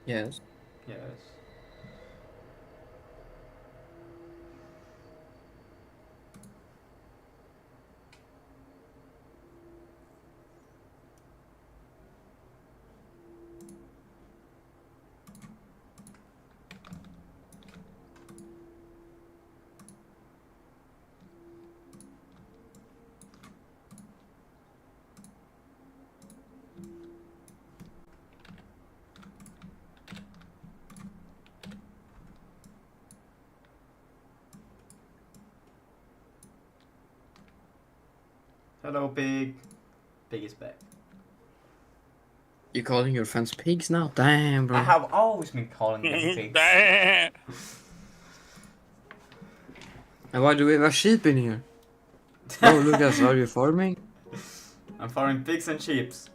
Yes. Yes. Hello, pig. Pig is back. You calling your fans pigs now? Damn, I bro. have always been calling them pigs. And why do we have a sheep in here? Bro, Lucas, are you farming? I'm farming pigs and sheeps.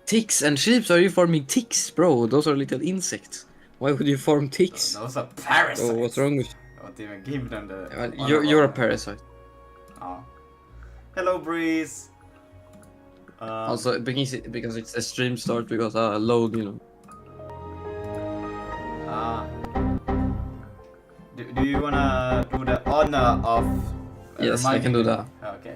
Ticks and sheep? Are you farming ticks? Bro, those are little insects. Why would you farm ticks? Those are Bro, what's parasites. wrong with I won't even give them the you? Well, honor you're a roll. parasite. Oh. Hello, Breeze. Also, because it's a stream start, because load, you know. Uh, do you wanna do the honor of Yes, I can reminding do me? that. Okay.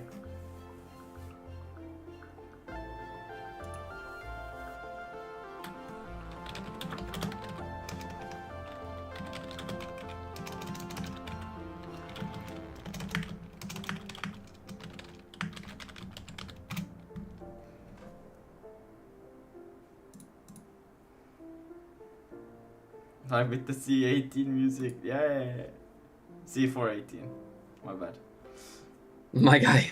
Like with the C18 music, yeah. C418. My bad. My guy.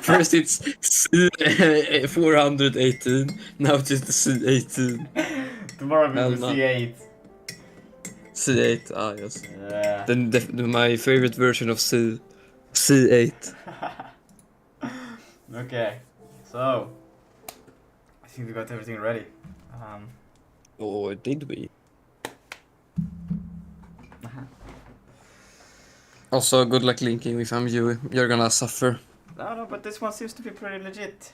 First it's C418, now it's just C18. Tomorrow will Hell be no. C8. C8, yes. Yeah. Then my favorite version of C8. Okay. So, I think we got everything ready. Or did we? Also, good luck linking with IMGUI. You're gonna suffer. No, but this one seems to be pretty legit.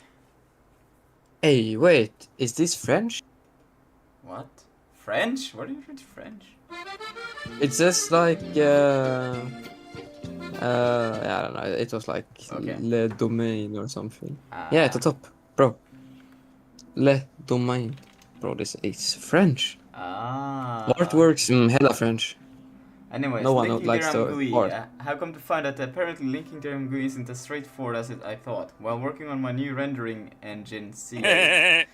Hey, wait, is this French? What? French? What do you read French? It says like, I don't know, it was like Okay. Le Domain or something. Yeah, at Ah. the top, bro. Le Domain. Bro, this is French. Ah. Artworks, hella French. No Anyways, one linking likes their the IMGUI. art. I have come to find that apparently linking their IMGUI isn't as straightforward as I thought. While working on my new rendering engine C8, I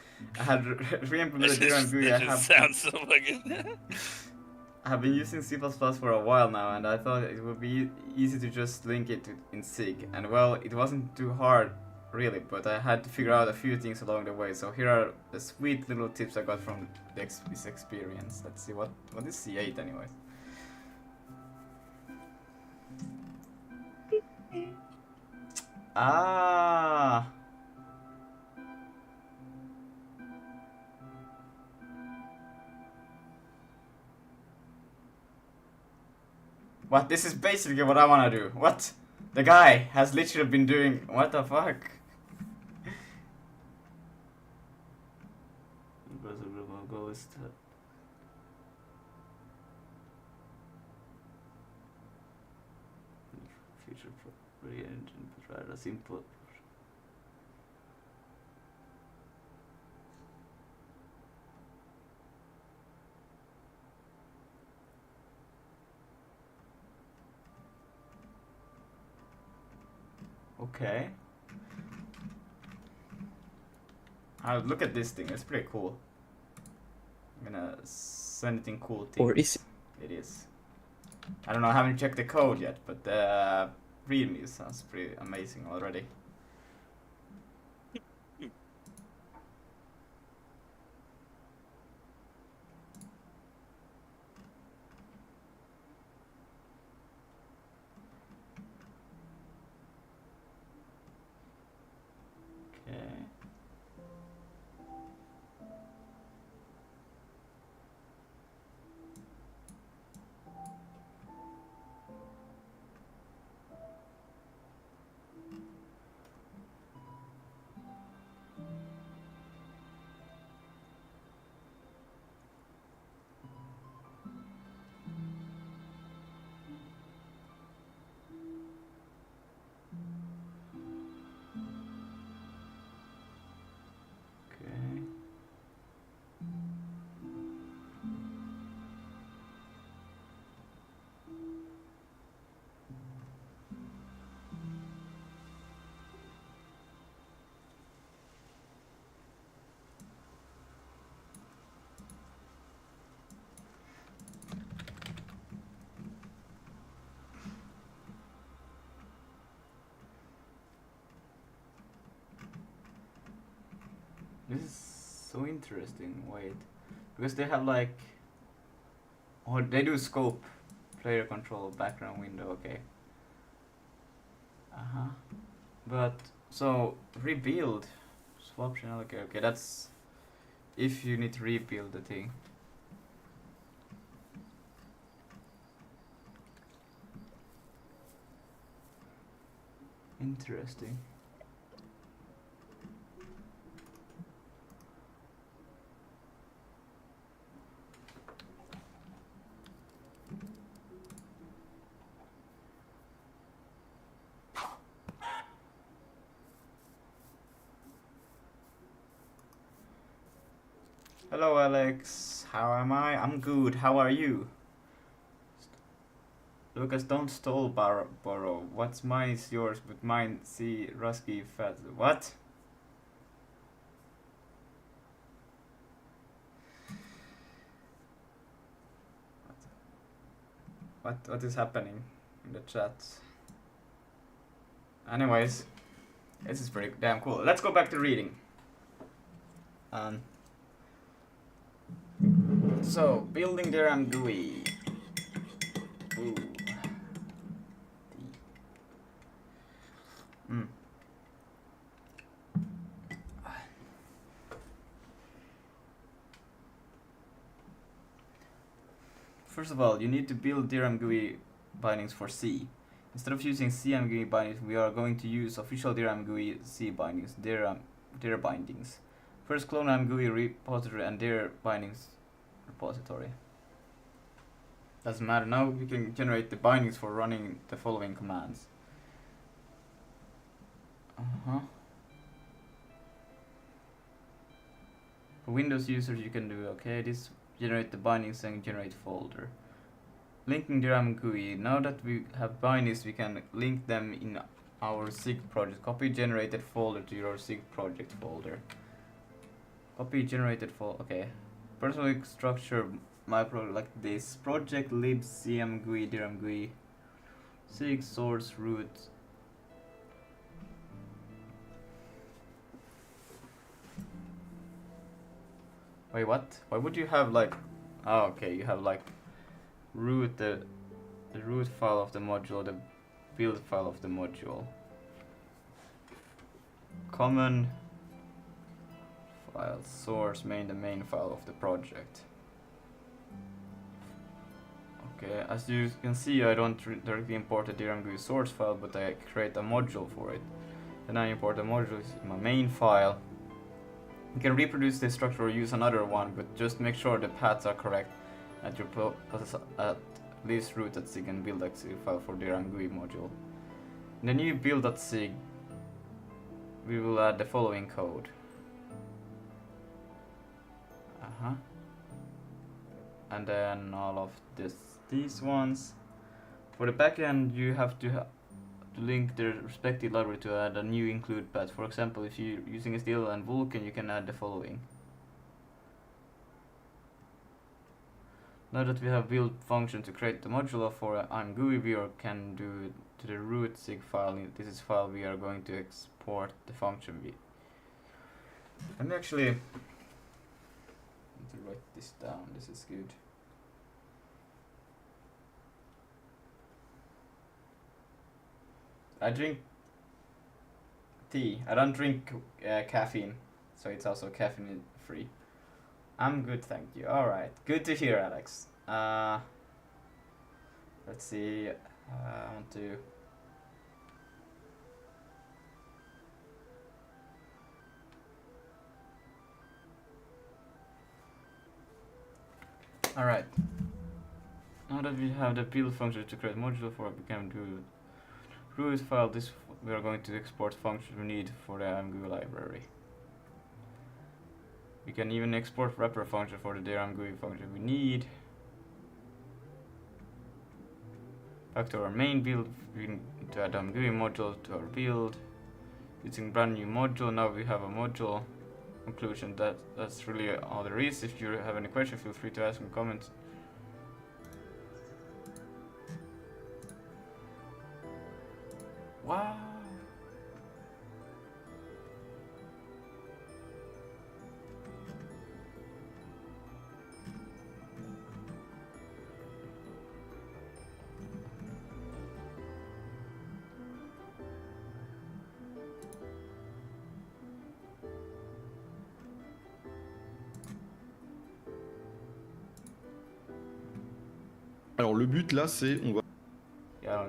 had re-implemented their IMGUI. That just sounds so fucking. I have been using C++ for a while now, and I thought it would be easy to just link it in SIG. And well, it wasn't too hard, really, but I had to figure out a few things along the way. So here are the sweet little tips I got from this experience. Let's see what is C8 anyways. Ah. What? This is basically what I wanna do. What? The guy has literally been doing. What the fuck? Future property engine, but rather simple. Okay. Look at this thing. It's pretty cool. I'm gonna send it in cool things. Or is it? It is. I don't know. I haven't checked the code yet, but the readme sounds pretty amazing already. Okay. This is so interesting. Wait, because they have like, oh, they do scope, player control, background window. Okay. But so rebuild, swap channel. Okay, okay. That's if you need to rebuild the thing. Interesting. Hello, Alex. How am I? I'm good. How are you? Lucas, don't stole borrow. What's mine is yours, but mine, see, Rusky, fat. What? What is happening in the chat? Anyways, this is pretty damn cool. Let's go back to reading. So, building their IMGUI. Ooh. First of all, you need to build their IMGUI bindings for C. Instead of using C IMGUI bindings, we are going to use official their IMGUI C bindings, their bindings. First, clone IMGUI repository and their bindings repository. Doesn't matter. Now we can generate the bindings for running the following commands. For Windows users, you can do this. Generate the bindings and generate folder. Linking the IMGUI. Now that we have bindings, we can link them in our SIG project. Copy generated folder to your SIG project folder. Copy generated folder. Okay. Personally structure my project like this: project lib cmgui dirmgui SIG source root. Wait, what? Why would you have like? Oh, okay. You have like root the root file of the module, the build file of the module. Common file source main, the main file of the project. Okay, as you can see, I don't directly import the dirmgui source file, but I create a module for it. Then I import the module in my main file. You can reproduce this structure or use another one, but just make sure the paths are correct at your at least root.sig and build.sig file for the IMGUI module. In the new build.sig, we will add the following code. And then all of these ones. For the backend, you have to link the respective library to add a new include path. For example, if you're using SDL and Vulkan, you can add the following. Now that we have built function to create the module for IMGUI, we can do it to the root sig file. This is file we are going to export the function with. Let me actually need to write this down. This is good. I drink tea. I don't drink caffeine, so it's also caffeine free. I'm good, thank you. Alright, good to hear, Alex. Let's see. I want to. Alright. Now that we have the build function to create module for, we can do root file. This we are going to export function we need for the IMGUI library. We can even export wrapper function for the IMGUI function we need. Back to our main build, we need to add IMGUI module to our build. Using brand new module, now we have a module. Conclusion, that's really all there is. If you have any questions, feel free to ask in comments. Wow. Alors le but là, c'est on va. Yeah.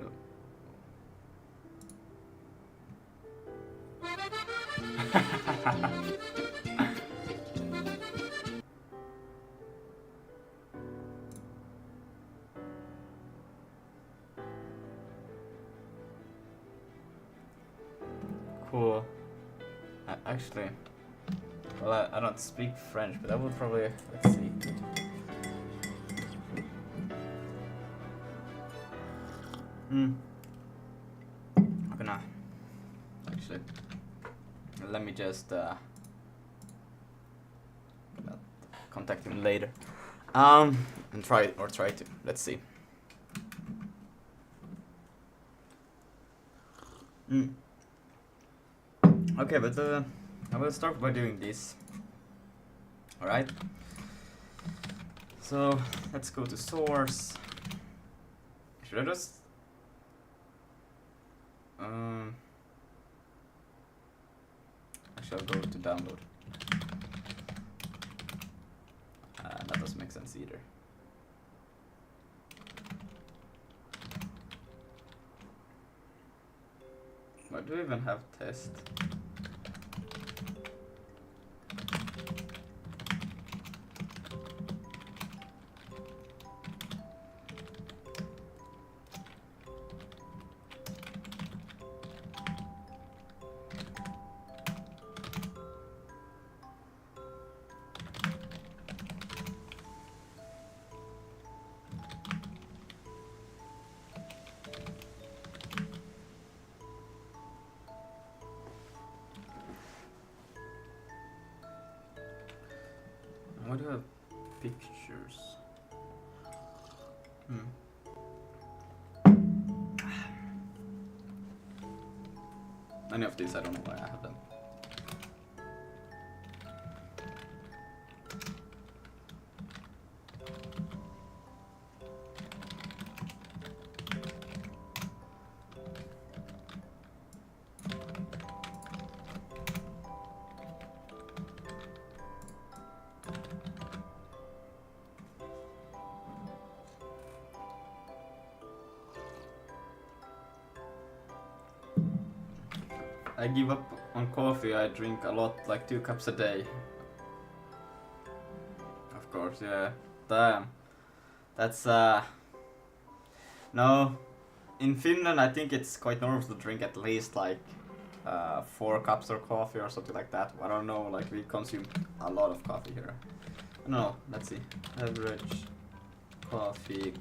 Cool. Actually, well, I don't speak French, but I would probably, let's see. I'm gonna, actually, let me just contact him later. And try to, let's see. Okay, but I will start by doing this. Alright. So, let's go to source. Should I just... Actually, I'll go to download. That doesn't make sense either. Why do we even have test? Why do I have pictures? Any of these, I don't know why I have them. I give up on coffee. I drink a lot, like 2 cups a day. Of course, yeah. Damn. That's no. In Finland, I think it's quite normal to drink at least like 4 cups of coffee or something like that. I don't know, like we consume a lot of coffee here. No, let's see. Average coffee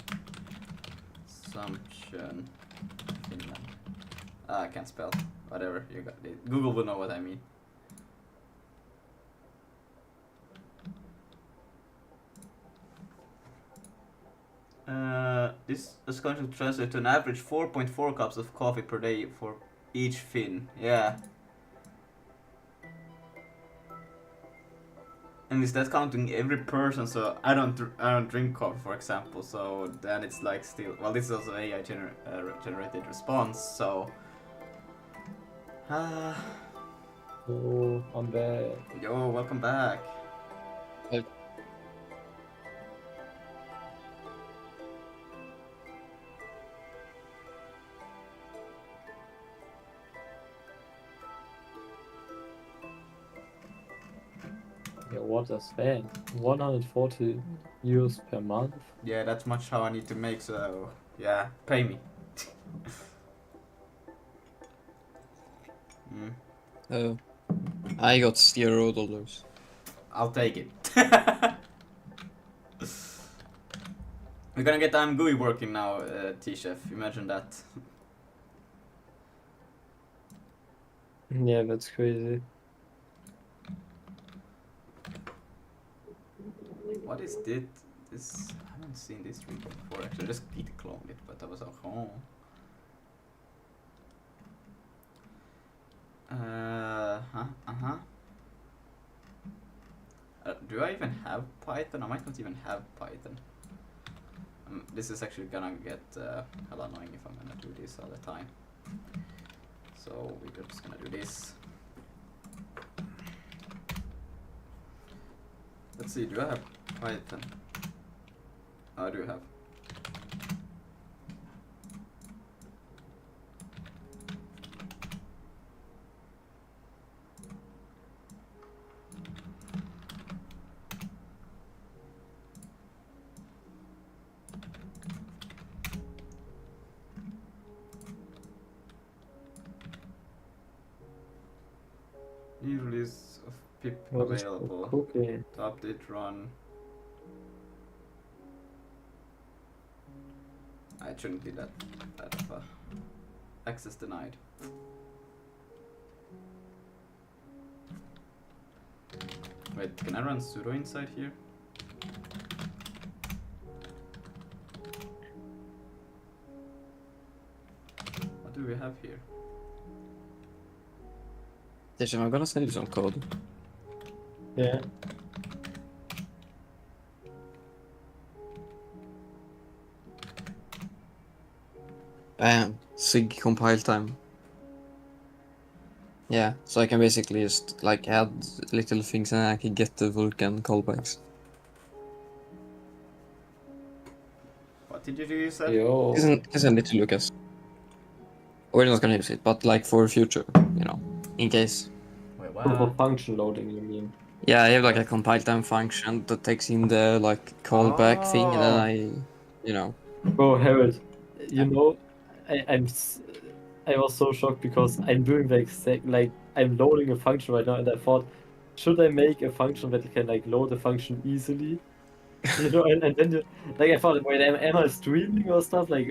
consumption Finland. I can't spell. Whatever, you got it. Google will know what I mean. This is going to translate to an average 4.4 cups of coffee per day for each Finn. Yeah. And is that counting every person? So I don't drink coffee, for example. So then it's like still. Well, this is also AI generated response. So. Oh, I'm back. Yo, welcome back. Yeah, what a spend. 140 euros per month. Yeah, that's much how I need to make. So yeah, pay me. Oh, I got $0. I'll take it. We're gonna get IMGUI working now, T-Chef. Imagine that. Yeah, that's crazy. What is this? I haven't seen this read before. Actually, I just git cloned it, but I was like, oh. Do I even have Python? I might not even have Python. This is actually gonna get hella annoying if I'm gonna do this all the time. So we're just gonna do this. Let's see, do I have Python? Oh, I do have. pip What is available. cooking? To update run. I shouldn't be that access denied. Wait, can I run sudo inside here? What do we have here? Jason, I'm gonna send you some code. Yeah. Bam. Sig compile time. Yeah, so I can basically just like add little things and I can get the Vulkan callbacks. What did you do, you said? Yo. Can send it to Lucas. We're not gonna use it, but like for future, you know, in case. Wait, For what? function loading, you mean? Yeah, I have like a What? compile time function that takes in the like callback thing, and then Oh! you know. Bro, Harold, you know, I was so shocked because I'm doing the exact, like, I'm loading a function right now, and I thought, should I make a function that you can, like, load the function easily? You know, and then you, like, I thought, wait, am I streaming or stuff? Like,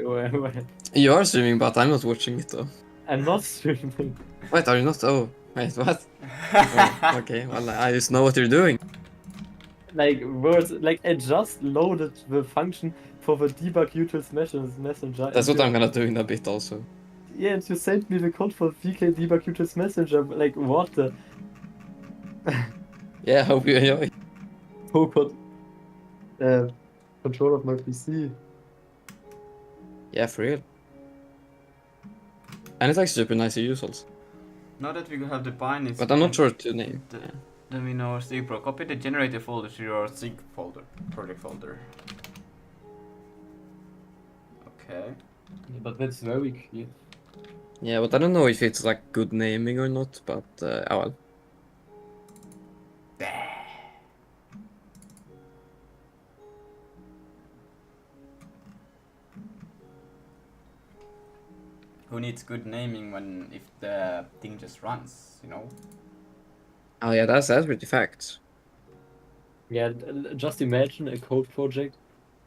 You are streaming, but I'm not watching it though. I'm not streaming. Wait, are you not? Oh, wait, what? Oh, okay. Well, I just know what you're doing. Like, words, like, I just loaded the function for the debug utils messenger. That's And what you, I'm gonna do in a bit also. yeah, and you sent me the code for VK debug utils messenger. Like, what the? Yeah, hope you enjoy. Oh god. Control of my PC. Yeah, for real. And it's like super nice to use also. Now that we have the binaries, But I'm not sure to name. The- Yeah. Then we know Sig Pro. Copy the generator folder to your Sig folder, project folder. Okay. Yeah, but that's very clear. Yeah, but I don't know if it's like good naming or not. But oh well. Who needs good naming when if the thing just runs, you know? Oh yeah, that's pretty facts. Yeah, just imagine a code project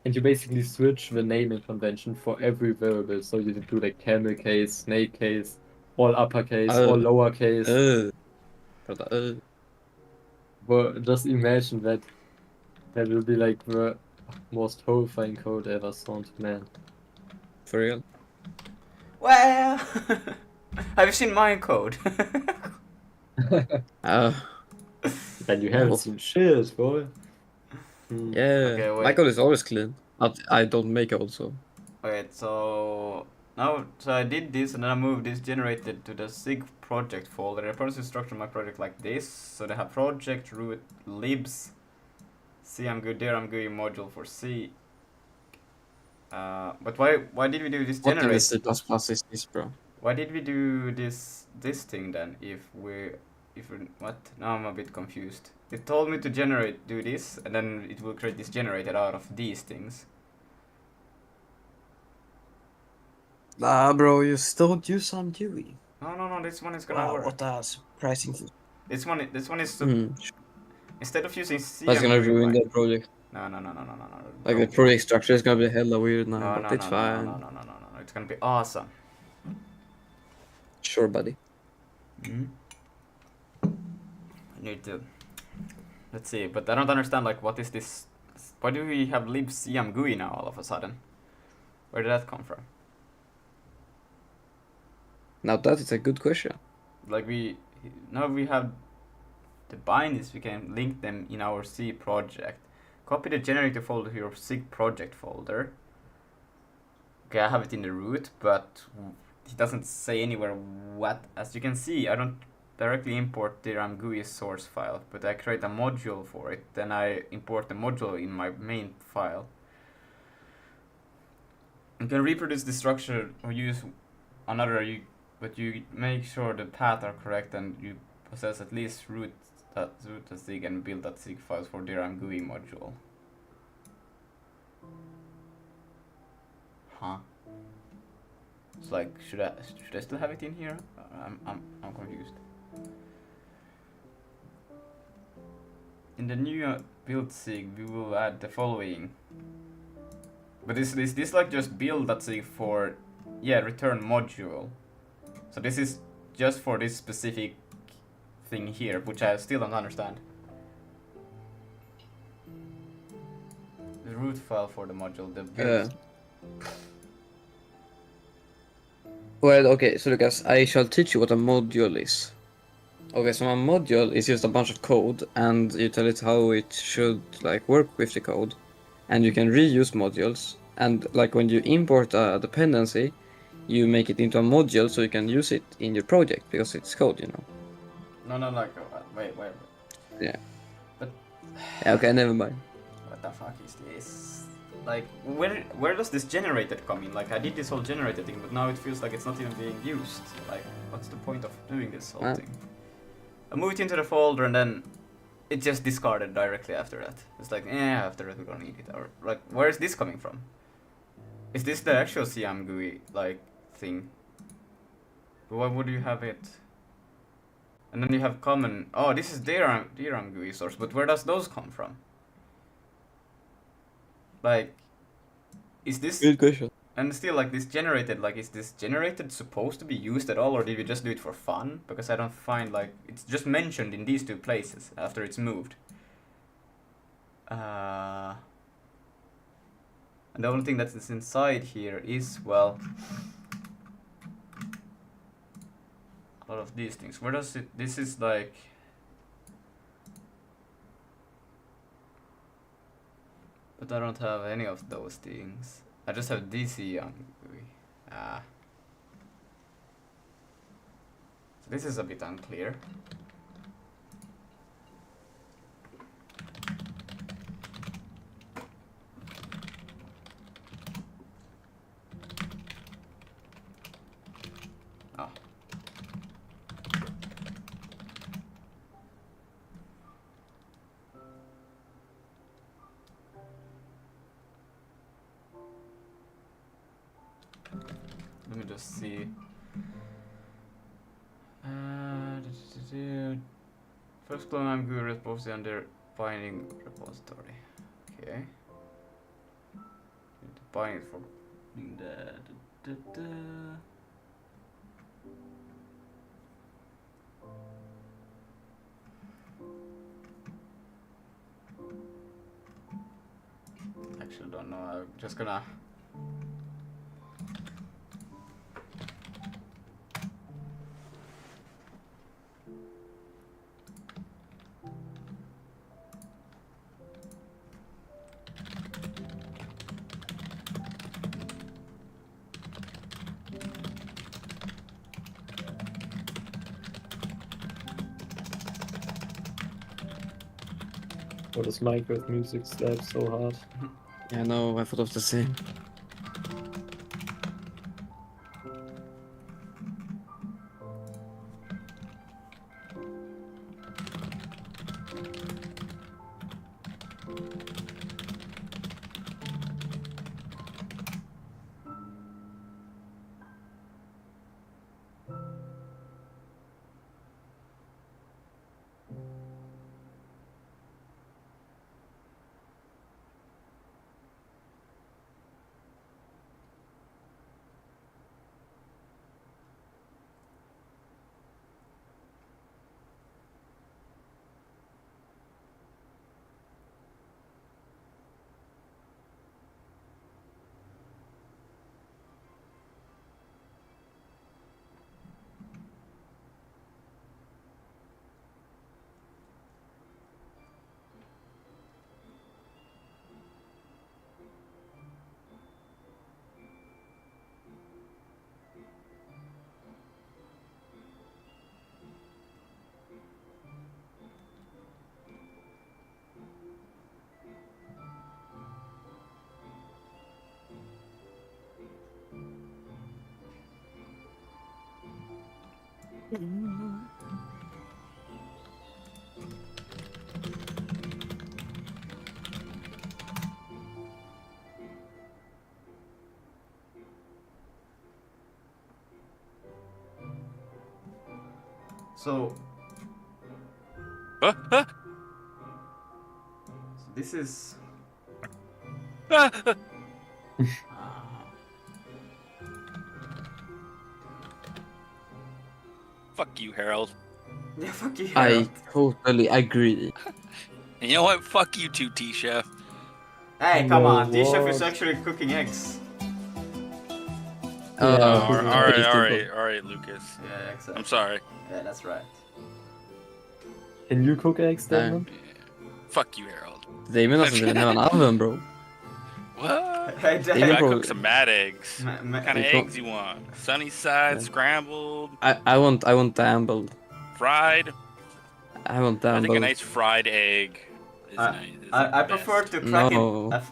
and you basically switch the naming convention for every variable. So you do like camel case, snake case, all uppercase, all lowercase. Brother, But just imagine that that will be like the most horrifying code ever sound, man. for real. Well, have you seen my code? Uh, And you haven't well, seen shit, boy. yeah, Okay, my wait. code is always clean. But I don't make it also. Wait, so now, so I did this and then I moved this generated to the Sig project folder. I process structure my project like this. So they have project, root, libs, C I'm good there, I'm GUI module for C. But why did we do this What in the generate? C++ is this, bro? Why did we do this thing then? If we what? Now I'm a bit confused. It told me to do this, and then it will create this generated out of these things. Nah, bro, you still don't use IMGUI. No, this one is gonna Wow, work. what a surprising thing. This one is Mm. instead of using C, That's I'm gonna doing ruin like the project. no. Like the project structure is gonna be hella weird now, No, but it's fine. no. It's gonna be awesome. Sure, buddy. I need to. Let's see, but I don't understand. Like, what is this? Why do we have libc IMGUI now all of a sudden? Where did that come from? Now that is a good question. Like now we have the binaries. We can link them in our C project. Copy the generator folder to your Sig project folder. Okay, I have it in the root, but it doesn't say anywhere what. As you can see, I don't directly import the IMGUI source file, but I create a module for it. Then I import the module in my main file. You can reproduce the structure or use another, but you make sure the paths are correct and you possess at least root.sig and build.sig files for the IMGUI module. Huh? It's like, should I still have it in here? I'm confused. in the new build sig, we will add the following. But is this like just build.sig for, yeah, return module? So this is just for this specific thing here, which I still don't understand. The root file for the module, the build. Well, okay, so Lucas, I shall teach you what a module is. Okay, so a module is just a bunch of code, and you tell it how it should like work with the code, and you can reuse modules. And like when you import a dependency, you make it into a module so you can use it in your project because it's code, you know. No, like, wait. Yeah. But Yeah, okay, never mind. what the fuck is this? Like, where does this generated come in? Like, I did this whole generated thing, but now it feels like it's not even being used. Like, what's the point of doing this whole thing? I moved into the folder and then it just discarded directly after that. It's like, after that we're gonna need it. Or, like, where is this coming from? Is this the actual IMGUI, like, thing? But why would you have it? And then you have common... Oh, this is their IMGUI source, but where does those come from? Like, is this... Good question. And still, like, this generated, like, is this generated supposed to be used at all, or did we just do it for fun? Because I don't find, like, it's just mentioned in these two places after it's moved. And the only thing that is inside here is, well, a lot of these things. Where does it... This is, like... But I don't have any of those things. I just have DC IMGUI. So this is a bit unclear. Oh. Let me just see. First clone IMGUI repository under binding repository. Okay. Need to bind it for Actually don't know. I'm just gonna Or does Minecraft music slap so hard? Yeah, no, I thought of the same. So, This is. Fuck you, Harold. Yeah, fuck you, I Harold. totally agree. And you know what? Fuck you too, T-Chef. Hey, come No, on. T-Chef is what? actually cooking eggs. Yeah, Oh, cooking all right, eggs. all right, all right, Lucas. Yeah, exactly. I'm sorry. Yeah, that's right. Can you cook eggs, Damon? Fuck you, Harold. Damon doesn't even have an oven, bro. What? Hey, You Damon gotta bro- cook some mad eggs. What kind of You eggs you want? Sunny side, Yeah. scrambled, I want dambled. fried? I want I think a dambled. nice fried egg is nice. Is like I the prefer best. to crack No. it,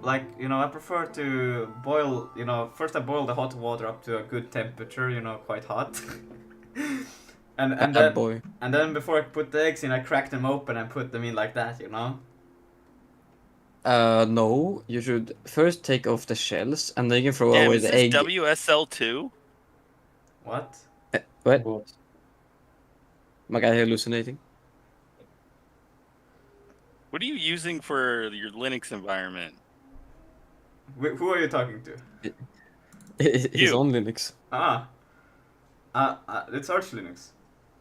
like, I prefer to boil, first I boil the hot water up to a good temperature, quite hot. and Bad boy. then before I put the eggs in, I crack them open and put them in like that, No. You should first take off the shells and then you can throw Damn, away is the this egg. WSL2? What? What? What? My guy hallucinating. What are you using for your Linux environment? Who are you talking to? He's You. on Linux. It's Arch Linux.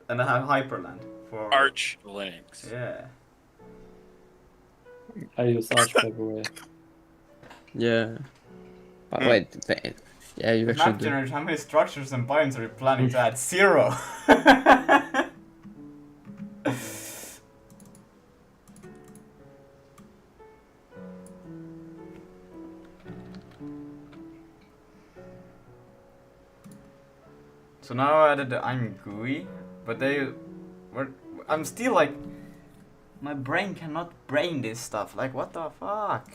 And I have Hyperland for... Arch Linux. Yeah. I use Arch, by the way. Yeah. But wait. Yeah, you actually Map do. generator, how many structures and biomes are you planning to add? 0! So now I added the IMGUI, but I'm still like, my brain cannot brain this stuff. Like, what the fuck?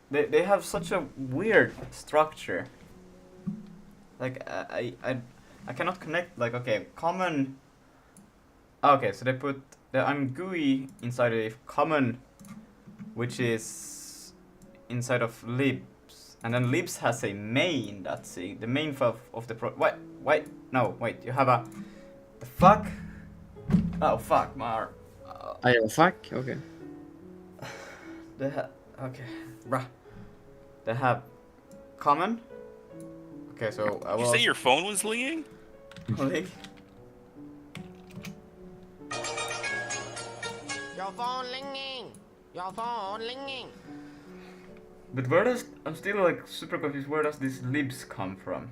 They have such a weird structure. Like, I cannot connect. Like, okay, common. Okay, so they put the IMGUI inside of common, which is inside of libs. And then libs has a main, that's the main of the wait, no, wait, you have a, the fuck? Oh, fuck, Mar. Fuck? Okay. Okay, bruh. They have common. Okay, so I Did will you say your phone was leaking? link. Your phone ringing. Your phone ringing. But I'm still like super confused, where does this libs come from?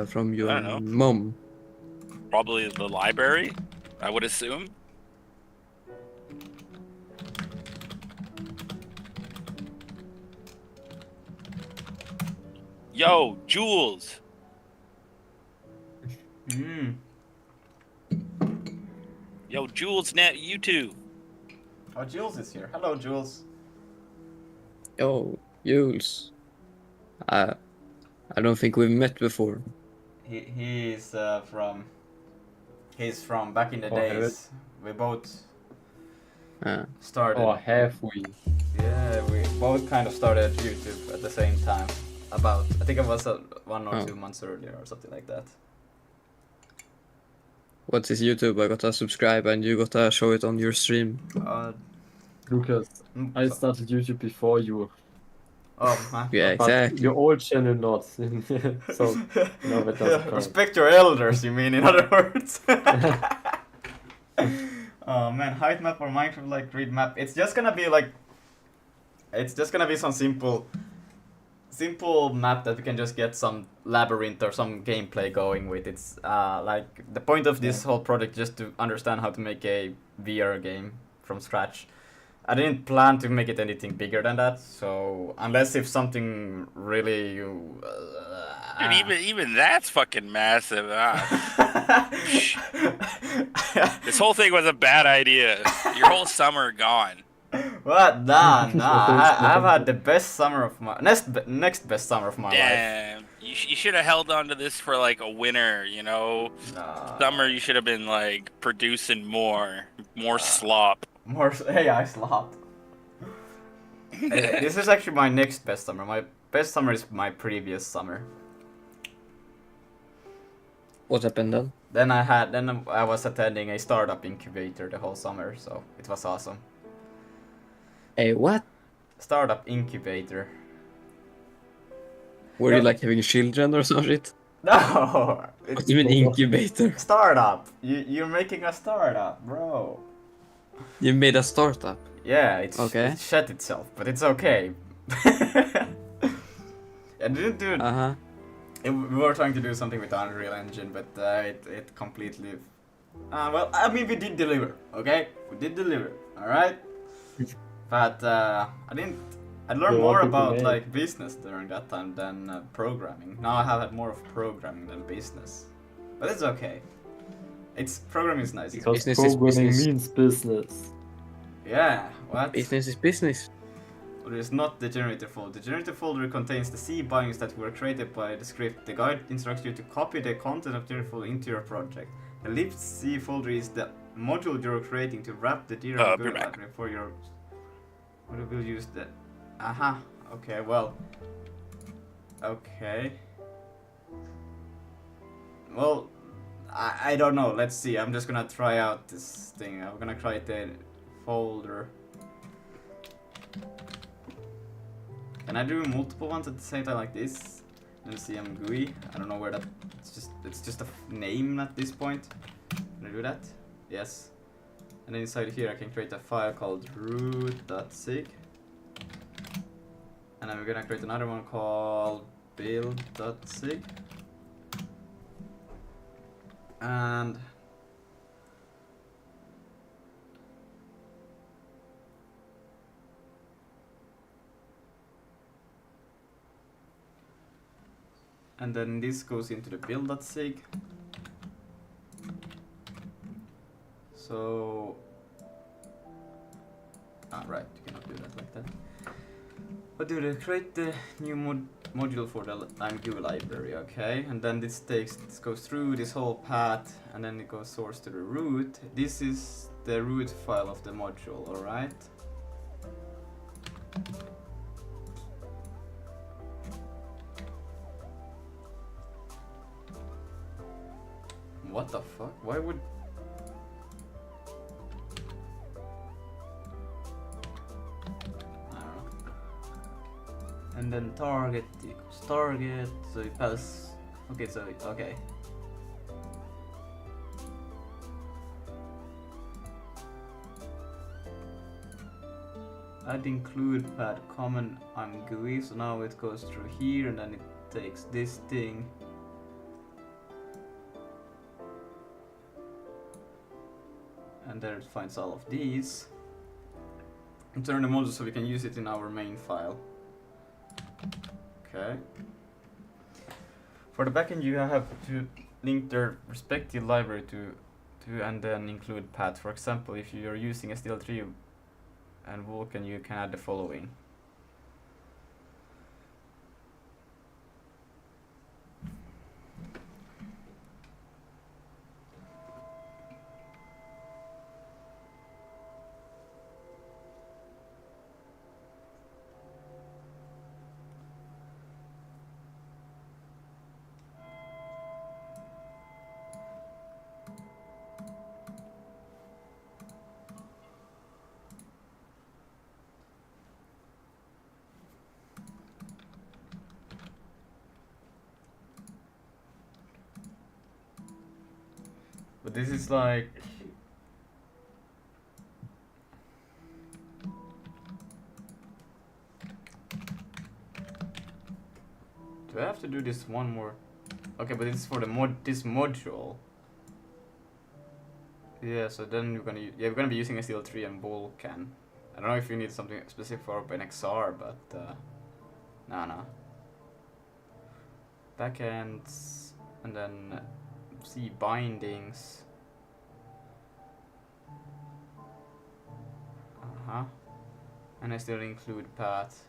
From your I don't know. mom. Probably the library, I would assume. Yo, Jules. Hmm. Yo, Jules, YouTube. Oh, Jules is here. Hello, Jules. Yo, Jules. I don't think we've met before. He's from back in the Oh, days. We both Uh, started. Or have we? Yeah, we both kind of started YouTube at the same time. I think it was 1 or Oh. 2 months earlier or something like that. what's his YouTube? I gotta subscribe and you gotta show it on your stream. Lucas, I So- started YouTube before you. oh, Yeah, But exactly. your old channel not. So, no, that doesn't count. Respect your elders, you mean, in other words. Oh man, height map or Minecraft like grid map. It's just gonna be some simple map that we can just get some labyrinth or some gameplay going with. It's like the point of this whole project just to understand how to make a VR game from scratch. I didn't plan to make it anything bigger than that, so unless if something really Dude, even that's fucking massive. This whole thing was a bad idea. Your whole summer gone. What? Nah. I've had the best summer of my next best summer of my life. Damn. You should have held on to this for like a winter, you know? Nah. Summer, you should have been like producing more slop. More AI slop. This is actually my next best summer. My best summer is my previous summer. What happened then? Then I was attending a startup incubator the whole summer, so it was awesome. Hey, what? Startup incubator. Were Yeah. you like having children or some shit? No, What it's do you mean incubator? startup. You're making a startup, bro. You made a startup. Yeah, Okay. it shut itself, but it's okay. I didn't do. Uh-huh. We were trying to do something with Unreal Engine, but it completely. Well, I mean, we did deliver. Okay, we did deliver. All right. But I didn't. I learned Yeah, more what did you about make? like business during that time than programming. Now I have had more of programming than business, but it's okay. It's programming is nice. Because Business is programming business. means business. Yeah. What? Business is business. But it is not the generator folder. The generator folder contains the C bindings that were created by the script. The guide instructs you to copy the content of the generator folder into your project. The libc folder is the module you're creating to wrap the DRM be back. library for your. What will use the. Aha. Okay. Well. Okay. Well, I don't know. Let's see. I'm just gonna try out this thing. I'm gonna create the folder. Can I do multiple ones at the same time like this? Let's see, IMGUI. I don't know where that. It's just a name at this point. Can I do that? Yes. And then inside here I can create a file called root.sig. And then we're gonna create another one called build.sig. And then this goes into the build.sig. So, right, you cannot do that like that. But do they create the new module for the IMGUI library, okay? And then this goes through this whole path, and then it goes source to the root. This is the root file of the module, alright? What the fuck? Why would... I don't know. And then target equals target, so you pass... Okay, so, okay. Add include pad common IMGUI, so now it goes through here and then it takes this thing. And there it finds all of these. And turn the module so we can use it in our main file. Okay. For the backend you have to link their respective library to and then include path. For example, if you're using SDL3 and Vulkan, you can add the following. But this is like... Do I have to do this one more? Okay, but it's for the this module. Yeah, so then we're gonna be using SDL3 and Vulkan. I don't know if you need something specific for OpenXR, but no. Backends and then C bindings. And I still include path.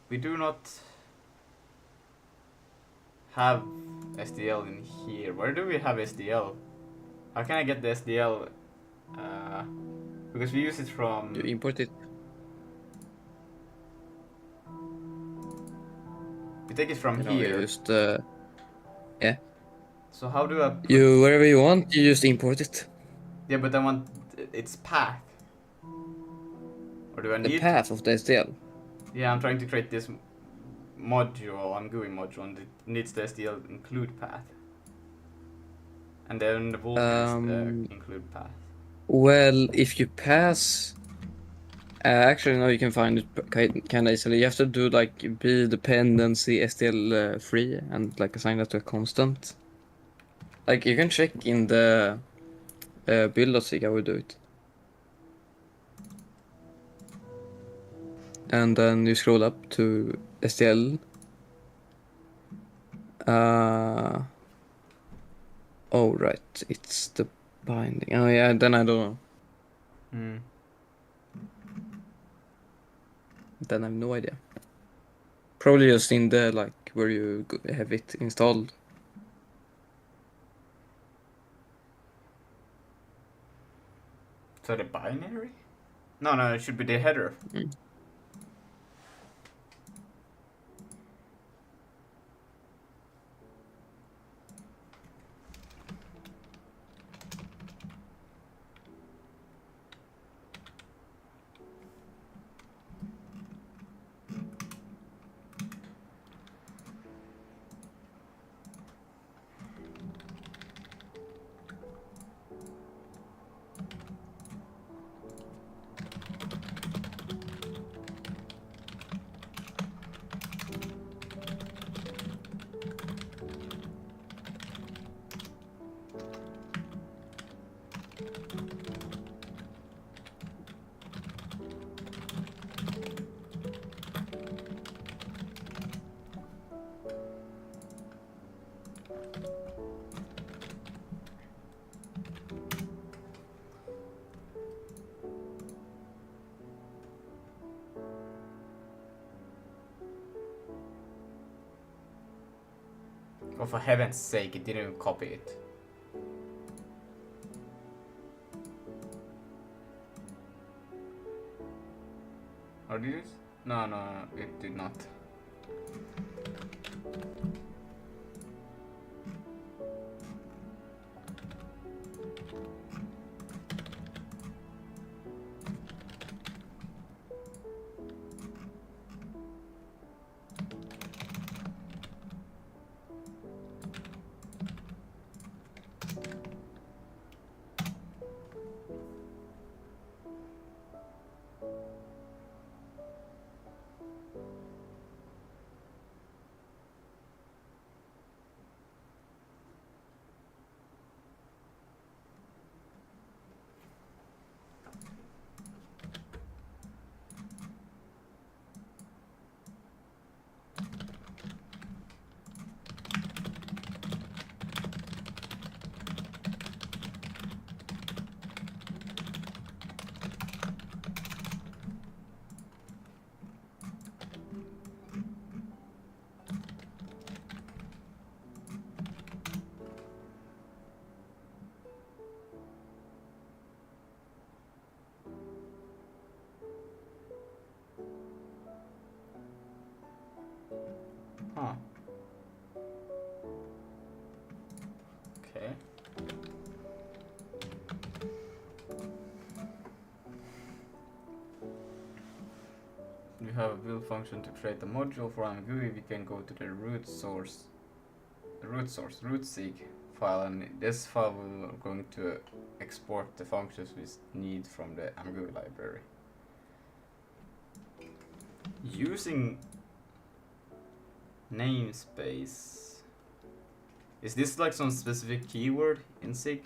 We do not have SDL in here. Where do we have SDL? How can I get the SDL? Because we use it from... You import it. We take it from You know, here. you just yeah. So how do I put... You wherever you want, you just import it. Yeah, but I want its path. Or do I The need path of the STL. Yeah, I'm trying to create this module, IMGUI module, and it needs the STL include path. And then the Vulkan is the include path. Well, if you pass, actually no, you can find it kind of easily. You have to do like b dependency STL free and like assign that to a constant. Like you can check in the build.sig, I would do it. And then you scroll up to STL. Oh right, it's the binding. Oh yeah, then I don't know. Hmm. Then I have no idea. Probably just in the like where you have it installed. So the binary? No, it should be the header. Mm. Oh, for heaven's sake, it didn't copy it. Or did it? No, it did not. Huh. Okay. We have a build function to create a module for IMGUI. We can go to the root sig file, and this file will going to export the functions we need from the IMGUI library. Using namespace. Is this like some specific keyword in SIG?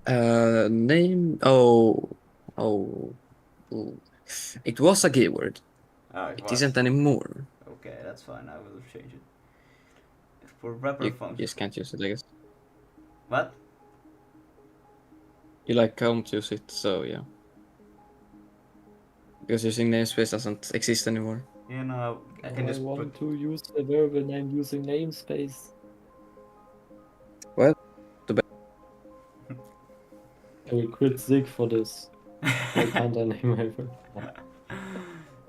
Name. Oh. It was a keyword. Oh, It was. isn't anymore. Okay, that's fine. I will change it. For wrapper You function. just can't use it, I guess. What? You like can't use it, so yeah. Because using namespace doesn't exist anymore. You know, I can just I want put. to use a variable name using namespace. Well, I will quit Zig for this. I can't name my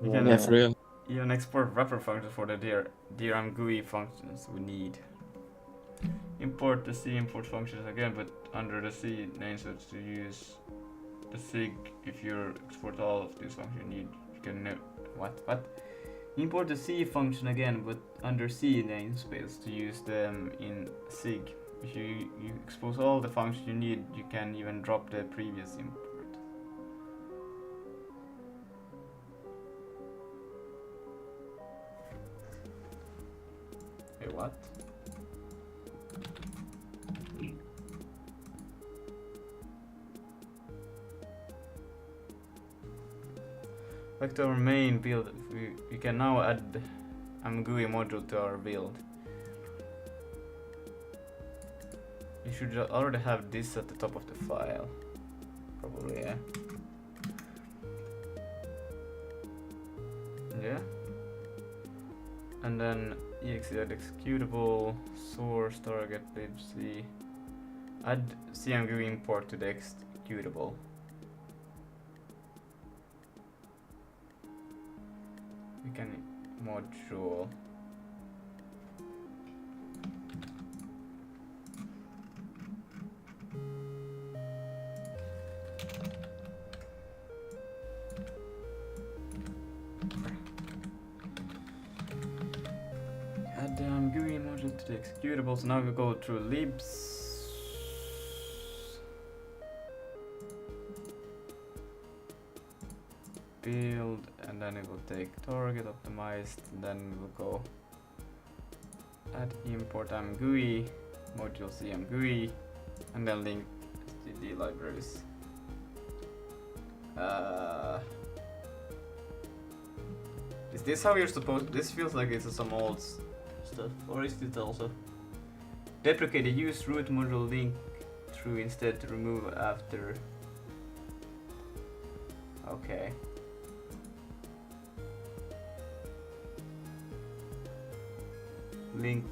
You can, yeah, for real. even export wrapper functions for the dear IMGUI functions we need. Import the C import functions again, but under the C namespace to use the SIG. If you export all of these functions you need, you can what? Import the C function again, but under C namespace to use them in SIG. If you expose all the functions you need, you can even drop the previous import. Wait, what? Back to our main build, we can now add IMGUI module to our build. You should already have this at the top of the file. Probably, yeah. Yeah. And then exe add executable, source, target, libc. Add CMGUI import to the executable. We can module. Add the IMGUI module to the executable. So now we go through libs. Build, and then it will take target optimized, and then we will go add import IMGUI module CMGUI, and then link std libraries. Is this how you're supposed? This feels like it's some old stuff, or is it also deprecate the use root module link through instead to remove after? Okay. Link.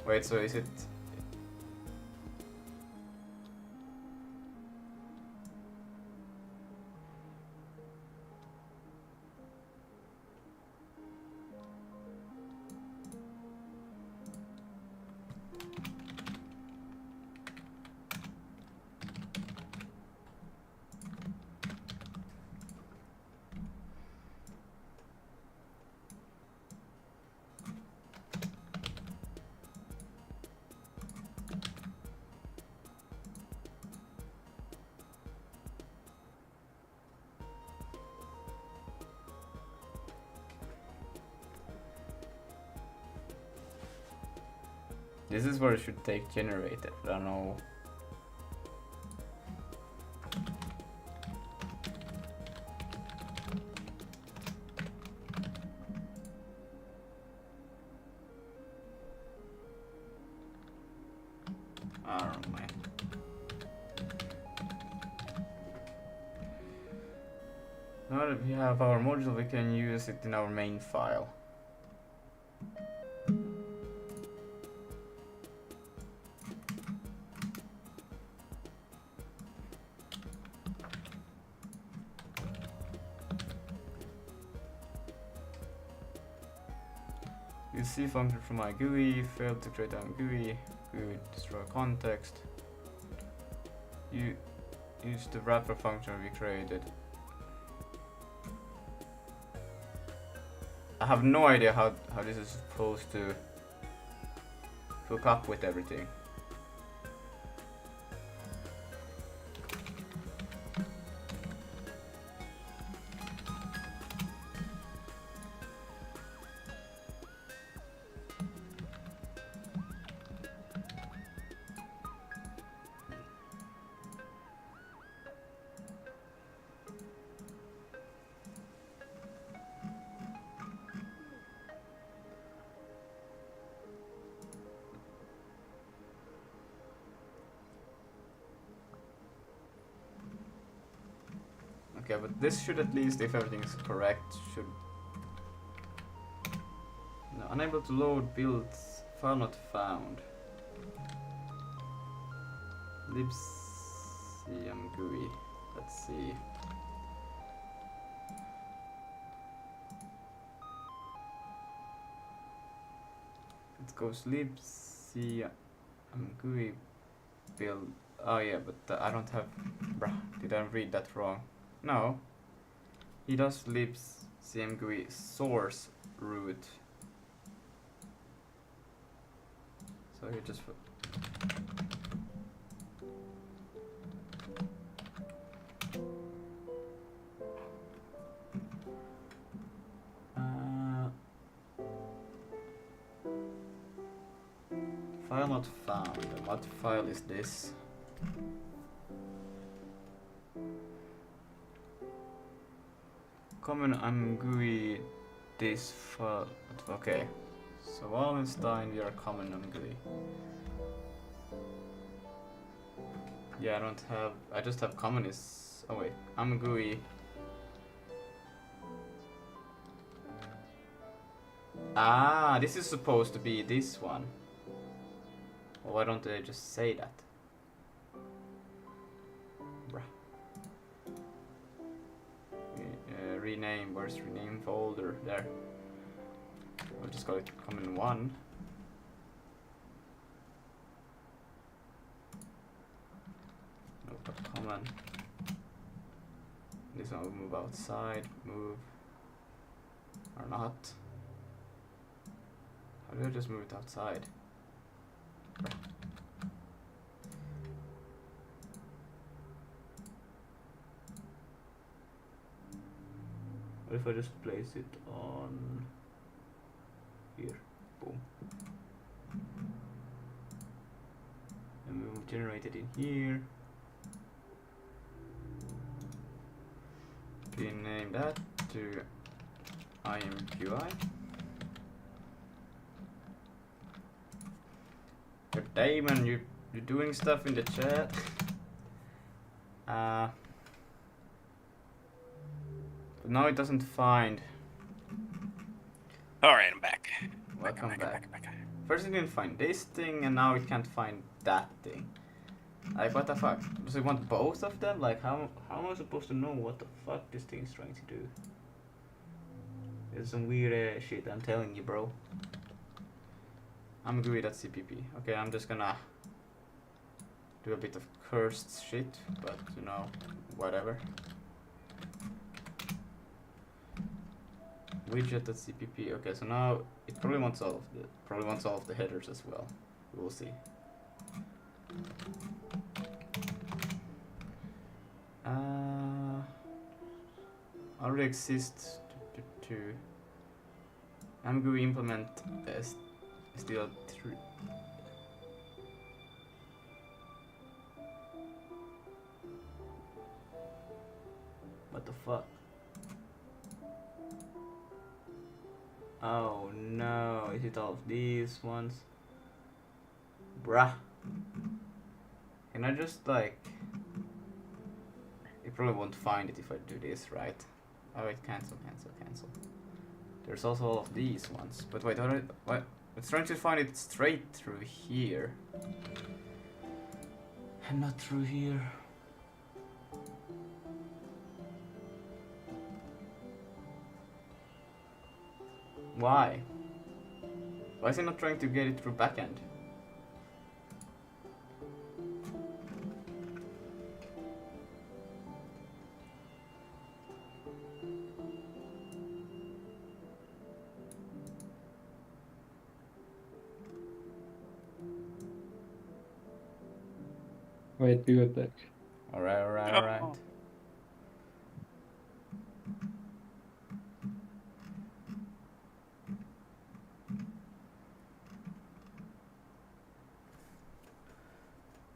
Wait, so is it? This is where it should take generated. I don't know. I don't know, man. Now that we have our module, we can use it in our main file. Use C function from IMGUI, failed to create IMGUI, GUI destroy context. You use the wrapper function we created. I have no idea how this is supposed to hook up with everything. Okay, but this should at least, if everything is correct, should... No, unable to load builds, file not found. Libc IMGUI, let's see. Let's go sleep. See, IMGUI build. Oh yeah, but I don't have. Bruh, did I read that wrong? No. He does libs CMGUI source root. So he just. File not found. What file is this? Common IMGUI this file. Okay. So Wallenstein, we are common IMGUI. Yeah, I don't have. I just have common is. Oh wait, IMGUI. Ah, this is supposed to be this one. Well, why don't they just say that? Bruh. Rename, where's rename folder? There. I'll just call it common 1. No, but common. This one will move outside, move. Or not. How do I just move it outside? What if I just place it on here? Boom. And we will generate it in here. Rename that to IMGUI. Damon, you're doing stuff in the chat. But now it doesn't find. Alright, I'm back. Welcome back. First it didn't find this thing, and now it can't find that thing. Like, what the fuck? Does it want both of them? Like, how am I supposed to know what the fuck this thing is trying to do? It's some weird shit, I'm telling you, bro. I'm good at CPP. Okay, I'm just gonna do a bit of cursed shit, but you know, whatever. Widget.cpp. Okay, so now it probably wants all of the headers as well. We'll see. Already exists to IMGUI implement still 3. What the fuck? Oh no, is it all of these ones? Bruh. Can I just like... It probably won't find it if I do this, right? Oh wait, cancel. There's also all of these ones. But wait, what? It's trying to find it straight through here. And not through here. Why? Why is it not trying to get it through backend? Wait, be right back. Alright.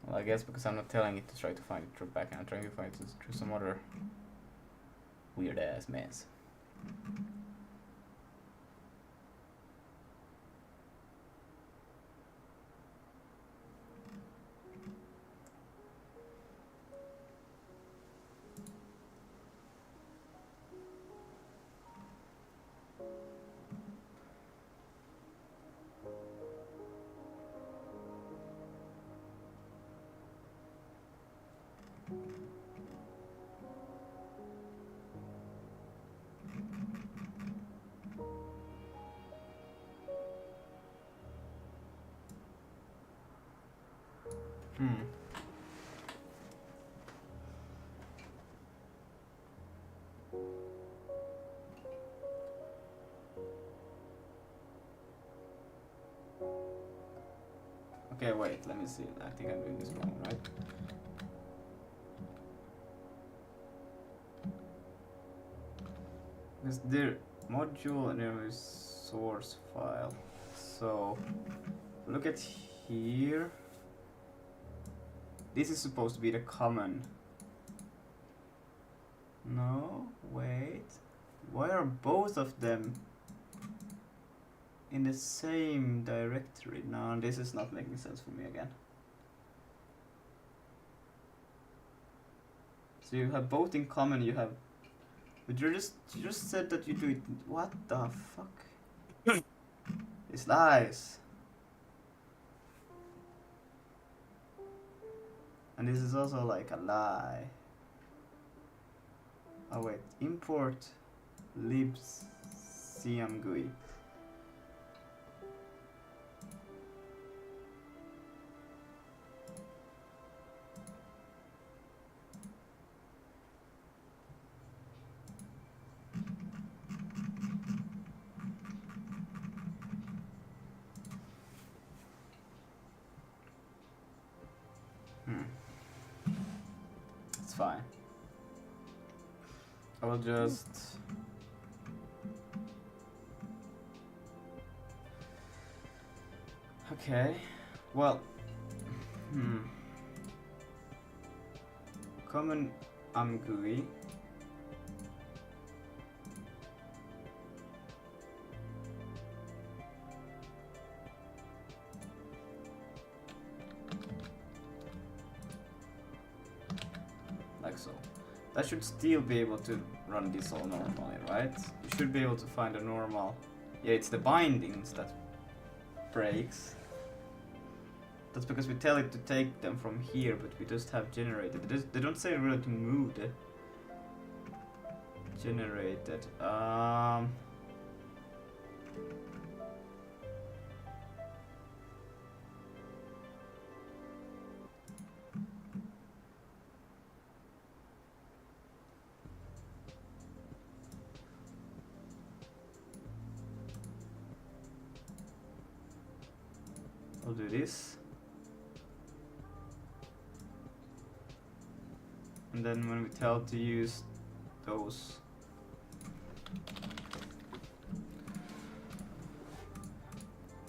Well, I guess because I'm not telling it to try to find it through backend, I'm trying to find it through some other weird ass mess. Hmm. Okay, wait, let me see. I think I'm doing this wrong, right? Because the module and there is source file. So look at here. This is supposed to be the common. No, wait. Why are both of them in the same directory? No, this is not making sense for me again. So you have both in common, you have, but you just said that you do it. What the fuck? It's lies. And this is also like a lie. Oh wait, import libs IMGUI. It's fine. I will just okay. Well, common IMGUI. Like so. That should still be able to run this all normally, right? You should be able to find a normal. Yeah, it's the bindings that breaks. That's because we tell it to take them from here, but we just have generated. They don't say really to move the generated. I'll do this. And then when we tell to use those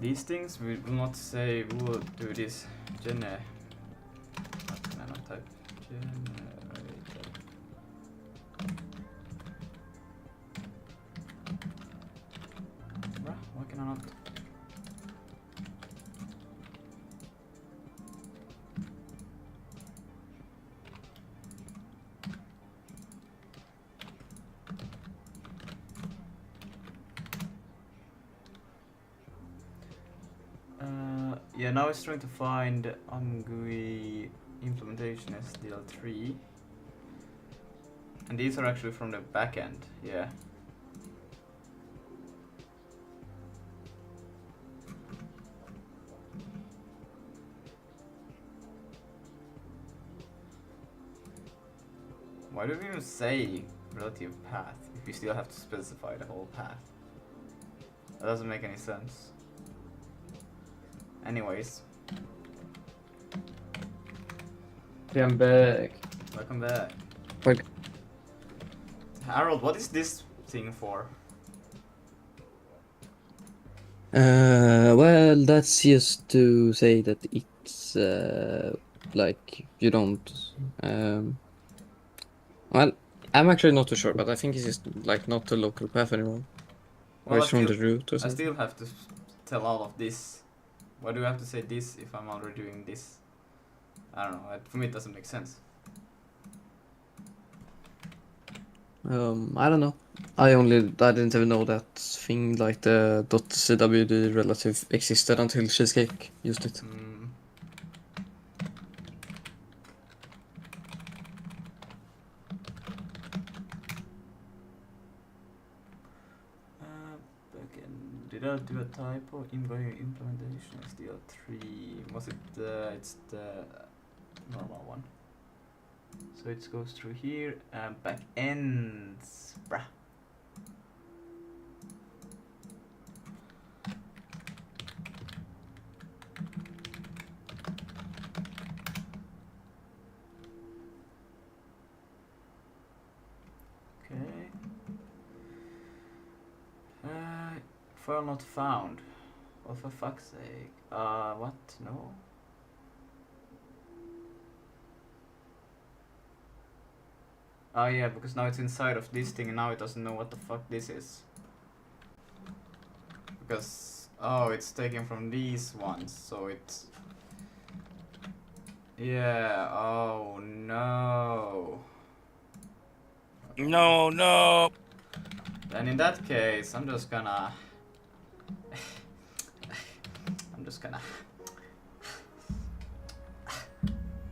these things, we will not say we will do this what can I not type? Generated. Bruh, why can I not? Yeah, now it's trying to find IMGUI implementation SDL3. And these are actually from the backend, yeah. Why do we even say relative path if we still have to specify the whole path? That doesn't make any sense. Anyways. Yeah, I'm back. Welcome back. Like, Harold, what is this thing for? well, that's just to say that it's like you don't. Well, I'm actually not too sure, but I think it's just like not a local path anymore. Or Well, it's from the root or I something. still have to tell all of this. Why do I have to say this if I'm already doing this? I don't know. For me, it doesn't make sense. I don't know. I didn't even know that thing like the .cwd relative existed until Cheesecake used it. Backend. Did I do a typo? IMGUI implementation SDL3. Was it? It's the normal one. So it goes through here and back ends. Bruh. Okay. File not found. Oh, for fuck's sake. What? No. Oh yeah, because now it's inside of this thing and now it doesn't know what the fuck this is. Because, oh, it's taken from these ones, so it's... Yeah, oh no. No, no. And in that case, I'm just gonna...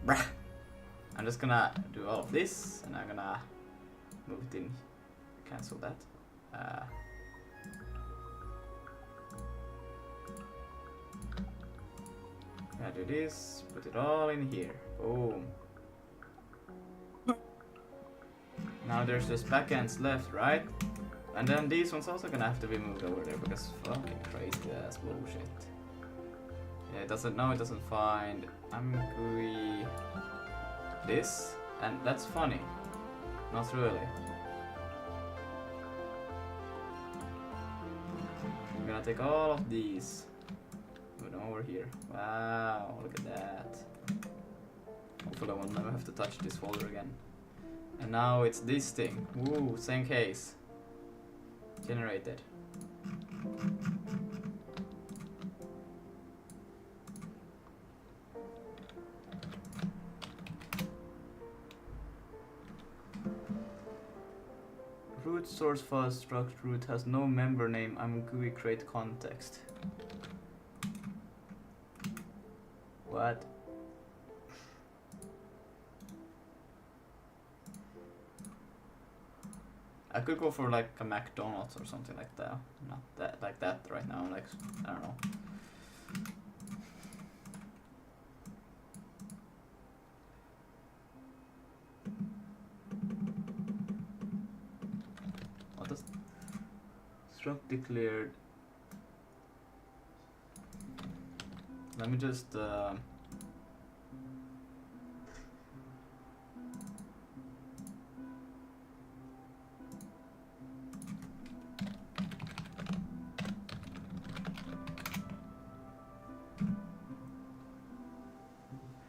Bruh. I'm just gonna do all of this, and I'm gonna move it in, cancel that. Gonna do this, put it all in here. Boom. Now there's just backends left, right? And then these ones also gonna have to be moved over there because fucking crazy ass bullshit. Yeah, it doesn't find IMGUI this, and that's funny. Not really. I'm gonna take all of these, move them over here. Wow, look at that. Hopefully I won't never have to touch this folder again. And now it's this thing. Woo, same case. Generated. Root source file struct root has no member name. IMGUI create context. What? I could go for like a McDonald's or something like that. Not that like that right now. Like I don't know. What does struct declared? Let me just.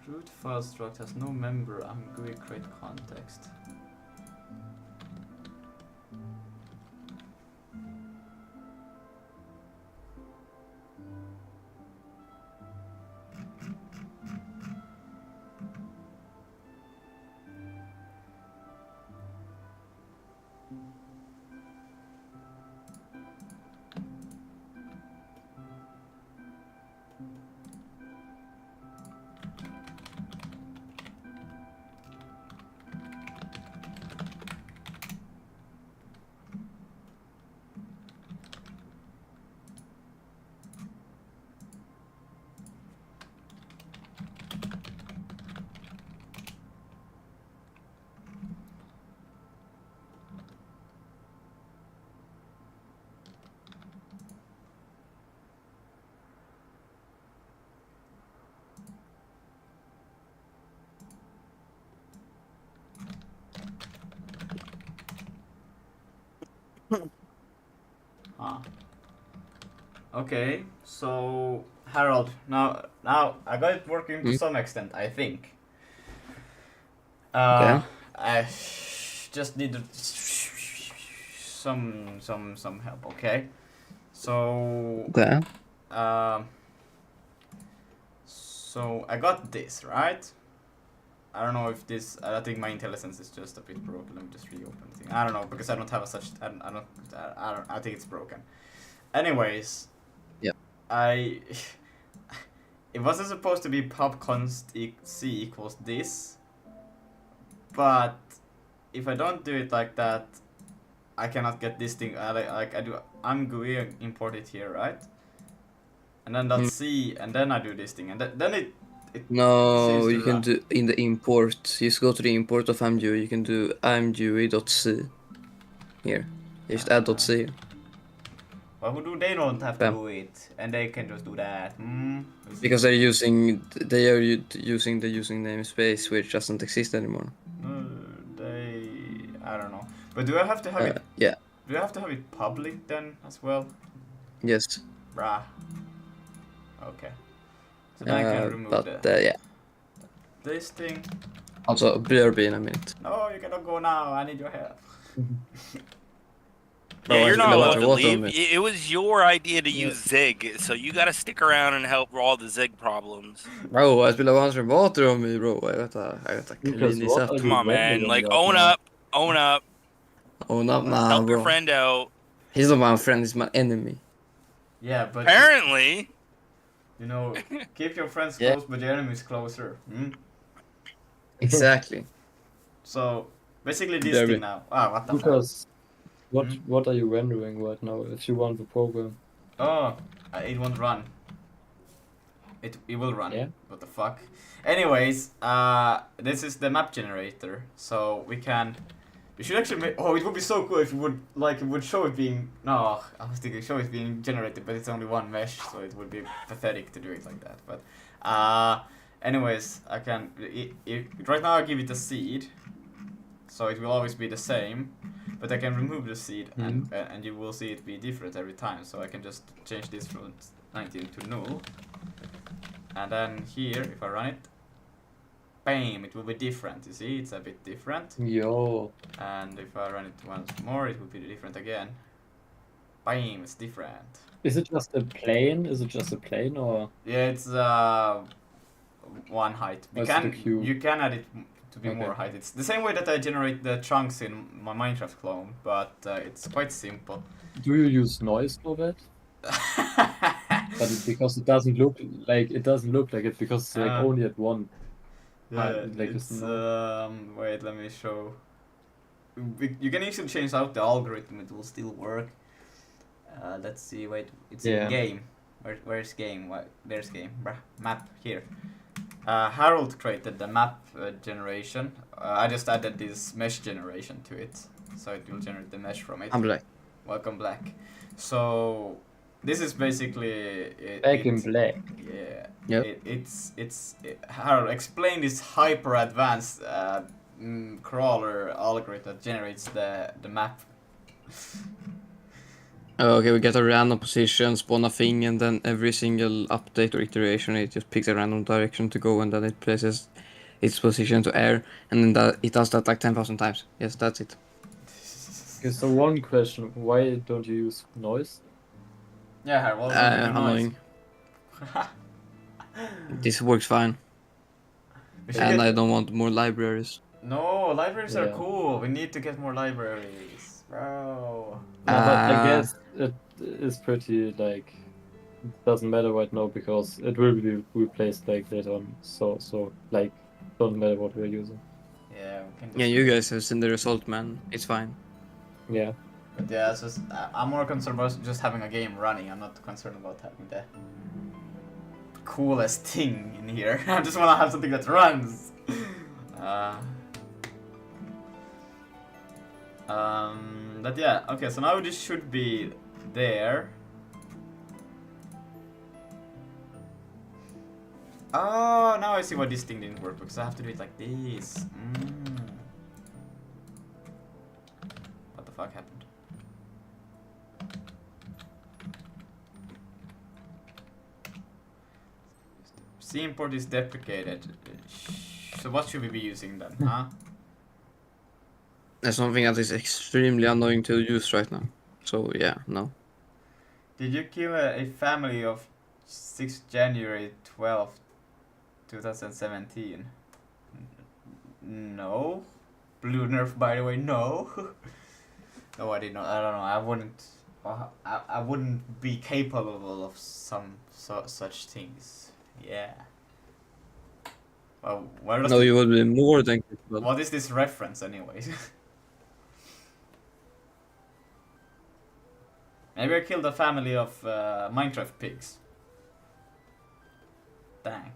Root file struct has no member. IMGUI create context. Ah. Okay, so Harold, now I got it working to some extent, I think. Okay. I just need some help, okay? So Okay. so I got this, right? I don't know if this. I think my intelligence is just a bit broken. Let me just reopen the thing. I don't know because I don't have a such. I don't. I think it's broken. Anyways. Yeah. It wasn't supposed to be pub const c equals this, but if I don't do it like that, I cannot get this thing. Like I do. IMGUI import it here, right? And then .c, and then I do this thing, and then it it No, seems to you can run. do in the import. You just go to the import of IMGUI. You can do IMGUI.c here. You just add .c. Why would they don't have to Bam. do it, and they can just do that? Because they are using the using namespace which doesn't exist anymore. I don't know. But do I have to have it? Yeah. Do I have to have it public then as well? Yes. Bruh. Okay. So then I can remove But yeah. this thing. Also, BRB in a minute. No, you cannot go now. I need your help. Yeah, Bro, I you're spill not a allowed bunch of to water on leave. me. It was your idea to Yeah. use Zig, so you got to stick around and help all the Zig problems. Bro, I spill a bunch of water on me, bro. I gotta clean Lucas, this what up. are Come you on, man. rambling Like, right own now? up, own up, Oh, not nah, help your bro. friend out. He's not my friend, he's my enemy. Yeah, but Apparently, you know, keep your friends Yeah. close, but your enemies closer. Exactly. So basically this Derby. thing now. Ah, what the fuck? Lucas, Hmm? what are you rendering right now if you run the program? Oh, it won't run. It will run. Yeah. What the fuck? Anyways, this is the map generator, so we can. We should actually make. Oh, it would be so cool if it would show it being. No, I was thinking show it being generated, but it's only one mesh, so it would be pathetic to do it like that. But, anyways, I can. Right now I give it a seed, so it will always be the same. But I can remove the seed, and you will see it be different every time. So I can just change this from 19 to null. And then here, if I run it, bam, it will be different. You see, it's a bit different. Yo. And if I run it once more, it will be different again. Bam, it's different. Is it just a plane? Is it just a plane or? Yeah, it's one height. Or is it a cube? You can add it to be Okay. more height. It's the same way that I generate the chunks in my Minecraft clone, but it's quite simple. Do you use noise for that? But because it doesn't look like it because it's like only at one. Yeah, like it's it's wait, let me show. You can easily change out the algorithm; it will still work. Let's see. Wait, it's in Yeah. game. Where's game? There's game. Bruh, map here. Harold created the map generation. I just added this mesh generation to it, so it will generate the mesh from it. I'm black. Welcome black. So this is basically Back in black. Yeah. Yep. Harold, explain this hyper advanced crawler algorithm that generates the map. Okay, we get a random position, spawn a thing, and then every single update or iteration, it just picks a random direction to go, and then it places its position to air, and then it does that like 10,000 times. Yes, that's it. Okay, so one question: why don't you use noise? Yeah, Harold, what was the noise? Annoying. This works fine, We should and get- I don't want more libraries. No, libraries are Yeah. cool. We need to get more libraries, bro. Yeah, but I Ah. guess it is pretty like doesn't matter right now because it will be replaced like later on. So like doesn't matter what we're using. Yeah, we can. Just Yeah, you guys have seen the result, man. It's fine. Yeah. But yeah, it's just, I'm more concerned about just having a game running. I'm not concerned about having the coolest thing in here. I just want to have something that runs. But yeah, okay, so now this should be there. Oh, now I see why this thing didn't work, because I have to do it like this. What the fuck happened? C import is deprecated. So what should we be using then, huh? That's something that is extremely annoying to use right now. So yeah, no. Did you kill a family of 6th January 12th, 2017? No. Blue nerf, by the way, no. No, I did not. I don't know. I wouldn't. I wouldn't be capable of such things. Yeah. Well, where does No, the- you would be more than capable. what is this reference, anyways? Maybe I killed a family of Minecraft pigs. Dang.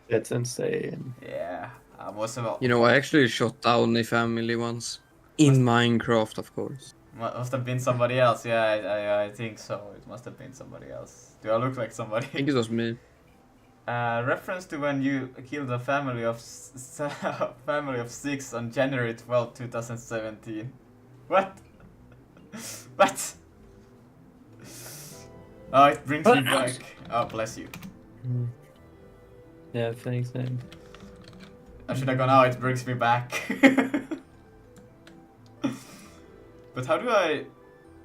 That's insane. Yeah, most of all, You know, I actually shot down a family once. In Minecraft, of course. must have been somebody else. Yeah, I think so. It must have been somebody else. Do I look like I somebody? think it was me. Reference to when you killed a family of family of 6 on January 12, 2017. What? What? Oh, it brings me back. Oh, bless you. Mm. Yeah, thanks, man. I should have gone, oh, it brings me back. But how do I...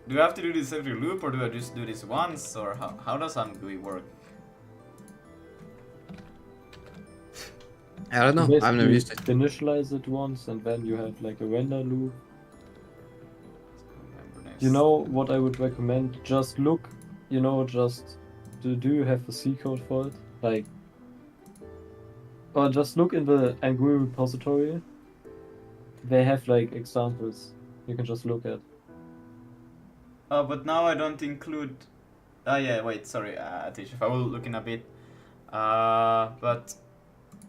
Do I have to do this every loop, or do I just do this once, or how does IMGUI work? I don't know. You I've never basically used it. initialize it once, and then you have like a render loop. Remember names. You know what I would recommend? Just look, just do you have a C code for it? Like, or just look in the IMGUI repository. They have like examples you can just look at. Oh, but now I don't include... Oh yeah, wait, sorry, teacher, if I will look in a bit. But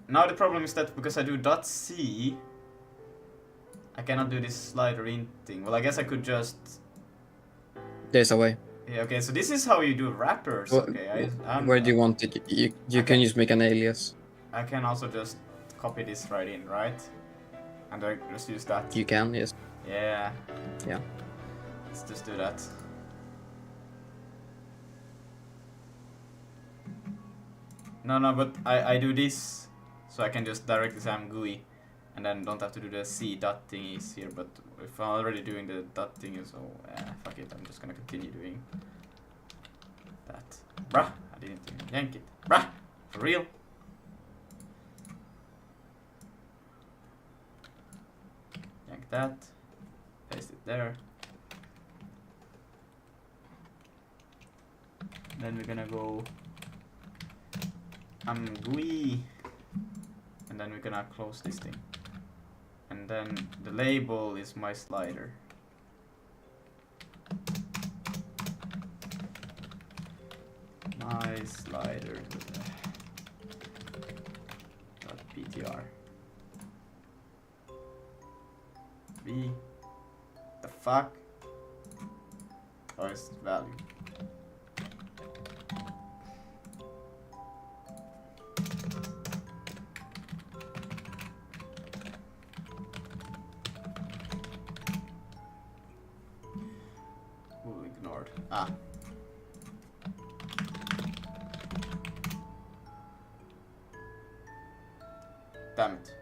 now the problem is that because I do .c, I cannot do this slider in thing. Well, I guess I could just... There's a way. Yeah, okay, so this is how you do wrappers, okay. Where do you want it? You can just make an alias. I can also just copy this right in, right? And I just use that. You can, yes. Yeah. Yeah. Let's just do that. No, but I do this, so I can just directly say I'm GUI, and then don't have to do the C dot thingies here, but if I'm already doing the dot thingy, so fuck it, I'm just gonna continue doing that. Bruh, I didn't even yank it. Bruh, for real? Yank that, paste it there. Then we're gonna go IMGUI, and then we're gonna close this thing. And then the label is my slider. My slider. .ptr. B. The fuck? Oh, it's value. Ooh, ignored. Ah. Damn it.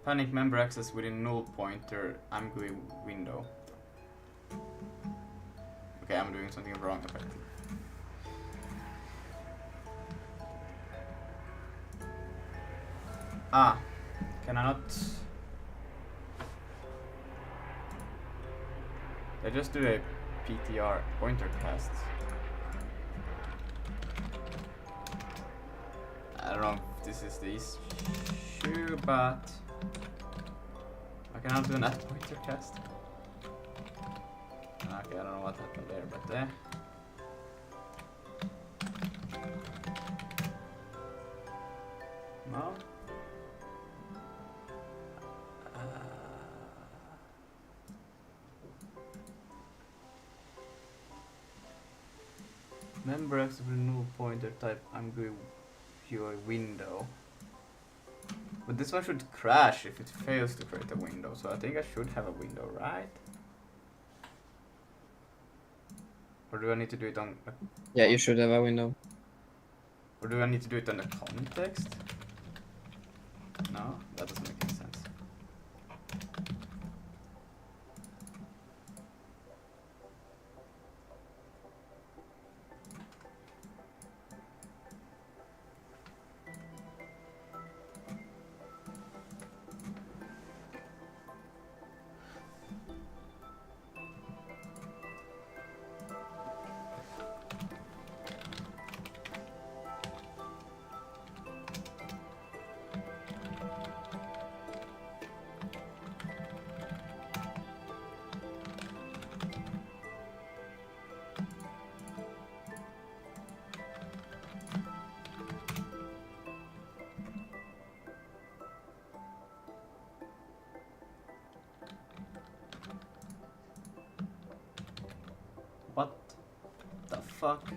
Panic member access within null pointer IMGUI window. Okay, I'm doing something wrong apparently. Ah, can I not? I just do a PTR pointer cast. I don't know if this is the issue, but I cannot do an at pointer cast. Okay, I don't know what happened there, but no. Member access with null pointer type IMGUI window. But this one should crash if it fails to create a window, so I think I should have a window, right? Or do I need to do it on a, Yeah, you should have a window. or do I need to do it on the context? No, that doesn't make any sense. fuck?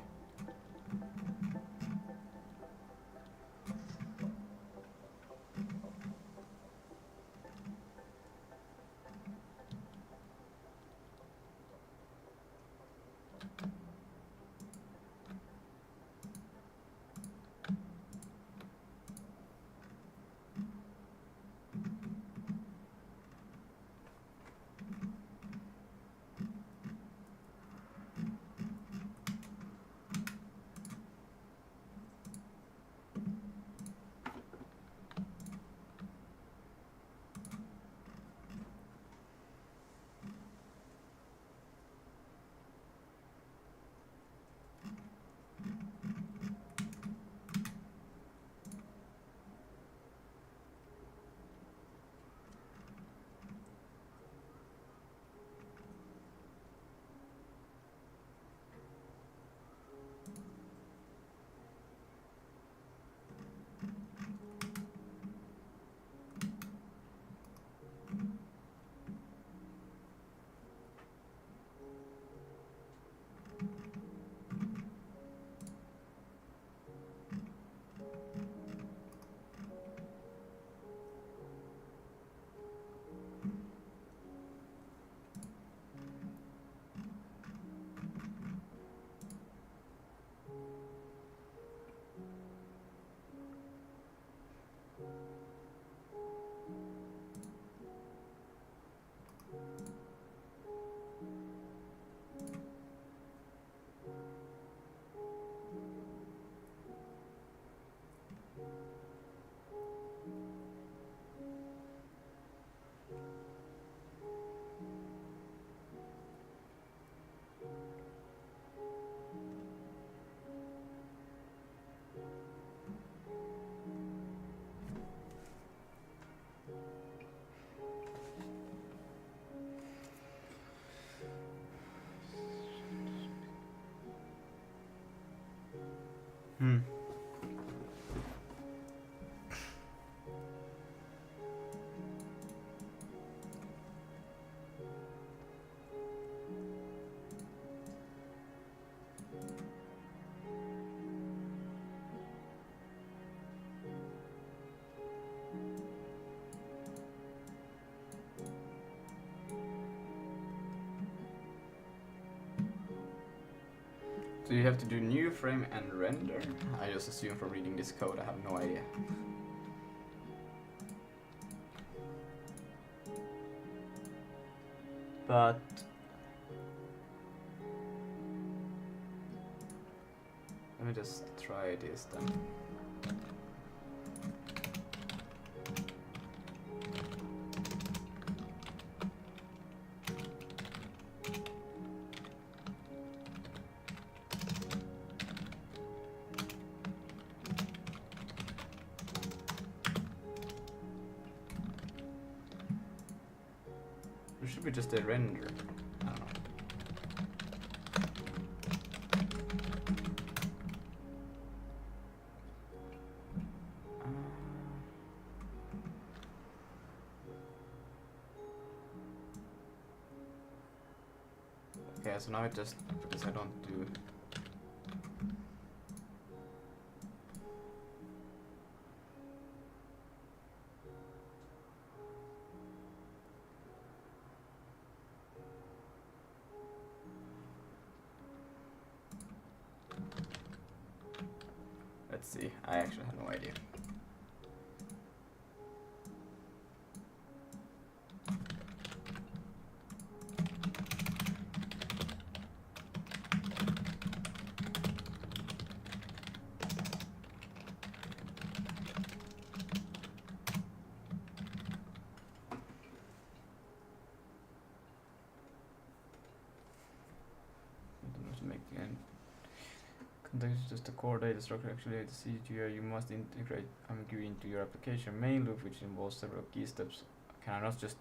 Hmm. Do you have to do new frame and render? I just assume from reading this code, I have no idea. But let me just try this then. It should be just a render. I don't know. Okay, so now it just, because I don't do. Let's see, I actually have no idea. Context is just the core data structure. Actually, at the CGI, you must integrate IMGUI into your application main loop, which involves several key steps. Can I not just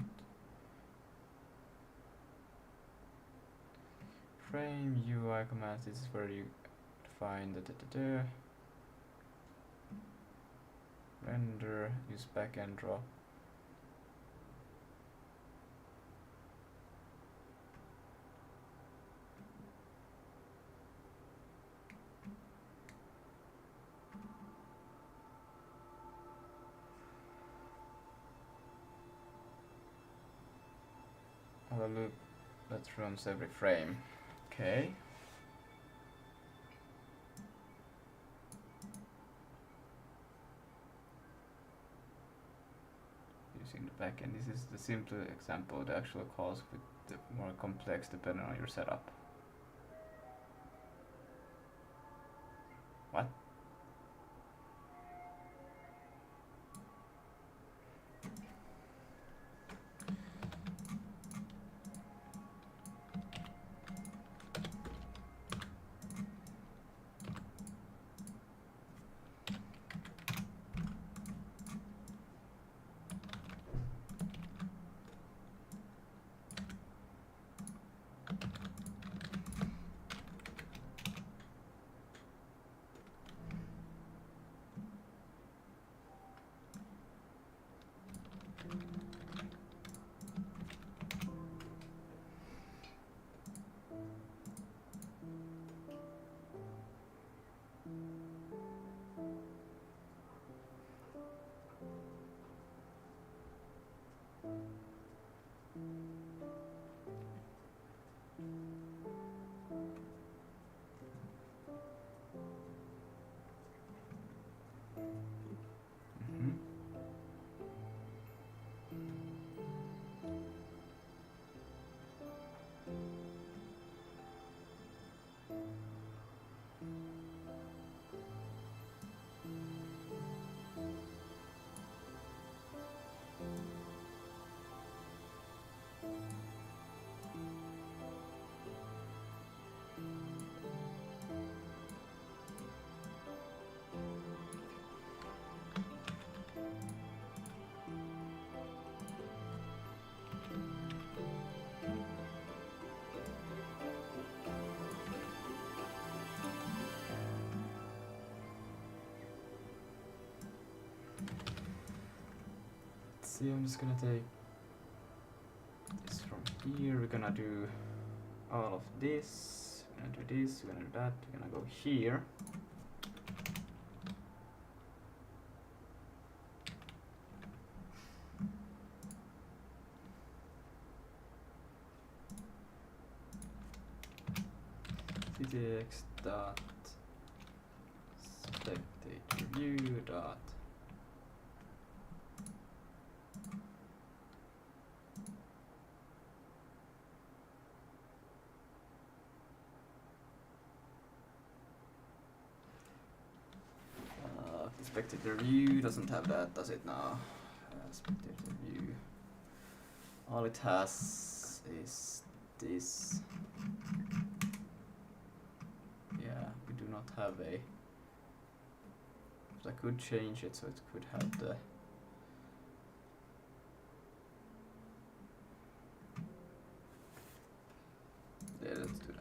frame UI commands? This is where you define the render, use backend draw. a loop that runs every frame. Okay. Using the backend. This is the simple example. The actual calls with the more complex depending on your setup. What? Mm-hmm. See, I'm just gonna take this from here. We're gonna do all of this. We're gonna do this. We're gonna do that. We're gonna go here. ctx dot spectator view dot spectator view doesn't have that, does it now? Spectator view. All it has is this. Yeah, we do not have a. But I could change it so it could have the. Yeah, let's do that.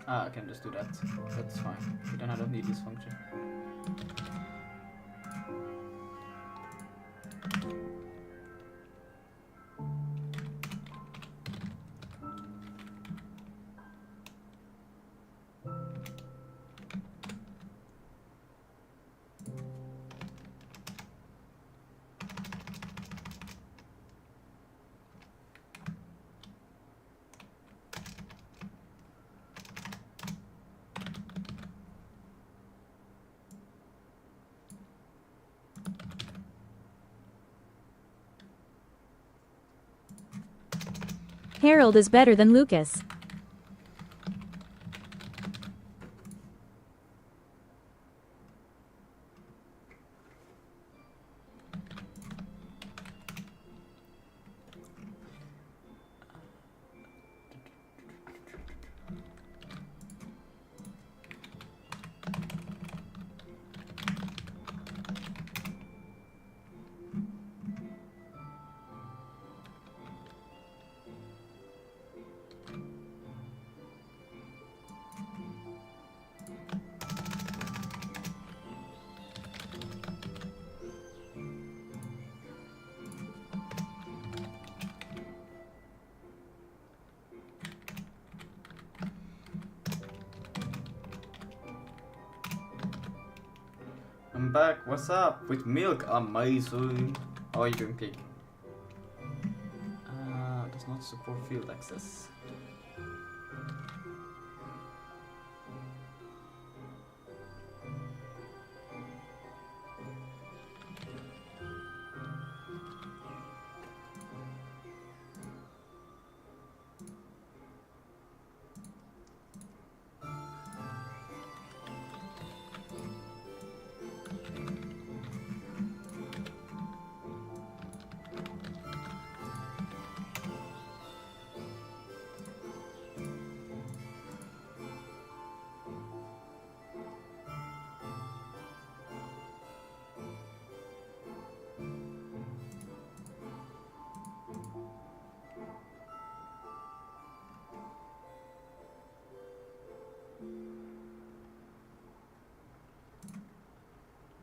I can just do that. That's fine. But then I don't need this function. Harold is better than Lucas. I'm back. What's up? With milk, amazing. How are you doing, pig? Does not support field access.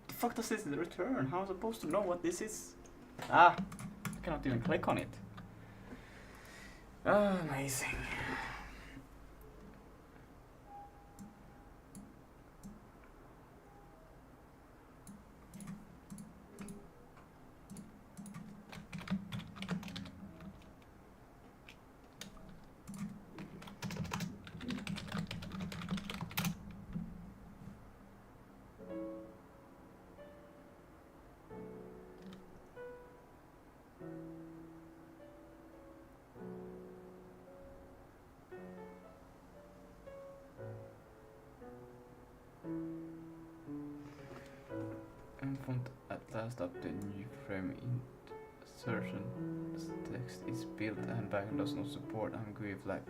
The fuck does this return? How am I supposed to know what this is? Ah, I cannot even click on it. Ah, amazing. And font at last up the new frame insertion. Text is built and backend does not support IMGUI flag.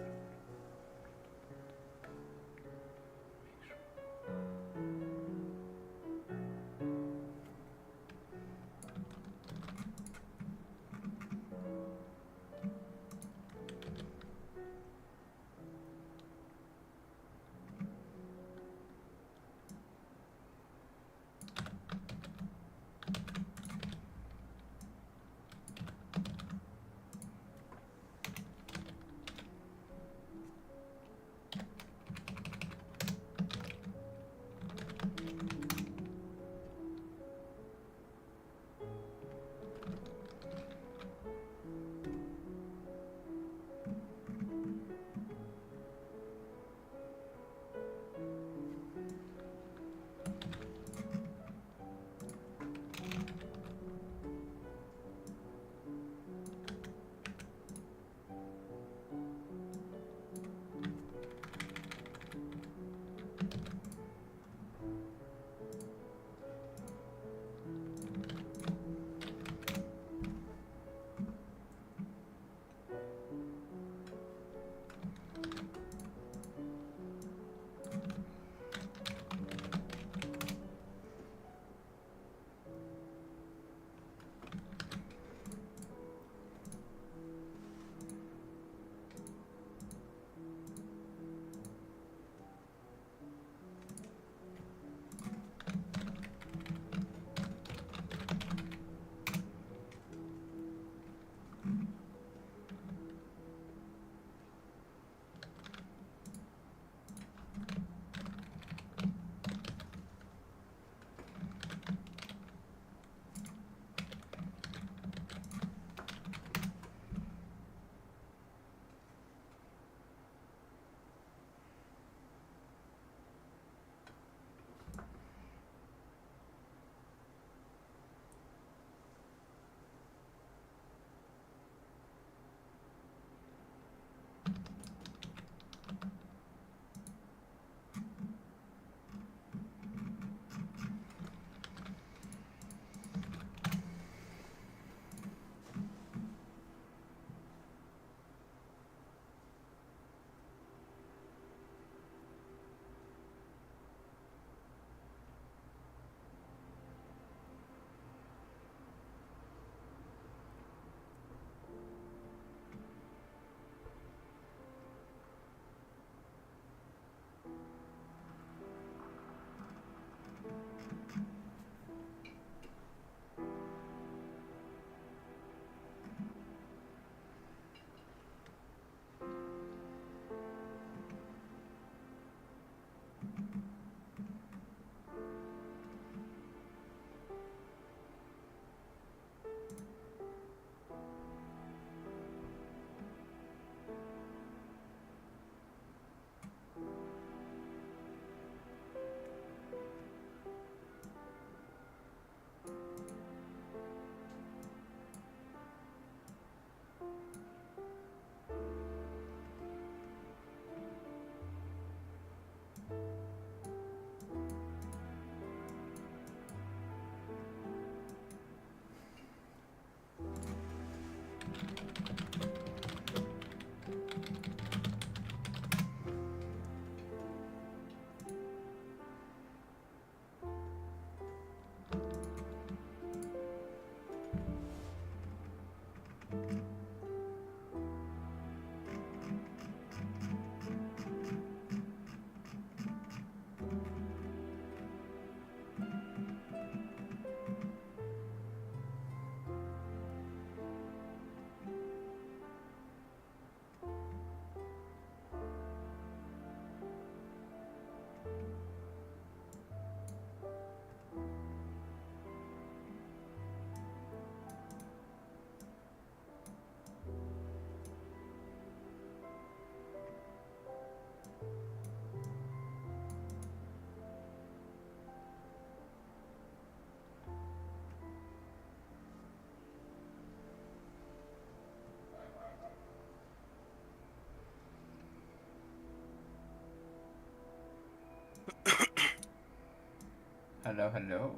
Hello, hello.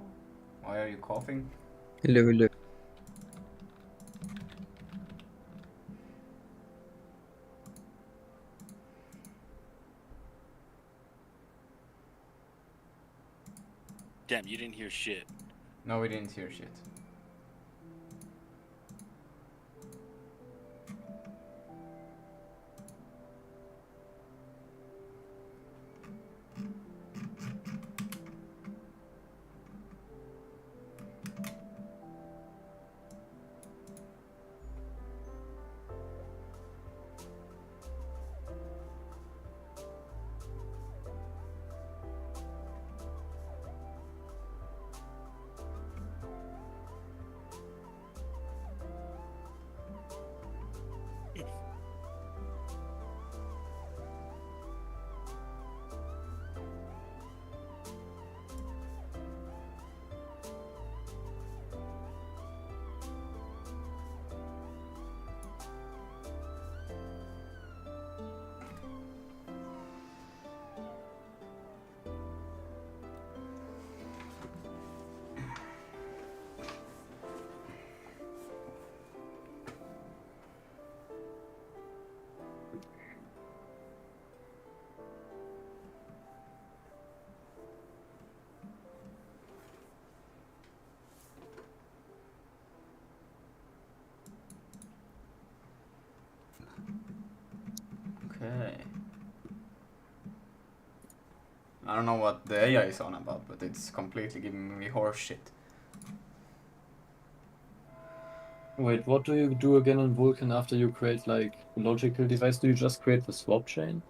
Why are you coughing? Hello, hello. Damn, you didn't hear shit. No, we didn't hear shit. Okay. I don't know what the AI is on about, but it's completely giving me horse shit. Wait, what do you do again on Vulkan after you create like a logical device? Do you just create the swap chain?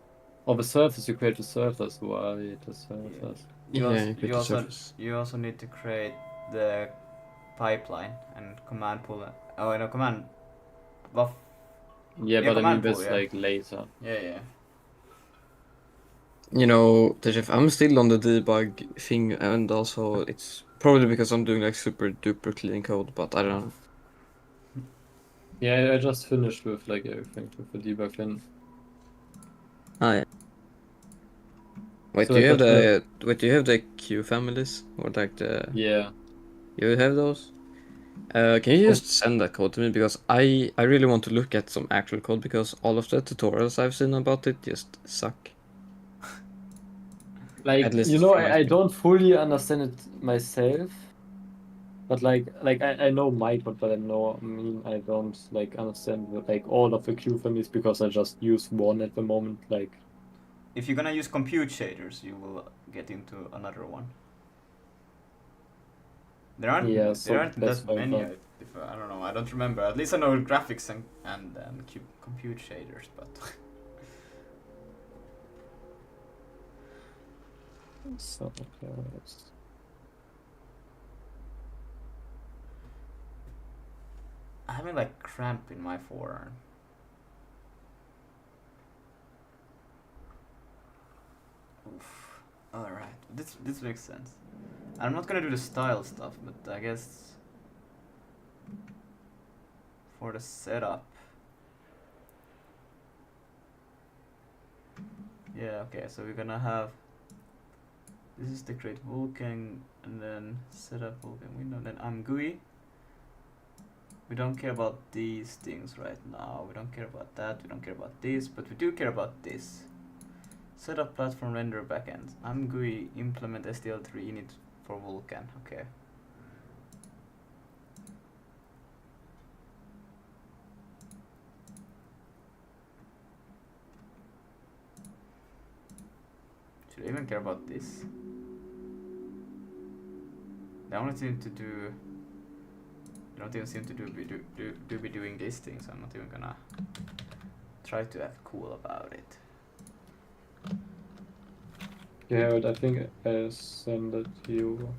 Or the surface, you create the surface, why the surface? Yeah, you create the surface. You also need to create the pipeline and command pull. Oh, no, command buff. Yeah, Yeah, but I mean command pull, that's yeah. like later. Yeah. You know, Tejef, I'm still on the debug thing, and also it's probably because I'm doing like super duper clean code, but I don't know. Yeah, I just finished with like everything with the debug thing. Ah, yeah. Wait, So do I you have got the do you have the Q families or like the? yeah. You have those? Can you Oh, just send that code to me because I really want to look at some actual code because all of the tutorials I've seen about it just suck. like At least from my I experience. don't fully understand it myself, but I know my code, but I don't like understand like all of the Q families because I just use one at the moment. Like If you're gonna use compute shaders, you will get into another one. yeah, There so aren't that's that why I many. thought. I don't know. I don't remember. At least I know graphics and compute shaders, but So okay, I'm having like cramp in my forearm. Oof. All right. This makes sense. I'm not gonna do the style stuff, but I guess for the setup. Yeah. Okay. So we're gonna have. This is the create Vulkan and then setup Vulkan window. Then IMGUI. We don't care about these things right now. We don't care about that. We don't care about this, but we do care about this. Set up platform render backend. IMGUI implement STL3 init for Vulkan. Okay. Should I even care about this? The only thing to do. I don't even seem to be doing these things. I'm not even gonna try to act cool about it. yeah, but I think I send it to you.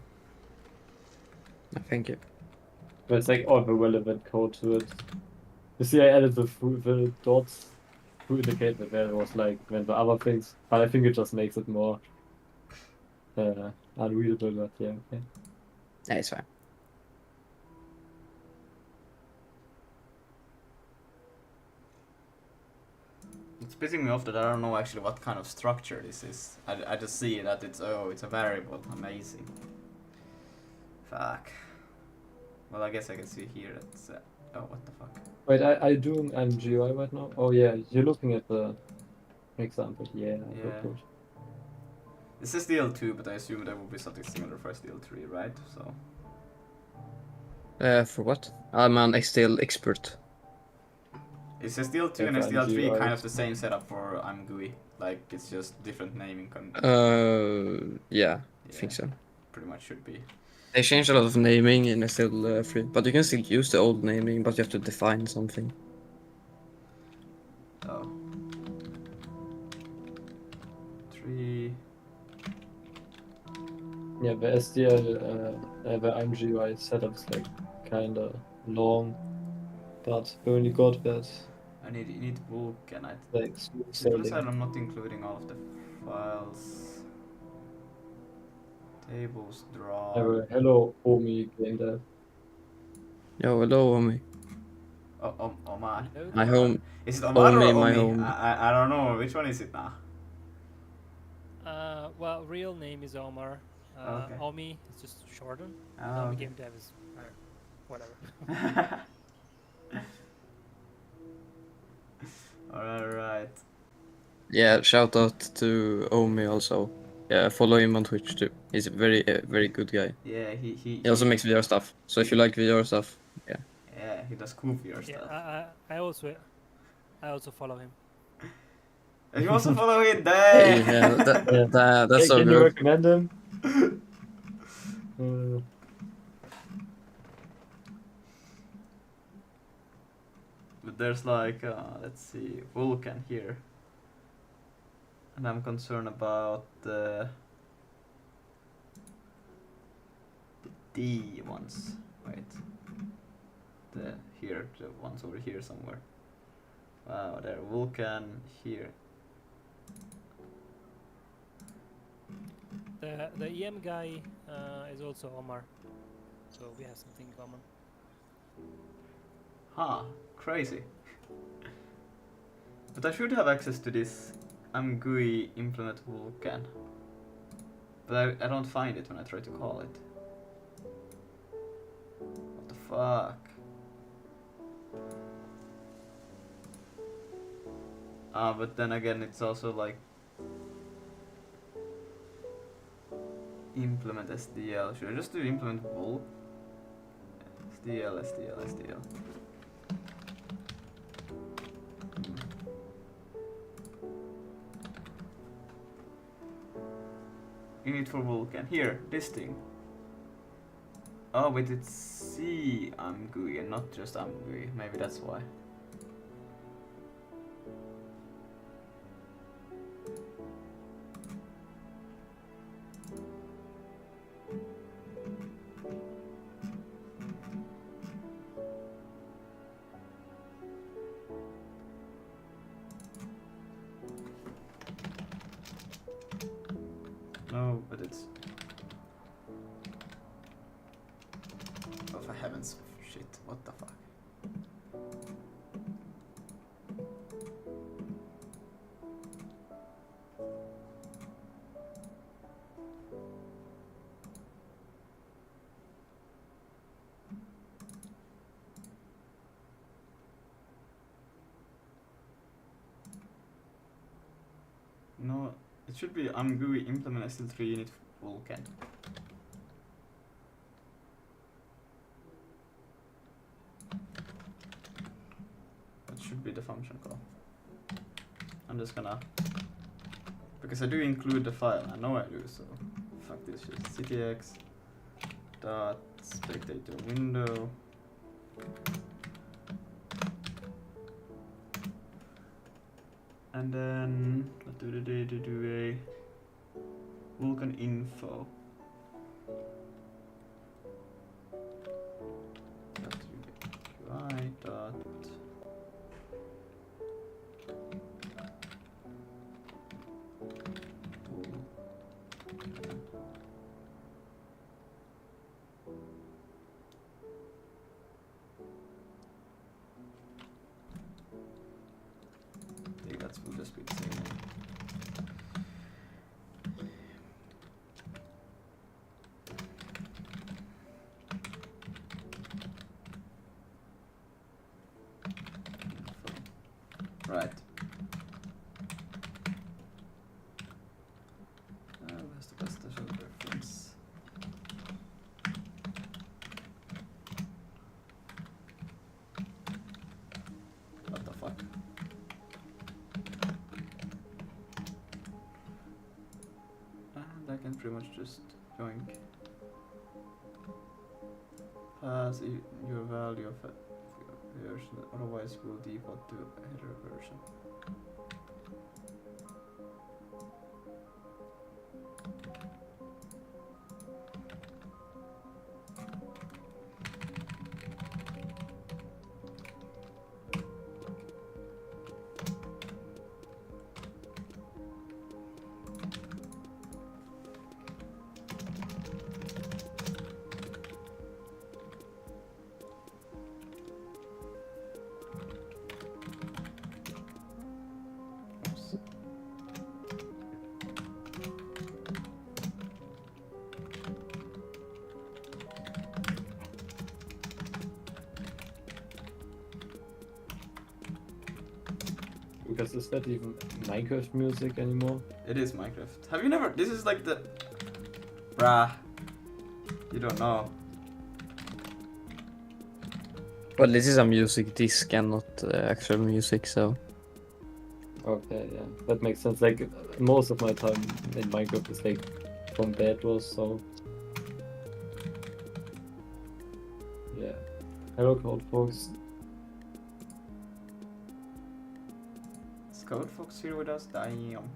Thank you. But it's like all the relevant code to it. You see, I added the dots to indicate that there was like when the other things, but I think it just makes it more unreadable. But yeah, okay. Yeah, it's fine. It's pissing me off that I don't know actually what kind of structure this is. I just see that it's a variable. Amazing. Fuck. Well, I guess I can see here that's. Oh, what the fuck? Wait, I do an IMGUI right now. Oh yeah, you're looking at the example. Yeah, Yeah. good. This is DL2, but I assume there will be something similar for DL3, right? So. For what? I'm an STL expert. Is SDL2 Yeah, and for SDL3 kind IMGUI. of the same setup for IMGUI? Like, it's just different naming. Yeah, I Yeah, think so. pretty much should be. They changed a lot of naming in STL 3, but you can still use the old naming, but you have to define something. Oh. 3. Yeah, the SDL, the IMGUI setup is like kinda long, but we only got that I need Vulkan. like smooth Simple aside, sailing. I'm not including all of the files. Tables, draw. Hello, Omi game dev. Yo, hello, homie. Oh, Omar. Hello My there. home. Is it Omar or Omi, my Omi? home. I don't know. Which one is it now? Well, real name is Omar. Okay. Omi is just shortened. Oh, Omi okay. Game Dev is whatever. Alright. Yeah, shout out to Omi also. Yeah, follow him on Twitch too. He's a very good guy. Yeah, He also makes VR stuff. So if you like VR stuff, yeah. Yeah, he does cool VR Yeah, stuff. I also follow him. And you also follow it Hey, there. yeah, that's so Can you good. recommend him? Uh, But there's like, let's see, Vulkan here. And I'm concerned about the D ones. Wait. The ones over here somewhere. Wow, there, Vulkan here. The EM guy is also Omar, so we have something in common. Huh, crazy. But I should have access to this IMGUI implement Vulkan. But I don't find it when I try to call it. What the fuck? But then again, it's also like implement SDL. Should I just do implement Vul? SDL. Init for Vulkan. Here, this thing. Oh, but it's C IMGUI and not just IMGUI. Maybe that's why. No, but it's. Oh, for heaven's shit! What the fuck? No, it should be IMGUI implement SL3 init Vulkan. That should be the function call. I'm just gonna, because I do include the file. I know I do, so fuck this shit. ctx dot spectator window. And then do a Vulkan info. .ui dot Vulkan. I think that will just be the same one. Right. Where's the best special reference? What the fuck? And I can pretty much just join. Pass your value of a version, otherwise will default to a header version. Oops. Because is that even Minecraft music anymore? It is Minecraft. Have you never? This is like the. Bruh. You don't know. Well, this is a music disc and not actual music, so. Okay, yeah, that makes sense. Like most of my time in Minecraft is like from Bedwars, so yeah. Hello, Code folks. Is Code Fox here with us? Damn.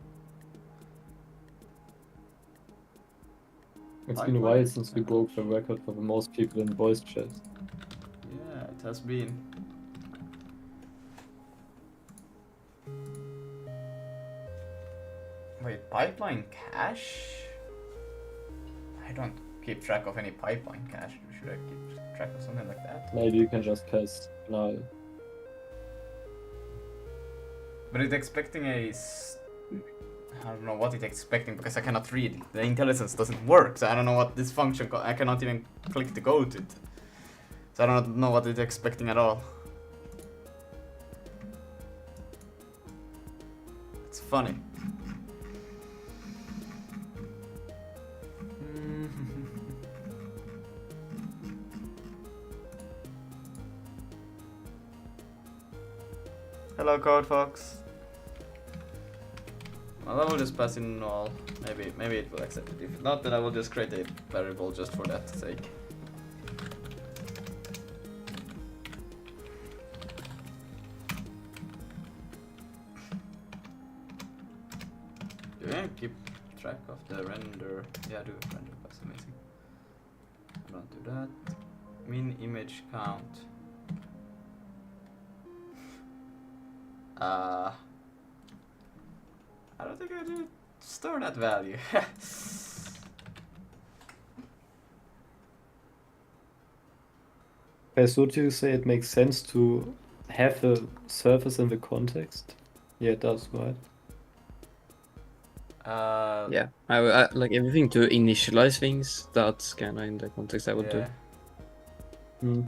It's been a while since we broke the record for the most people in voice chat. Yeah, it has been. Wait, pipeline cache? I don't keep track of any pipeline cache. Should I keep track of something like that? Maybe you can just press null. But it's expecting I don't know what it's expecting because I cannot read it. The intelligence doesn't work, so I don't know what this function. I cannot even click to go to it. So I don't know what it's expecting at all. It's funny. Hello, Code Fox. Well, I will just pass in null. Maybe it will accept it. If not, then I will just create a variable just for that sake. Do I keep track of the render? Yeah, I do render. That's amazing. Don't do that. Min image count. I don't think I did store that value. So do you say it makes sense to have the surface in the context? Yeah, it does, right? Yeah, I like everything to initialize things. That's kind of in the context I would do. Hmm.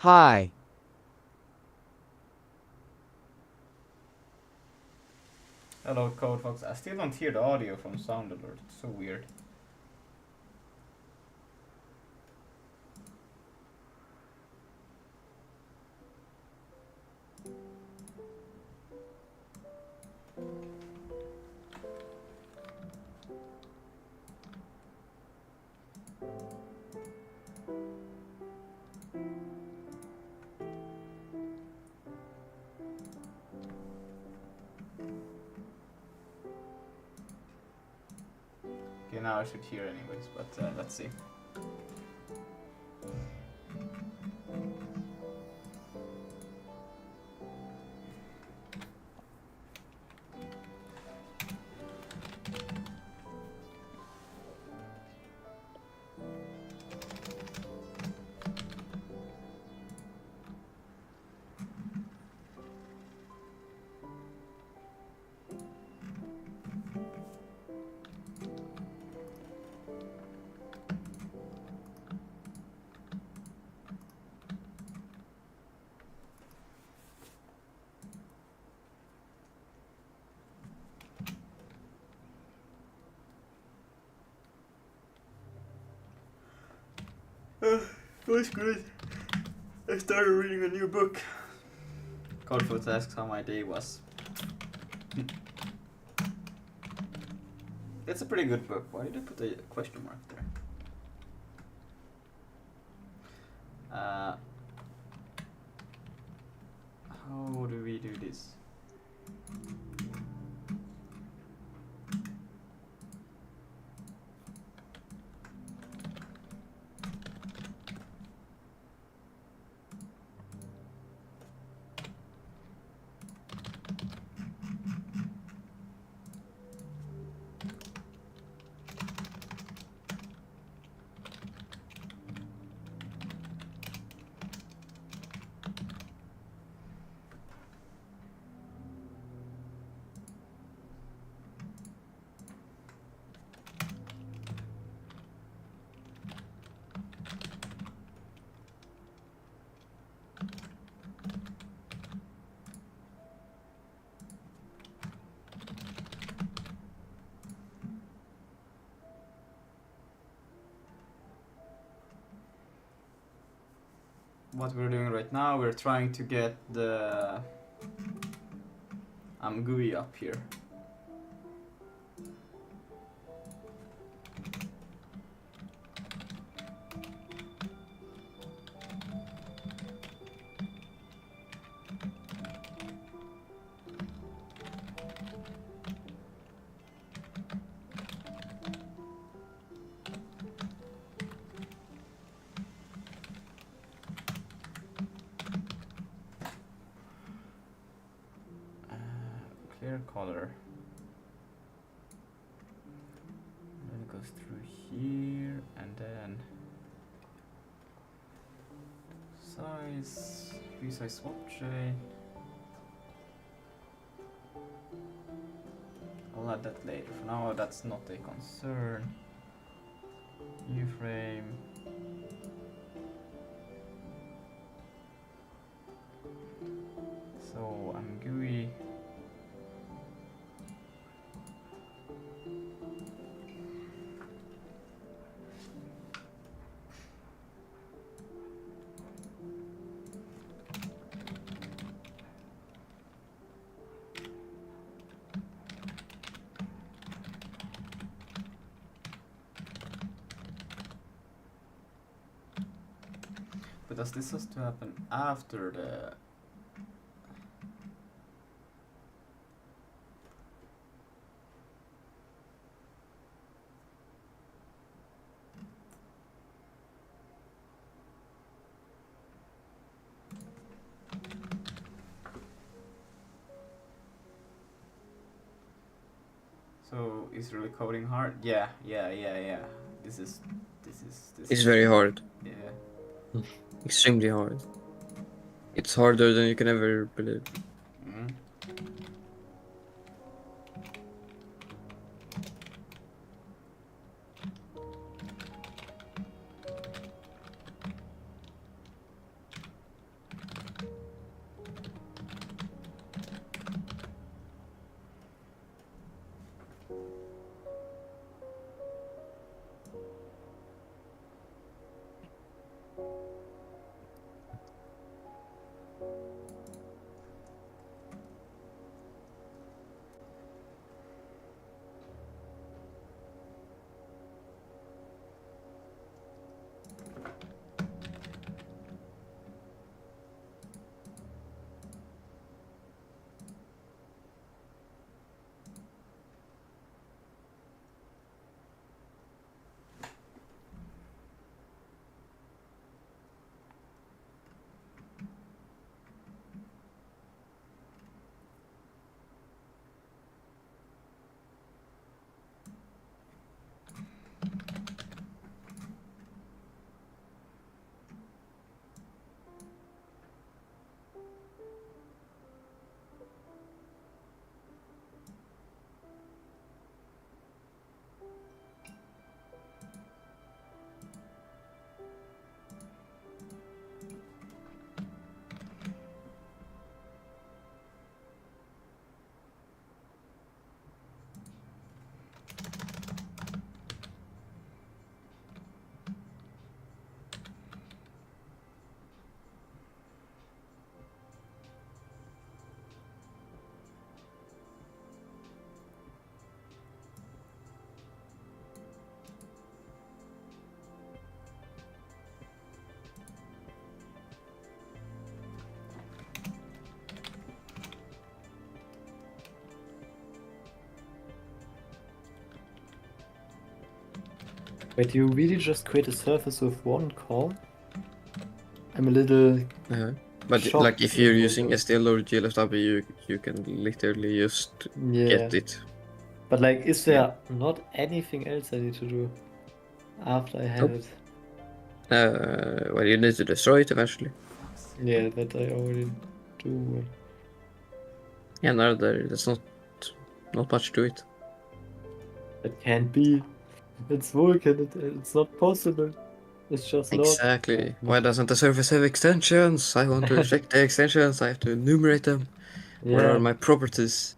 Hi. Hello, Code Fox. I still don't hear the audio from Sound Alert. It's so weird. Okay, now I should hear anyways, but let's see. It was good. I started reading a new book. Coldfoot asks how my day was. It's a pretty good book. Why did I put a question mark there? How do we do this? What we're doing right now, we're trying to get the IMGUI up here. Clear color. And then it goes through here and then size, resize swap tray. I'll add that later. For now, that's not a concern. New frame. So IMGUI. But does this has to happen after the... So is really coding hard? Yeah. This is. It's very hard. Yeah. Extremely hard. It's harder than you can ever believe. Mm. Wait, do you really just create a surface with one call? I'm a little But shocked. like if you're about using that. STL or GLFW, you can literally just Yeah. get it. But like, is Yeah. there not anything else I need to do after I have Nope. it? Well, you need to destroy it eventually. Yeah, that I already do. Yeah, no, there's not much to it. It can't be. It's Vulcan. It's not possible. It's just not. Exactly. Why doesn't the surface have extensions? I want to check the extensions. I have to enumerate them. What are Yeah. my properties?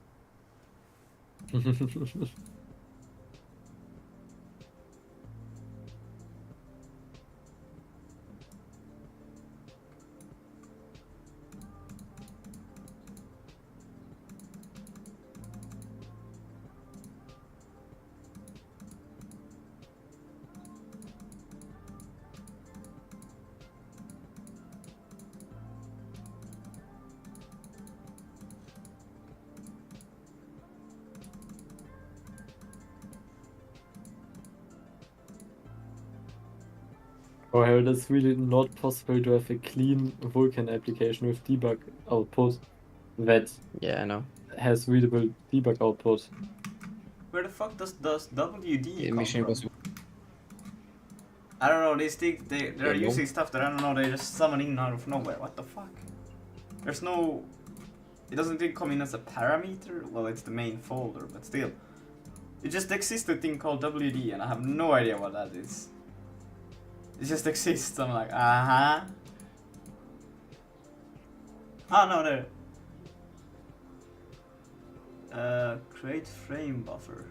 Oh, hell, that's really not possible to have a clean Vulkan application with debug output that Yeah, I know. has readable debug output. Where the fuck does WD Yeah, come Mission from? Impossible. I don't know. They're Yeah, no. using stuff that I don't know. They just summon in out of nowhere. What the fuck? There's no. It doesn't really come in as a parameter. Well, it's the main folder, but still. It just exists a thing called WD, and I have no idea what that is. It just exists. I'm like, Oh no, there. Create frame buffer.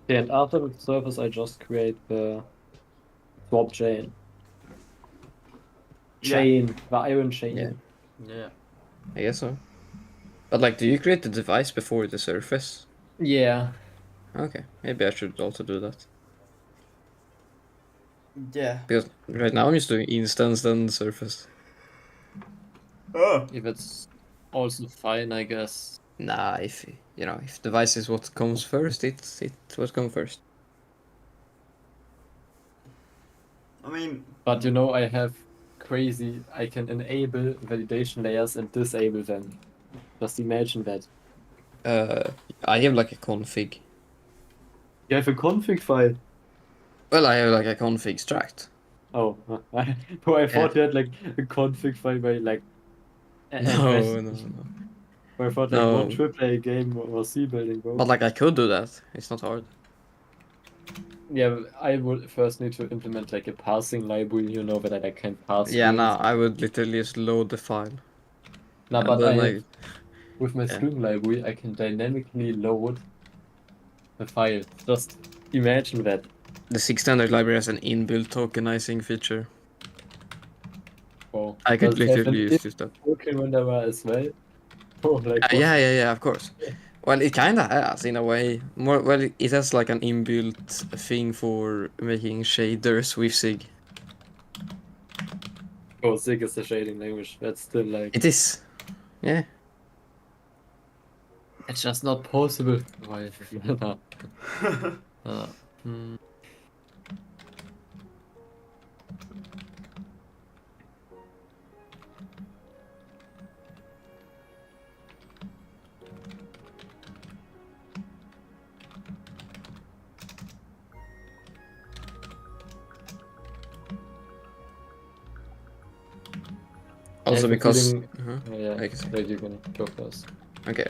Yeah, and after the surface, I just create the swap chain. Chain, the iron chain. Yeah, Yeah. I guess so. But like, do you create the device before the surface? Yeah. Okay, maybe I should also do that. Yeah. Because right now I'm just doing instance then surface. Oh. If it's also fine, I guess. Nah, if device is what comes first, it's what comes first. I mean, But you know, I have crazy. I can enable validation layers and disable them. Just imagine that. I have like a config. You have a config file. Well, I have like a config extract. Oh, I thought you had like a config file where like. No. Where I thought like No. one AAA game was C building, bro. But like I could do that. It's not hard. Yeah, but I would first need to implement like a parsing library, you know, that I like, can parse. Yeah, strings. no, I would literally just load the file. Nah, And but then with my yeah. string library, I can dynamically load the file. Just imagine that. The 6 standard library has an inbuilt tokenizing feature. Oh, I could does it have literally an use this stuff. token renderer as well? Oh, like what? Yeah, of course. Well, it kinda has in a way. More well, it has like an inbuilt thing for making shaders with Sig. Oh, Sig is the shading language. That's still like. It is. Yeah. It's just not possible. Why? Hmm. Also have a because feeling- uh-huh. Yeah, I guess. wait, you can go first. Okay.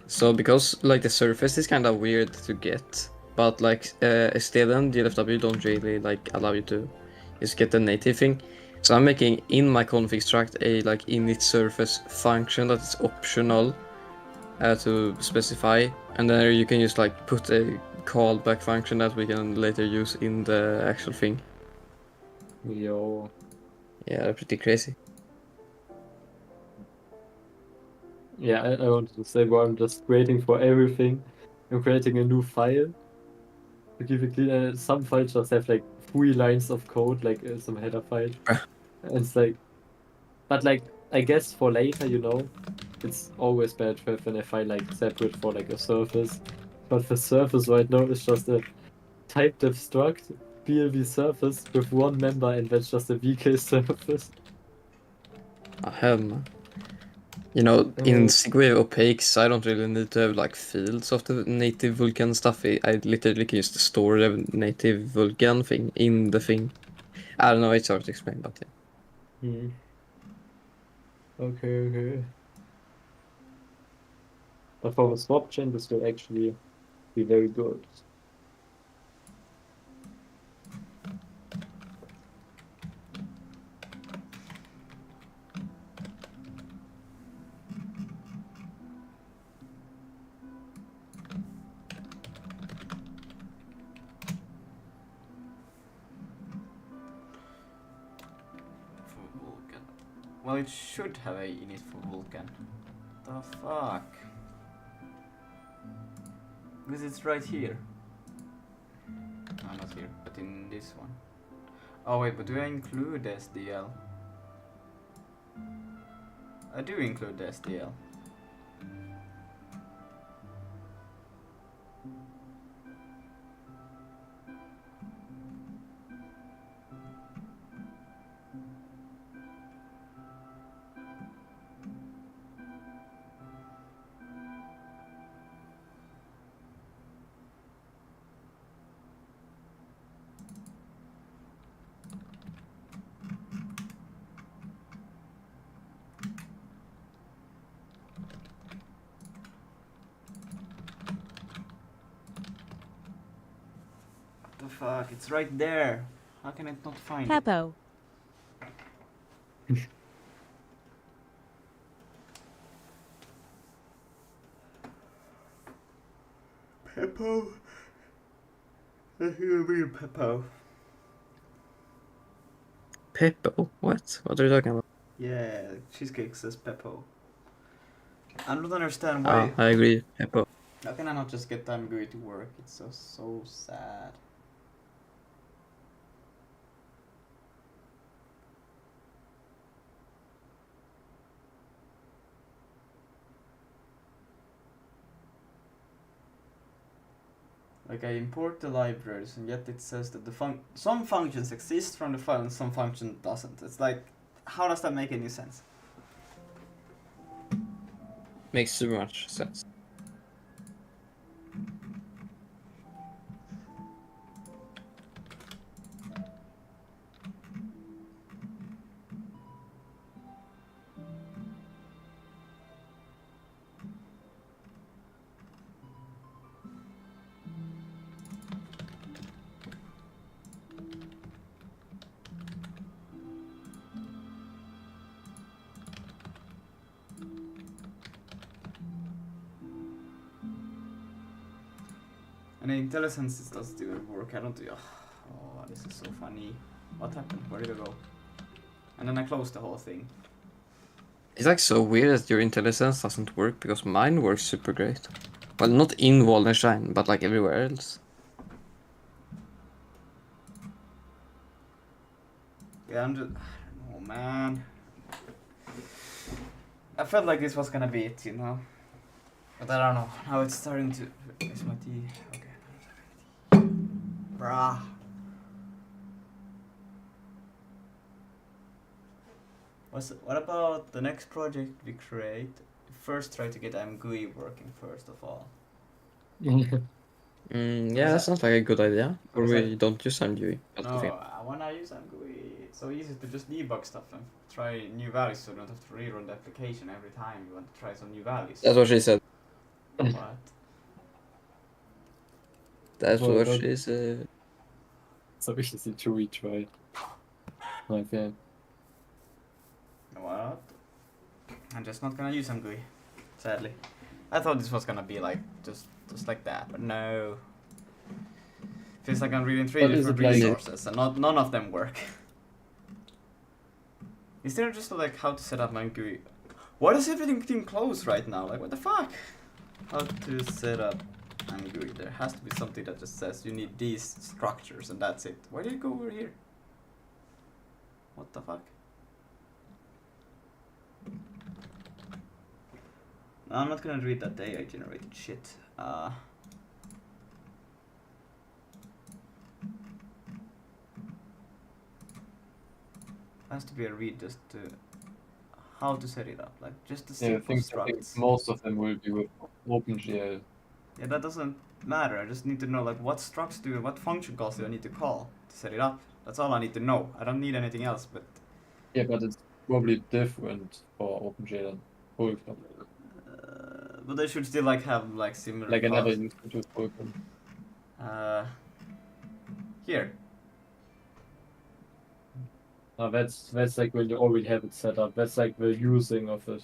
So because like the surface is kind of weird to get, but like STL and GLFW don't really like allow you to just get the native thing. So I'm making in my config extract a like init surface function that is optional to specify, and then you can just like put a callback function that we can later use in the actual thing. Yo. Yeah, they're pretty crazy. Yeah, I wanted to say, well, I'm just waiting for everything. I'm creating a new file to keep it clear, some files just have like 3 lines of code, like some header file. And it's like, but like, I guess for later, it's always better to have a file like separate for like a surface. But the surface right now is just a type def struct BLV surface with one member, and that's just a VK surface. Ahem. In IMGUI opaques, I don't really need to have like fields of the native Vulkan stuff. I literally can just store the native Vulkan thing in the thing. I don't know, it's hard to explain, but yeah. Okay. But for the swap chain, this will actually be very good. For Vulkan. Well, it should have a init for Vulkan. The fuck? Because it's right here. No, not here, but in this one. Oh wait, but do I include SDL? I do include the SDL. The fuck, it's right there. How can I not find it? Capo. Peppo. You're weird, Peppo. Peppo? What? What are you talking about? Yeah, cheesecake says Peppo. I don't understand Ah, why. I agree, Peppo. How can I not just get IMGUI to work? It's so sad. Like I import the libraries and yet it says that some functions exist from the file and some function doesn't. It's like, how does that make any sense? Makes too much sense. And the IntelliSense doesn't even work. I don't do. Oh, this is so funny. What happened? Where did it go? And then I closed the whole thing. It's like so weird that your IntelliSense doesn't work because mine works super great. Well, not in Wallenstein, but like everywhere else. Yeah, I'm just. I don't know, man. I felt like this was gonna be it, you know. But I don't know. Now it's starting to. Is my tea? Okay. Bruh. What about the next project we create? First, try to get IMGUI working first of all. Yeah, that sounds like a good idea. Or Because we don't use IMGUI. No, I wanna use IMGUI. It's so easy to just debug stuff and try new values so you don't have to rerun the application every time you want to try some new values. That's what she said. What? That's Well, what that- she said. So we should to retry. Okay. What? I'm just not gonna use IMGUI, sadly. I thought this was gonna be like just like that, but no. Feels like I'm reading three But is different it like- resources and none of them work. Is there just like how to set up my GUI? Why does everything close right now? Like what the fuck? How to set up IMGUI. There has to be something that just says you need these structures and that's it. Why did it go over here? What the fuck? No, I'm not gonna read that AI generated shit. Has to be a read just to how to set it up, like just the Yeah, I simple think structs. most of them will be with OpenGL. Yeah, that doesn't matter. I just need to know like what structs do, what function calls do I need to call to set it up. That's all I need to know. I don't need anything else. But Yeah, but it's probably different for OpenGL and Vulkan. but they should still like have like similar. Like I never calls. used to use Vulkan. Here. That's like when you already have it set up. That's like the using of it.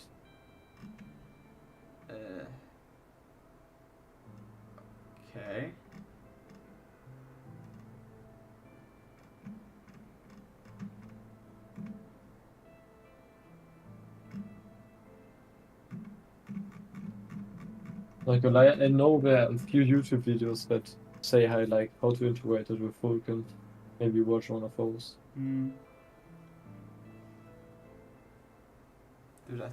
Okay. Like I know there are a few YouTube videos that say how to integrate it with Vulkan. Maybe watch one of those. Do that.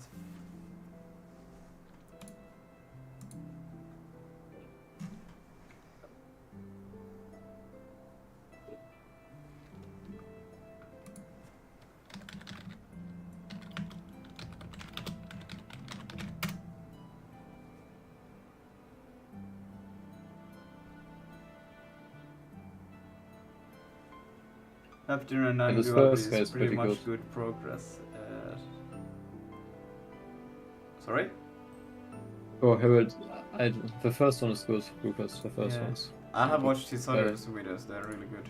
After and And this IMGUI first guy is is pretty pretty much good progress. Sorry? Oh, Harold, the first one is good, Lucas. The first Yeah. one's. I have watched his other videos, they're really good.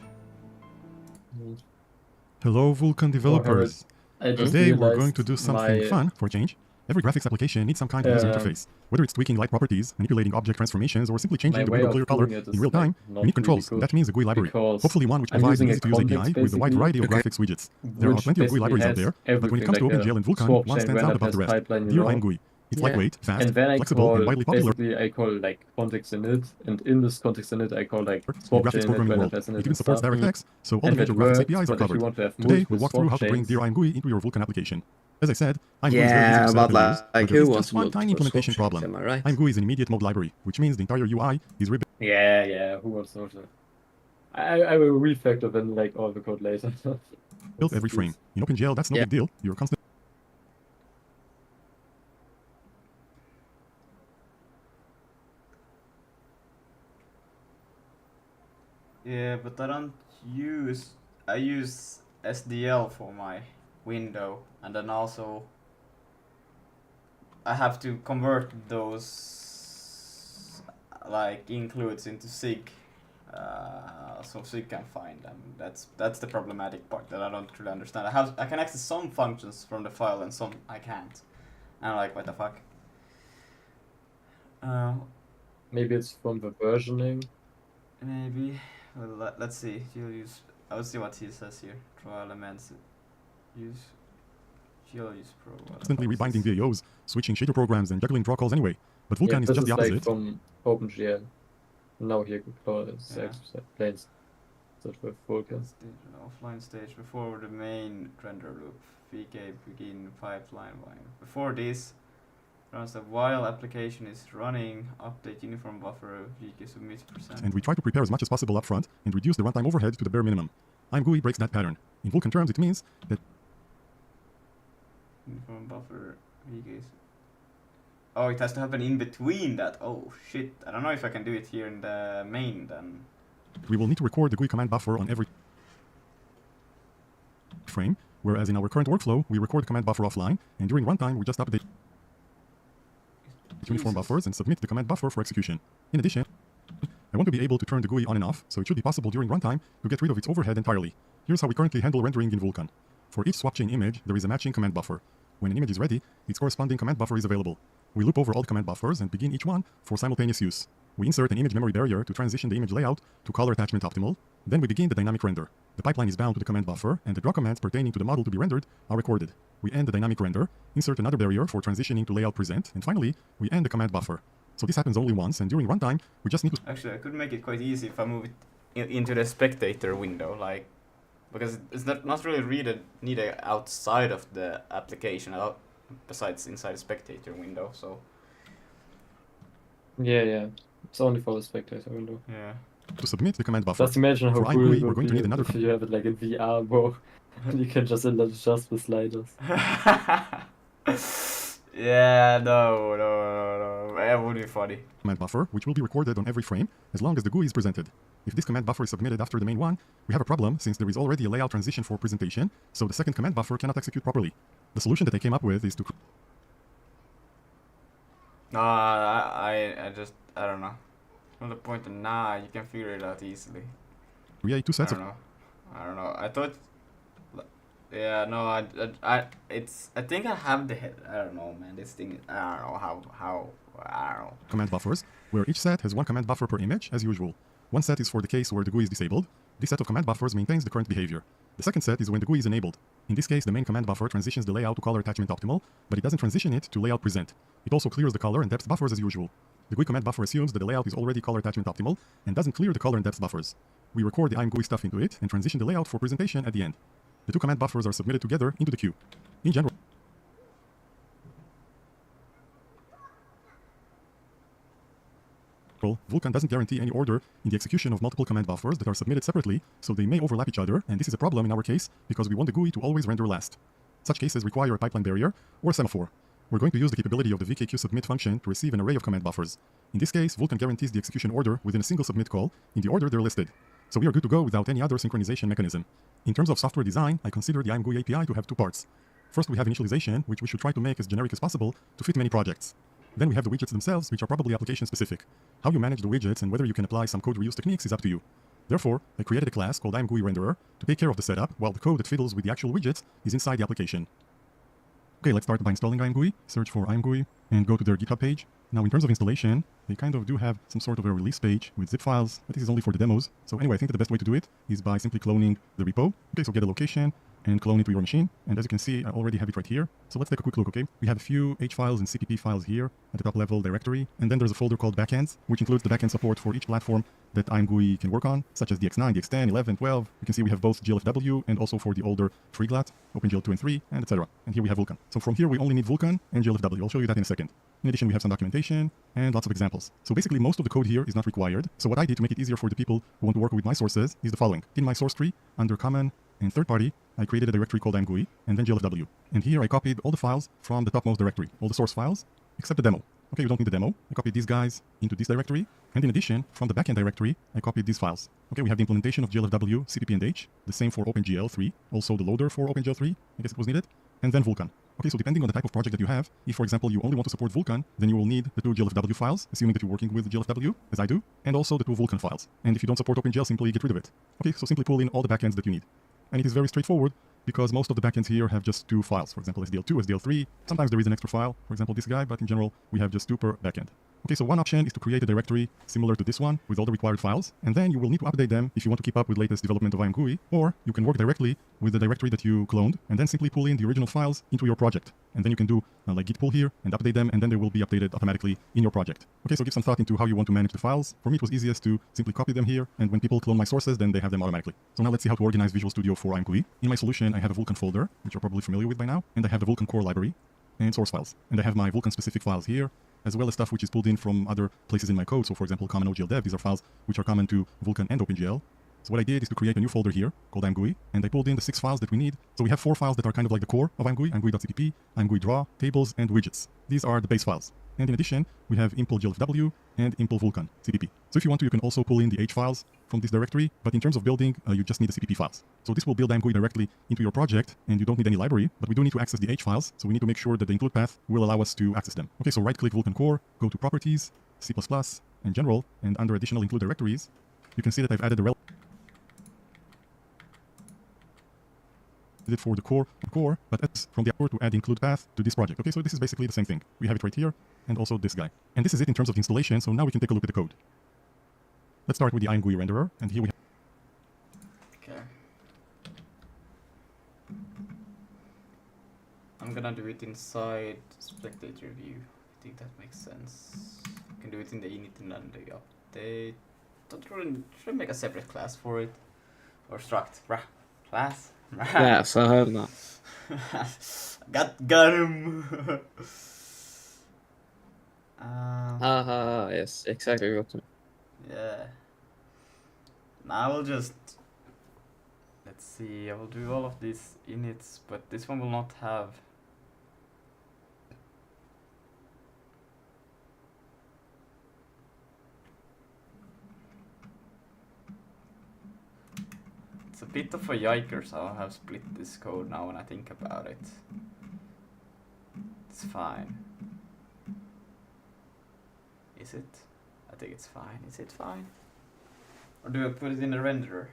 Hello, Vulkan developers. I just Today we're going realized to do something my- fun for a change. Every graphics application needs some kind of user interface. Whether it's tweaking light properties, manipulating object transformations, or simply changing My the way window of clear color doing it in is, real time, like, we not need controls. really good That means a GUI library. because Hopefully one which I'm provides an using a easy-to-use API context, with a wide basically, variety of graphics widgets. There are which plenty of GUI basically libraries out has there, but when it comes to everything, like OpenGL and Vulkan, swap one chain stands out render above the test rest. pipeline, you Dear know? IMGUI. It's Yeah. lightweight, fast, And then I flexible, call and widely popular. basically I call like context init, and in this context init I call like In swap graphics chain init, programming render world. test init, It even and supports stuff. DirectX, so all And the major that graphics works, APIs are but if you covered. want to have Today multiple we'll walk swap through how to bring chains, Dear IMGUI into your Vulkan application. As I said, IMGUI is very easy Yeah, to set but up and use, like, but who there is wants just one tiny multiple implementation swap chains, problem. am I right? IMGUI is an immediate mode library, which means the entire UI is rebuilt yeah, who wants to? I will refactor then like all the code later. every frame. In OpenGL, that's no Yeah. big deal. You're constantly Yeah, but I don't use. I use SDL for my window, and then also I have to convert those like includes into SIG, so SIG can find them. That's the problematic part that I don't really understand. I can access some functions from the file and some I can't. And I'm like, what the fuck? Maybe it's from the versioning. Maybe. Well, let's see. You'll use. I will see what he says here. Draw elements. Use. You'll use pro. constantly rebinding VAOs, switching shader programs, and juggling draw calls anyway. But Vulkan Yeah, is this just the is opposite. like from OpenGL. Now here Yeah. explains that with Vulkan. Stage, offline stage before the main render loop. VK begin pipeline line. Before this, runs the while application is running. Update uniform buffer. VK submit %. And we try to prepare as much as possible up front and reduce the runtime overhead to the bare minimum. IMGUI breaks that pattern. In Vulkan terms, it means that Uniform buffer. VK. Oh, it has to happen in between that. Oh shit! I don't know if I can do it here in the main then. we will need to record the GUI command buffer on every frame, whereas in our current workflow, we record the command buffer offline, and during runtime, we just update uniform Jesus. buffers and submit the command buffer for execution. In addition, I want to be able to turn the GUI on and off, so it should be possible during runtime to get rid of its overhead entirely. Here's how we currently handle rendering in Vulkan. For each swap chain image, there is a matching command buffer. When an image is ready, its corresponding command buffer is available. We loop over all the command buffers and begin each one for simultaneous use. We insert an image memory barrier to transition the image layout to color attachment optimal. Then we begin the dynamic render. The pipeline is bound to the command buffer, and the draw commands pertaining to the model to be rendered are recorded. We end the dynamic render, insert another barrier for transitioning to layout present, and finally, we end the command buffer. So this happens only once, and during runtime, we just need to Actually, I could make it quite easy if I move it into the spectator window, like, because it's not really needed outside of the application, besides inside the spectator window. So Yeah. It's only for the spectator window. yeah. submit the command buffer. Just imagine how For cool IMGUI, it we're would going to be need another if you have it like in VR mode. And you can just adjust the sliders. Yeah, no. That would be funny. command buffer, which will be recorded on every frame as long as the GUI is presented. If this command buffer is submitted after the main one, we have a problem since there is already a layout transition for presentation, so the second command buffer cannot execute properly. The solution that I came up with is to No, I don't know. From the point of you can figure it out easily. create two sets of I don't know. I thought. Yeah, no, I think I have the head. I don't know, man. This thing, I don't know how, I don't know. command buffers, where each set has one command buffer per image, as usual. One set is for the case where the GUI is disabled. This set of command buffers maintains the current behavior. The second set is when the GUI is enabled. In this case, the main command buffer transitions the layout to color attachment optimal, but it doesn't transition it to layout present. It also clears the color and depth buffers as usual. The GUI command buffer assumes that the layout is already color attachment optimal and doesn't clear the color and depth buffers. We record the IMGUI stuff into it and transition the layout for presentation at the end. The two command buffers are submitted together into the queue. In general, Vulkan doesn't guarantee any order in the execution of multiple command buffers that are submitted separately, so they may overlap each other, and this is a problem in our case because we want the GUI to always render last. Such cases require a pipeline barrier or a semaphore. We're going to use the capability of the VKQ submit function to receive an array of command buffers. In this case, Vulkan guarantees the execution order within a single submit call in the order they're listed. So we are good to go without any other synchronization mechanism. In terms of software design, I consider the IMGUI API to have two parts. First, we have initialization, which we should try to make as generic as possible to fit many projects. Then we have the widgets themselves, which are probably application specific. How you manage the widgets and whether you can apply some code reuse techniques is up to you. Therefore, I created a class called IMGUI renderer to take care of the setup, while the code that fiddles with the actual widgets is inside the application. Okay, let's start by installing IMGUI. Search for IMGUI and go to their GitHub page. Now, in terms of installation, they kind of do have some sort of a release page with zip files, but this is only for the demos. So anyway, I think that the best way to do it is by simply cloning the repo. Okay, so get a location and clone it to your machine. And as you can see, I already have it right here. So let's take a quick look, okay? We have a few H files and CPP files here at the top level directory. And then there's a folder called backends, which includes the backend support for each platform that IMGUI can work on, such as DX9, DX10, 11, 12. You can see we have both GLFW and also for the older FreeGLAT, OpenGL 2 and 3, and etc. And here we have Vulkan. So from here, we only need Vulkan and GLFW. I'll show you that in a second. In addition, we have some documentation and lots of examples. So basically, most of the code here is not required. So what I did to make it easier for the people who want to work with my sources is the following. In my source tree, under common and third party, I created a directory called IMGUI and then GLFW. And here I copied all the files from the topmost directory, all the source files, except the demo. Okay, you don't need the demo. I copied these guys into this directory. And in addition, from the backend directory, I copied these files. Okay, we have the implementation of GLFW, CPP and H, the same for OpenGL 3, also the loader for OpenGL 3, I guess it was needed, and then Vulkan. Okay, so depending on the type of project that you have, if for example you only want to support Vulkan, then you will need the two GLFW files, assuming that you're working with GLFW, as I do, and also the two Vulkan files. And if you don't support OpenGL, simply get rid of it. Okay, so simply pull in all the backends that you need. And it is very straightforward, because most of the backends here have just two files, for example SDL2, SDL3. Sometimes there is an extra file, for example this guy, but in general we have just two per backend. Okay, so one option is to create a directory similar to this one with all the required files, and then you will need to update them if you want to keep up with latest development of IMGUI, or you can work directly with the directory that you cloned, and then simply pull in the original files into your project. And then you can do like git pull here and update them, and then they will be updated automatically in your project. Okay, so give some thought into how you want to manage the files. For me, it was easiest to simply copy them here, and when people clone my sources, then they have them automatically. So now let's see how to organize Visual Studio for IMGUI. In my solution, I have a Vulkan folder, which you're probably familiar with by now, and I have the Vulkan core library and source files. And I have my Vulkan specific files here, as well as stuff which is pulled in from other places in my code. So for example, common OGL dev, these are files which are common to Vulkan and OpenGL. So what I did is to create a new folder here called IMGUI, and I pulled in the 6 files that we need. So we have 4 files that are kind of like the core of IMGUI, IMGUI.cpp, IMGUI draw, tables, and widgets. These are the base files. And in addition, we have impl GLFW and impl Vulkan, CPP. So if you want to, you can also pull in the H files from this directory, but in terms of building, you just need the CPP files. So this will build IMGUI directly into your project, and you don't need any library, but we do need to access the H files, so we need to make sure that the include path will allow us to access them. Okay, so right-click Vulkan Core, go to Properties, C++, and General, and under Additional Include Directories, you can see that I've added a it for the core, but it's from the upper to add include path to this project. Okay, so this is basically the same thing. We have it right here, and also this guy. And this is it in terms of installation, so now we can take a look at the code. Let's start with the IMGUI renderer, and here we have Okay. I'm gonna do it inside spectator view, I think that makes sense. You can do it in the init and then the update. Should I make a separate class for it? Or struct? Class? Yes, I heard that. got him! Yes, exactly what. Yeah. Now I will just... Let's see, I will do all of these inits, but this one will not have... It's a bit of a yikers how I have split this code now when I think about it. It's fine. Is it? I think it's fine. Is it fine? Or do I put it in the renderer?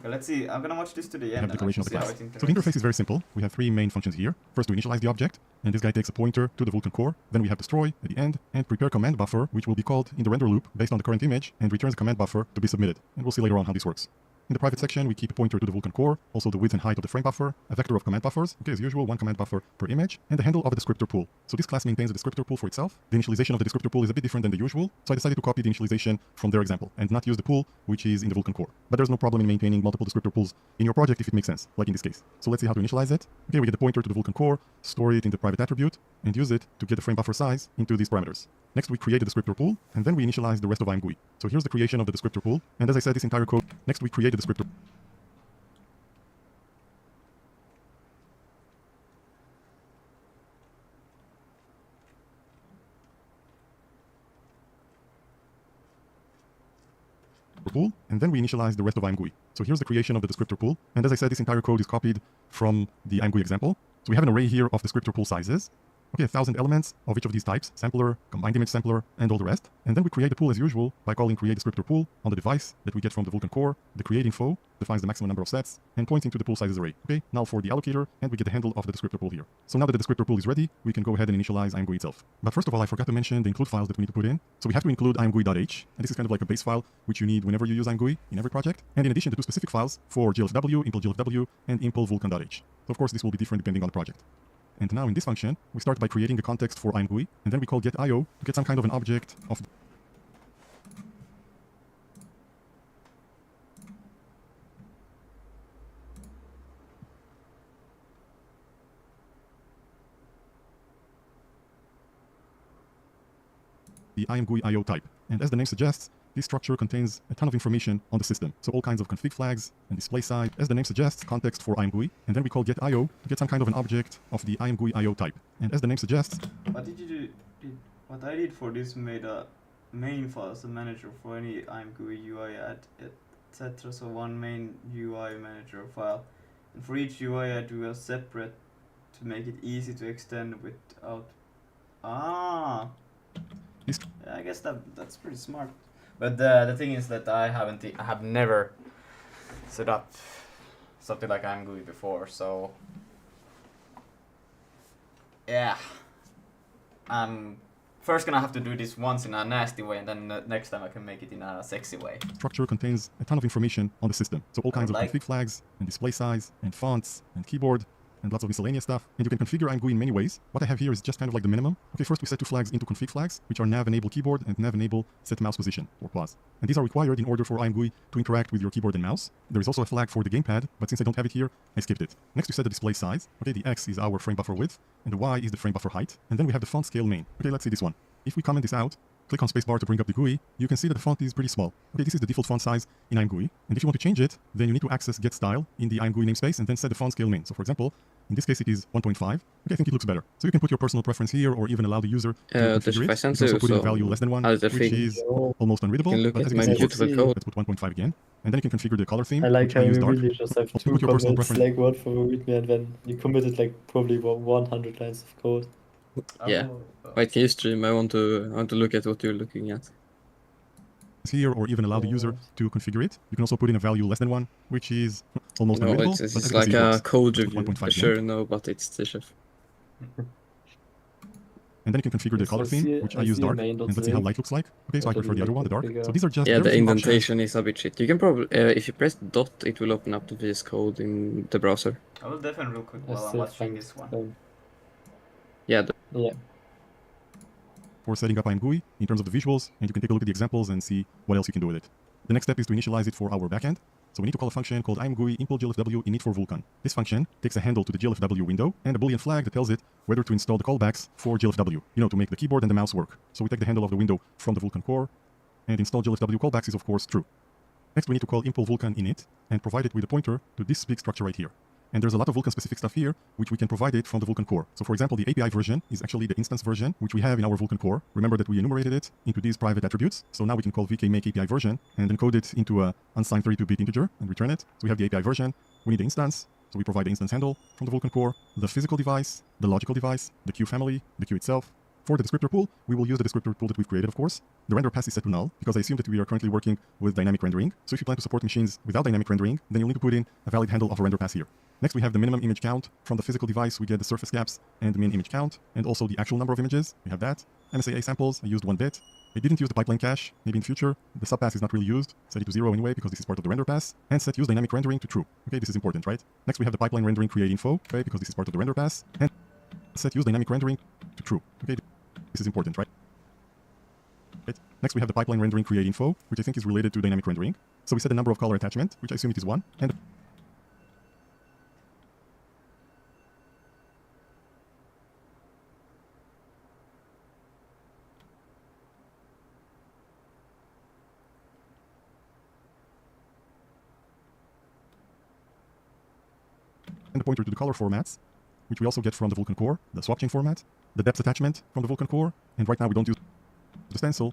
Okay, let's see. I'm gonna watch this to the We end. have declaration of the See how class. it So the interacts. interface is very simple. We have three main functions here. First, we initialize the object, and this guy takes a pointer to the Vulkan core. Then we have destroy at the end, and prepare command buffer, which will be called in the render loop based on the current image, and returns a command buffer to be submitted. And we'll see later on how this works. In the private section, we keep a pointer to the Vulkan core, also the width and height of the frame buffer, a vector of command buffers, okay, as usual, one command buffer per image, and the handle of a descriptor pool. So this class maintains a descriptor pool for itself. The initialization of the descriptor pool is a bit different than the usual, so I decided to copy the initialization from their example and not use the pool which is in the Vulkan core. But there's no problem in maintaining multiple descriptor pools in your project if it makes sense, like in this case. So let's see how to initialize it. Okay, we get the pointer to the Vulkan core, store it in the private attribute, and use it to get the frame buffer size into these parameters. Next, we create a descriptor pool, and then we initialize the rest of IMGUI. So here's the creation of the descriptor pool, and as I said, this entire code. Next, we create a descriptor. Pool, and then we initialize the rest of IMGUI. So here's the creation of the descriptor pool, and as I said, this entire code is copied from the IMGUI example. So we have an array here of descriptor pool sizes. Okay, 1,000 elements of each of these types, sampler, combined image sampler, and all the rest. And then we create the pool as usual by calling create descriptor pool on the device that we get from the Vulkan core. The create info defines the maximum number of sets and pointing to the pool sizes array. Okay, now for the allocator, and we get the handle of the descriptor pool here. So now that the descriptor pool is ready, we can go ahead and initialize IMGUI itself. But first of all, I forgot to mention the include files that we need to put in. So we have to include imgui.h, and this is kind of like a base file which you need whenever you use IMGUI in every project. And in addition to two specific files for GLFW, impl GLFW, and impl vulkan.h. So of course this will be different depending on the project. And now in this function, we start by creating the context for IMGUI, and then we call getIO to get some kind of an object of the IMGUI IO type. And as the name suggests, this structure contains a ton of information on the system. So all kinds of config flags and display side. As the name suggests, context for IMGUI. And then we call getIO to get some kind of an object of the IMGUI IO type. And as the name suggests... What did you do? What I did for this made a main file as a manager for any IMGUI UI add, etc. So one main UI manager file. And for each UI I do a separate to make it easy to extend without... Yeah, I guess that's pretty smart. But the thing is that I have never set up something like IMGUI before, so yeah, I'm first gonna have to do this once in a nasty way, and then next time I can make it in a sexy way. Structure contains a ton of information on the system. So all kinds of like config flags and display size and fonts and keyboard and lots of miscellaneous stuff. And you can configure IMGUI in many ways. What I have here is just kind of like the minimum. Okay, first we set two flags into config flags, which are nav enable keyboard and nav enable set mouse position, or pause. And these are required in order for IMGUI to interact with your keyboard and mouse. There is also a flag for the gamepad, but since I don't have it here, I skipped it. Next we set the display size. Okay, the X is our frame buffer width, and the Y is the frame buffer height. And then we have the font scale main. Okay, let's see this one. If we comment this out, click on spacebar to bring up the GUI, you can see that the font is pretty small. Okay, this is the default font size in IMGUI. And if you want to change it, then you need to access get style in the IMGUI namespace and then set the font scale main. So for example, in this case it is 1.5. Okay, I think it looks better. So you can put your personal preference here or even allow the user to configure it. You can also put in a value less than 1, which is almost unreadable. You can look But at as you my can see, it works. beautiful code. Let's put 1.5 again. And then you can configure the color theme. I like which how use you dark. really just have Also two put your personal comments, preference. like word for word, and then you committed like probably 100 lines of code. Yeah. Wait, can you stream? I want to look at what you're looking at. Here or even allow the user to configure it. You can also put in a value less than 1, which is almost No, unreadable. it's but as it's you can like see, it a works. code Let's put review. 1.5 For again. sure, no, but it's the chef. And then you can configure the Yes, color I theme, see- which I I use see dark. main And let's see how .link. light looks like. Okay, so I But prefer the other one, the dark. bigger. So these are just Yeah, very the few options. indentation is a bit shit. You can probably, if you press dot, it will open up the VS Code in the browser. I will definitely real quick I while I'm still watching find this one. Yeah, Yeah. For setting up IMGUI in terms of the visuals, and you can take a look at the examples and see what else you can do with it. The next step is to initialize it for our backend. So we need to call a function called IMGUI impl glfw init for Vulkan. This function takes a handle to the glfw window and a boolean flag that tells it whether to install the callbacks for glfw, to make the keyboard and the mouse work. So we take the handle of the window from the Vulkan core, and install glfw callbacks is of course true. Next we need to call impl Vulkan init and provide it with a pointer to this big structure right here. And there's a lot of Vulkan specific stuff here, which we can provide it from the Vulkan core. So for example, the API version is actually the instance version, which we have in our Vulkan core. Remember that we enumerated it into these private attributes. So now we can call vk make API version and encode it into a unsigned 32-bit integer and return it. So we have the API version, we need the instance. So we provide the instance handle from the Vulkan core, the physical device, the logical device, the queue family, the queue itself. For the descriptor pool, we will use the descriptor pool that we've created, of course. The render pass is set to null, because I assume that we are currently working with dynamic rendering. So if you plan to support machines without dynamic rendering, then you'll need to put in a valid handle of a render pass here. Next, we have the minimum image count. From the physical device, we get the surface caps and the min image count, and also the actual number of images. We have that. MSAA samples, I used 1 bit. I didn't use the pipeline cache, maybe in future. The subpass is not really used. Set it to 0 anyway, because this is part of the render pass. And set use dynamic rendering to true. Okay, this is important, right? Next, we have the pipeline rendering create info, okay, because this is part of the render pass. And set use dynamic rendering to true. Okay, this is important, right? Next, we have the pipeline rendering create info, which I think is related to dynamic rendering. So we set the number of color attachment, which I assume it is 1, and the pointer to the color formats, which we also get from the Vulkan core, the swap chain format, the depth attachment from the Vulkan core, and right now we don't use the stencil,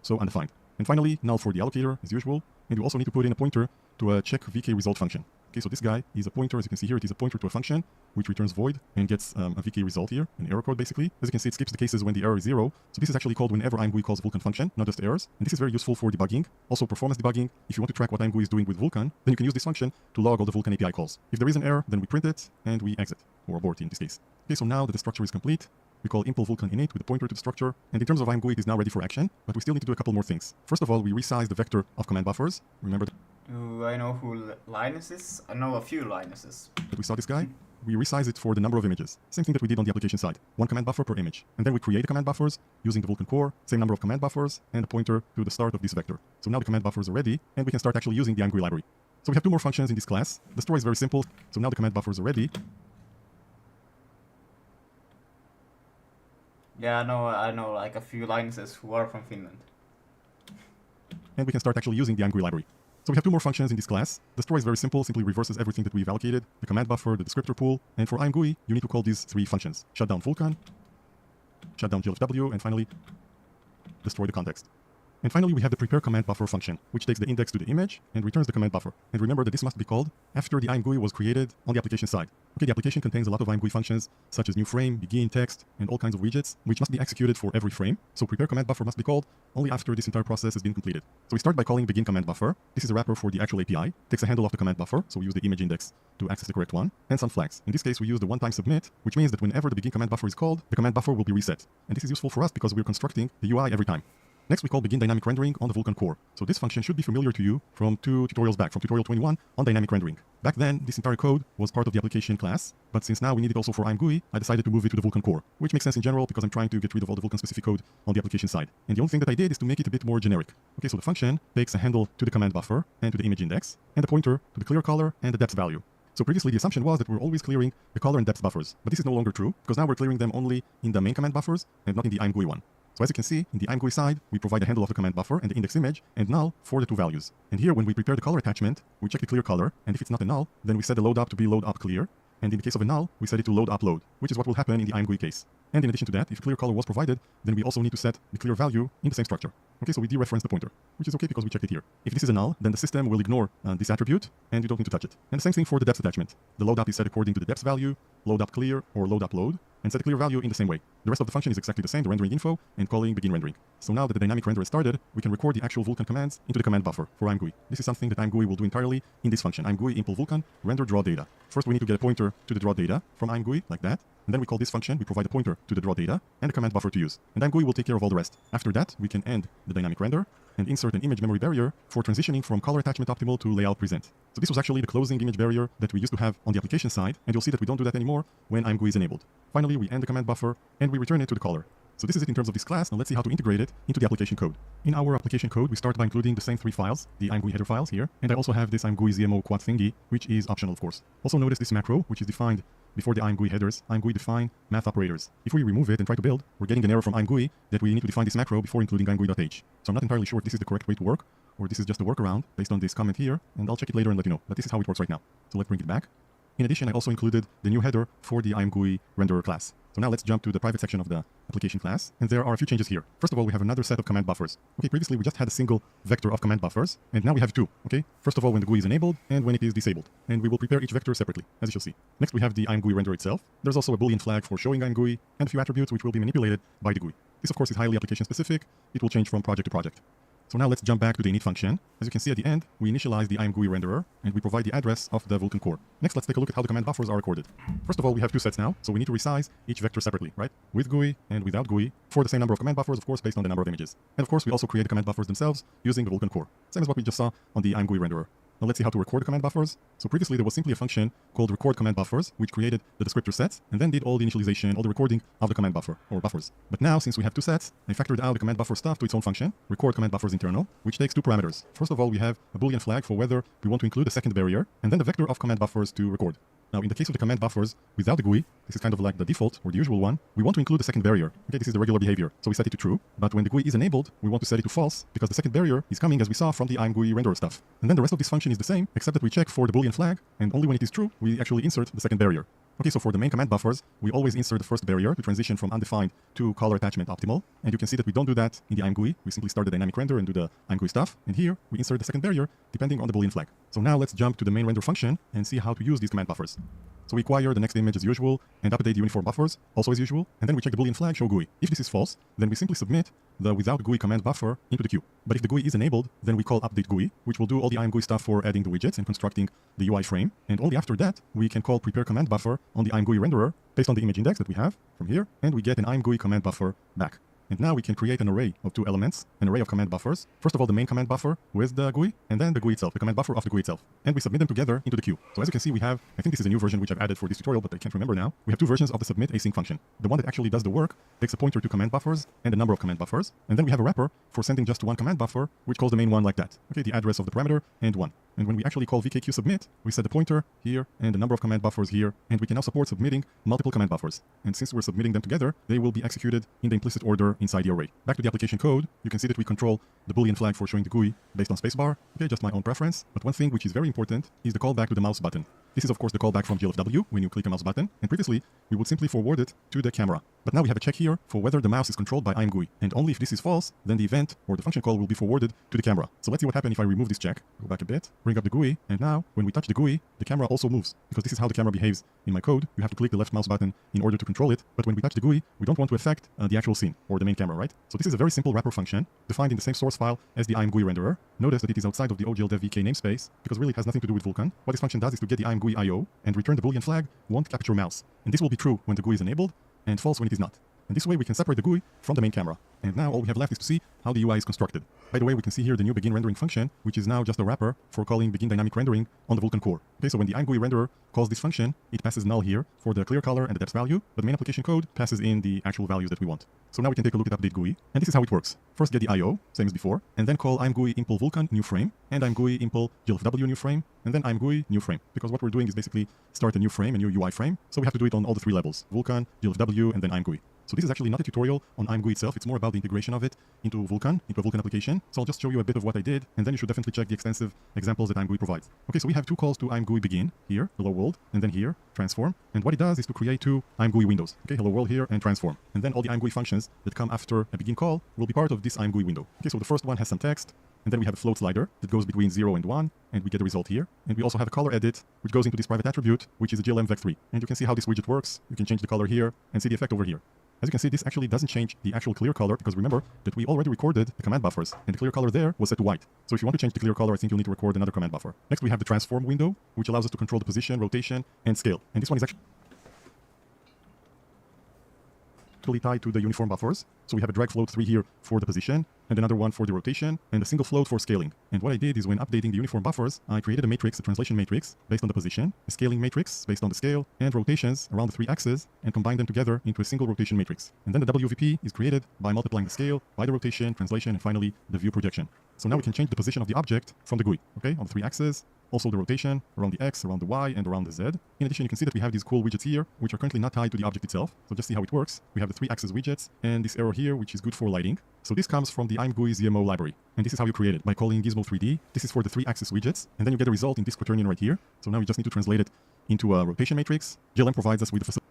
so undefined. And finally, null for the allocator, as usual, and we also need to put in a pointer to a check vk result function. Okay, so this guy is a pointer, as you can see here, it is a pointer to a function, which returns void and gets a vk result here, an error code basically. As you can see, it skips the cases when the error is 0, so this is actually called whenever IMGUI calls Vulkan function, not just errors, and this is very useful for debugging, also performance debugging. If you want to track what IMGUI is doing with Vulkan, then you can use this function to log all the Vulkan API calls. If there is an error, then we print it, and we exit, or abort in this case. Okay, so now that the structure is complete, we call impl Vulkan init with a pointer to the structure, and in terms of IMGUI, it is now ready for action, but we still need to do a couple more things. First of all, we resize the vector of command buffers. Remember Do I know who Linus is? I know a few Linuses. that we saw this guy? We resize it for the number of images. Same thing that we did on the application side. 1 command buffer per image. And then we create the command buffers using the Vulkan core, same number of command buffers, and a pointer to the start of this vector. So now the command buffers are ready, and we can start actually using the IMGUI library. So we have 2 more functions in this class. The story is very simple. So now the command buffers are ready. Yeah, I know like a few Linuses who are from Finland. And we can start actually using the IMGUI library. So we have 2 more functions in this class. The story is very simple, simply reverses everything that we've allocated, the command buffer, the descriptor pool, and for IMGUI, you need to call these 3 functions. Shut down Vulkan, shut down glfw, and finally, destroy the context. And finally, we have the prepare command buffer function, which takes the index to the image and returns the command buffer. And remember that this must be called after the IMGUI was created on the application side. Okay, the application contains a lot of IMGUI functions, such as new frame, begin, text, and all kinds of widgets, which must be executed for every frame. So prepare command buffer must be called only after this entire process has been completed. So we start by calling begin command buffer. This is a wrapper for the actual API. Takes a handle of the command buffer, so we use the image index to access the correct one, and some flags. In this case, we use the one-time submit, which means that whenever the begin command buffer is called, the command buffer will be reset. And this is useful for us because we're constructing the UI every time. Next, we call begin dynamic rendering on the Vulkan core. So this function should be familiar to you from 2 tutorials back, from tutorial 21 on dynamic rendering. Back then, this entire code was part of the application class, but since now we need it also for IMGUI, I decided to move it to the Vulkan core, which makes sense in general because I'm trying to get rid of all the Vulkan specific code on the application side. And the only thing that I did is to make it a bit more generic. Okay, so the function takes a handle to the command buffer and to the image index, and a pointer to the clear color and the depth value. So previously the assumption was that we're always clearing the color and depth buffers, but this is no longer true because now we're clearing them only in the main command buffers and not in the IMGUI one. So as you can see, in the IMGUI side, we provide a handle of the command buffer and the index image, and null for the 2 values. And here, when we prepare the color attachment, we check the clear color, and if it's not a null, then we set the load up to be load up clear, and in the case of a null, we set it to load upload, which is what will happen in the IMGUI case. And in addition to that, if clear color was provided, then we also need to set the clear value in the same structure. Okay, so we dereference the pointer, which is okay because we checked it here. If this is a null, then the system will ignore this attribute, and you don't need to touch it. And the same thing for the depth attachment. The load up is set according to the depth value, load up clear, or load upload, and set the clear value in the same way. The rest of the function is exactly the same, the rendering info, and calling begin rendering. So now that the dynamic render is started, we can record the actual Vulkan commands into the command buffer for IMGUI. This is something that IMGUI will do entirely in this function, IMGUI impl Vulkan render draw data. First we need to get a pointer to the draw data from IMGUI, like that. and then we call this function, we provide a pointer to the draw data, and a command buffer to use. And IMGUI will take care of all the rest. After that, we can end the dynamic render, and insert an image memory barrier for transitioning from color attachment optimal to layout present. So this was actually the closing image barrier that we used to have on the application side, and you'll see that we don't do that anymore when IMGUI is enabled. Finally, we end the command buffer, and we return it to the caller. So this is it in terms of this class. Now let's see how to integrate it into the application code. In our application code, we start by including the same 3 files, the IMGUI header files here, and I also have this IMGUI ZMO quad thingy, which is optional, of course. Also notice this macro, which is defined before the IMGUI headers, IMGUI define math operators. If we remove it and try to build, we're getting an error from IMGUI that we need to define this macro before including IMGUI.h. So I'm not entirely sure if this is the correct way to work, or this is just a workaround based on this comment here, and I'll check it later and let you know. But this is how it works right now. So let's bring it back. In addition, I also included the new header for the IMGUI renderer class. So now let's jump to the private section of the application class, and there are a few changes here. First of all, we have another set of command buffers. Okay, previously we just had a single vector of command buffers, and now we have 2, okay? First of all, when the GUI is enabled, and when it is disabled. And we will prepare each vector separately, as you shall see. Next, we have the IMGUI render itself. There's also a Boolean flag for showing IMGUI, and a few attributes which will be manipulated by the GUI. This, of course, is highly application specific. It will change from project to project. So now let's jump back to the init function. As you can see at the end, we initialize the IMGUI renderer, and we provide the address of the Vulkan core. Next, let's take a look at how the command buffers are recorded. First of all, we have 2 sets now, so we need to resize each vector separately, right? With GUI and without GUI, for the same number of command buffers, of course, based on the number of images. And of course, we also create the command buffers themselves using the Vulkan core. Same as what we just saw on the IMGUI renderer. Now let's see how to record the command buffers. So previously there was simply a function called record command buffers, which created the descriptor sets and then did all the initialization, all the recording of the command buffer or buffers. But now, since we have 2 sets, I factored out the command buffer stuff to its own function, record command buffers internal, which takes 2 parameters. First of all, we have a Boolean flag for whether we want to include a second barrier, and then the vector of command buffers to record. Now, in the case of the command buffers without the GUI, this is kind of like the default or the usual one, we want to include a second barrier. Okay, this is the regular behavior, so we set it to true. But when the GUI is enabled, we want to set it to false, because the second barrier is coming, as we saw, from the IMGUI renderer stuff. And then the rest of this function is the same, except that we check for the Boolean flag, and only when it is true, we actually insert the second barrier. Okay, so for the main command buffers, we always insert the first barrier to transition from undefined to color attachment optimal. And you can see that we don't do that in the IMGUI. We simply start the dynamic render and do the IMGUI stuff. And here, we insert the second barrier depending on the Boolean flag. So now let's jump to the main render function and see how to use these command buffers. So we acquire the next image as usual and update the uniform buffers, also as usual. And then we check the Boolean flag, show GUI. If this is false, then we simply submit the without GUI command buffer into the queue. But if the GUI is enabled, then we call update GUI, which will do all the IMGUI stuff for adding the widgets and constructing the UI frame. And only after that, we can call prepare command buffer on the IMGUI renderer based on the image index that we have from here, and we get an IMGUI command buffer back. And now we can create an array of 2 elements, an array of command buffers. First of all, the main command buffer with the GUI, and then the GUI itself, the command buffer of the GUI itself. And we submit them together into the queue. So as you can see, we have, I think this is a new version which I've added for this tutorial, but I can't remember now. We have 2 versions of the submit async function. The one that actually does the work takes a pointer to command buffers and a number of command buffers. And then we have a wrapper for sending just 1 command buffer, which calls the main one like that. Okay, the address of the parameter and 1. And when we actually call vkq submit, we set the pointer here and the number of command buffers here, and we can now support submitting multiple command buffers. And since we're submitting them together, they will be executed in the implicit order inside the array. Back to the application code, you can see that we control the Boolean flag for showing the GUI based on spacebar. Okay, just my own preference. But one thing which is very important is the callback to the mouse button. This is of course the callback from GLFW when you click a mouse button, and previously we would simply forward it to the camera. But now we have a check here for whether the mouse is controlled by IMGUI, and only if this is false, then the event or the function call will be forwarded to the camera. So let's see what happens if I remove this check. Go back a bit, bring up the GUI, and now when we touch the GUI, the camera also moves, because this is how the camera behaves in my code. You have to click the left mouse button in order to control it, but when we touch the GUI, we don't want to affect the actual scene or the main camera, right? So this is a very simple wrapper function defined in the same source file as the IMGUI renderer. Notice that it is outside of the OGLDevVK namespace because really it has nothing to do with Vulkan. What this function does is to get the IMGUI IO and return the Boolean flag won't capture mouse. And this will be true when the GUI is enabled and false when it is not. And this way we can separate the GUI from the main camera. And now all we have left is to see how the UI is constructed. By the way, we can see here the new begin rendering function, which is now just a wrapper for calling begin dynamic rendering on the Vulkan core. Okay, so when the IMGUI renderer calls this function, it passes null here for the clear color and the depth value, but the main application code passes in the actual values that we want. So now we can take a look at update GUI, and this is how it works. First get the IO, same as before, and then call IMGUI impl Vulkan new frame, and IMGUI impl GLFW new frame, and then IMGUI new frame. Because what we're doing is basically start a new frame, a new UI frame, so we have to do it on all the 3 levels, Vulkan, GLFW, and then IMGUI. So this is actually not a tutorial on IMGUI itself, it's more about the integration of it into Vulkan, into a Vulkan application. So I'll just show you a bit of what I did, and then you should definitely check the extensive examples that IMGUI provides. Okay, so we have 2 calls to IMGUI begin, here, hello world, and then here, transform. And what it does is to create 2 IMGUI windows. Okay, hello world here, and transform. And then all the IMGUI functions that come after a begin call will be part of this IMGUI window. Okay, so the first one has some text, and then we have a float slider that goes between 0 and 1, and we get the result here. And we also have a color edit, which goes into this private attribute, which is a glmvec3. And you can see how this widget works. You can change the color here, and see the effect over here. As you can see, this actually doesn't change the actual clear color, because remember that we already recorded the command buffers, and the clear color there was set to white. So if you want to change the clear color, I think you'll need to record another command buffer. Next, we have the transform window, which allows us to control the position, rotation, and scale. And this one is actually... directly tied to the uniform buffers. So we have a drag float 3 here for the position, and another one for the rotation, and a single float for scaling. And what I did is when updating the uniform buffers, I created a matrix, a translation matrix, based on the position, a scaling matrix based on the scale, and rotations around the 3 axes, and combined them together into a single rotation matrix. And then the WVP is created by multiplying the scale by the rotation, translation, and finally the view projection. So now we can change the position of the object from the GUI, okay, on the 3 axes, also the rotation around the X, around the Y, and around the Z. In addition, you can see that we have these cool widgets here, which are currently not tied to the object itself. So just see how it works. We have the 3 axis widgets and this arrow here, which is good for lighting. So this comes from the IMGUI ZMO library. And this is how you create it, by calling Gizmo 3D. This is for the 3 axis widgets. And then you get a result in this quaternion right here. So now we just need to translate it into a rotation matrix. GLM provides us with the facility.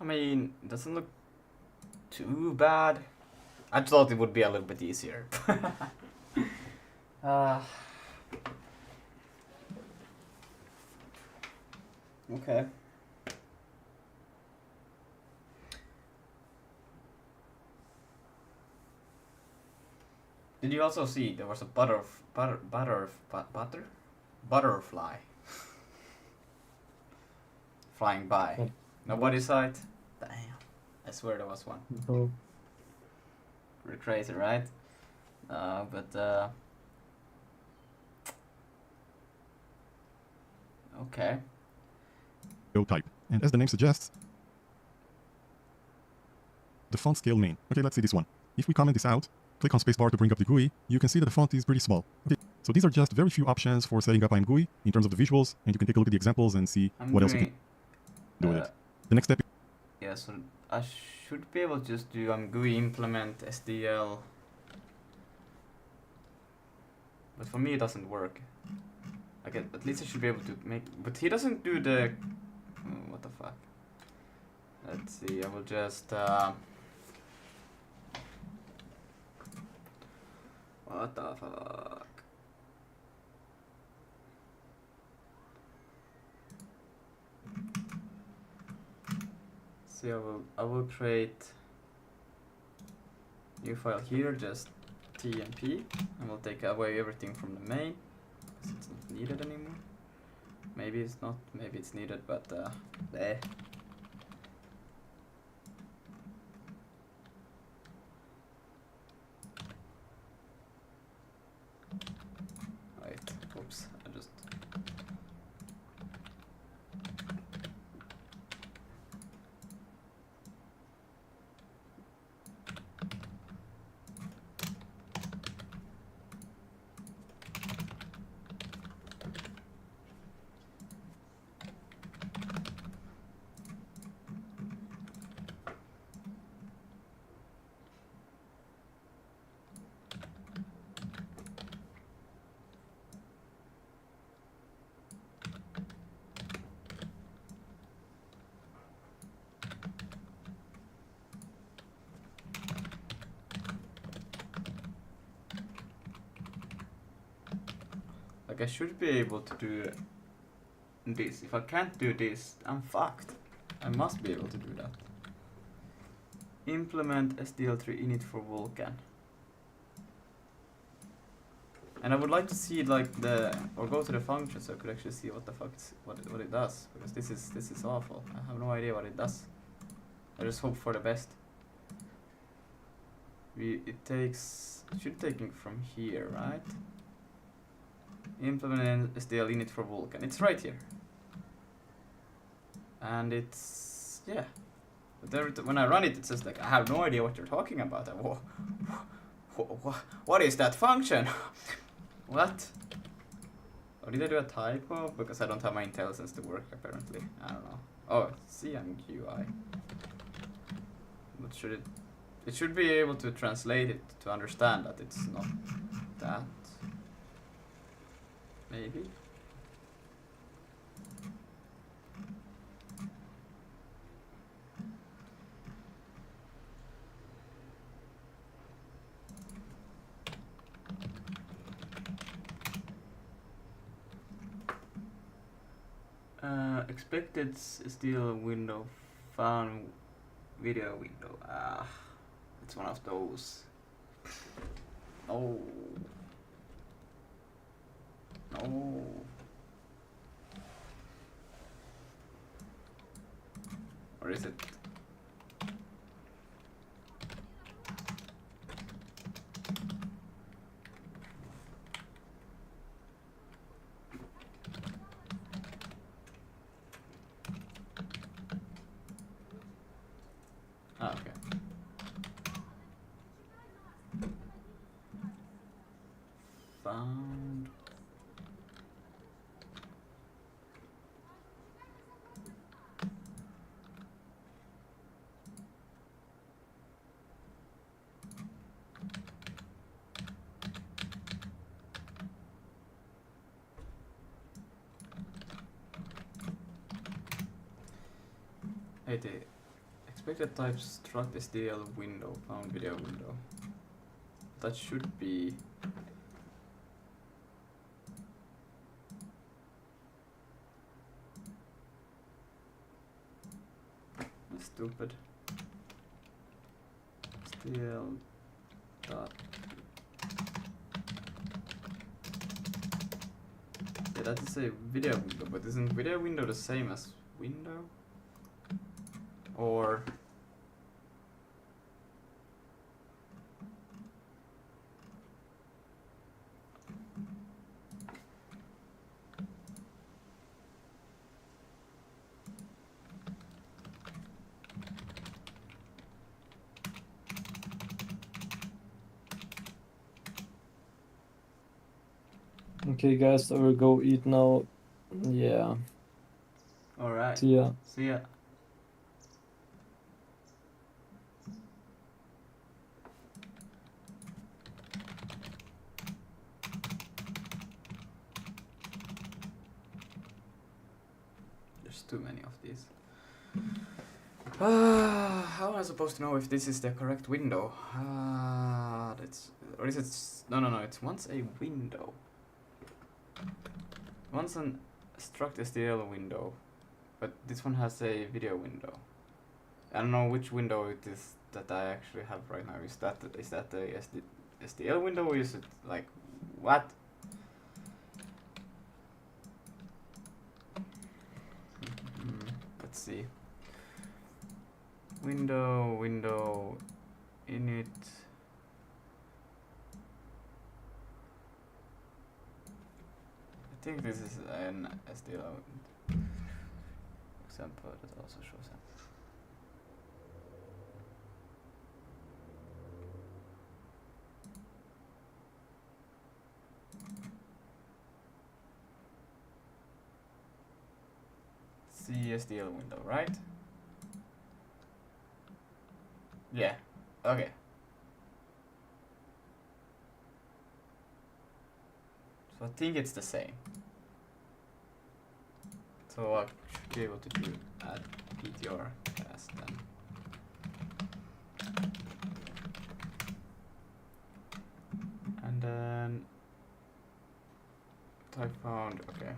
I mean, it doesn't look too bad. I thought it would be a little bit easier. Okay. Did you also see there was a butterfly flying by? What? Nobody saw it? Damn. I swear there was one. No. Pretty crazy, right? Okay. Type. And as the name suggests, the font scale main. Okay, let's see this one. If we comment this out, click on spacebar to bring up the GUI, you can see that the font is pretty small. Okay, so these are just very few options for setting up IMGUI in terms of the visuals, and you can take a look at the examples and see what else you can do with it. The next step. Yeah, so I should be able to just do IMGUI implement SDL. But for me it doesn't work. At least I should be able to make, but he doesn't do the, what the fuck. Let's see, I will just, what the fuck. See, I will create new file here, just TMP, and we'll take away everything from the main, because it's not needed anymore. Maybe it's not, maybe it's needed, but eh. Wait, oops, I just... Like, I should be able to do this. If I can't do this, I'm fucked. I must be able to do that. Implement SDL3 init for Vulkan. And I would like to see like or go to the function so I could actually see what the fuck what it does, because this is awful. I have no idea what it does. I just hope for the best. It should take me from here, right? Implement SDL init for Vulkan. It's right here. And it's, yeah. But when I run it, it says like, I have no idea what you're talking about. What is that function? What? Or did I do a typo? Because I don't have my IntelliSense to work, apparently. I don't know. Oh, IMGUI. But it should be able to translate it to understand that it's not that. Maybe. Expected still window found video window. It's one of those. No. No. Or is it? Ah, okay. Found. Hey, the expected type struct SDL window, found video window. That should be. That's stupid. SDL dot. Yeah, that is a video window, but isn't video window the same as window? Or Okay, guys, I will go eat now. Yeah. alright. See ya. See ya. There's too many of these. How am I supposed to know if this is the correct window? That's, or is it? No. It's once a window. Once an struct STL window, but this one has a video window. I don't know which window it is that I actually have right now. Is that the STL window, or is it like what? Let's see. Window, init. I think this is an SDL example that also shows up. CSDL window, right? Yeah, okay. So I think it's the same. So I should be able to do add PTR cast then. And then type found, okay.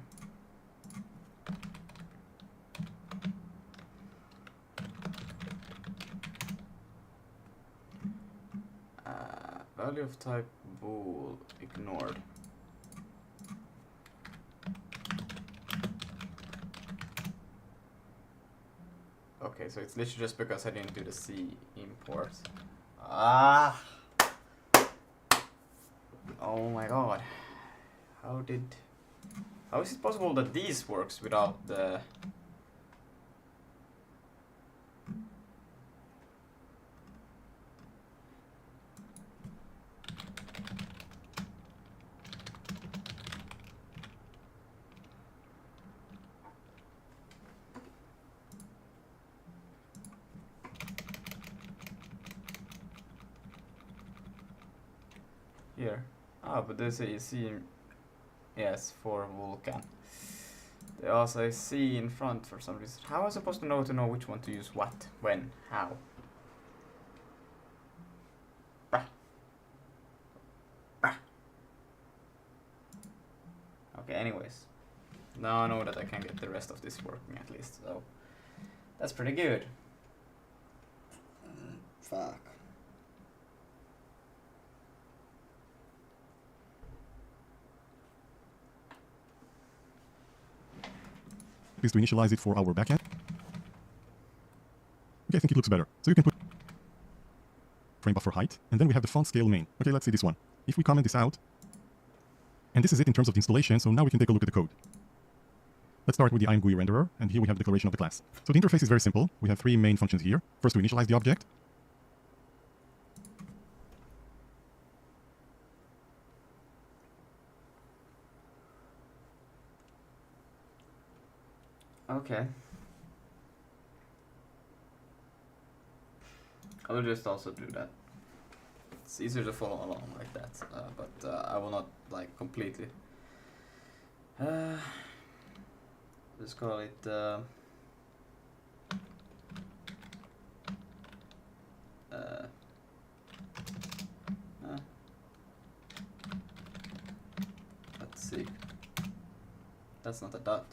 Value of type bool ignored. Okay, so it's literally just because I didn't do the C import. Ah! Oh my god. How is it possible that these works without the... Here. Ah, but there's a C in... Yes, for Vulkan. There's also a C in front for some reason. How am I supposed to know which one to use what, when, how? Okay, anyways. Now I know that I can get the rest of this working at least, so... That's pretty good. Fuck. Is to initialize it for our backend. Okay, I think it looks better. So you can put frame buffer height, and then we have the font scale main. Okay, let's see this one. If we comment this out, and this is it in terms of the installation, so now we can take a look at the code. Let's start with the IMGUI renderer, and here we have the declaration of the class. So the interface is very simple. We have three main functions here. First, to initialize the object. Okay. I will just also do that. It's easier to follow along like that, but I will not like completely. Let's call it. Let's see. That's not a dot.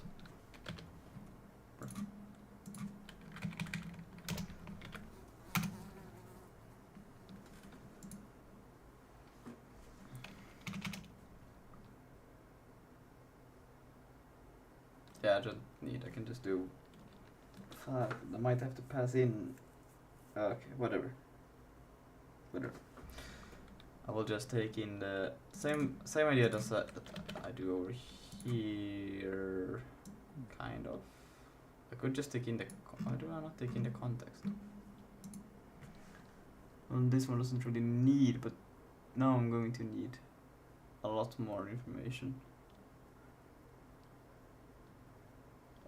Yeah, I can just do 5. I might have to pass in. Okay, whatever. I will just take in the same idea that I do over here, kind of. I could just take in the. Why do I not take in the context? Well, this one doesn't really need, but now I'm going to need a lot more information.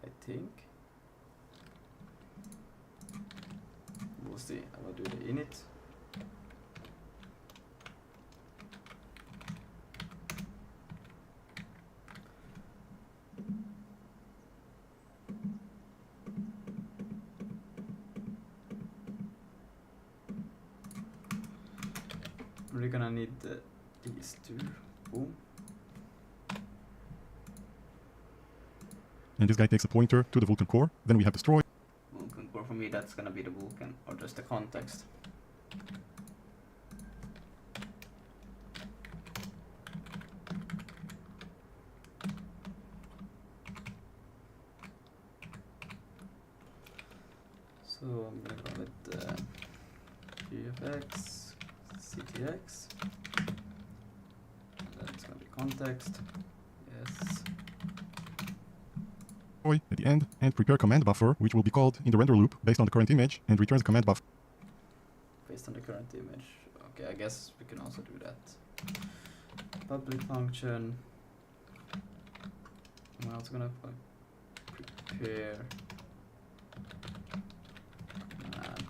I think. We'll see. I will do the init. We're gonna need these two. Boom. And this guy takes a pointer to the Vulkan core. Then we have destroy. Vulkan core for me, that's gonna be the Vulkan or just the context. So I'm gonna call it GFX CTX. And that's gonna be context. Yes. At the end, and prepare command buffer, which will be called in the render loop based on the current image, and returns command buffer. Based on the current image. Okay, I guess we can also do that. Public function. I'm also gonna prepare command.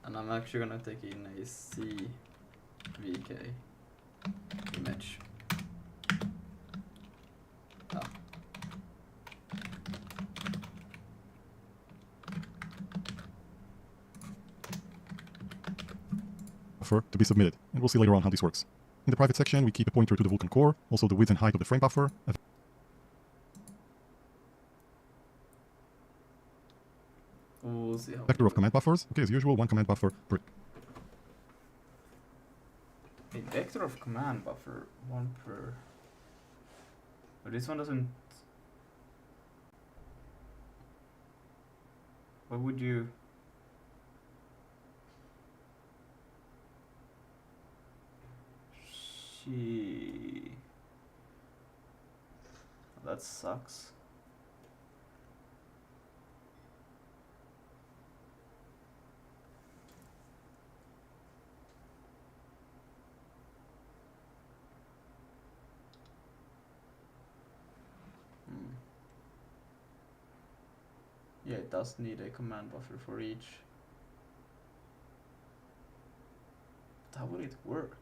And I'm actually gonna take in a CVK image. Buffer to be submitted, and we'll see later on how this works. In the private section, we keep a pointer to the Vulkan core, also the width and height of the frame buffer. We'll see how. Vector of command buffers. Okay, as usual, one command buffer per. A vector of command buffer, one per. But this one doesn't. What would you? That sucks. Yeah, it does need a command buffer for each. But how would it work?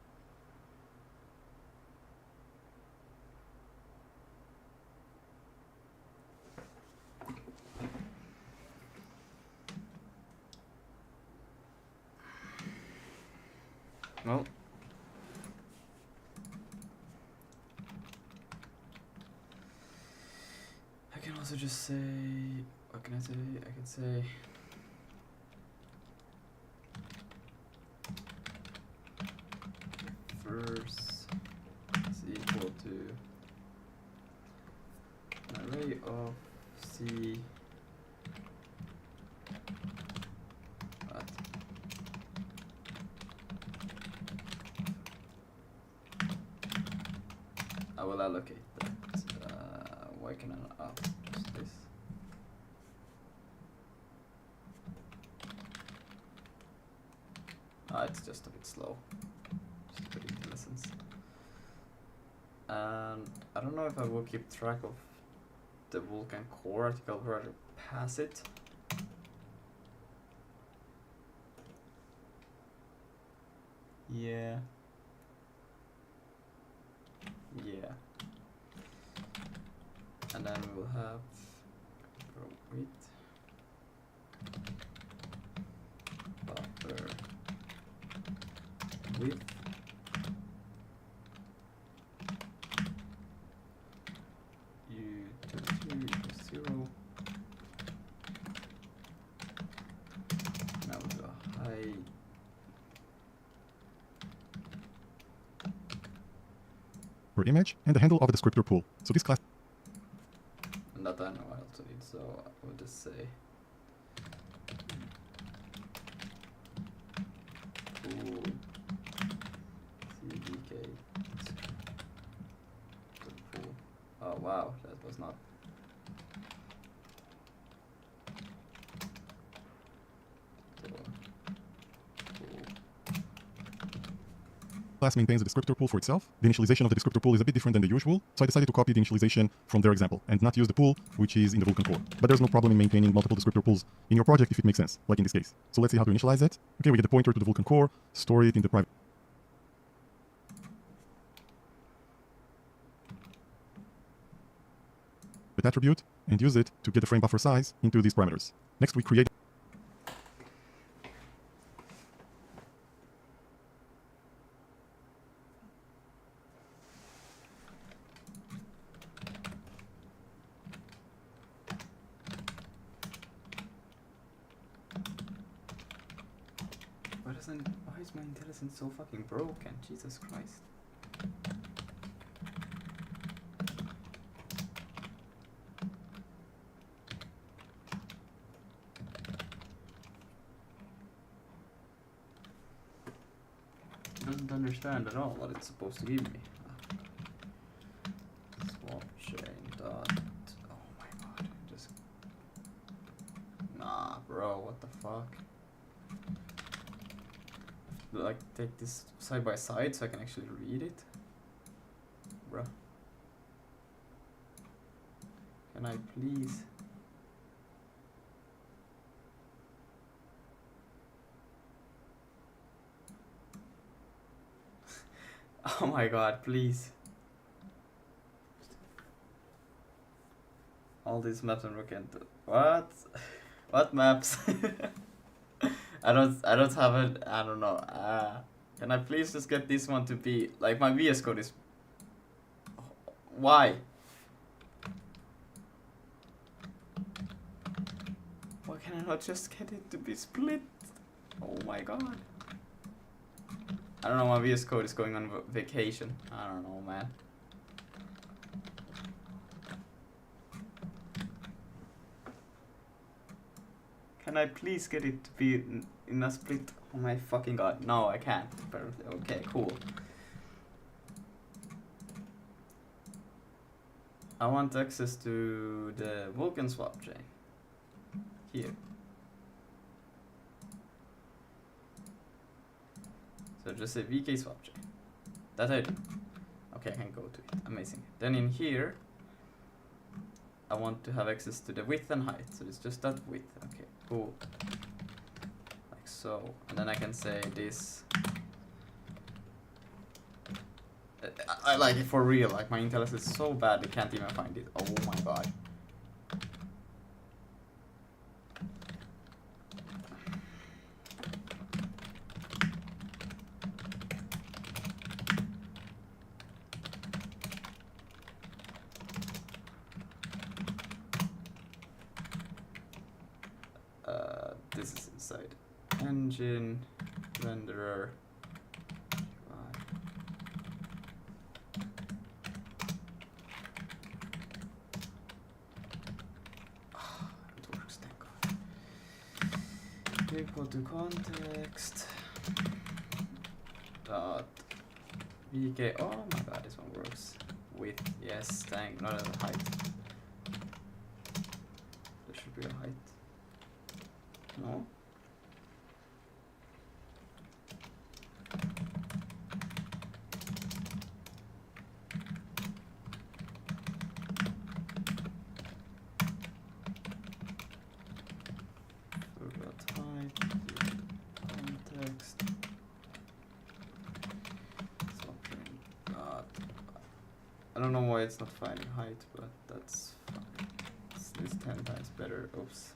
Well, I can also just say, what can I say? I can say first is equal to array of C. What? I will allocate that. Why can I not? Oh, just this. It's just a bit slow. Just a bit into lessons. And I don't know if I will keep track of the Vulkan core article, rather pass it. Yeah. Yeah. And then we will have width, buffer width, u22 equals 0. Now we'll do a height. Per image and the handle of the descriptor pool. So this class. And that I know I also need, so I will just say pool cdk pool. Oh wow, that was not. Class maintains a descriptor pool for itself. The initialization of the descriptor pool is a bit different than the usual, so I decided to copy the initialization from their example and not use the pool which is in the Vulkan core. But there's no problem in maintaining multiple descriptor pools in your project if it makes sense, like in this case. So let's see how to initialize it. Okay, we get the pointer to the Vulkan core, store it in the private attribute, and use it to get the frame buffer size into these parameters. Next, we create Why is my intelligence so fucking broken? Jesus Christ. Doesn't understand at all what it's supposed to give me. Swap chain dot. Oh my god. Just. Nah, bro, what the fuck? Like, take this side by side so I can actually read it? Bruh. Can I please? Oh my god, please. All these maps and we can do. What? What maps? I don't have it. I don't know. Can I please just get this one to be like my VS Code is. Why? Why can I not just get it to be split? Oh my god. I don't know. My VS Code is going on vacation. I don't know, man. Can I please get it to be in a split? Oh my fucking god. No, I can't, apparently. Okay, cool. I want access to the Vulkan swap chain. Here. So just say VK swap chain. That I do. Okay, I can go to it. Amazing. Then in here, I want to have access to the width and height. So it's just that width. Okay, cool. Like so. And then I can say this. I like it for real. Like my intelligence is so bad, I can't even find it. Oh my god. This is inside engine renderer. equal to context dot vk. Oh my god, this one works. Width, yes, thank, not a height. There should be a height. No? Forgot height, context. Something. God. I don't know why it's not finding height, but that's fine. It's 10 times better. Oops.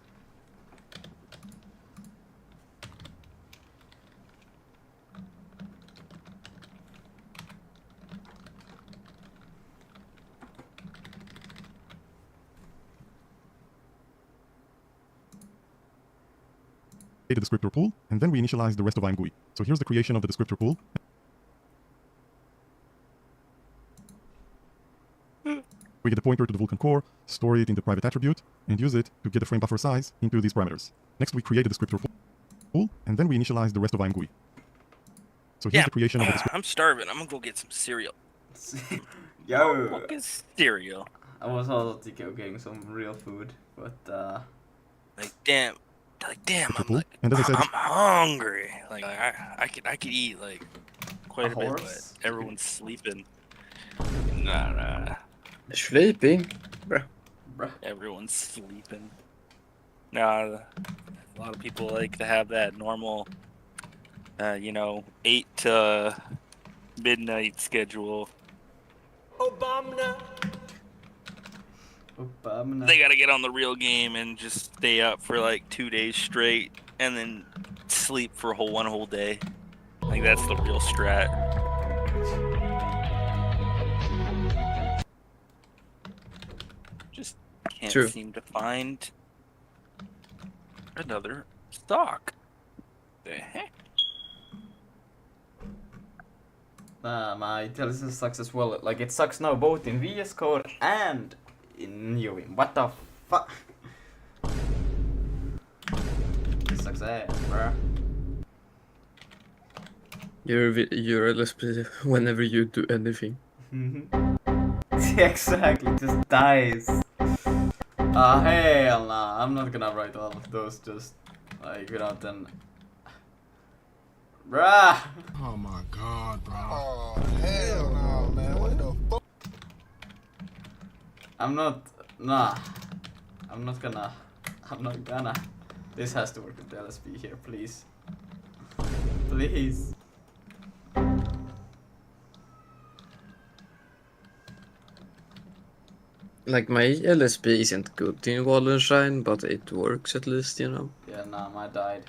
The descriptor pool, and then we initialize the rest of IMGUI. So here's the creation of the descriptor pool. We get the pointer to the Vulkan core, store it in the private attribute, and use it to get the frame buffer size into these parameters. Next, we create a descriptor pool, and then we initialize the rest of IMGUI. So here's the creation of the descriptor. I'm starving. I'm gonna go get some cereal. Yo! What is cereal? I was also thinking of getting some real food, but Like damn, I'm pool, like, and as I said, I'm hungry. Like I could eat like quite a bit, but horse? everyone's sleeping. Nah. Sleeping? Bruh. Bruh. Everyone's sleeping. Nah, a lot of people like to have that normal, 8 to midnight schedule. Obama. They gotta get on the real game and just stay up for like 2 days straight and then sleep for one whole day. Like that's the real strat. Just can't True. seem to find another stock. The heck? My intelligence sucks as well. Like it sucks now both in VS Code and in IMGUI. What the fuck? This sucks ass, bruh. You're a LSP whenever you do anything. Exactly, just dies. Ah, hell nah. I'm not gonna write all of those just like without them. Bruh! Oh my god, bro. Oh, hell no, man. What the fuck? I'm not gonna. This has to work with the LSP here, please. Please. Like, my LSP isn't good in Wallenstein, but it works at least, you know. Yeah, nah, mine died.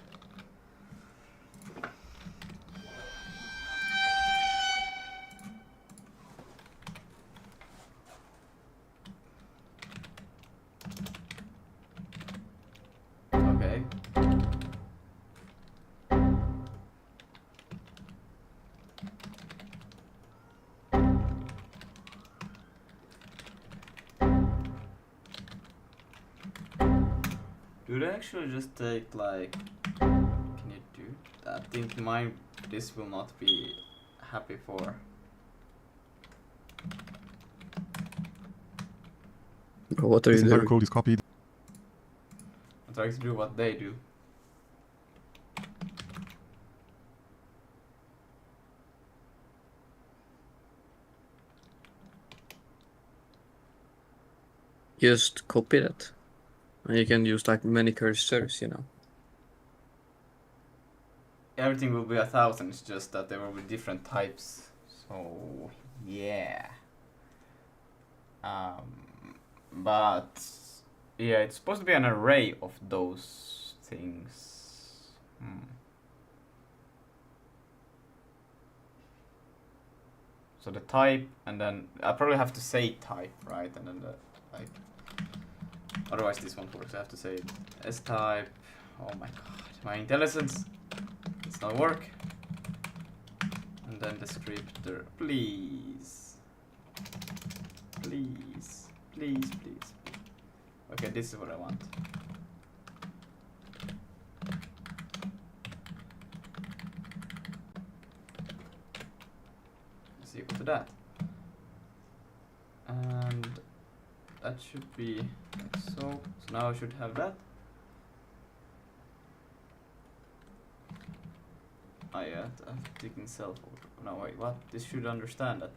Okay. Do they actually just take like? Can you do? I think mine. This will not be happy for. What are This you entire doing? code is copied. I'm trying to do what they do. Just copy that. And you can use like many cursors, you know. Everything will be 1,000. It's just that there will be different types. So yeah. But yeah, it's supposed to be an array of those things. So the type, and then I probably have to say type, right? And then the like. Otherwise, this won't work. So I have to say S type. Oh my god, my intelligence. It's not work. And then descriptor, please. Please. Please, please. Okay, this is what I want. that. And that should be like so. So now I should have that. Oh yeah, I'm taking self. No wait, what? This should understand that.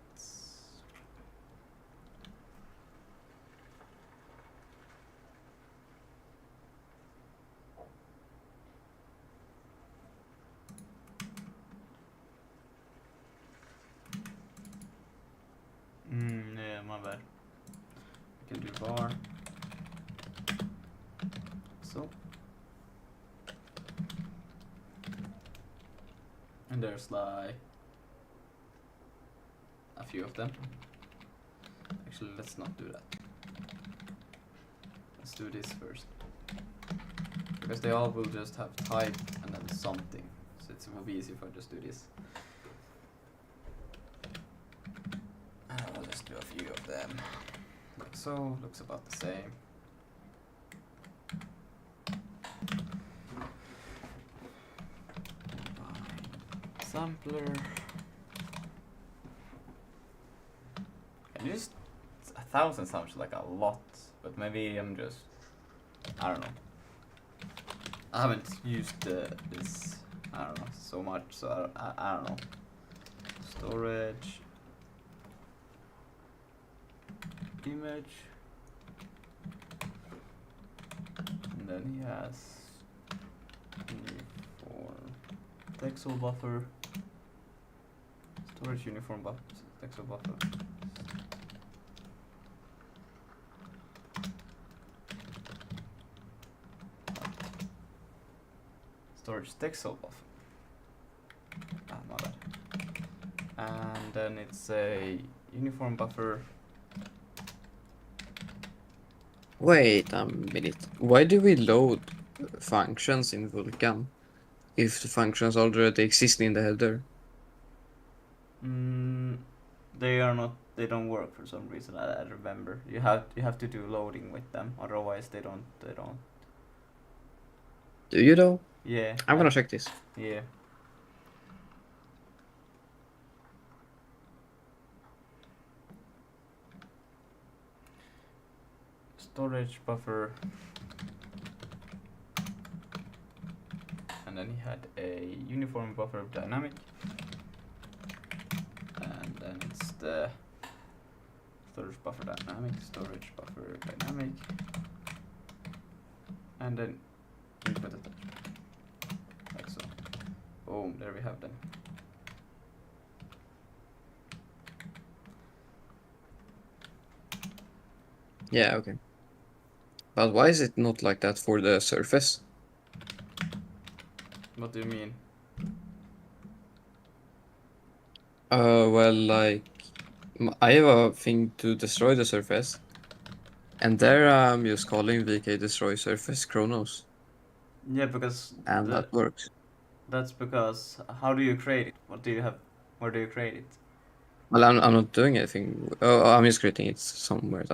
Yeah, my bad. I can do bar. So. And there's like a few of them. Actually, let's not do that. Let's do this first. Because they all will just have type and then something. So it will be easy if I just do this. And I will just do a few of them. Like so, looks about the same. Sampler. And just 1,000 sounds like a lot, but maybe I'm just, I don't know. I haven't used this, I don't know, so much, so I don't know. Storage. Image. And then he has uniform texel buffer. Storage uniform buffer, texel buffer. Storage texel buffer. My bad. And then it's a uniform buffer. Wait a minute. Why do we load functions in Vulkan if the functions already exist in the header? They are not. They don't work for some reason. I remember. You have to do loading with them. Otherwise, they don't. They don't. Do you though? Yeah. I'm gonna check this. Yeah. Storage buffer. And then he had a uniform buffer dynamic. And then it's the storage buffer dynamic, and then input attachment, like so. Boom, there we have them. Yeah, okay. But why is it not like that for the surface? What do you mean? Well, like, I have a thing to destroy the surface, and there I'm just calling VK destroy surface Chronos, Yeah, because and that works. that's because how do you create it? What do you have? Where do you create it? Well, I'm not doing anything. Oh, I'm just creating it somewhere.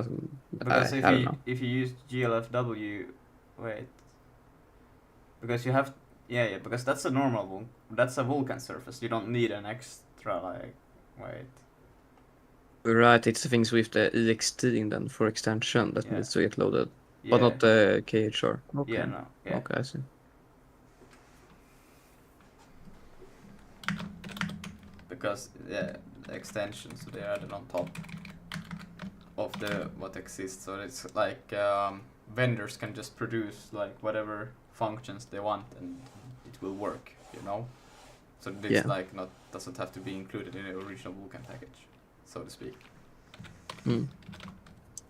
Because I don't know. if you use GLFW, wait. Because you have because that's a normal that's a Vulkan surface. You don't need an extra like wait. Right, it's the things with the ext in then for extension that Yeah. needs to get loaded, Yeah. but not the KHR. Okay. Yeah, no. Yeah. Okay, I see. Because the extensions, so they are added on top of the what exists. So it's like vendors can just produce like whatever functions they want and it will work, you know. So it's like doesn't have to be included in the original Vulkan package, so to speak.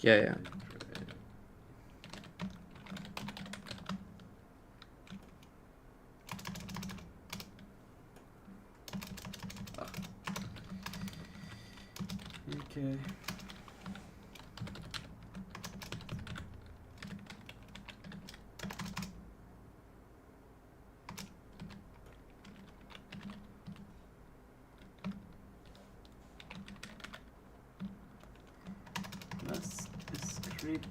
Yeah. Okay. Let's script trade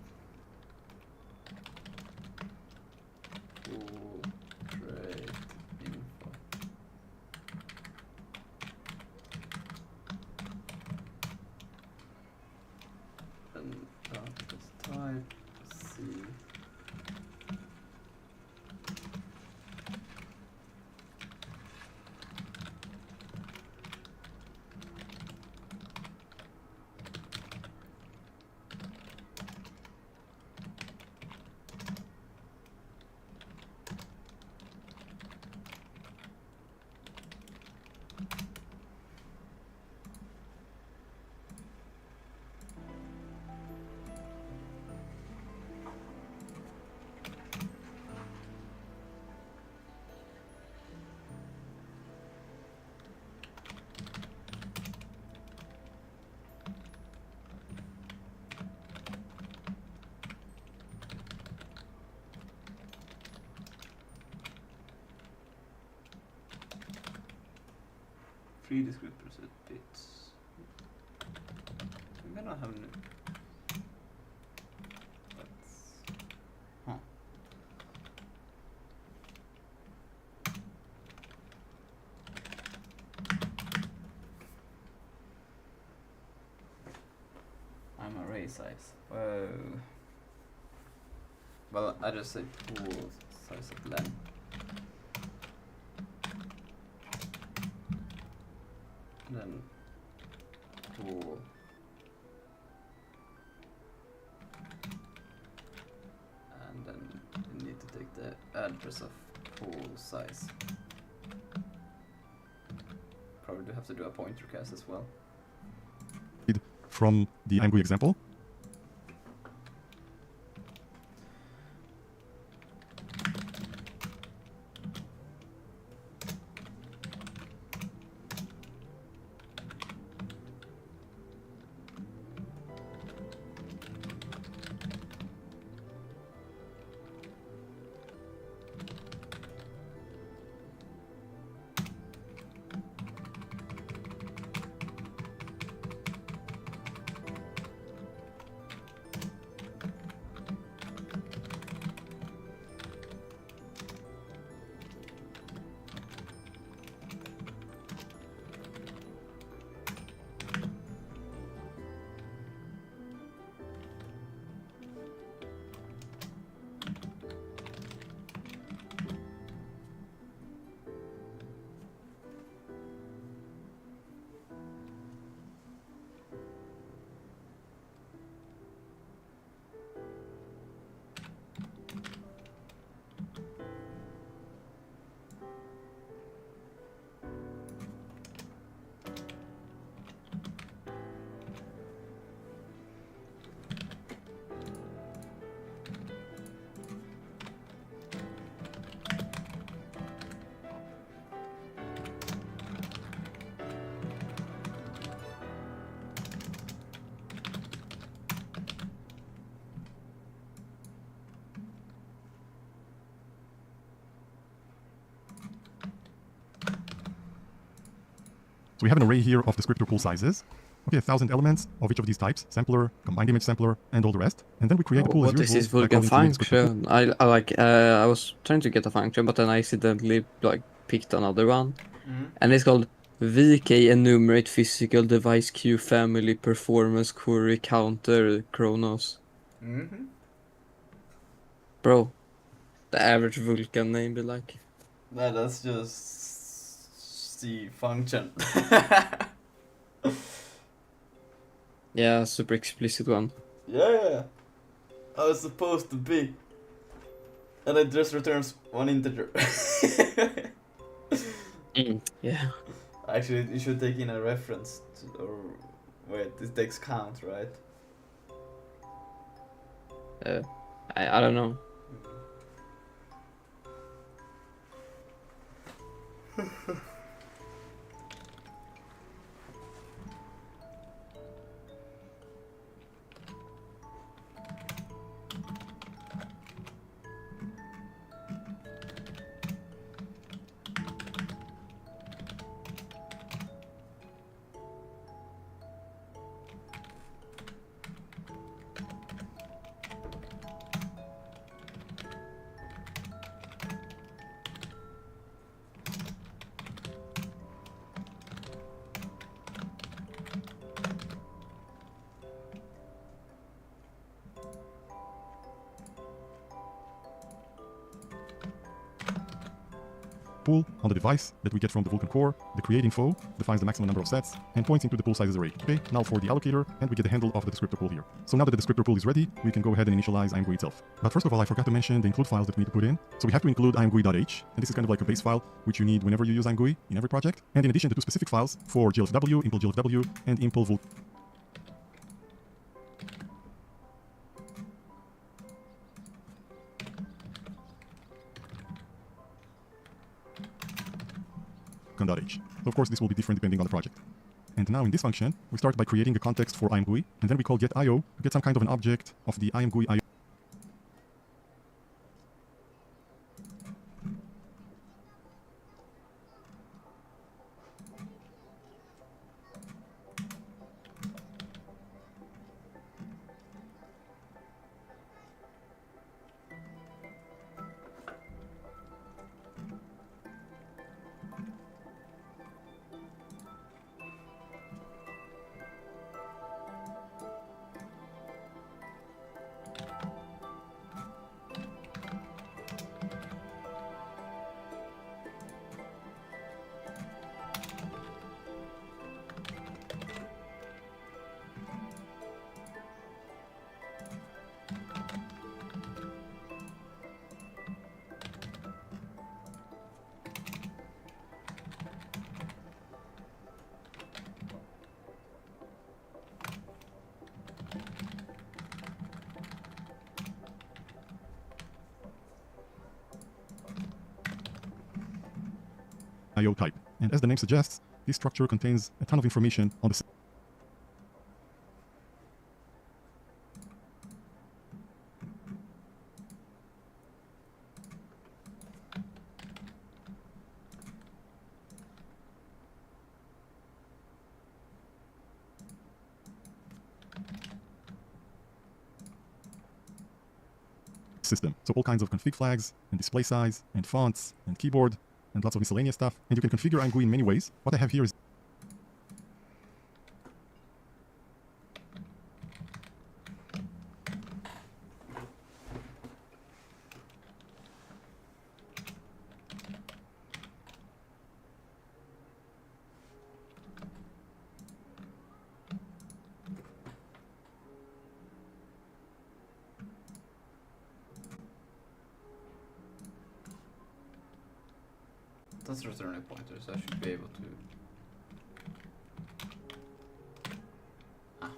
info. type C. Three descriptors at bits. I don't have any. Huh. I'm array size. Whoa. Well, I just say pool size of len. Then pool. And then you need to take the address of pool size. Probably do have to do a pointer cast as well. From the IMGUI example. So we have an array here of descriptor pool sizes. Okay, 1,000 elements of each of these types, sampler, combined image sampler, and all the rest. And then we create the pool What as is usual this by Vulkan calling the descriptor pool. function? I like I was trying to get a function, but then I accidentally like picked another one, and it's called VK enumerate physical device queue family performance query counter chronos. Mm-hmm. Bro, the average Vulkan name be like. That's just C function. Yeah, super explicit one. Yeah. How it's supposed to be. And it just returns one integer. Yeah. Actually, you should take in a reference to, or wait, this takes count, right? I don't know. pool on the device that we get from the Vulkan core. The create info defines the maximum number of sets and points into the pool sizes array. Okay, now for the allocator, and we get the handle of the descriptor pool here. So now that the descriptor pool is ready, we can go ahead and initialize IMGUI itself. But first of all, I forgot to mention the include files that we need to put in. So we have to include IMGUI.h, and this is kind of like a base file which you need whenever you use IMGUI in every project. And in addition, the two specific files for GLFW, impl GLFW, and impl Vulkan. .h. So of course this will be different depending on the project. And now in this function, we start by creating a context for IMGUI, and then we call getIO to get some kind of an object of the IMGUI IO type. And as the name suggests, this structure contains a ton of information on the system. So all kinds of config flags and display size and fonts and keyboard and lots of miscellaneous stuff. And you can configure IMGUI in many ways. What I have here is That's return a pointer, so I should be able to. Ah.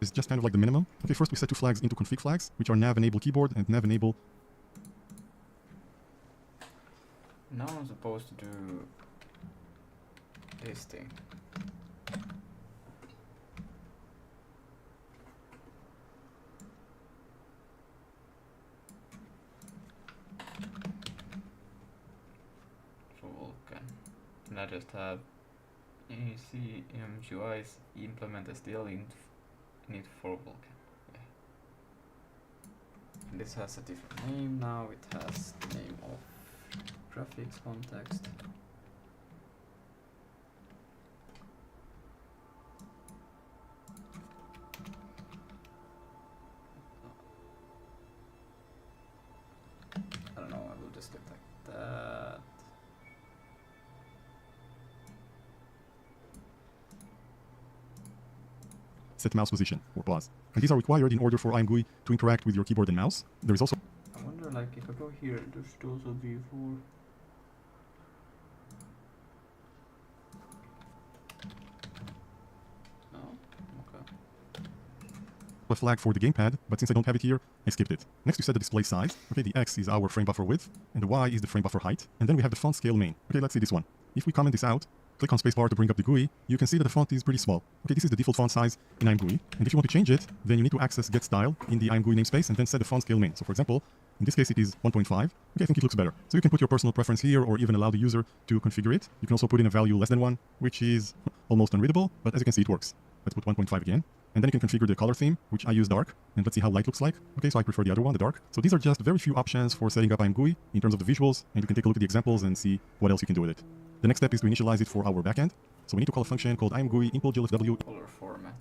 is just kind of like the minimum. Okay, first we set two flags into config flags, which are nav enable keyboard and nav enable. Now I'm supposed to do this thing. For Vulkan. And I just have IMGUI implement SDL init for Vulkan. Yeah. And this has a different name now. It has the name of graphics context. I don't know, I will just get like that. Set mouse position or pause. And these are required in order for IMGUI to interact with your keyboard and mouse. There is also. I wonder, like, if I go here, there should also be for. No? Okay. A flag for the gamepad, but since I don't have it here, I skipped it. Next, we set the display size. Okay, the X is our frame buffer width, and the Y is the frame buffer height. And then we have the font scale main. Okay, let's see this one. If we comment this out, click on spacebar to bring up the GUI, you can see that the font is pretty small. Okay, this is the default font size in IMGUI. And if you want to change it, then you need to access get style in the IMGUI namespace and then set the font scale main. So for example, in this case it is 1.5. Okay, I think it looks better. So you can put your personal preference here or even allow the user to configure it. You can also put in a value less than 1, which is almost unreadable, but as you can see it works. Let's put 1.5 again. And then you can configure the color theme, which I use dark. And let's see how light looks like. Okay, so I prefer the other one, the dark. So these are just very few options for setting up IMGUI in terms of the visuals. And you can take a look at the examples and see what else you can do with it. The next step is to initialize it for our backend. So we need to call a function called IMGUI import glfw. Color format.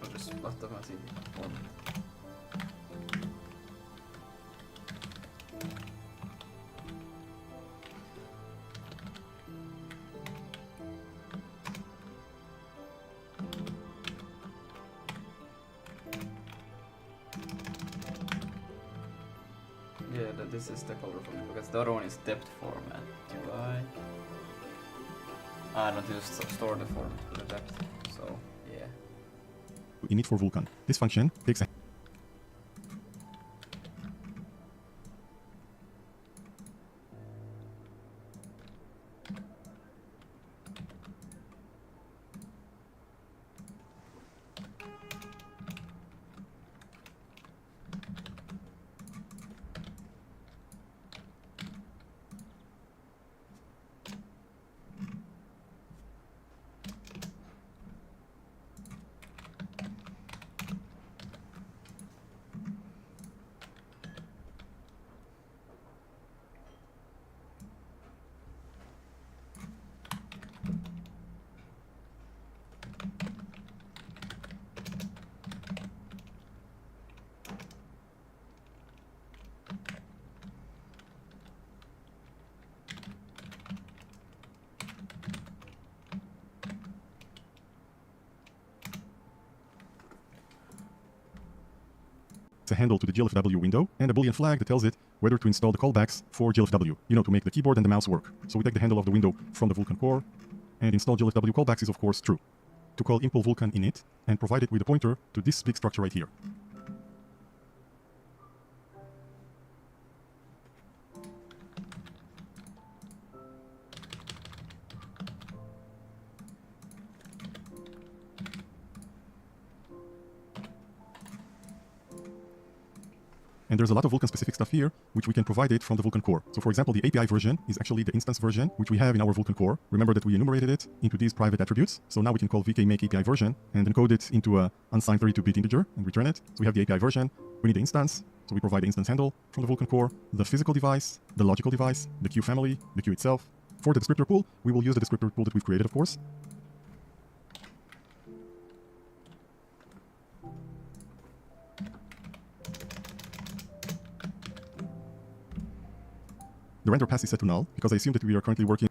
I'll just split them as a format. Yeah, this is the color format because the other one is depth format. UI. I don't just store the format with the depth, so yeah. Init for Vulkan. This function takes a handle to the glfw window and a boolean flag that tells it whether to install the callbacks for glfw, to make the keyboard and the mouse work. So we take the handle of the window from the Vulkan core, and install glfw callbacks is of course true. To call impl Vulkan init and provide it with a pointer to this big structure right here. And there's a lot of Vulkan-specific stuff here, which we can provide it from the Vulkan core. So for example, the API version is actually the instance version, which we have in our Vulkan core. Remember that we enumerated it into these private attributes. So now we can call vk make API version and encode it into a unsigned 32-bit integer and return it. So we have the API version, we need the instance, so we provide the instance handle from the Vulkan core, the physical device, the logical device, the queue family, the queue itself. For the descriptor pool, we will use the descriptor pool that we've created, of course. the render pass is set to null because I assume that we are currently working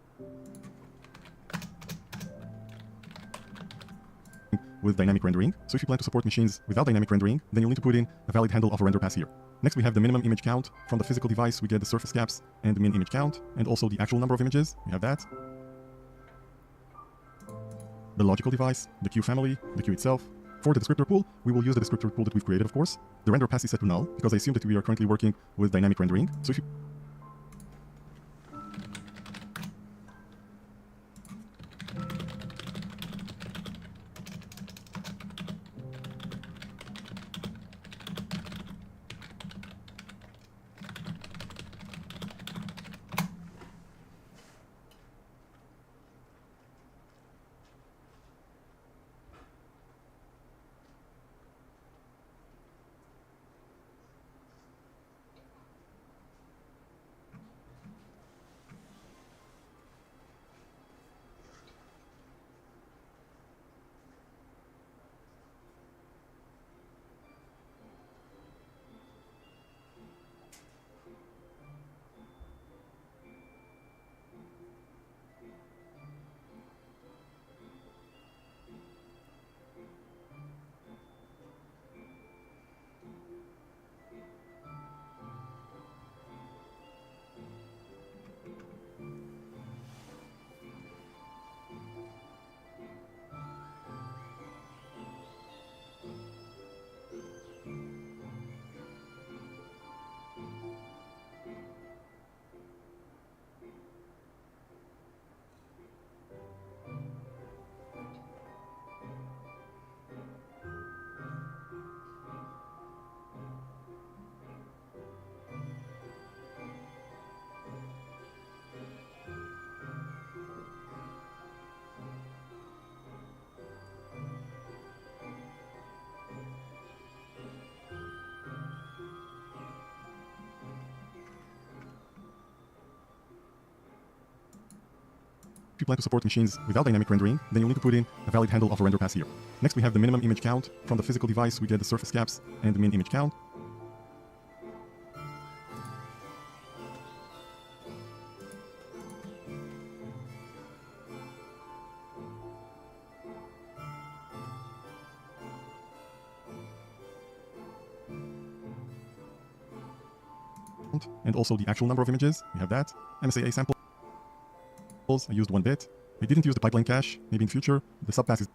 with dynamic rendering. So if you plan to support machines without dynamic rendering, then you'll need to put in a valid handle of a render pass here. Next, we have the minimum image count. From the physical device, we get the surface caps and the min image count, and also the actual number of images. We have that. The logical device, the queue family, the queue itself. For the descriptor pool, we will use the descriptor pool that we've created, of course. The render pass is set to null because I assume that we are currently working with dynamic rendering. So if you plan to support machines without dynamic rendering, then you'll need to put in a valid handle of a render pass here. Next, we have the minimum image count. From the physical device, we get the surface caps and the min image count. And also the actual number of images. We have that. MSAA sample. I used 1 bit. I didn't use the pipeline cache. Maybe in future, the subpass is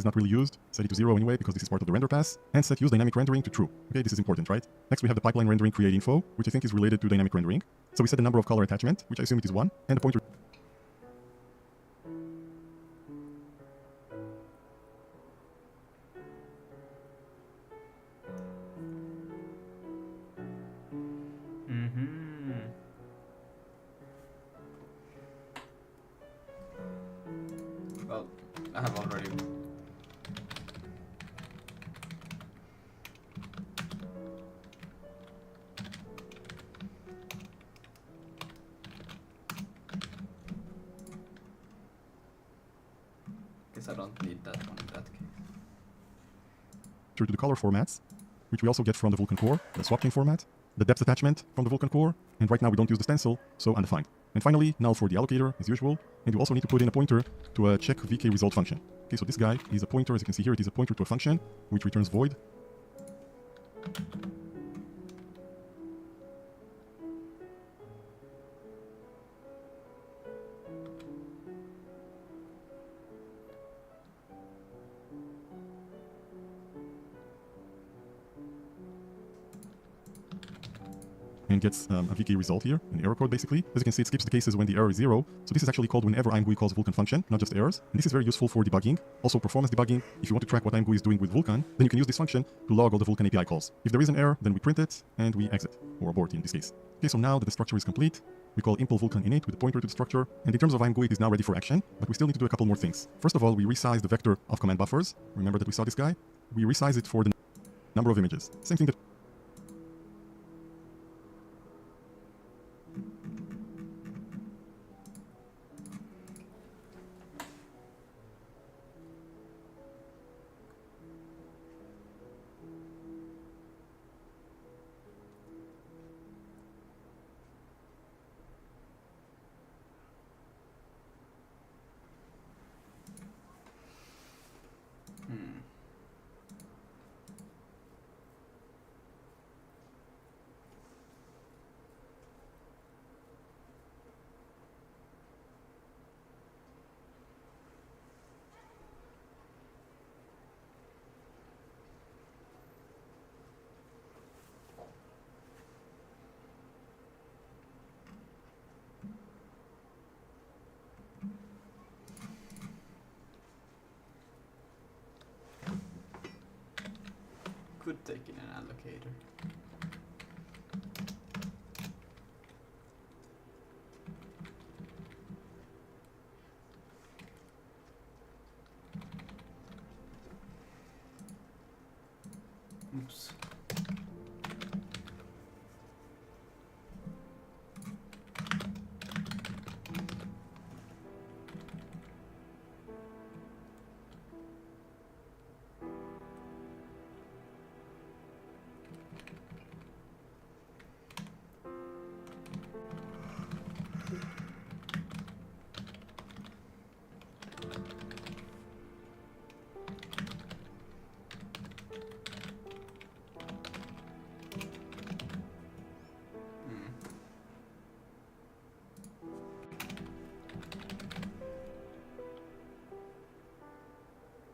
not really used. Set it to 0 anyway because this is part of the render pass. And set use dynamic rendering to true. Okay, this is important, right? Next we have the pipeline rendering create info, which I think is related to dynamic rendering. So we set the number of color attachment, which I assume it is 1, and the pointer. Well, I have already. Guess I don't need that one in that case. To the color formats, which we also get from the Vulkan core, the swap chain format, the depth attachment from the Vulkan core, and right now we don't use the stencil, so undefined. And finally, null for the allocator, as usual, and you also need to put in a pointer to a check VK result function. Okay, so this guy is a pointer, as you can see here, it is a pointer to a function, which returns void. and gets a VK result here, an error code basically. As you can see, it skips the cases when the error is 0. So this is actually called whenever IMGUI calls a Vulkan function, not just errors. And this is very useful for debugging. Also performance debugging. If you want to track what IMGUI is doing with Vulkan, then you can use this function to log all the Vulkan API calls. If there is an error, then we print it and we exit, or abort in this case. Okay, so now that the structure is complete, we call impl Vulkan init with a pointer to the structure, and in terms of IMGUI, it is now ready for action, but we still need to do a couple more things. First of all, we resize the vector of command buffers. Remember that we saw this guy? We resize it for the number of images. Same thing that could take in an allocator. Oops.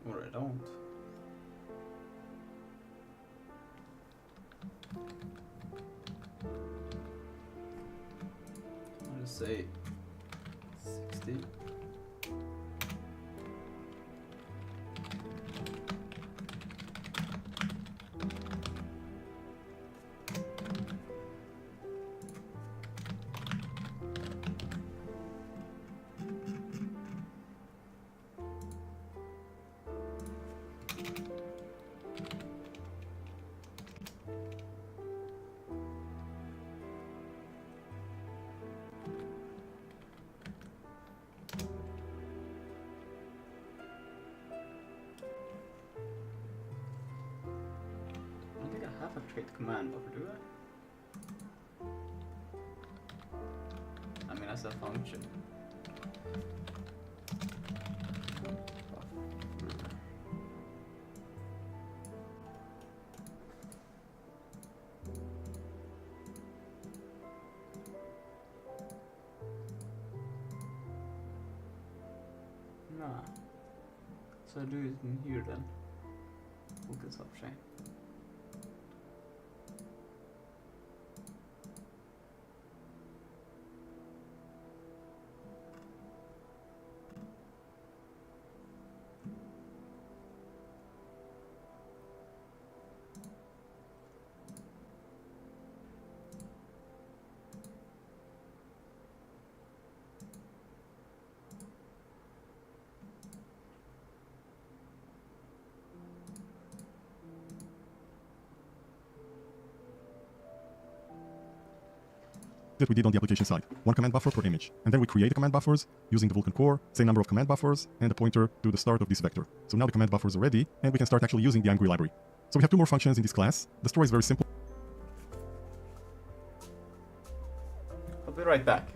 Or I don't. I'll just say 60. I don't think I have a trait command buffer, do I? I mean, as a function. Nah. So I do it in here then. Focus option. that we did on the application side. One command buffer per image. And then we create the command buffers using the Vulkan core, same number of command buffers, and a pointer to the start of this vector. So now the command buffers are ready, and we can start actually using the IMGUI library. So we have two more functions in this class. The story is very simple. I'll be right back.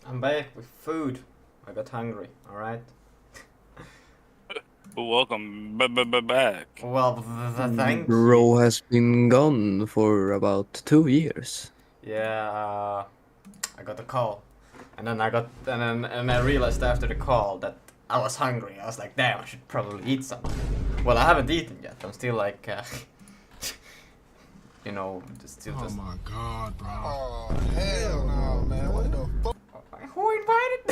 I'm back with food. I got hungry, alright? Welcome back. Well, thank you. Bro has been gone for about 2 years. Yeah, I got a call. And then I realized after the call that I was hungry. I was like, damn, I should probably eat something. Well, I haven't eaten yet. I'm still like, you know, still Oh just. my god, bro. Oh, hell no, man. What the fuck? Who invited?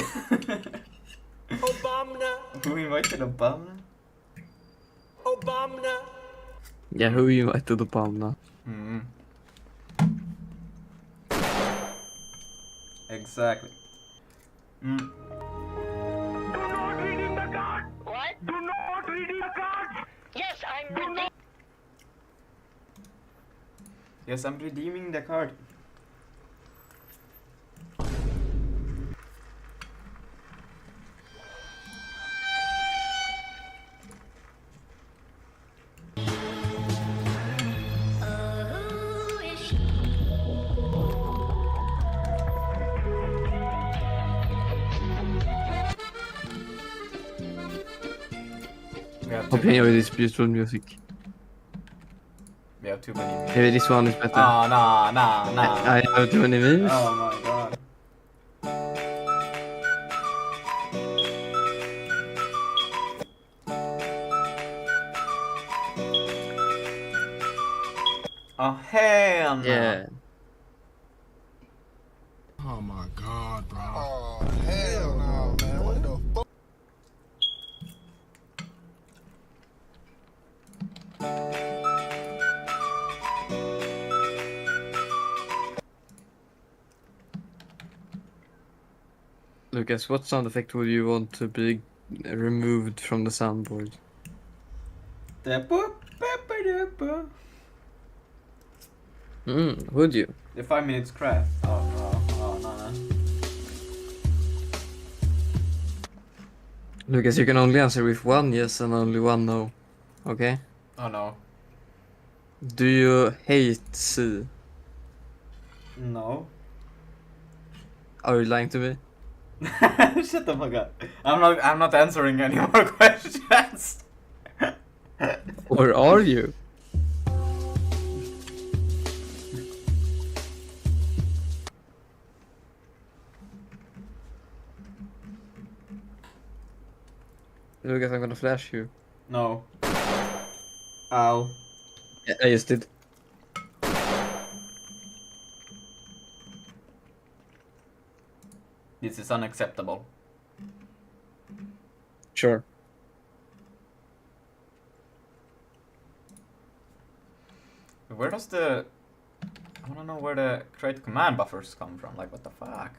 Obama. Who invited Obama? Obama. Yeah, who you invited to Palma? Hmm. Exactly. Mm. Do not redeem the card. What? Do not redeem the card. Yes, I'm redeeming. Yes, I'm redeeming the card. We have too Hope you enjoy many. this beautiful music. We have too many. Maybe this one is better. Oh, no. I have too many memes. Oh my god. Oh hell no. Yeah. Oh my god, bro. Oh, hell no, man. What the fuck? Lucas, what sound effect would you want to be removed from the soundboard? The boop, boop, boop, boop. Would you? The 5 minutes craft. Oh no. Lucas, you can only answer with one yes and only one no. Okay? Oh no. Do you hate C? No. Are you lying to me? Shut the fuck up. I'm not answering any more questions. Or are you? Lucas, I'm gonna flash you. No. Ow. Yeah, I just did. This is unacceptable. Sure. Where does the... I wanna know where the create command buffers come from. Like, what the fuck?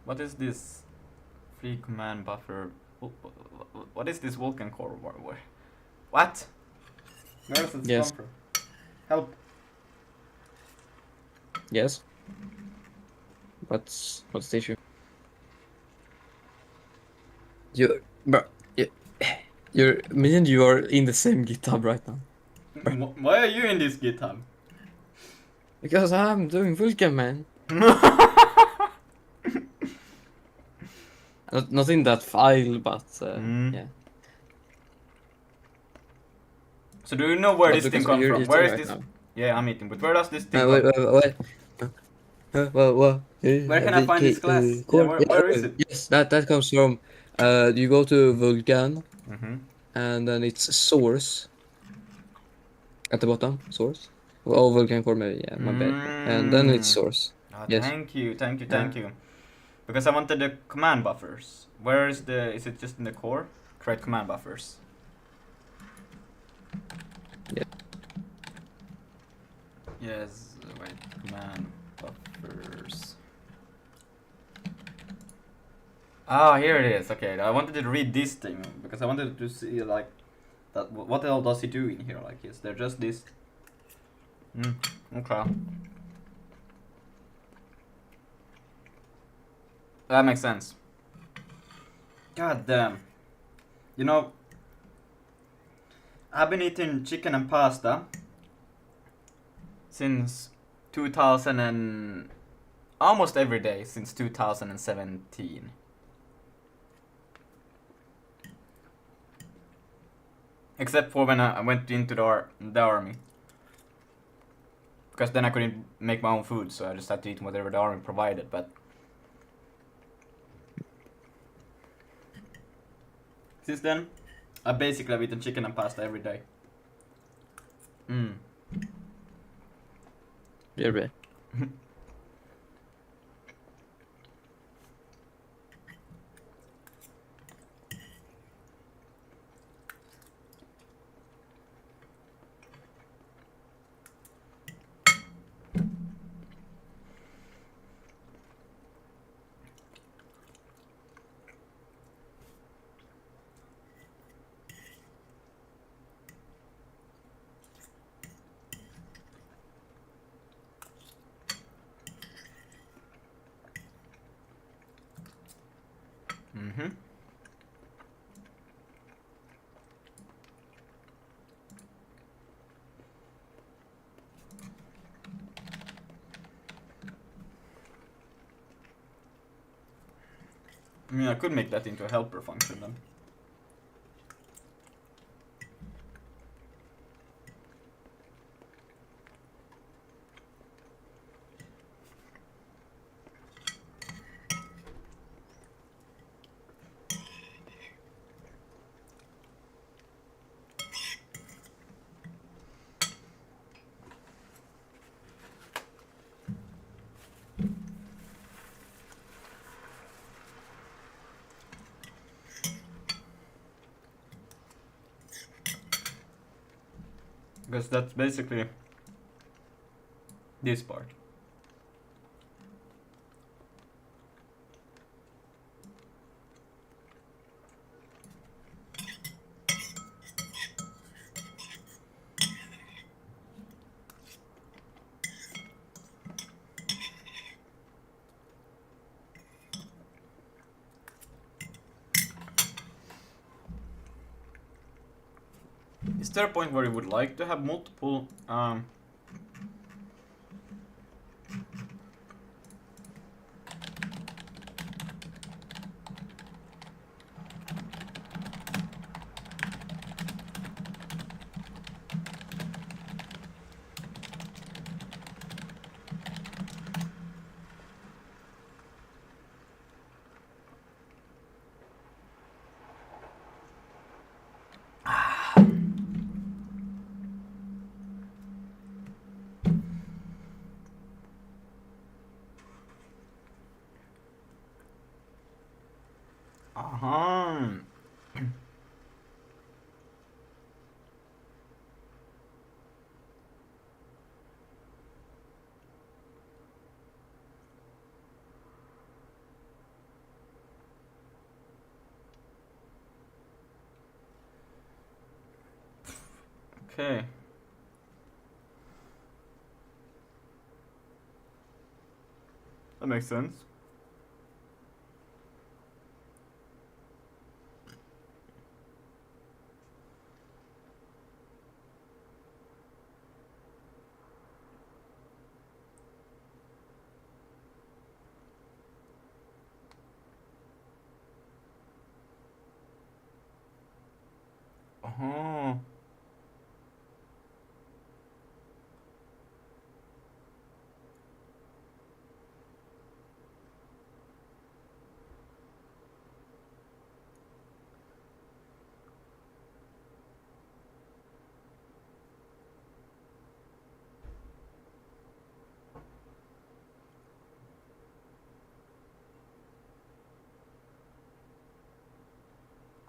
What is this free command buffer? What is this Vulcan core? What? Where does it Yes. come from? Help. Yes. What's the issue? Me and you are in the same GitHub right now. Why are you in this GitHub? Because I'm doing Vulkan, man. Not in that file, but yeah. So do you know where But this thing Lucas, comes you're from? eating Where is right this? now. Yeah, I'm eating. But where does this thing Wait, come? wait. Well, Where can I find this glass? Yeah, corn. where is it? Yes, that comes from. You go to Vulkan, Mm-hmm. and then it's source at the bottom. Source. Oh, Vulkan core, maybe. Yeah, my bad. And then it's source. Ah, Yes. thank you, thank you, Yeah. thank you. Because I wanted the command buffers. Where is the? Is it just in the core? Create command buffers. Yeah. Yes. Wait. Command buffers. Ah, here it is. Okay, I wanted to read this thing because I wanted to see like that. What else does he do in here? Like, is there just this? Okay. That makes sense. God damn. You know, I've been eating chicken and pasta since 2000 and almost every day since 2017. Except for when I went into the army. Because then I couldn't make my own food, so I just had to eat whatever the army provided, but since then, I basically have eaten chicken and pasta every day. Yeah, right. I mean, I could make that into a helper function then. Because that's basically this part. Is there a point where you would like to have multiple Okay. That makes sense.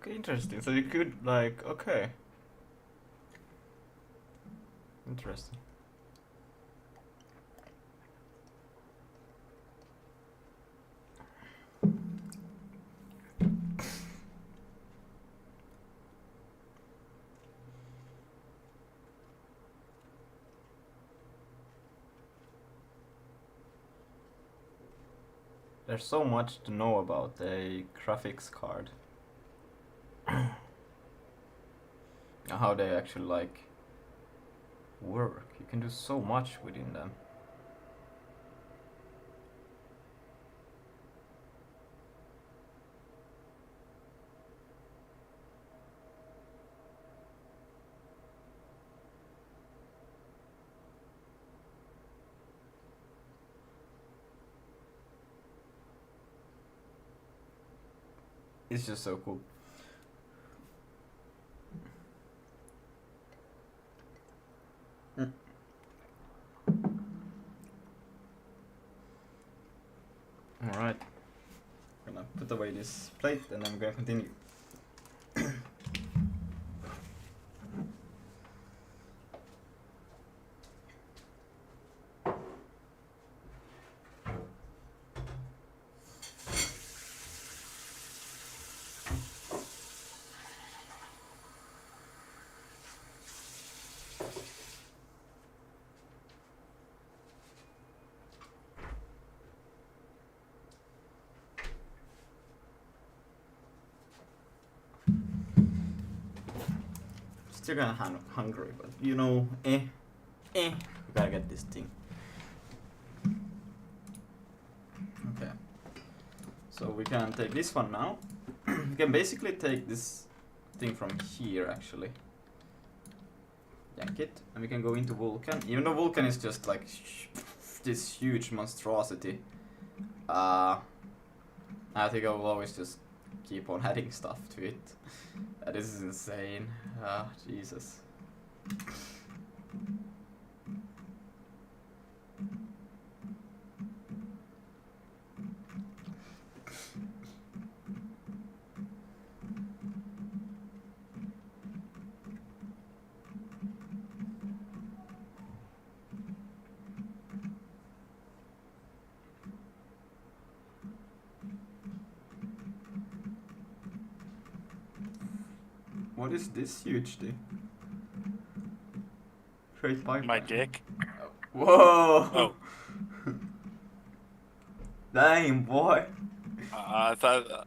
Okay, interesting. So you could like, okay. Interesting. There's so much to know about a graphics card. How they actually like work. You can do so much within them. It's just so cool. Alright. I'm gonna put away this plate and I'm gonna continue. Still kinda hungry, but you know, we gotta get this thing. Okay. So we can take this one now. We can basically take this thing from here actually. Yank it, and we can go into Vulkan. Even though Vulkan is just like this huge monstrosity, I think I will always just keep on adding stuff to it. This is insane. Jesus. What is this huge thing? Great pipeline. My dick. Whoa! Oh. Damn, boy. I thought.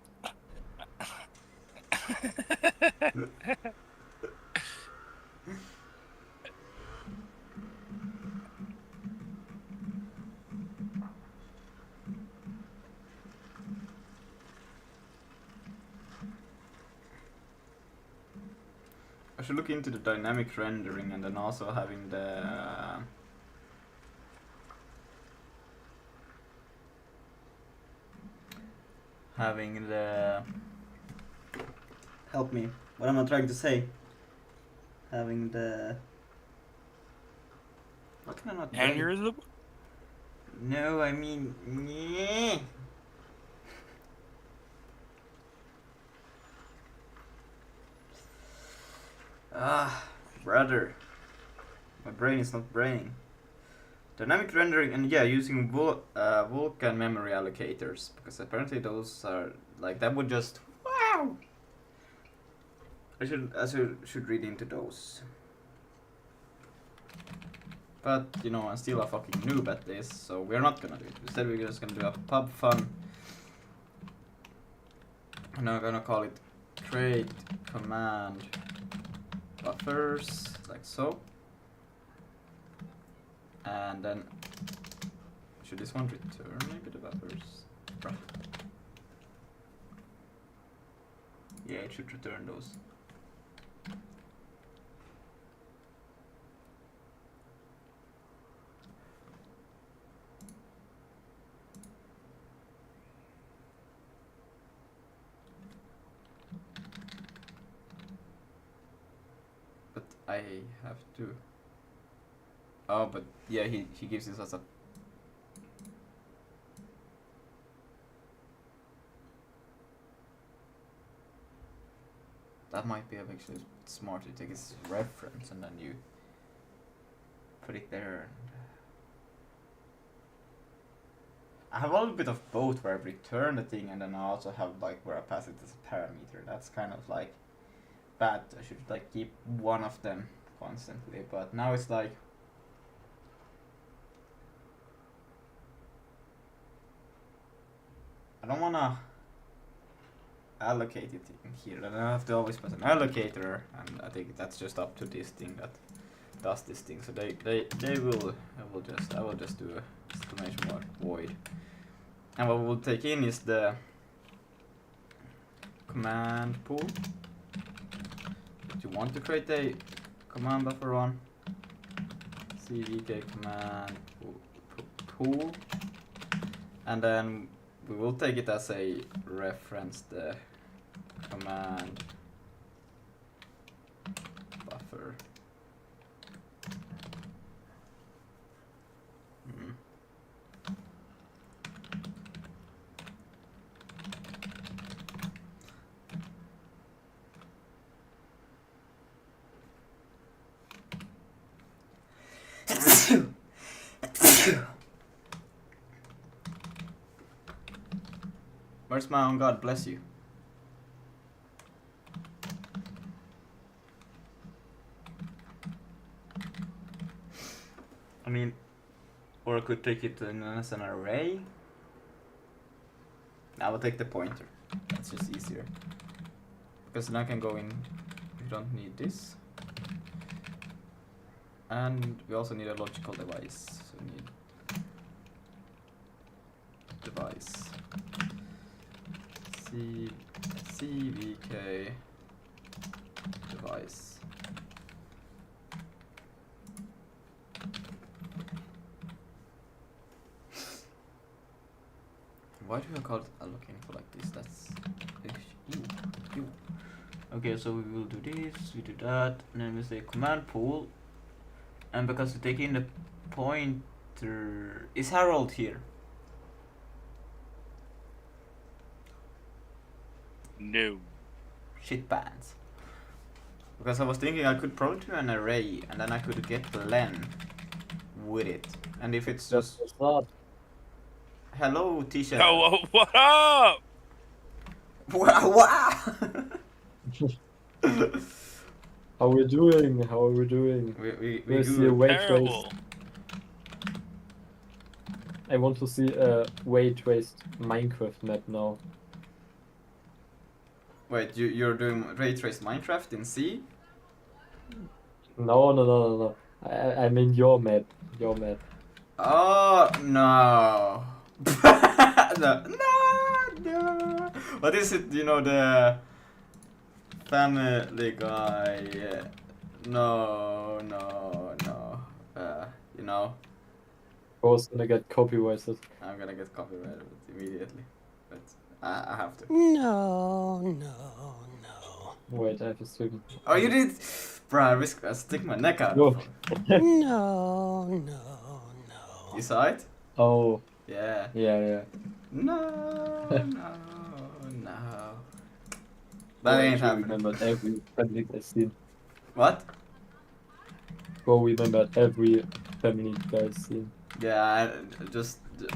I should look into the dynamic rendering and then also having the help me. What am I trying to say? Having the what can I not brain? Aneurysm? No, I mean brother. My brain is not braining. Dynamic rendering and yeah, using Vulkan memory allocators because apparently those are like that would just wow. I should read into those. But you know, I'm still a fucking noob at this, so we're not gonna do it. Instead, we're just gonna do a pub fun. And I'm gonna call it create command buffers like so. And then should this one return maybe the buffers? Right. Yeah, it should return those. But I have to. Oh, but yeah, he gives this as a. that might be actually smart to take its reference and then you put it there. I have a little bit of both where I return the thing and then I also have like where I pass it as a parameter. That's kind of like bad. I should like keep one of them constantly, but now it's like I don't wanna allocate it in here, and I have to always put an allocator, and I think that's just up to this thing that does this thing. So I will just do a exclamation mark void, and what we'll take in is the command pool that you want to create a command buffer on. cvk command pool, and then we will take it as a reference, the command buffer. Where's my own God bless you? I mean, or I could take it as an array. I will take the pointer. That's just easier. Because then I can go in. We don't need this. And we also need a logical device. So we need device. CVK device. Why do I call it allocating for like this? That's you. Okay, so we will do this, we do that, and then we say command pool. And because we take in the pointer, is Harold here? No. Shit pants. Because I was thinking I could probably do an array and then I could get len with it. And if it's just hello Tisha. Oh, what up? Wow. How are we doing? How are we doing? We Where's do the weight Terrible. waste? I want to see a weight waste Minecraft map now. Wait, you're doing ray trace Minecraft in C? No. I mean your map. Your map. Oh no. No. What is it? You know, the Family Guy. No. You know, I was gonna get copyrighted. I'm gonna get copyrighted immediately, but I have to. No. Wait, I have to stream. Oh, you did, bro! I stick my neck out. No. No. You saw it? Oh, Yeah. yeah. No. That ain't I happening. remembered every Family Guy scene. What? Bro, remembered every Family Guy scene. Yeah,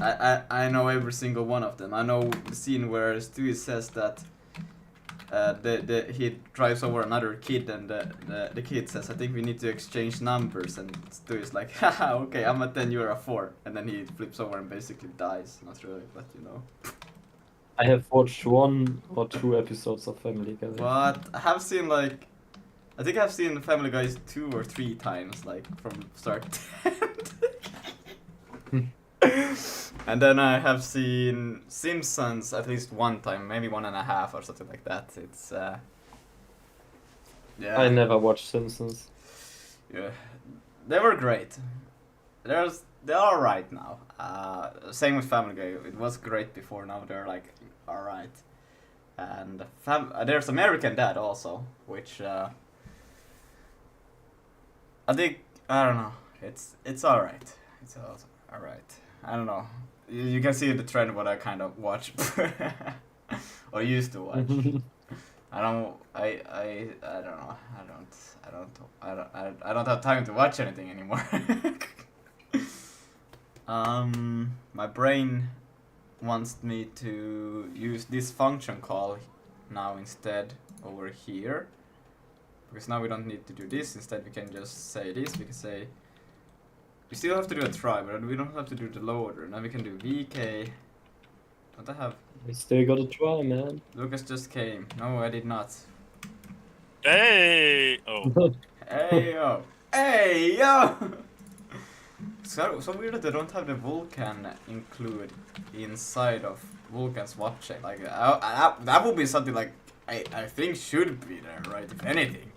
I know every single one of them. I know the scene where Stewie says that he drives over another kid and the kid says, I think we need to exchange numbers, and Stewie's like, haha, okay, I'm a 10, you're a 4, and then he flips over and basically dies. Not really, but you know. I have watched 1 or 2 episodes of Family Guy. What? I think I've seen Family Guys 2 or 3 times, like from start to end. And then I have seen Simpsons at least 1 time, maybe 1.5 or something like that. It's yeah. I never watched Simpsons. Yeah, they were great. They're alright now. Same with Family Guy. It was great before. Now they're like alright. And there's American Dad also, which I think, I don't know. It's alright. It's alright. I don't know. You can see the trend what I kind of watch or used to watch. I don't know. I don't have time to watch anything anymore. My brain wants me to use this function call now instead over here. Because now we don't need to do this, instead we can just say this, we can say... We still have to do a try, but we don't have to do the loader. Now we can do VK... Don't I have... We still gotta try, man. Lucas just came. No, I did not. Hey! Oh. Hey yo! Hey yo! So weird that they don't have the Vulkan include inside of Vulkan swap chain. Like that would be something like I think should be there, right? If anything.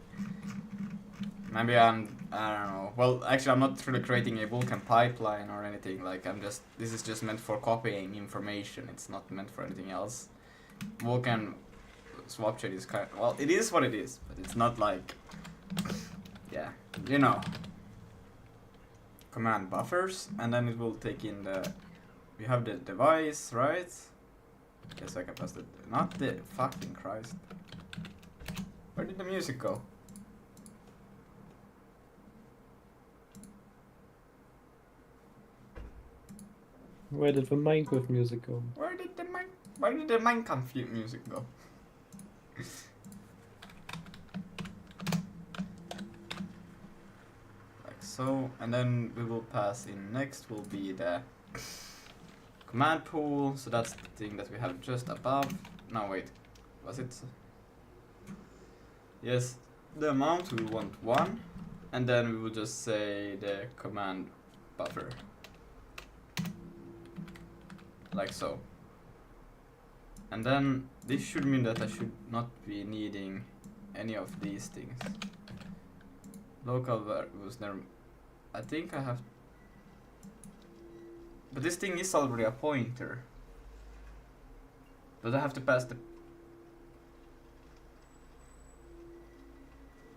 Maybe I don't know. Well, actually, I'm not really creating a Vulkan pipeline or anything. Like this is just meant for copying information. It's not meant for anything else. Vulkan swap chain is kind of, well, it is what it is, but it's not like, yeah, you know. Command buffers, and then it will take in the, we have the device, right? Yes, I can pass the, not the, fucking Christ. Where did the music go? Where did the Minecraft music go? Where did the Minecraft music go? So, and then we will pass in next will be the command pool, so that's the thing that we have just above. No, wait, was it? Yes, the amount we want 1, and then we will just say the command buffer. Like so. And then this should mean that I should not be needing any of these things. Local variables, there. I think I have, but this thing is already a pointer. Does I have to pass the?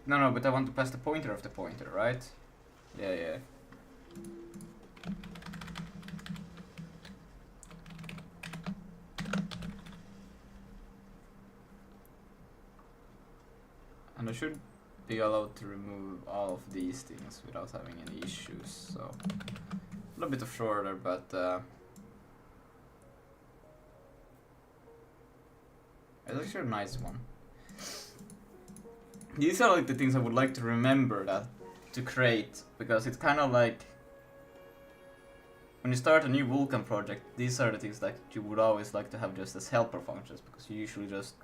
No, but I want to pass the pointer of the pointer, right? Yeah. And I should be allowed to remove all of these things without having any issues, so a little bit of shorter, but it's actually a nice one. These are like the things I would like to remember that to create, because it's kind of like when you start a new Vulkan project, these are the things that you would always like to have just as helper functions, because you usually just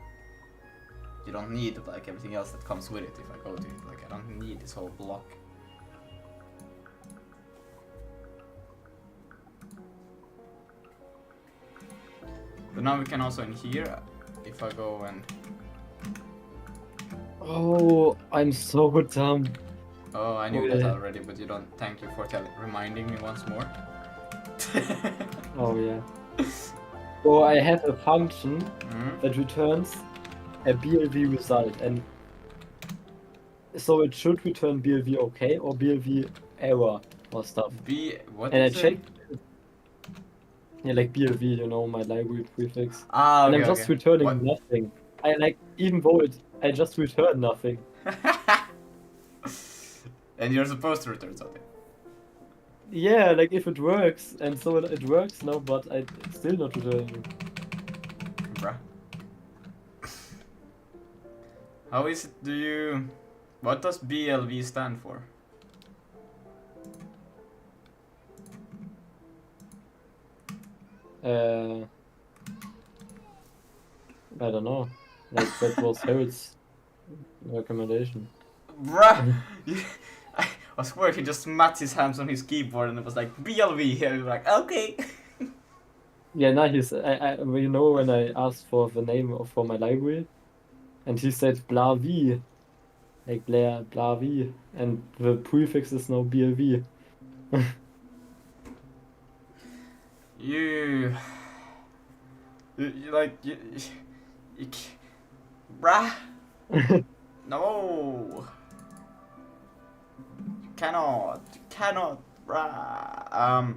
you don't need like everything else that comes with it. If I go to it, like I don't need this whole block. But now we can also in here, if I go and... Oh, I'm so dumb. Oh, I knew that already, but you don't. Thank you for reminding me once more. Oh yeah. So I have a function that returns a BLV result, and so it should return BLV OK or BLV error or stuff. What and I is checked. Yeah, like BLV, you know, my library prefix. Ah, okay, and I'm just returning nothing. I like, even though I just return nothing. And you're supposed to return something. Yeah, like if it works, and so it works now, but it's still not returning. Bruh. How is it, what does BLV stand for? I don't know. Like, that was Harold's recommendation. Bruh! I swear he just smacked his hands on his keyboard and it was like, BLV! And we were like, okay! Yeah, no, you know, when I asked for the name for my library, and he said blah v, like blah v, and the prefix is now BLV. You bruh! No! You cannot, bruh.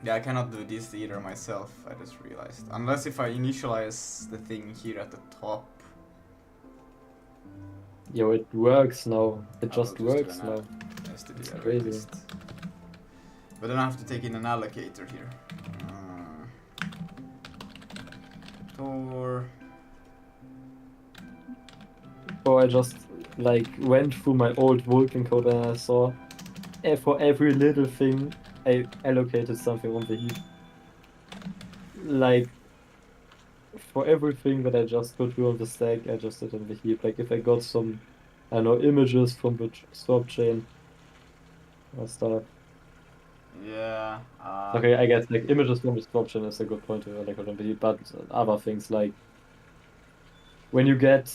Yeah, I cannot do this either myself, I just realized. Unless if I initialize the thing here at the top. Yo, it works now. It I will just do works an now. STD It's array crazy. list. But then I have to take in an allocator here. Tor. So I just like went through my old Vulkan code and I saw for every little thing I allocated something on the heap. Like for everything that I just could do on the stack, I just did on the heap. Like if I got some, I don't know, images from the swap chain or stuff. Yeah. Okay, I guess like images from the swap chain is a good point to allocate on the heap, but other things like when you get,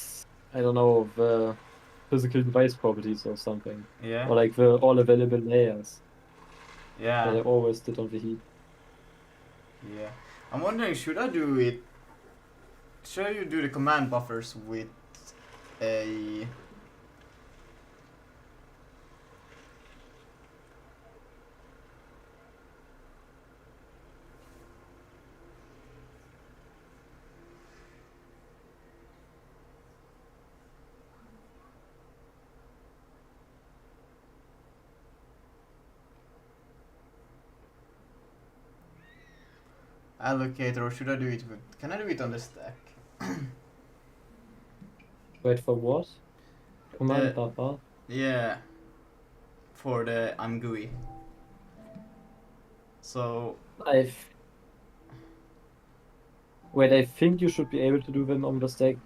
I don't know, the physical device properties or something, Yeah. or like the all available layers that I Yeah. always did on the heap. Yeah. I'm wondering, should I do it? Should you do the command buffers with a allocator, or should I do it with? Can I do it on the stack? Wait for what? Command The buffer. yeah. For the IMGUI. So Wait, I think you should be able to do them on the stack.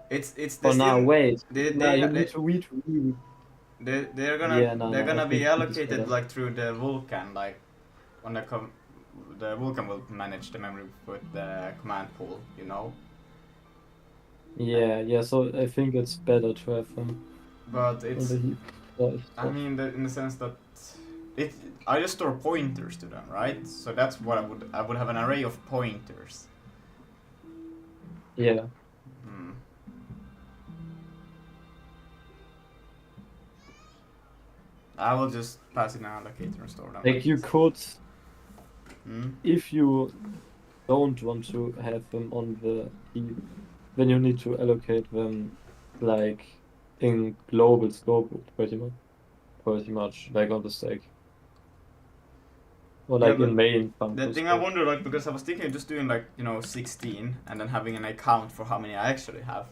it's Oh, the now same. wait. They Now they you they need to read. they're Yeah, no, they're no, I gonna be think it is allocated better. like through the Vulkan, like when the Vulkan will manage the memory with the command pool, you know. Yeah, yeah. So I think it's better to have them But on it's the heap. I mean in the sense that it I just store pointers to them, right? So that's what I would have an array of pointers. Yeah. Hmm. I will just pass it an allocator and store them. Like you this. could, Hmm? if you don't want to have them on the heap, then you need to allocate them like in global scope pretty much like on the stack. Or Yeah, like but in main the function thing I scope. wonder, like, because I was thinking of just doing like 16 and then having an account for how many I actually have.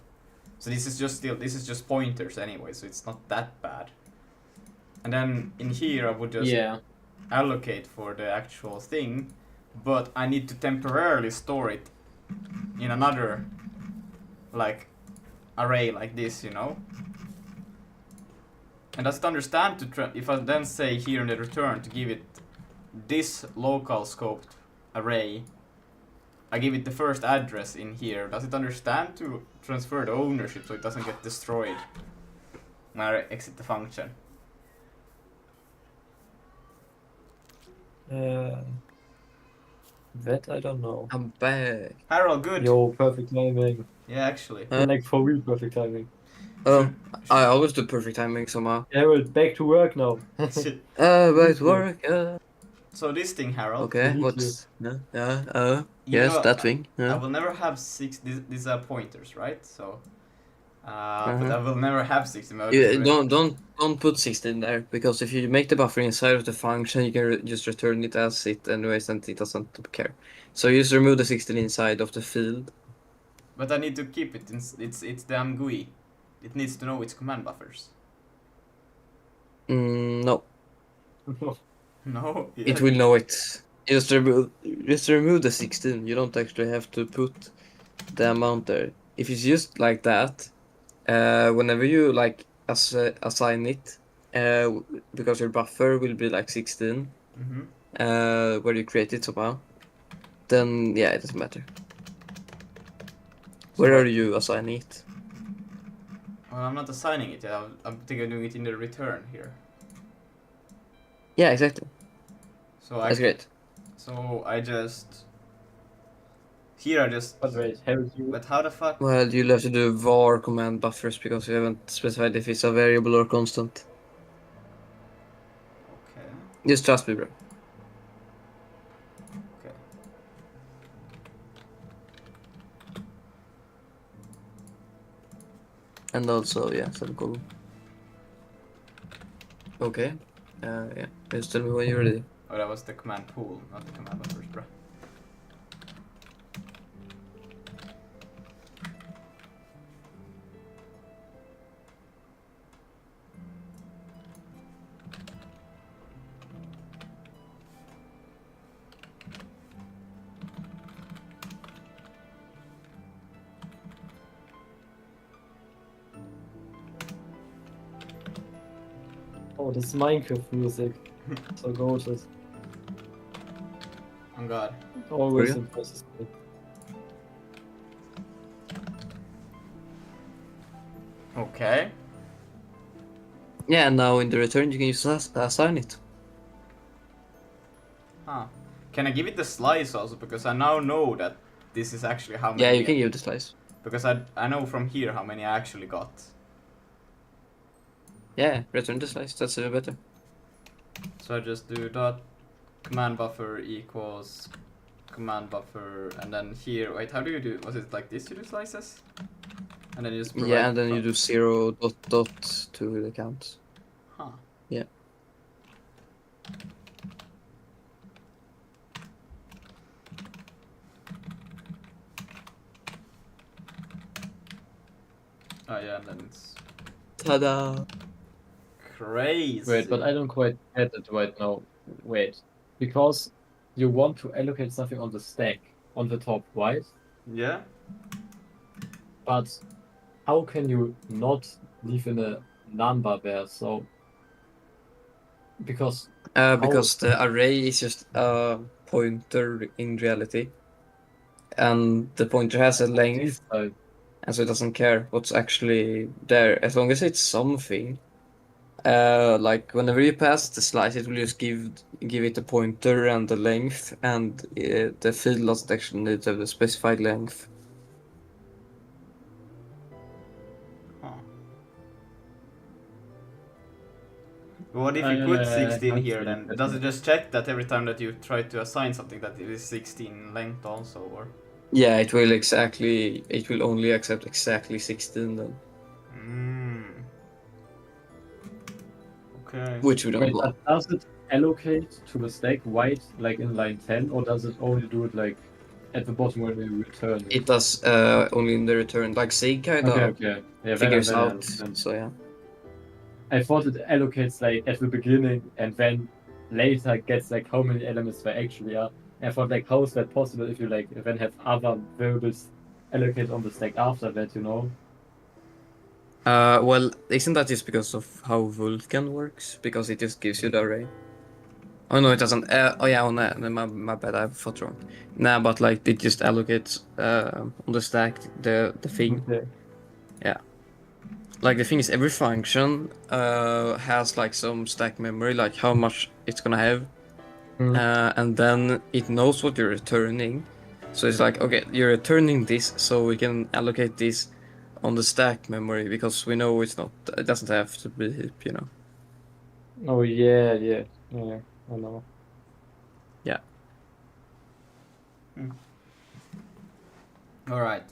So this is just pointers anyway, so it's not that bad. And then in here I would just allocate for the actual thing, but I need to temporarily store it in another like array like this, you know. And does it understand if I then say here in the return to give it this local scoped array, I give it the first address in here, does it understand to transfer the ownership so it doesn't get destroyed when I exit the function? That I don't know. I'm back. Harold, good. Yo, perfect timing. Yeah, actually. Like for real perfect timing. Oh, Should- I always do perfect timing somehow. Harold, back to work now. But work. So this thing, Harold. Okay, Delete what's You yes, know, that thing. I will never have these are pointers, right? So, but Uh-huh. I will never have 16. Don't put 16 there, because if you make the buffer inside of the function, you can just return it as it anyways, and it doesn't care. So you just remove the 16 inside of the field. But I need to keep it. It's the IMGUI. It needs to know its command buffers. No, No. it will know it. Just remove the 16. You don't actually have to put the amount there. If it's just like that, whenever you like assign it, because your buffer will be like 16, where you create it somehow, then yeah, it doesn't matter. Where are you assigning it? Well, I'm not assigning it. I'm thinking of doing it in the return here. Yeah, exactly. So That's great. So I just. Here I just. But wait, Harold, But how the fuck? Well, you'll have to do var command buffers because you haven't specified if it's a variable or constant. Okay. Just trust me, bro. And also, yeah, semicolon. Okay. Yeah. Just tell me when you're ready. Oh, that was the command pool, not the command buffers, bruh. Oh, this is Minecraft music. So gorgeous. Oh god. Always real? impresses me. Okay. Yeah, and now in the return you can just assign it. Huh. Can I give it the slice also? Because I now know that this is actually how many. Yeah, you can give the slice. Because I know from here how many I actually got. Yeah, return the slice. That's even better. So I just do dot command buffer equals command buffer, and then here. Wait, how do you do? Was it like this? You do slices, and then you just provide. Yeah, and then you do 0 dot dot to the count. Huh. Yeah. Oh yeah, and then it's Ta-da! crazy. Wait, but I don't quite get it right now. Wait. Because you want to allocate something on the stack, on the top, right? Yeah. But how can you not leave in a number there? So because Because the array is just a pointer in reality. And the pointer has a length, and so it doesn't care what's actually there. As long as it's something. Like whenever you pass the slice, it will just give it a pointer and the length, and the field doesn't actually need to have the specified length. Huh. What if you put 16 here then? Does it just check that every time that you try to assign something that it is 16 length also, or? Yeah, it will exactly. It will only accept exactly 16 then. Okay. Which we don't wait, block. does it allocate to the stack right like in line 10, or does it only do it like at the bottom when we return It does only in the return. Like Sig kind of Okay. Yeah, figures then I out. understand. So yeah. I thought it allocates like at the beginning and then later gets like how many elements there actually are. I thought like how is that possible if you like then have other variables allocated on the stack after that, you know? Well, isn't that just because of how Vulkan works? Because it just gives you the array. Oh no, it doesn't. Oh yeah, no, my bad. I thought wrong. Nah, but like it just allocates on the stack the thing. Okay. Yeah. Like the thing is, every function has like some stack memory, like how much it's gonna have, and then it knows what you're returning. So it's like, okay, you're returning this, so we can allocate this on the stack memory because we know it's not. It doesn't have to be heap, you know. Oh yeah, I know. Yeah. All right.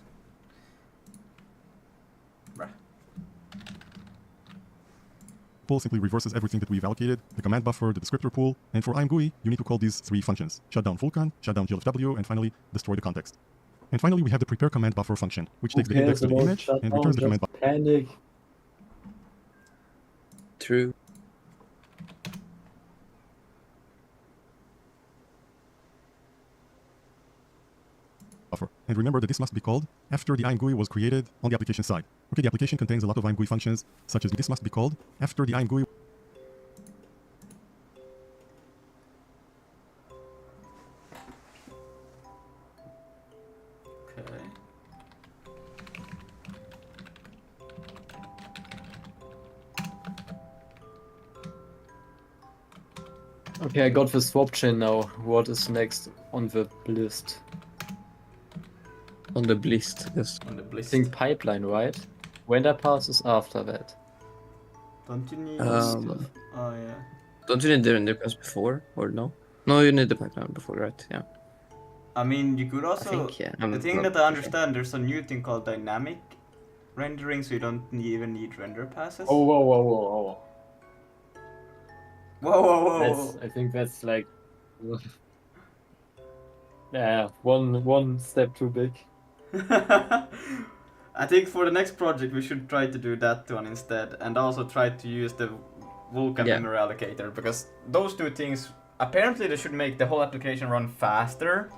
Pool simply reverses everything that we've allocated, the command buffer, the descriptor pool, and for IMGUI, you need to call these three functions: shutdown Vulkan, shutdown GLFW, and finally, destroy the context. And finally, we have the prepare command buffer function, which takes the index to the image and returns the command buffer. Panic. True. Buffer. And remember that this must be called after the IMGUI was created on the application side. Okay, the application contains a lot of IMGUI functions, such as this must be called after the IMGUI. Okay. Okay, I got the swap chain now. What is next on the list? On the list, yes. On the I list. think pipeline, right? Render pass is after that. Don't you need Um, Oh yeah. Don't you need the render pass before, or no? No, you need the pipeline before, right? Yeah. I mean, you could also. I think, yeah. The thing that I understand, there's a new thing called dynamic, rendering, so you don't even need render passes. Oh, whoa, whoa, whoa, whoa. Whoa, whoa, whoa! That's, I think that's like, yeah, one step too big. I think for the next project we should try to do that one instead, and also try to use the Vulkan Yeah. memory allocator, because those two things apparently they should make the whole application run faster,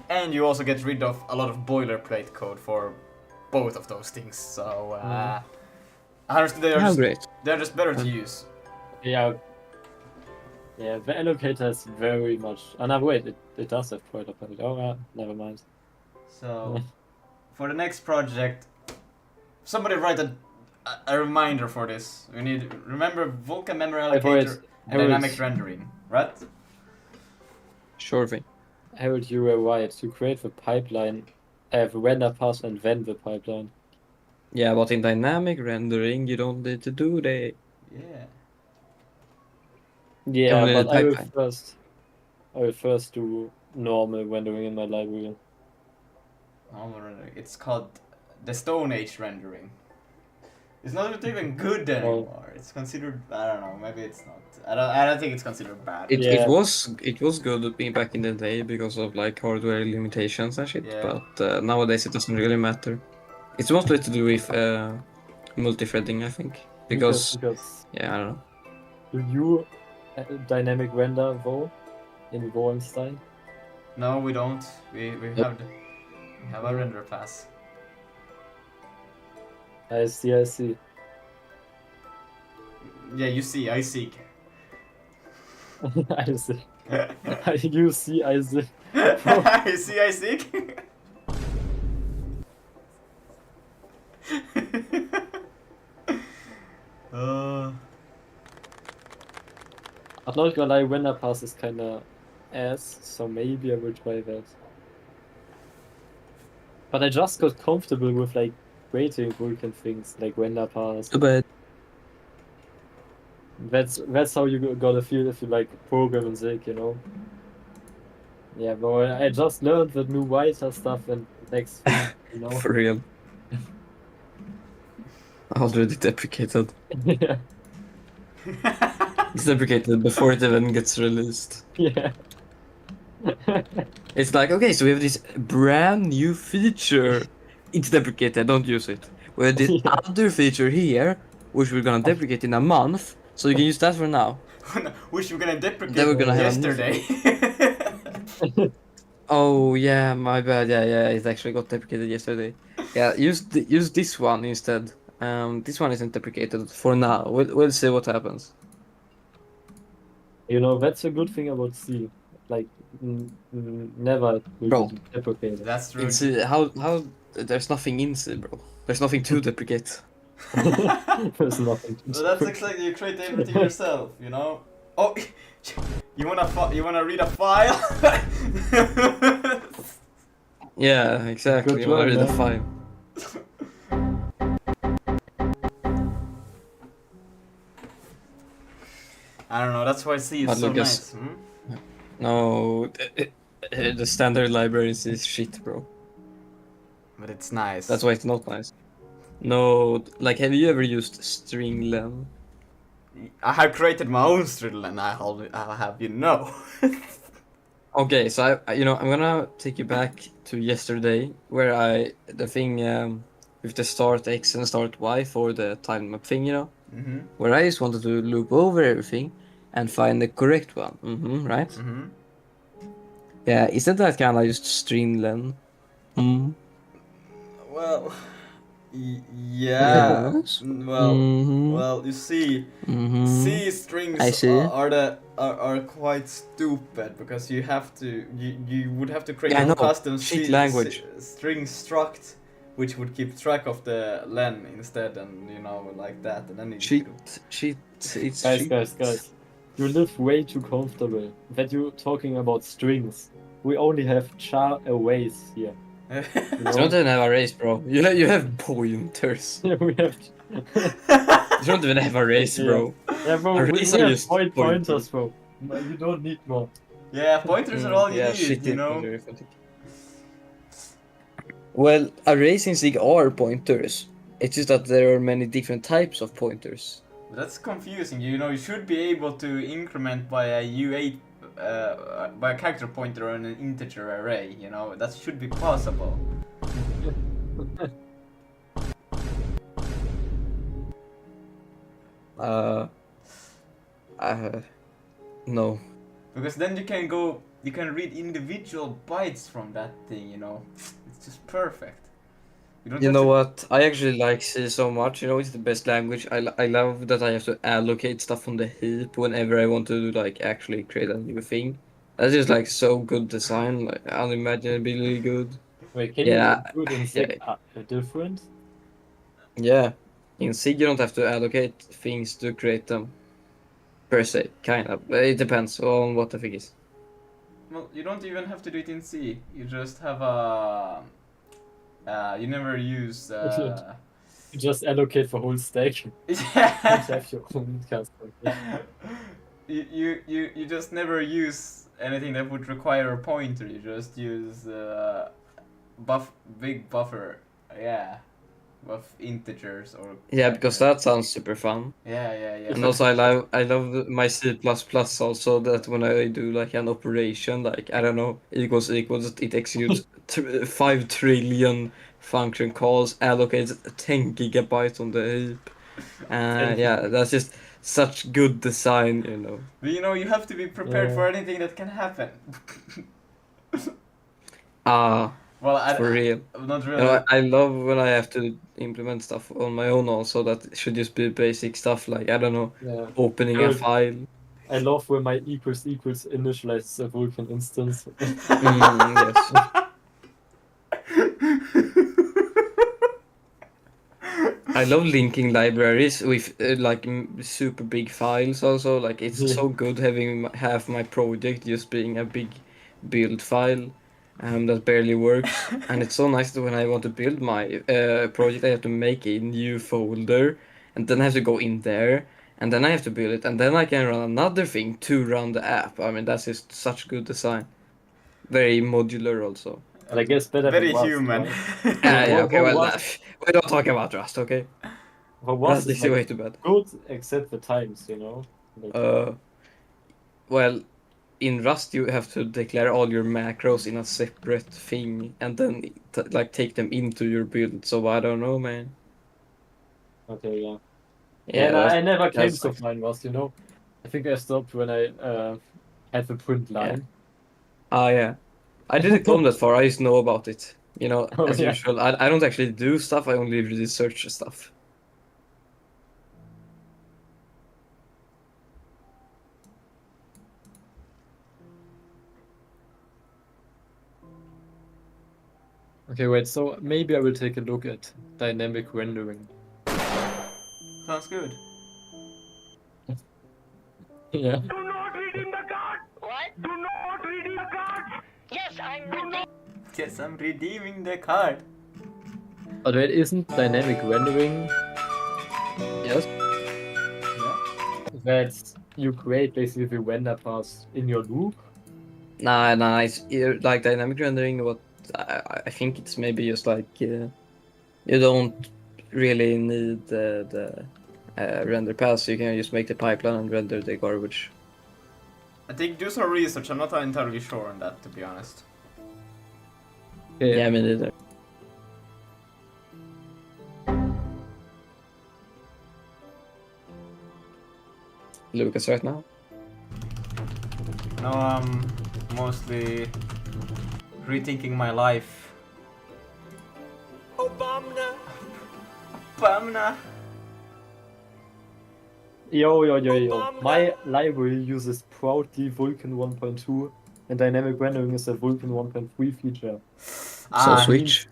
and you also get rid of a lot of boilerplate code for both of those things. So I understand they're just better to use. Yeah. Yeah, the allocator is very much. Oh, no, wait, it does have quite a bit. Oh, never mind. So for the next project, somebody write a reminder for this. We need remember Vulkan memory allocator and dynamic rendering, right? Sure thing. Harold, you were right. To create the pipeline, have render pass and then the pipeline. Yeah, but in dynamic rendering, you don't need to do that. Yeah. Yeah, Only but the I pipeline. will first do normal rendering in my library. Normal rendering. It's called the Stone Age rendering. It's not even good anymore. It's considered. I don't know. Maybe it's not. I don't think it's considered bad. It Yeah. it was good being back in the day because of like hardware limitations and shit. Yeah. But nowadays it doesn't really matter. It's mostly to do with multi-threading, I think. Because yeah, I don't know. Do you dynamic render though in Wallenstein? No, we don't. We have a render pass. I see. Yeah, you see, I see. I see. You see, I see. You see, I see. I'm not gonna lie, render pass is kinda ass, so maybe I will try that. But I just got comfortable with like creating Vulkan things like render pass. Too bad. That's how you gotta feel if you like program in Zig, you know. Yeah, but I just learned the new writer stuff and next thing, you know. For real. Already deprecated. Yeah. It's deprecated before it even gets released. Yeah. It's like, okay, so we have this brand new feature. It's deprecated, don't use it. We have this other feature here, which we're gonna deprecate in a month, so you can use that for now. Which we're gonna deprecate Then we're gonna have yesterday. Oh yeah, my bad. Yeah, it actually got deprecated yesterday. Yeah, use this one instead. This one isn't deprecated for now. We'll see what happens. You know, that's a good thing about C. Like, never will Bro. be deprecated. That's true. In C, how there's nothing in C, bro. There's nothing to deprecate. There's nothing to So that's exactly, you create everything yourself, you know? Oh, you wanna read a file? Yeah, exactly. Good You wanna job, read the man. file. I don't know, that's why C is But so Lucas- nice. No, the standard libraries is shit, bro. But it's nice. That's why it's not nice. No, like, have you ever used stringlen? I have created my own strudel and I'll have you know. Okay, so I'm gonna take you back to yesterday, where the thing with the start X and start Y for the time map thing, Mm-hmm. where I just wanted to loop over everything and find the correct one. Right? Mm-hmm. Yeah, isn't that kind of just stringlen? Well, yeah. Yes. Well, well, you see, C strings I see. are quite stupid because you would have to create Yeah, I a know. custom Shit language. string struct, which would keep track of the len instead, and like that, and then you Shit, it's shit. Guys. You live way too comfortable that you're talking about strings. We only have char arrays here. You You don't even have arrays, bro. You have pointers. we have. You don't even have arrays, bro. Yeah, bro, we Arrays are have just pointers, bro. But you don't need more. Yeah, pointers are all you Yeah, need, shit, you know. Well, arrays in Sig are pointers. It's just that there are many different types of pointers. But that's confusing. You know, you should be able to increment by a U8, by a character pointer on an integer array. You know, that should be possible. No. Because then you can read individual bytes from that thing. You know, it's just perfect. don't You have know to- what? I actually like C so much. You know, it's the best language. I love that I have to allocate stuff on the heap whenever I want to like actually create a new thing. That's just like so good design, like unimaginably good. Wait, can Yeah, you do it in yeah, sec different? yeah. In Sig, you don't have to allocate things to create them per se, kind of. But it depends on what the thing is. Well, you don't even have to do it in C. You just have a. You never use. You just allocate the whole stack and Yeah. have your own custom. You just never use anything that would require a pointer. You just use big buffer. Yeah. Of integers or. Yeah, because that sounds super fun. Yeah. And also, I love my C++ also that when I do like an operation, like I don't know, equals, it executes 5 trillion function calls, allocates 10 gigabytes on the heap. Yeah, that's just such good design, you know. But you know, you have to be prepared Yeah. for anything that can happen. Ah, Well, for real. not You really. know, I love when I have to implement stuff on my own also that should just be basic stuff like, I don't know, Yeah. opening a file. I love when my equals initializes a Vulkan instance. Yes. I love linking libraries with like super big files also. Like it's Yeah. so good having half my project just being a big build file that barely works. And it's so nice that when I want to build my project, I have to make a new folder and then I have to go in there and then I have to build it and then I can run another thing to run the app. I mean, that's just such good design. Very modular also. And I guess better Very than Rust, human. right? Yeah, okay, well, Rust, we don't talk about Rust, okay? Rust Rust is is like way too bad. good except the times, you know? Like, Well, in Rust you have to declare all your macros in a separate thing and then like take them into your build. So I don't know, man. okay, yeah. Yeah, And I never came that's so like, far in Rust, you know? I think I stopped when I had the print yeah. line. Yeah. I didn't come that far. I just know about it. You know, Oh, as yeah. usual. I don't actually do stuff. I only research stuff. Okay, wait, so maybe I will take a look at dynamic rendering. Sounds good. Yeah. Do not redeem the card. What? Do not redeem the card. Yes, I'm redeeming. Yes, I'm redeeming the card. But wait, isn't dynamic rendering Yes. that you create basically the render path in your loop? Nah. It's like dynamic rendering. What I think it's maybe just like you don't really need the render path. So you can just make the pipeline and render the garbage. I think do some research. I'm not entirely sure on that, to be honest. Okay. Yeah, me neither. Lucas right now. No, I'm mostly rethinking my life. Obama. Yo. My library uses proudly Vulkan 1.2 and dynamic rendering is a Vulkan 1.3 feature. So switch.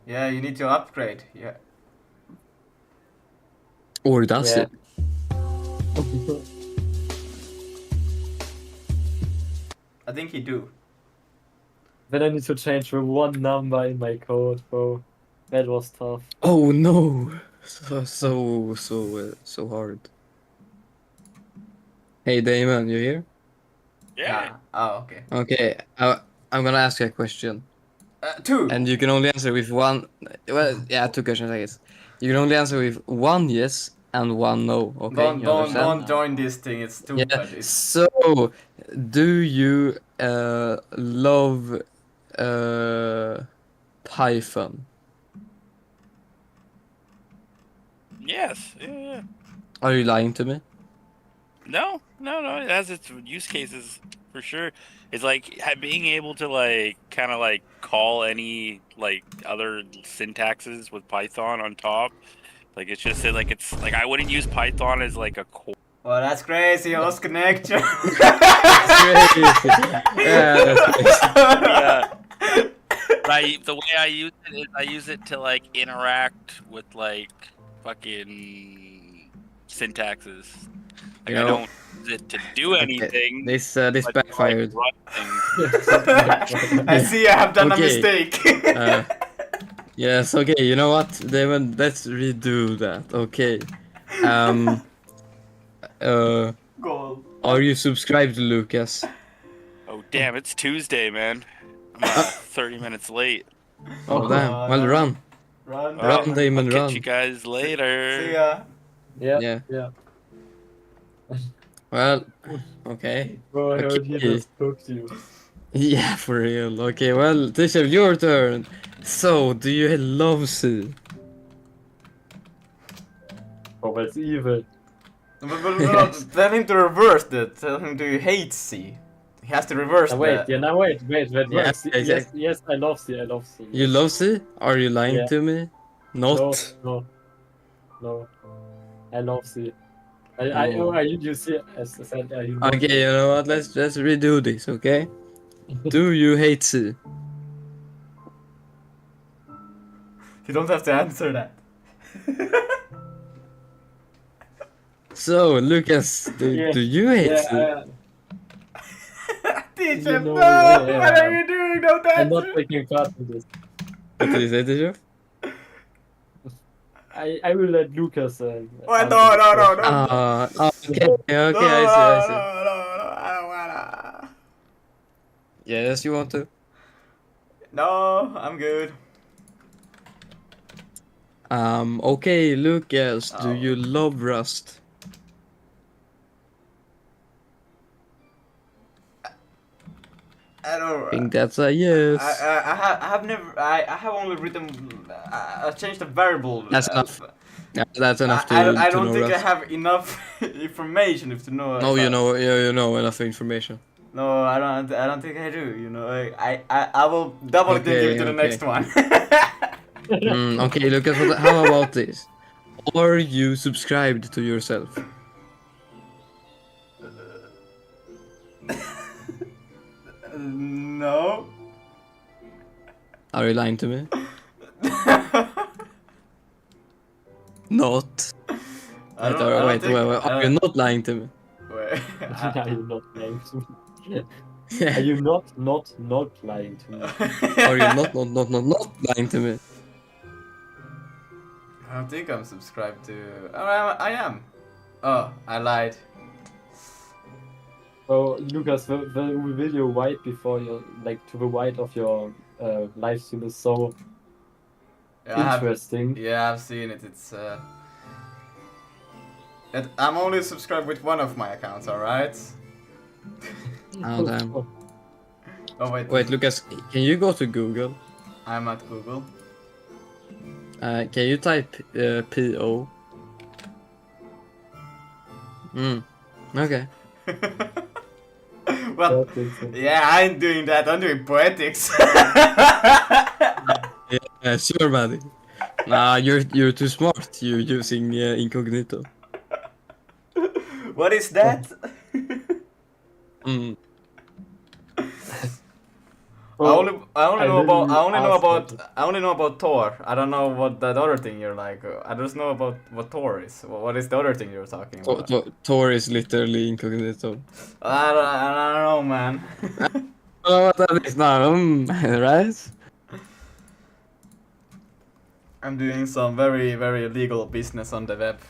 Yeah, you need to upgrade. Yeah. Or does Yeah. it? I think you do. Then I need to change the one number in my code, bro. That was tough. Oh no! So hard. Hey Damon, you here? Yeah. Oh, okay. Okay, I'm gonna ask you a question. Two. And you can only answer with one. Well, yeah, two questions, I guess. You can only answer with one yes and one no. Okay, you understand? Don't join this thing. It's stupid. Yeah. It's So, do you love Python? Yes. Yeah. Are you lying to me? No. It has its use cases for sure. It's like being able to like kind of like call any like other syntaxes with Python on top. Like it's just like it's like I wouldn't use Python as like a core. well, that's crazy. Host connection. Crazy. Yeah, that's crazy. The way I use it is I use it to like interact with like fucking syntaxes. Like I don't use it to do anything. This but to, like, backfired. run things. I see. I have done a Okay. mistake. Yes. Okay. You know what, Damon? Let's redo that. Okay. Goal. Are you subscribed to Lucas? Oh damn! It's Tuesday, man. I'm 30 minutes late. Oh damn. Well, run. Run. Run, Damon, I'll run. catch you guys later. See ya. Yeah. Well, okay. Bro, I heard he Okay. just spoke to you. Yeah, for real. Okay, well, Tisha, your turn. So, do you love C? Oh, that's evil. But tell him to reverse that. Tell him to hate C. He has to reverse Now wait, that. yeah, now wait. Yeah, C, yeah. yes, I love C, I love C. You love C? Are you lying Yeah. to me? Not. No. I love C. Oh. I you see, as I said, I Okay, you know what? Let's redo this, okay? Do you hate C? You don't have to answer that. So, Lucas, do you hate C? Teacher, You know, no! yeah. What are you doing? Don't I'm not answer! taking part in this. What did you say, Tisha? I will let Lucas. What? answer No, this no, no, question. no. Okay, I see. No, I don't wanna. Yes, you want to? No, I'm good. Okay, Lucas, do Oh. you love Rust? I don't. I think that's a yes. I have never. I have only written. I changed a variable. That's enough. Yeah, that's enough to I to don't know think I Rust. have enough information if to know. No, if you I- know enough information. No, I don't think I do. You know, I will double think Okay, it to the okay. next one. Okay, Lucas, how about this? Are you subscribed to yourself? No. Are you lying to me? Not. I Wait, don't wait, think- wait, are you not lying to me? Wait, Are you not lying to me? Are you not lying to me? Are you not lying to me? I don't think I'm subscribed to. Oh, I am. Oh, I lied. So, Lucas, the video right before you, like to the right of your live stream is so Yeah, interesting. I've seen it. It's I'm only subscribed with one of my accounts. All right. Oh damn. Oh wait. Wait, Lucas, can you go to Google? I'm at Google. Can you type PO? Okay. Well, Perfect. yeah, I ain't doing that. I'm doing poetics. Yeah, sure, buddy. Nah, you're too smart. You're using incognito. What is that? Mm. I only know about Thor. I don't know what that other thing you're like. I just know about what Thor is. What is the other thing you're talking about? Thor is literally incognito. I don't know, man. Oh, what that is now, right? I'm doing some very, very illegal business on the web.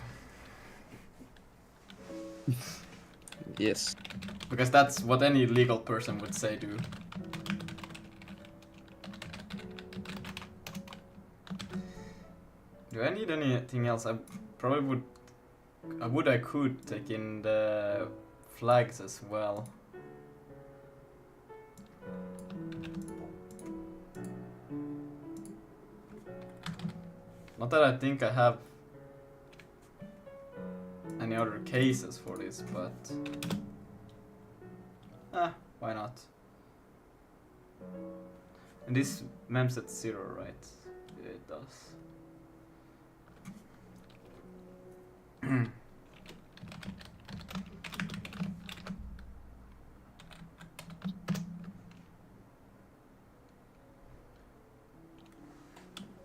Yes. Because that's what any legal person would say, do. Do I need anything else? I probably would. I could take in the flags as well. Not that I think I have any other cases for this, but why not? And this mems at 0, right? Yeah, it does.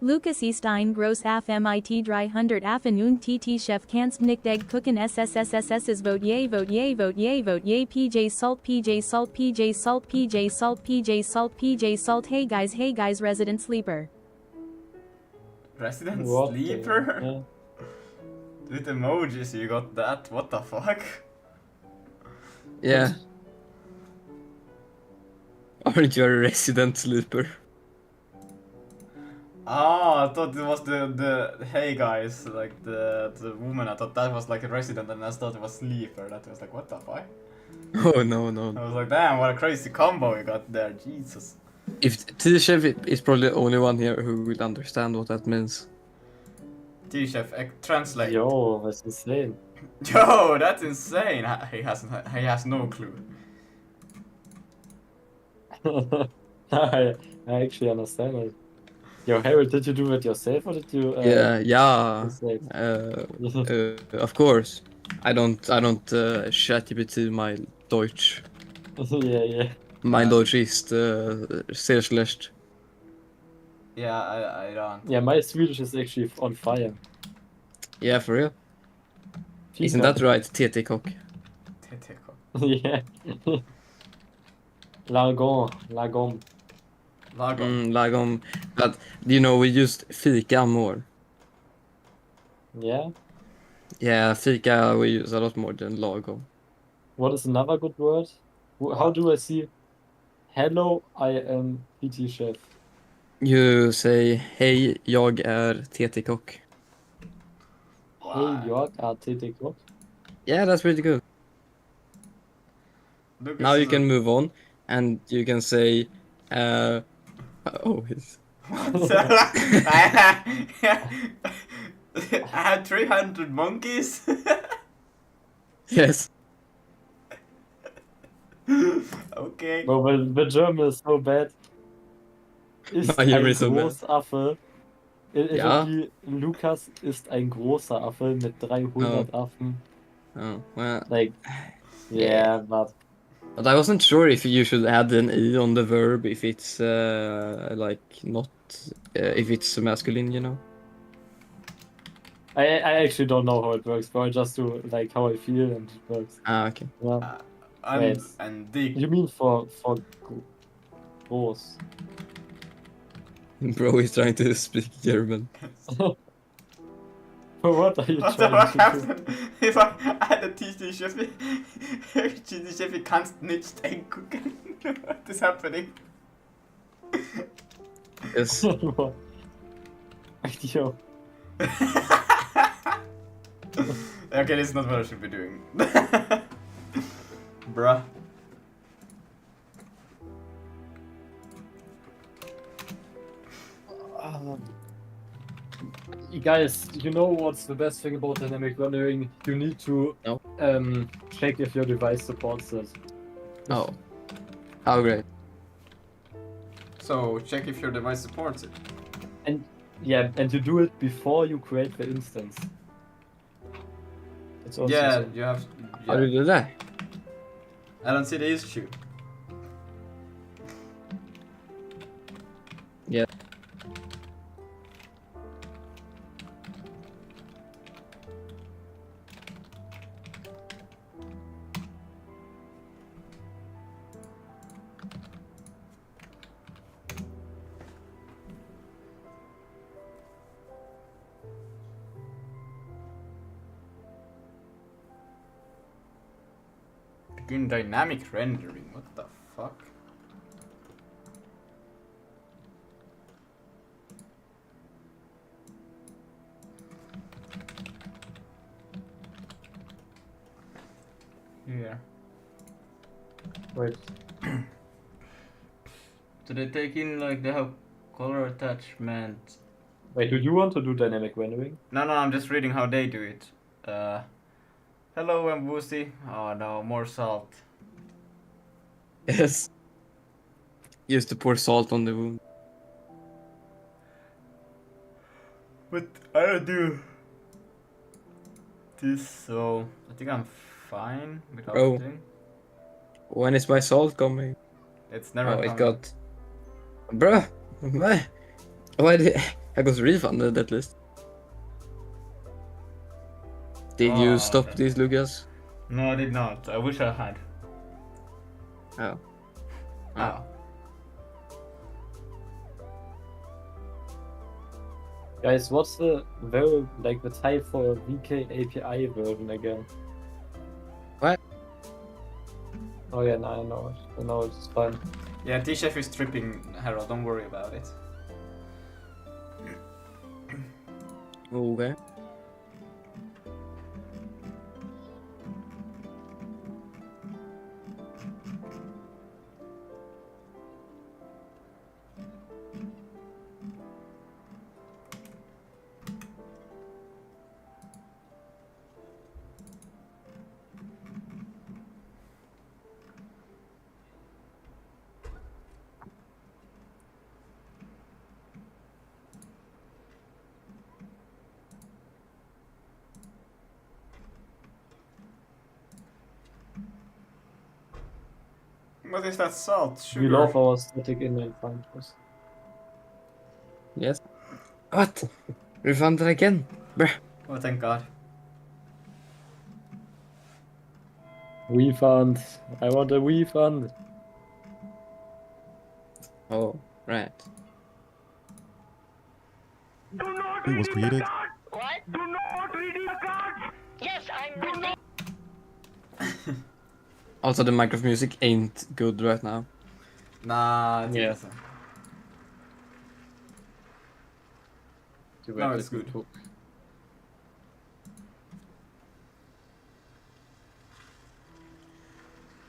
Lucas Eastine gross af mit dry 100 afternoon tt chef kannst nicht egg cooken ssssss vote yay vote yay vote yay vote yay pj salt pj salt pj salt pj salt pj salt pj salt hey guys resident sleeper. Resident What sleeper? yeah. With emojis you got that? What the fuck? Yeah. Aren't you a resident sleeper? Ah, I thought it was the hey guys, like the woman. I thought that was like a resident, and I thought it was sleeper. That was like, what the fuck? Oh no. I was like, damn, what a crazy combo you got there, Jesus. If T-Chef is probably the only one here who will understand what that means. T-Chef, translate. Yo, that's insane. Yo, that's insane. He has no clue. I actually understand it. Yo, Harold, did you do it yourself or did you? Yeah. Translate? Of course. I don't ChatGPT my Deutsch. Yeah. Mein Deutsch ist sehr schlecht. Yeah, I don't. Yeah, my Swedish is actually on fire. Yeah, for real. Isn't Fika. that right, TT-kock? Yeah. Lagom. Lagom. Lagom. But, you know, we used fika more. Yeah. Yeah, fika we use a lot more than lagom. What is another good word? How do I see? Hello, I am PT chef. You say, hej, jag är TT-kock. Hey, jag är TT Kock. Yeah, that's pretty good. Lucas Now you is can move on, and you can say, it's... I had 300 monkeys. Yes. Okay. No, but the German is so bad. Ist Nein, hier ein ist so bad. Großaffe. It Ja. would be Lukas ist ein großer Affe mit 300 Affen. Oh, well. Like, yeah, but But I wasn't sure if you should add an E on the verb if it's like not if it's masculine, you know. I actually don't know how it works, but I just do like how I feel and it works. Ah, okay. Yeah. And dick. You mean for groß? Bro is trying to speak German. What are you What trying to happened? If I had a TT-Chef, TT-Chef, you can't nicht egg cooken. What is happening? Yes. do? Yo. Okay, this is not what I should be doing. Bruh. You guys, you know what's the best thing about dynamic rendering? You need to No. check if your device supports it. Oh. How great. So, check if your device supports it. Yeah, and you do it before you create the instance. It's also Yeah, so. you have. How do you do that? I don't see the issue. Yeah. Begin dynamic rendering. What the fuck? here. Wait. So they take in like they have color attachment. Wait, do you want to do dynamic rendering? No, I'm just reading how they do it. Hello, I'm Woozy. Oh no, more salt. Yes. Used to pour salt on the wound. But I don't do this, so I think I'm fine without Oh. doing. When is my salt coming? It's never Oh, coming. it got. Bruh! Why did I got refunded at least? Did you stop okay. these, Lucas? No, I did not. I wish I had. Oh. Oh. Guys, what's the the type for VK API version again? What? Oh yeah, no, I know it. I know it's fine. Yeah, T-Chef is tripping, Harold. Don't worry about it. Okay. What is that salt? Sugar? We love our static inline functions. Yes. What? Refunded again? Bruh. Oh, thank God. Refund. I want a refund. Oh, right. Do not It was read created. the card. What? Do not read the cards. Yes, I'm reading. Also, the Minecraft music ain't good right now. Nah, it Yeah. isn't. No, it's good.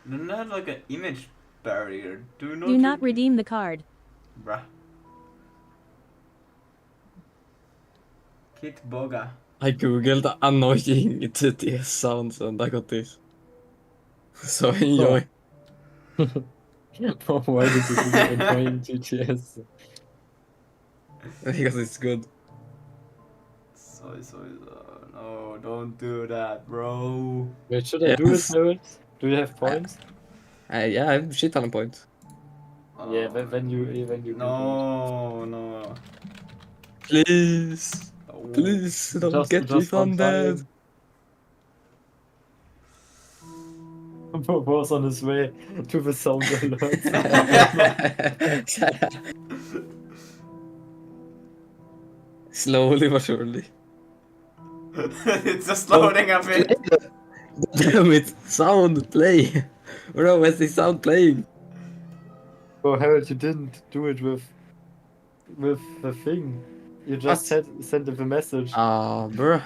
Don't have like an image barrier. Do not redeem the card. Bruh. Kit Boga. I googled annoying TTS sounds and I got this. So enjoy. Why did you do annoying GTS? Because it's good. No, don't do that, bro. Wait, should I do it, Yes. Harold? Do you have points? Yeah, I have shit ton of points. Yeah, when you No. Please. No. Please don't Just- get just one refunded. was on his way to the sound alert. Slowly but surely. It's just loading a bit. Damn it! Sound play! Bro, where's the sound playing? Oh, Harold, you didn't do it with the thing. You just sent the message. Ah, bruh.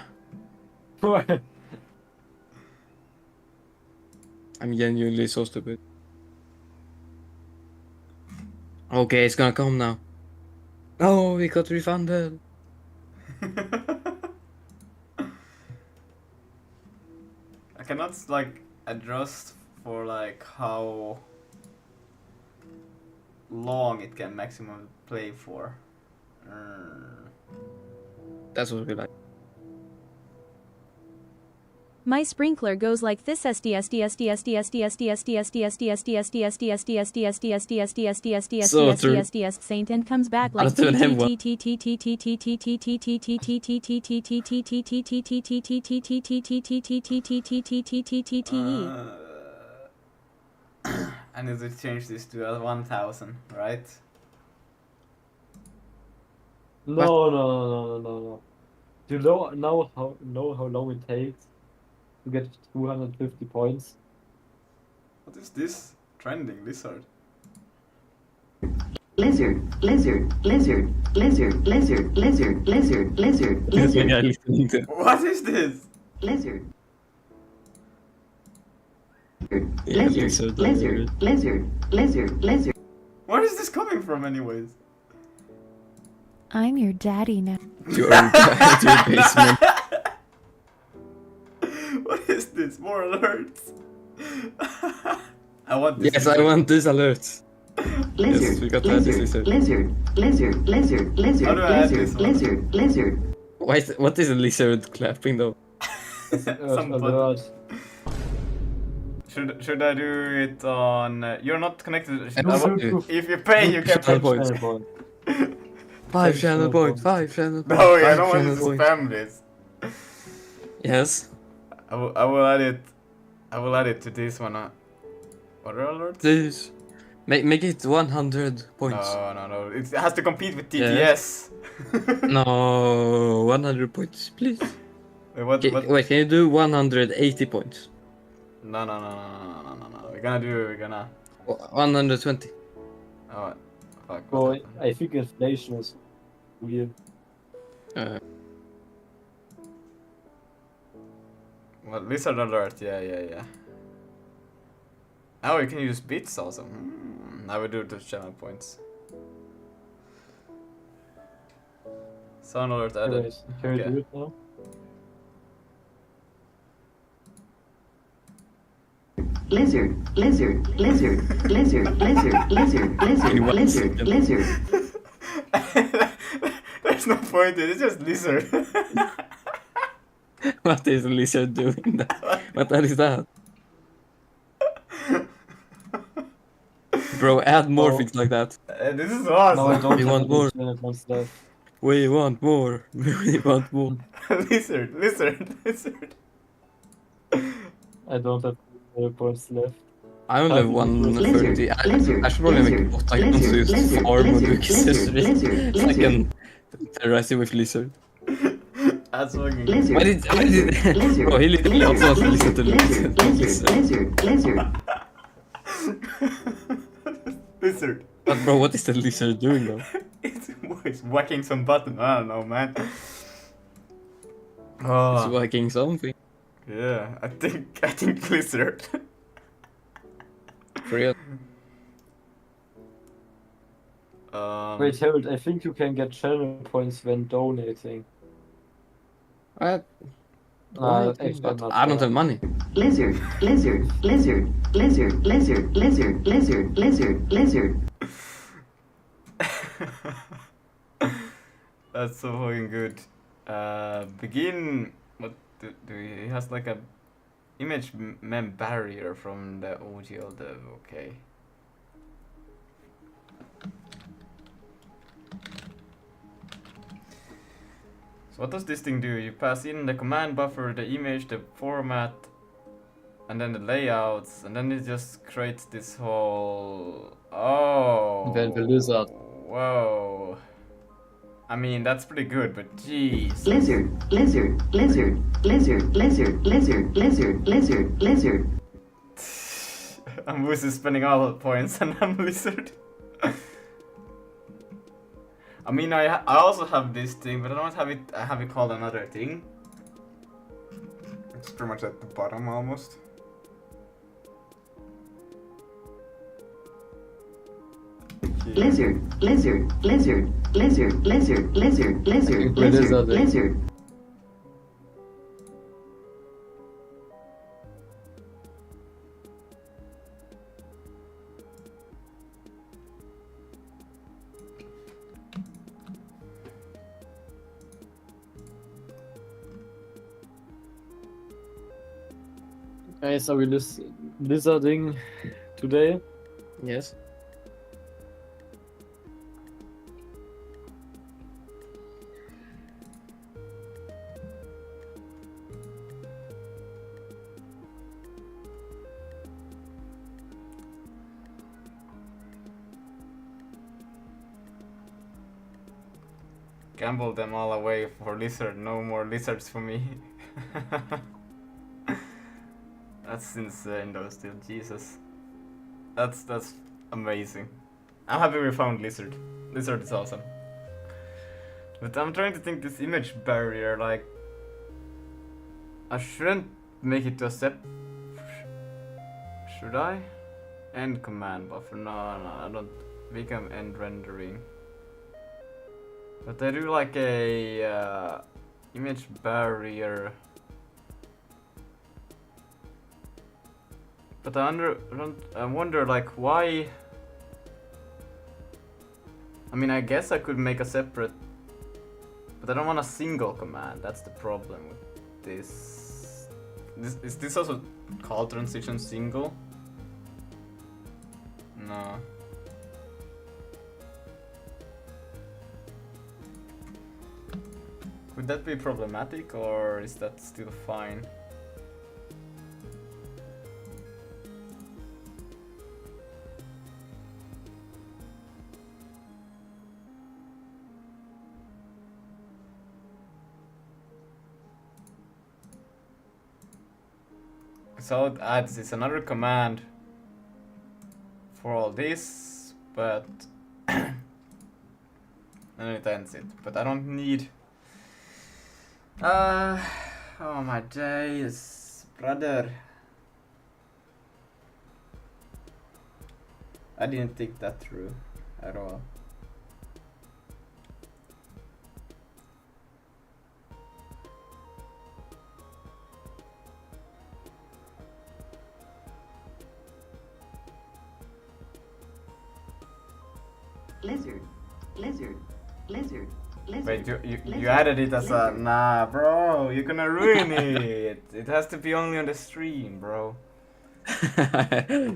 I'm genuinely so stupid. Okay, it's gonna come now. Oh, we got refunded. I cannot like adjust for like how long it can maximum play for. That's what we like. My sprinkler goes like this Saint and comes back like I need to change this to 1000, right? No. Do you know how long it takes to get 250 points? What is this? Trending lizard. Lizard. What is this? Lizard. Yeah, lizard. Where is this coming from, anyways? I'm your daddy now. You're at your basement. What is this? More alerts. I want this. Yes, I want these alerts. Yes, we got to add this lizard. How do I add this one? What is a lizard clapping though? Some alert. Should I do it on? You're not connected. No. If you pay, you can Channel pay. points. Channel point. 5 channel points. 5 channel points. No, I 5 don't want you channel to points. spam this. Yes. I will add it. I will add it to this one. Other alerts? This. Make it 100 points. No. It has to compete with Yeah. TTS. No, 100 points, please. Wait, what? Wait, can you do 180 points? No. We're gonna. 120. Oh, fuck. Bro, what I think inflation is weird. Well, lizard alert. Yeah. Oh, you can use bits also. I will do those channel points. Sound alert added. Anyways, can we Okay. do it now? There's no point in it, it's just lizard. What is a lizard doing that? What is that? Bro, add more Oh. things like that. This is No, I awesome. don't We have want any more. channel points left. We want more. We want more. Lizard. I don't have channel points left. I only have 130. I should probably make a bot I can use farm or do accessories. So I can terrorize you with lizard. That's fucking good. Why did bro, he literally also wants to listen to lizard. Lizard. But bro, what is the lizard doing though? It's whacking some button. I don't know, man. It's Oh, whacking something. yeah. I think lizard. For real. Wait, Harold, I think you can get channel points when donating. What? Actually, But not I don't sure. have money. That's so fucking good. Begin. What do he has like a image mem barrier from the OGL dev. Okay. So what does this thing do? You pass in the command buffer, the image, the format, and then the layouts, and then it just creates this whole. Oh. Then the lizard. Whoa. I mean, that's pretty good, but jeez. Ambush is spending all the points and I'm lizard. I mean, I also have this thing, but I don't have it. I have it called another thing. It's pretty much at the bottom almost. Guys, are we lizarding today? Yes. Gamble them all away for lizard. No more lizards for me. That's insane though still, Jesus. That's amazing. I'm happy we found lizard. Lizard is awesome. But I'm trying to think this image barrier, like I shouldn't make it to a Should I? End command buffer. No, I don't. We can end rendering. But I do like a image barrier. But I wonder like why. I mean, I guess I could make a separate, but I don't want a single command. That's the problem with this. Is this also called transition single? No. Could that be problematic, or is that still fine? So it adds it's another command for all this, but and then it ends it. But I don't need. Oh my days, brother. I didn't think that through at all. Lizard, lizard, lizard, lizard. Wait, you lizard, added it as a lizard. nah, bro. You're gonna ruin it. It has to be only on the stream, bro.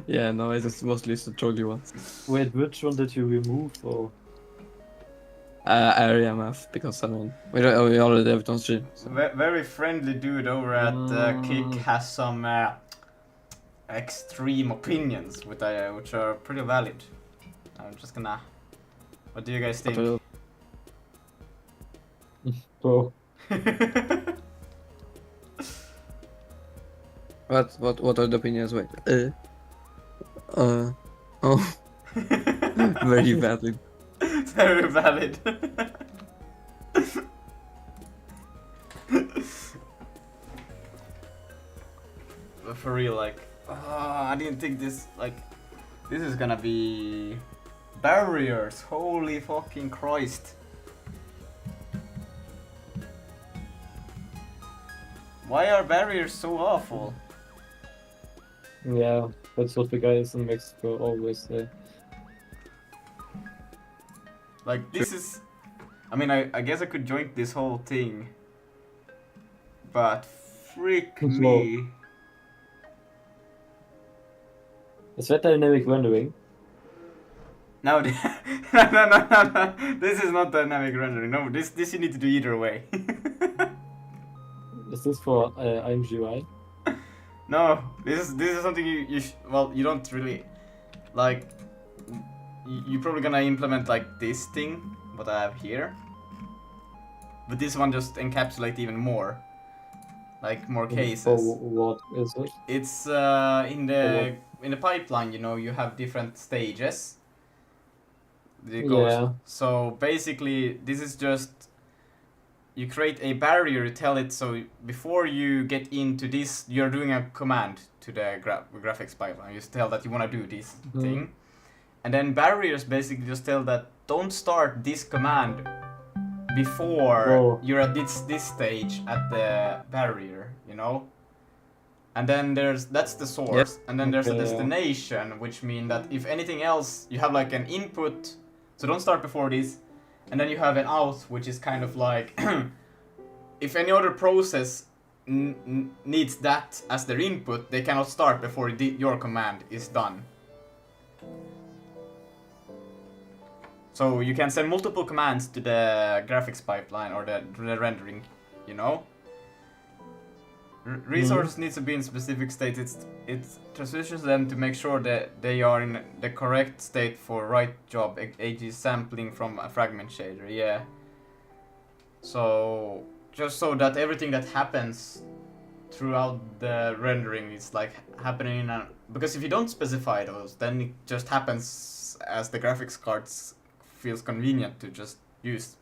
Yeah, no, I just mostly used to troll you once. Wait, which one did you remove? Or Area math, because I mean, we already have it on stream. So. Very friendly dude over at Kick has some extreme opinions, which are pretty valid. I'm just gonna. What do you guys think? bro? What are the opinions? Wait. Oh. Very valid. Very valid. But for real, like, I didn't think this, like, this is gonna be barriers. Holy fucking Christ. Why are barriers so awful? Yeah, that's what the guys in Mexico always say. Like, this is... I mean, I guess I could join this whole thing. But freak me. Is that dynamic rendering? No, no. This is not dynamic rendering. No, this you need to do either way. Is this for IMGUI? No, this is something you well, you don't really like. You're probably gonna implement like this thing, what I have here. But this one just encapsulates even more, like more cases. For what is it? It's in the pipeline. You know, you have different stages. It goes, Yeah. So basically, this is just you create a barrier. You tell it so before you get into this, you're doing a command to the graphics pipeline. You just tell that you want to do this thing. And then barriers basically just tell that don't start this command before you're at this stage at the barrier, you know? And then that's the source. And then there's a destination, which means that if anything else, you have like an input, so don't start before this. And then you have an out, which is kind of like, if any other process needs that as their input, they cannot start before your command is done. So you can send multiple commands to the graphics pipeline or the rendering, you know? Resource needs to be in specific state. It transitions them to make sure that they are in the correct state for right job, e.g. sampling from a fragment shader, yeah. So, just so that everything that happens throughout the rendering is like happening in a... Because if you don't specify those, then it just happens as the graphics cards feels convenient to just use.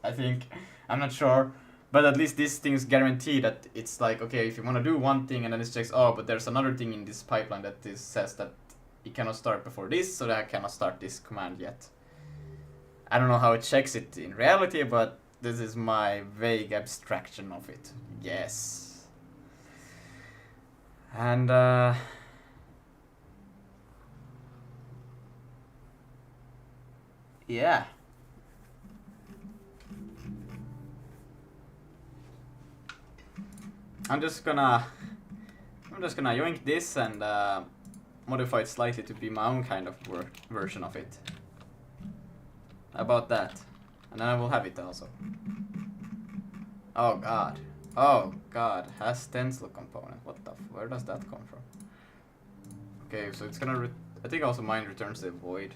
I think. I'm not sure. But at least these things guarantee that it's like, okay, if you want to do one thing and then it checks, oh, but there's another thing in this pipeline that says that it cannot start before this, so that I cannot start this command yet. I don't know how it checks it in reality, but this is my vague abstraction of it. Yes. And yeah. I'm just gonna yoink this and modify it slightly to be my own kind of version of it. About that. And then I will have it also. Oh god. Oh god. Has tensile component. What the where does that come from? Okay, so it's gonna I think also mine returns the void.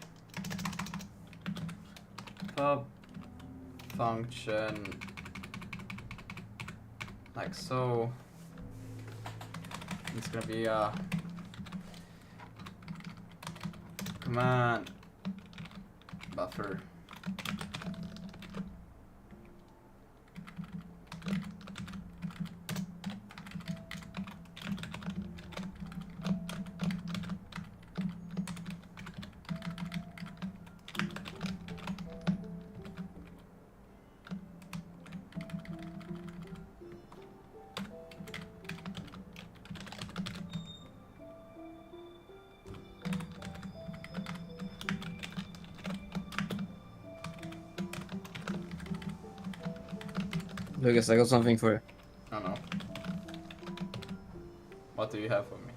Pub function like so. It's gonna be a command buffer. Lucas, I got something for you. Oh no. What do you have for me?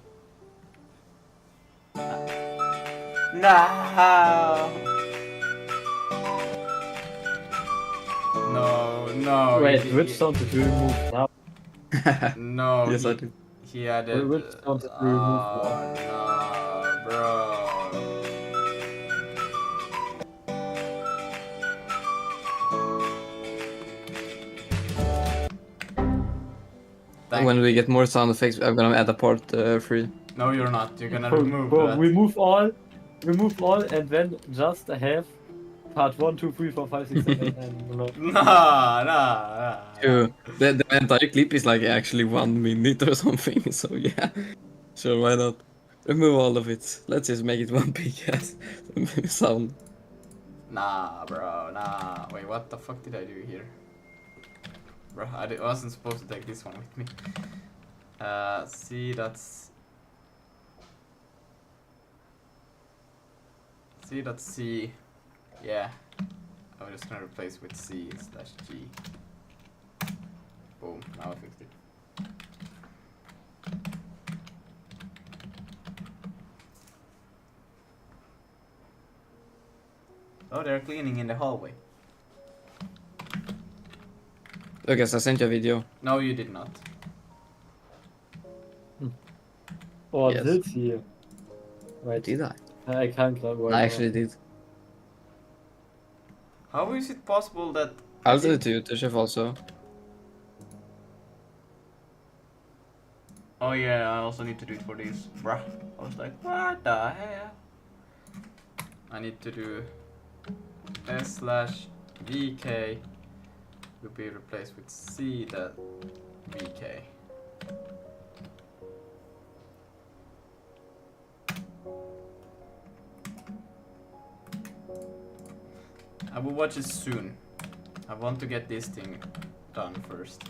No! No. Wait, which sound did you remove now? No. Yes, I did. He added. Which sound did you remove now? Oh no, bro. When we get more sound effects, I'm gonna add a part 3. No, you're not. You're gonna Bro, remove bro, that. remove all, and then just have part 1, 2, 3, 4, 5, 6, 7, 8, 9. Nah. Dude, the entire clip is like actually 1 minute or something, so yeah. Sure, why not? Remove all of it. Let's just make it one big ass sound. Nah, bro, nah. Wait, what the fuck did I do here? Bro, I wasn't supposed to take this one with me. C, that's... C dot C. Yeah. I'm just gonna replace with C slash G. Boom, now I fixed it. Oh, they're cleaning in the hallway. Lucas, I sent you a video. No, you did not. Or Yes. did he? Wait, Did I? I can't grab right I now. actually did. How is it possible that... I'll do it to you, Tushef, also. Oh yeah, I also need to do it for these. Bruh. I was like, what the hell? I need to do S slash VK will be replaced with C dot VK. I will watch it soon. I want to get this thing done first.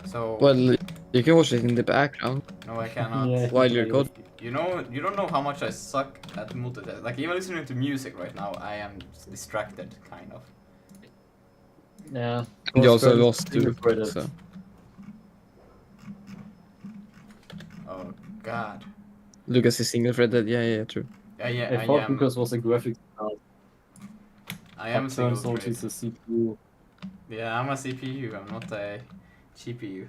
So Well, you can watch it in the background. no, I cannot. Yeah. While you're coding. You know, you don't know how much I suck at multitasking. Like even listening to music right now, I am distracted, kind of. Yeah. And you also Credit, lost single too, credit. so. Oh God. Lucas is single-threaded, yeah, true. Yeah, I thought Lucas was a graphics card. I am But turns single out he's a CPU. Yeah, I'm a CPU. I'm not a GPU.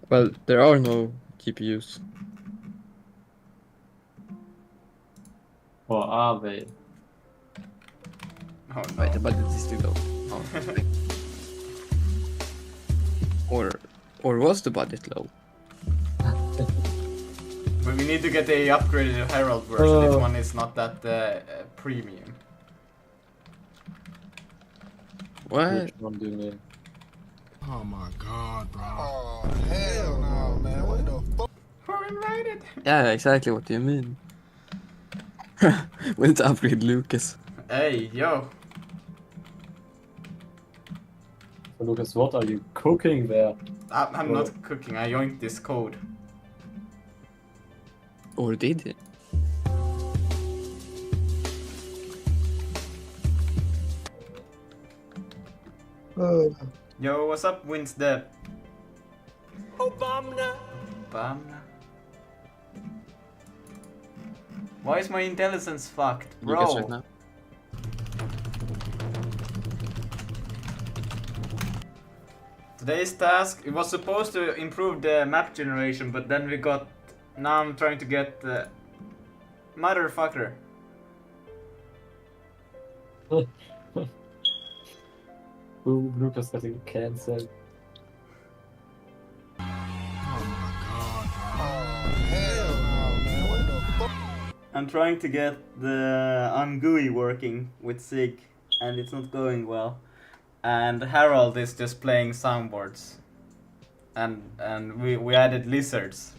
Well, there are no GPUs. Or are they? Oh no. Wait, the budget is too low. Oh, or was the budget low? But we need to get a upgraded Herald version. This one is not that premium. What? Which one do you mean? Oh my god, bro. Oh, hell no, man. What the fuck? Who invited? Yeah, exactly. What do you mean? We need to upgrade Lucas. Hey, yo. So Lucas, what are you cooking there? I'm not cooking. I yoinked this code. Or did he? Yo, what's up, Winstead? Obama. Obama. Why is my intelligence fucked, Lucas bro? right now. Today's task, it was supposed to improve the map generation, but then we got... Now I'm trying to get the... Motherfucker. Ooh, Lucas getting cancelled. Oh my god, bro. Oh, hell no, man. What the fuck? I'm trying to get the IMGUI working with SIG, and it's not going well. And Harold is just playing soundboards. And we added lizards.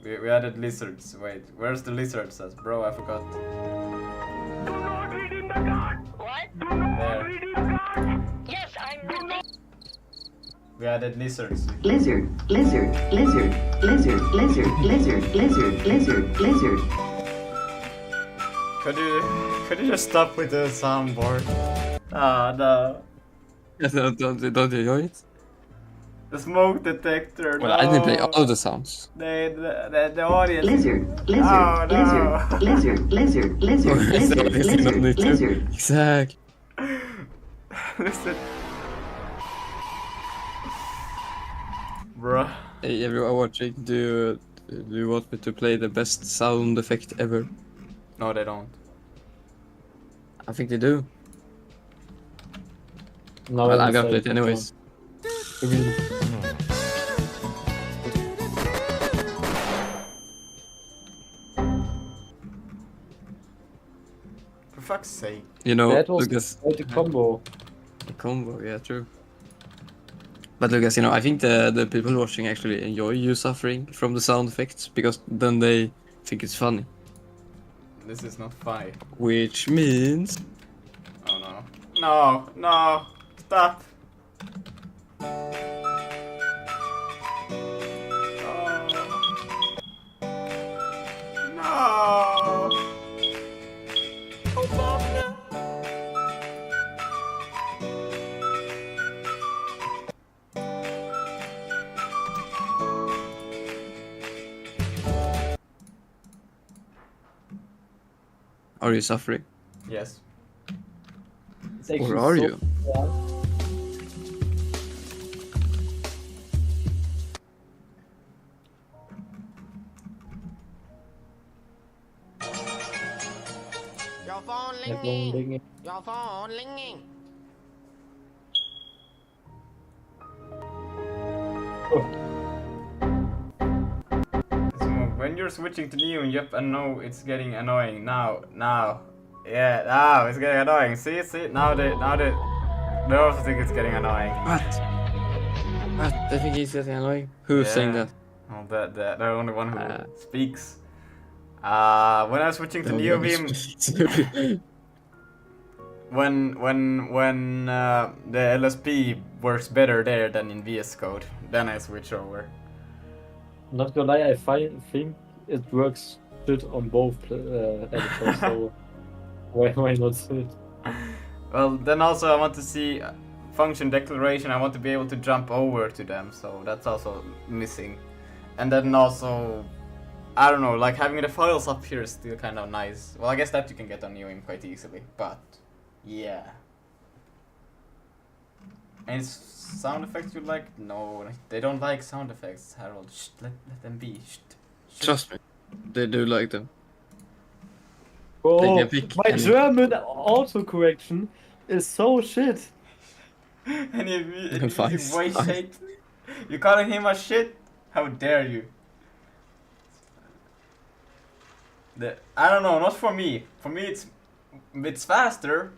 We added lizards. Wait, where's the lizards? Bro, I forgot. Do not read in the cards. What? Do not There. read in the cards. Yes, I'm reading. We added lizards. Lizard, lizard, lizard, lizard, lizard, lizard, lizard, lizard, lizard. Could you just stop with the soundboard? Ah, no. Don't you enjoy it? The smoke detector. Well, I didn't play all the sounds. The audience. Lizard, lizard, Oh, no. lizard, lizard, lizard, lizard, lizard, lizard, lizard. Exactly. Listen. Bruh. Hey, everyone watching, do you want me to play the best sound effect ever? No, they don't. I think they do. No, Well, I'm gonna play it anyways. For fuck's sake. You know, That was Lucas, quite a combo. the combo, yeah, true. But Lucas, you know, I think the people watching actually enjoy you suffering from the sound effects because then they think it's funny. This is not funny. Which means... Oh no. No, no. Stop. Oh. No. Obama. Are you suffering? Yes. It's actually Or are so you? fun. Your phone My phone ringing. ringing. Your phone ringing. When you're switching to Neo, yep, I know it's getting annoying. Now. Yeah, now it's getting annoying. See, now they also think it's getting annoying. What? What? I think he's getting annoying. Who's saying that? Oh, the only one who Uh. speaks. When I was switching to Neo Beam, when the LSP works better there than in VS Code, then I switch over. Not gonna lie, I think it works good on both editors, so why not switch? Well, then also I want to see function declaration. I want to be able to jump over to them, so that's also missing. And then also, I don't know, like having the files up here is still kind of nice. Well, I guess that you can get on UIM quite easily, but yeah. And sound effects you like? No, they don't like sound effects, Harold. Shh, let them be. Shh. Trust me, they do like them. Oh, can pick my any. German autocorrection is so shit. And you Fine, voice fine. shaped? You calling him a shit? How dare you? I don't know, not for me. For me it's faster,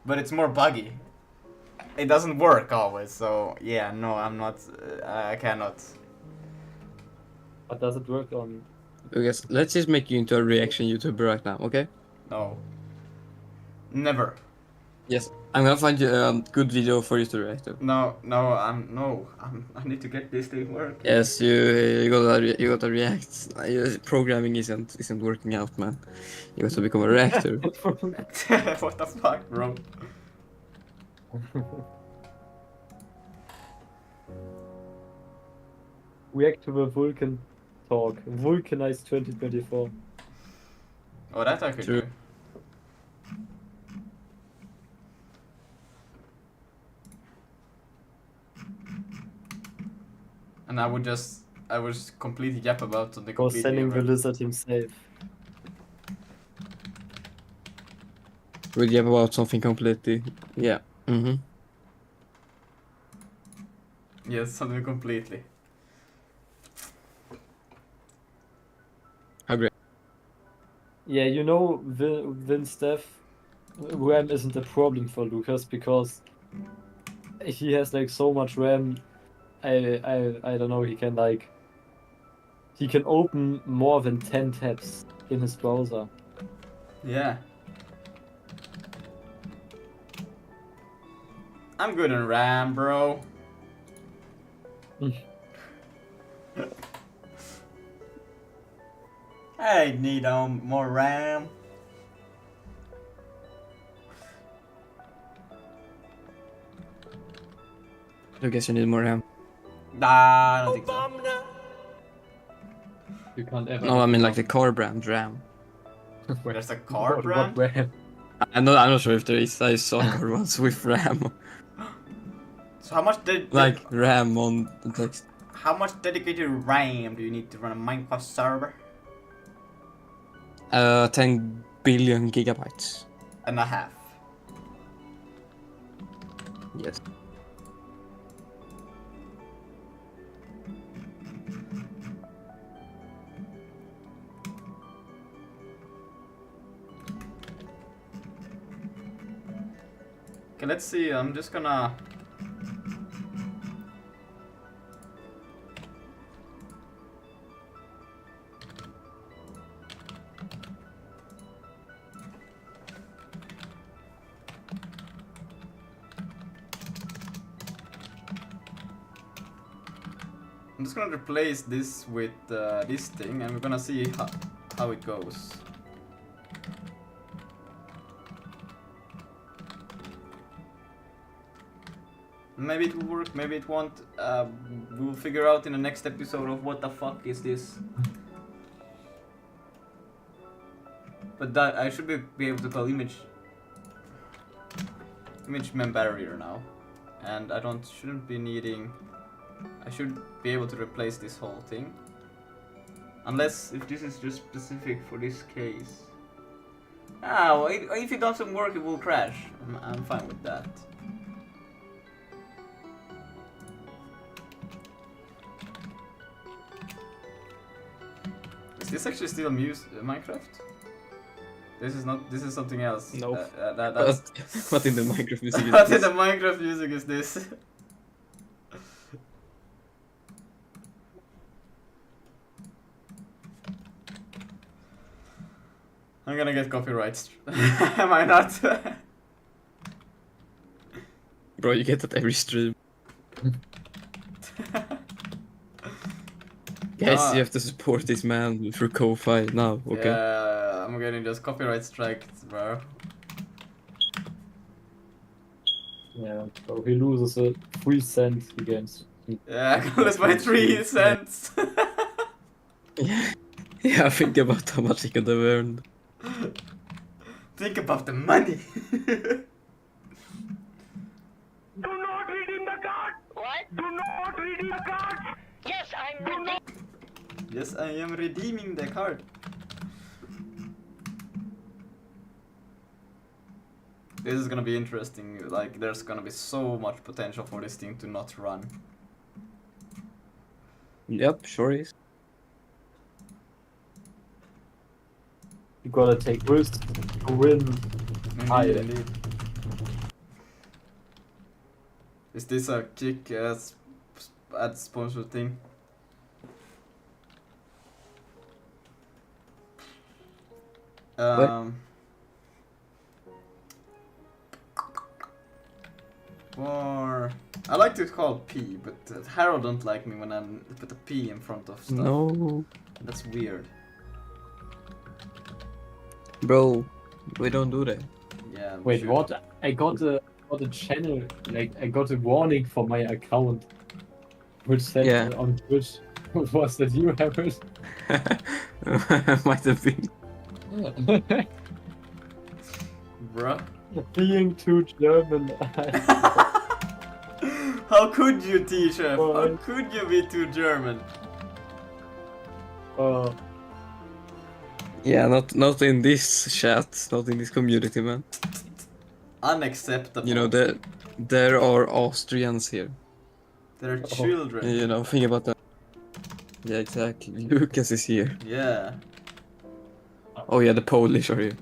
but it's more buggy. It doesn't work always, so yeah, no, I'm not. I cannot. But does it work on? Lucas, let's just make you into a reaction YouTuber right now, okay? No. Never. Yes. I'm gonna find you a good video for you to react to. No, I need to get this thing working. Yes, you gotta react. Programming isn't working out, man. You got to become a reactor. What the fuck, bro? React to the Vulcan talk. Vulcanize 2024. Oh, that I could True. do. And I was completely yap about something Or completely sending the different. lizard himself. We'll yap about something completely. Yeah. Mm-hmm. Yes, something completely. Agree. Yeah, you know, Vin Steph, RAM isn't a problem for Lucas because he has like so much RAM. I don't know. He can open more than 10 tabs in his browser. Yeah. I'm good in RAM, bro. I need more RAM. I guess you need more RAM. Nah, I don't think so. You can't ever. No, I mean like the car brand RAM. There's a car What brand? RAM? I'm not sure if there is. I saw car ones with RAM. So how much did Like RAM on the text. how much dedicated RAM do you need to run a Minecraft server? 10 billion gigabytes. And a half. Yes. Okay, let's see. I'm just gonna. I'm just gonna replace this with this thing, and we're gonna see how it goes. Maybe it will work, maybe it won't. We'll figure out in the next episode of what the fuck is this. But that I should be able to call image mem barrier now, and I shouldn't be needing. I should be able to replace this whole thing, unless if this is just specific for this case. Ah, well, if it doesn't work, it will crash. I'm fine with that. Is this actually still Minecraft? This is not. This is something else. Nope. That's What in the Minecraft music is what in this? the Minecraft music is this? I'm gonna get copyrights. Am I not? Bro, you get that every stream. Guys, you have to support this man through Ko-Fi now, okay? Yeah, I'm getting just copyright striked, bro. Yeah, so he loses a 3 cent against. Yeah, I lose my 3 cents. Yeah, think about how much he could have earned. Think about the money. Do not redeem the card. What? Do not redeem the card. Yes, I'm redeeming. Yes, I am redeeming the card. This is gonna be interesting. Like, there's gonna be so much potential for this thing to not run. Yep, sure is. You gotta take risks to win. Indeed, indeed. Is this a kick ad sponsor thing? Or I like to call P, but Harold don't like me when I put a P in front of stuff. No, That's weird. bro, we don't do that. Yeah. we Wait, should. what? I got a channel, like I got a warning for my account, which said Yeah. on Twitch, was that you, Harold? Might have been. Bruh. Being too German. How could you, T-Chef? Oh, How could you be too German? Yeah, not in this chat, not in this community, man. Unacceptable. You know, there are Austrians here. They're children. You know, think about that. Yeah, exactly. Lucas is here. Yeah. Oh yeah, the Polish are here.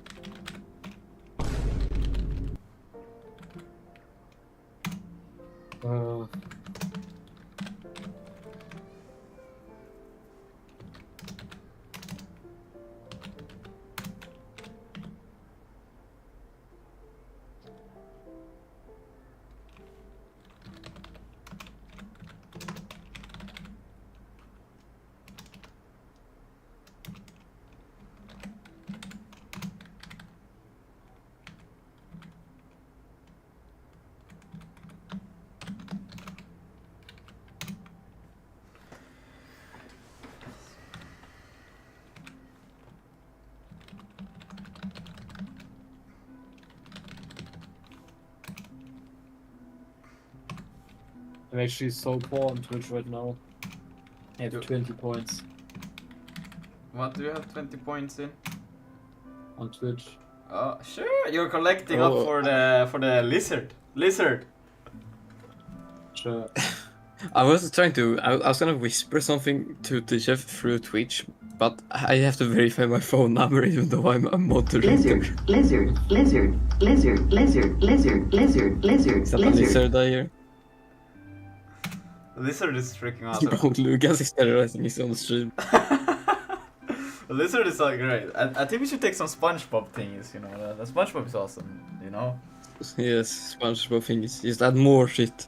I'm actually so poor on Twitch right now. I have 20 points What do you have 20 points in? on Twitch. Oh, sure. You're collecting up for the lizard. Lizard. Sure. I was trying to. I was gonna whisper something to the chef through Twitch, but I have to verify my phone number even though I'm a moderator. Lizard, lizard, lizard, lizard, lizard, lizard, lizard, lizard, Is that a lizard I hear? The lizard is freaking awesome. Bro, Lucas is terrorizing me on the stream. The lizard is so great. I think we should take some SpongeBob things, you know. The SpongeBob is awesome, you know. Yes, SpongeBob things. Just add more shit.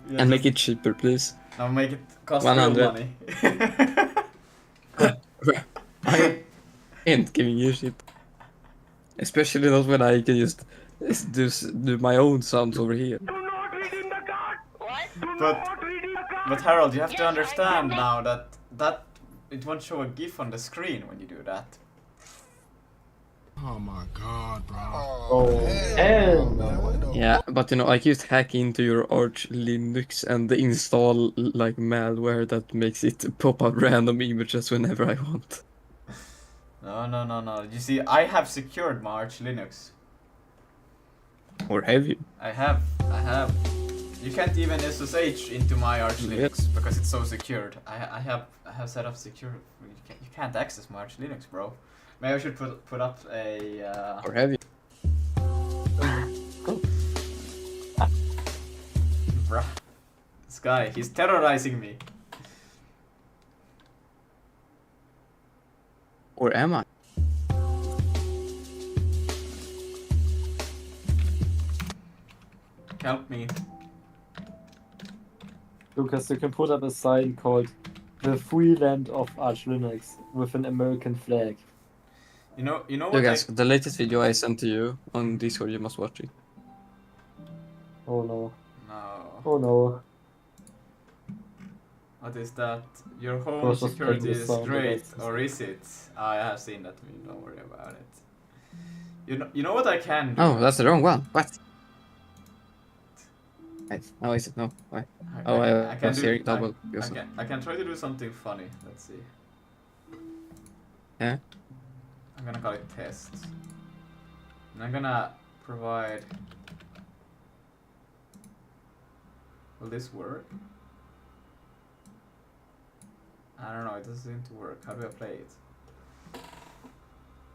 Yeah, And make it cheaper, please. I'll make it cost 100. real money. I ain't giving you shit. Especially not when I can just do my own sounds over here. But Harold, you have to understand now that it won't show a GIF on the screen when you do that. Oh my god, bro. Oh, hell no. Yeah, but you know, I can just hack into your Arch Linux and install like malware that makes it pop up random images whenever I want. No. You see, I have secured my Arch Linux. Or have you? I have. You can't even SSH into my Arch Linux because it's so secured. I have set up secure. You can't access my Arch Linux, bro. Maybe I should put up a. Or have you? Bruh. This guy, he's terrorizing me. Or am I? Help me. Lucas, you can put up a sign called "The Free Land of Arch Linux" with an American flag. You know Yo what? guys, the latest video I sent to you on Discord, you must watch it. Oh no. No. Oh no. What is that? Your home First was security playing the is sound, great, that's- or is it? I have seen that meme. Don't worry about it. You know what I can do? Oh, that's the wrong one. What? Wait, how is it? No, why? Oh, I can was do. hearing double. I can try to do something funny. Let's see. Yeah. I'm gonna call it test. And I'm gonna provide. Will this work? I don't know. It doesn't seem to work. How do I play it?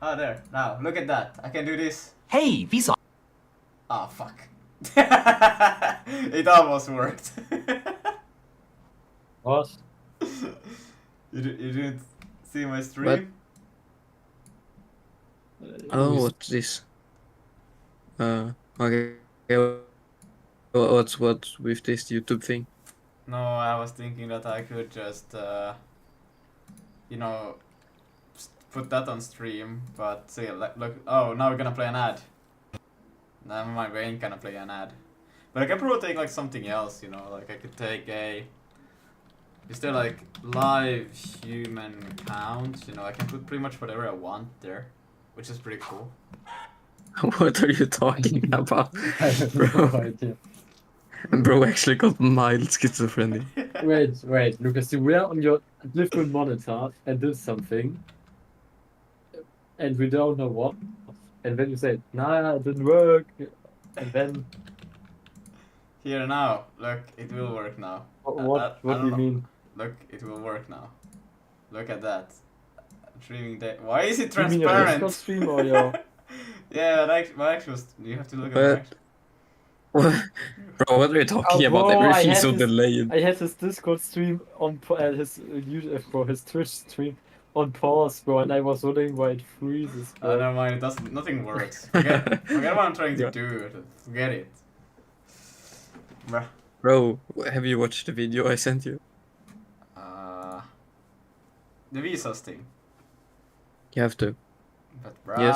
Ah, there. Now look at that. I can do this. Hey, Visa. Ah, fuck. It almost worked. What? You didn't see my stream? Oh, what's this? Okay. What's with this YouTube thing? No, I was thinking that I could just, you know, put that on stream, but see, look, oh, now we're gonna play an ad. Never mind, we ain't gonna play an ad. But I can probably take like something else, you know, like I could take a... Is there like live human count? You know, I can put pretty much whatever I want there, which is pretty cool. What are you talking about? I have no idea. Bro actually got mild schizophrenia. Wait, Lucas, you were on your different monitor and did something, and we don't know what. And then you said, nah, it didn't work. And then... Here now, look, it will work now. What I do don't you know. mean? Look, it will work now. Look at that. Streaming day. Why is it You mean your transparent? Discord stream or your... Yeah, like my actual. You have to look at my actual. Bro, what are you talking about? bro, Everything's so delayed. I had his Discord stream on his Twitch stream on pause, bro, and I was wondering why it freezes, bro. Never mind. It doesn't. Nothing works. Forget what I'm trying to do. Forget it. Bruh. Bro, have you watched the video I sent you? The visas thing. You have to. But bruh. Yes.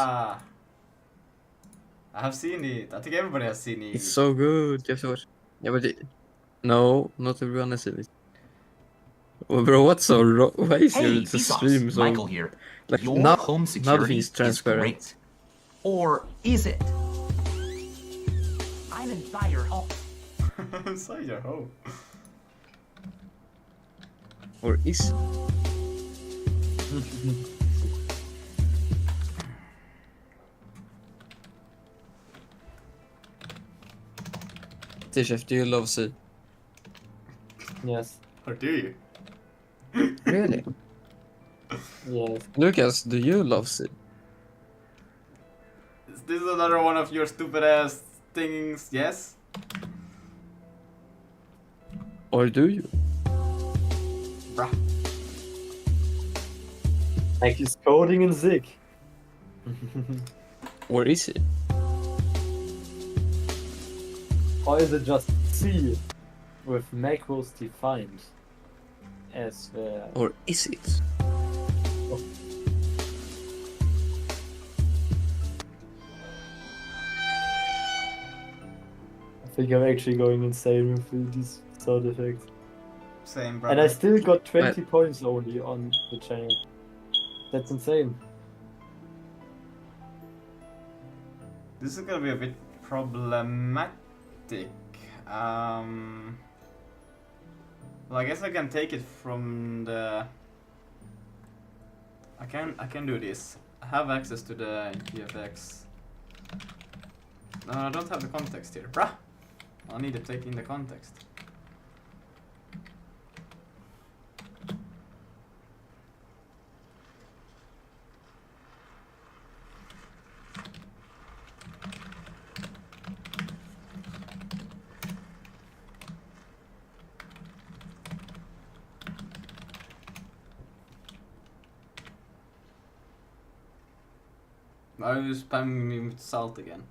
I have seen it. I think everybody has seen it. It's so good. You have to watch. Yeah, but no, not everyone has seen it. Well, bro, what's so wrong? Why is your stream so... Michael here. Like, Your now, home nothing security is is transparent. great. Or is it? I'm inside your home. Inside your home. Or is... T-Chef, do you love C? Yes. Or do you? Really? Yes. Lucas, do you love C? Is this another one of your stupid ass things? Yes? Or do you? Bruh. Like he's coding in Zig. Or is it? Or is it just C with macros defined as Or is it? I think I'm actually going insane with these sound effects. Same, brother. And I still got 20 points only on the channel. That's insane. This is gonna be a bit problematic. Well, I guess I can take it from the... I can do this. I have access to the GFX. No, I don't have the context here. Bruh! I need to take in the context. Why are you spamming me with salt again?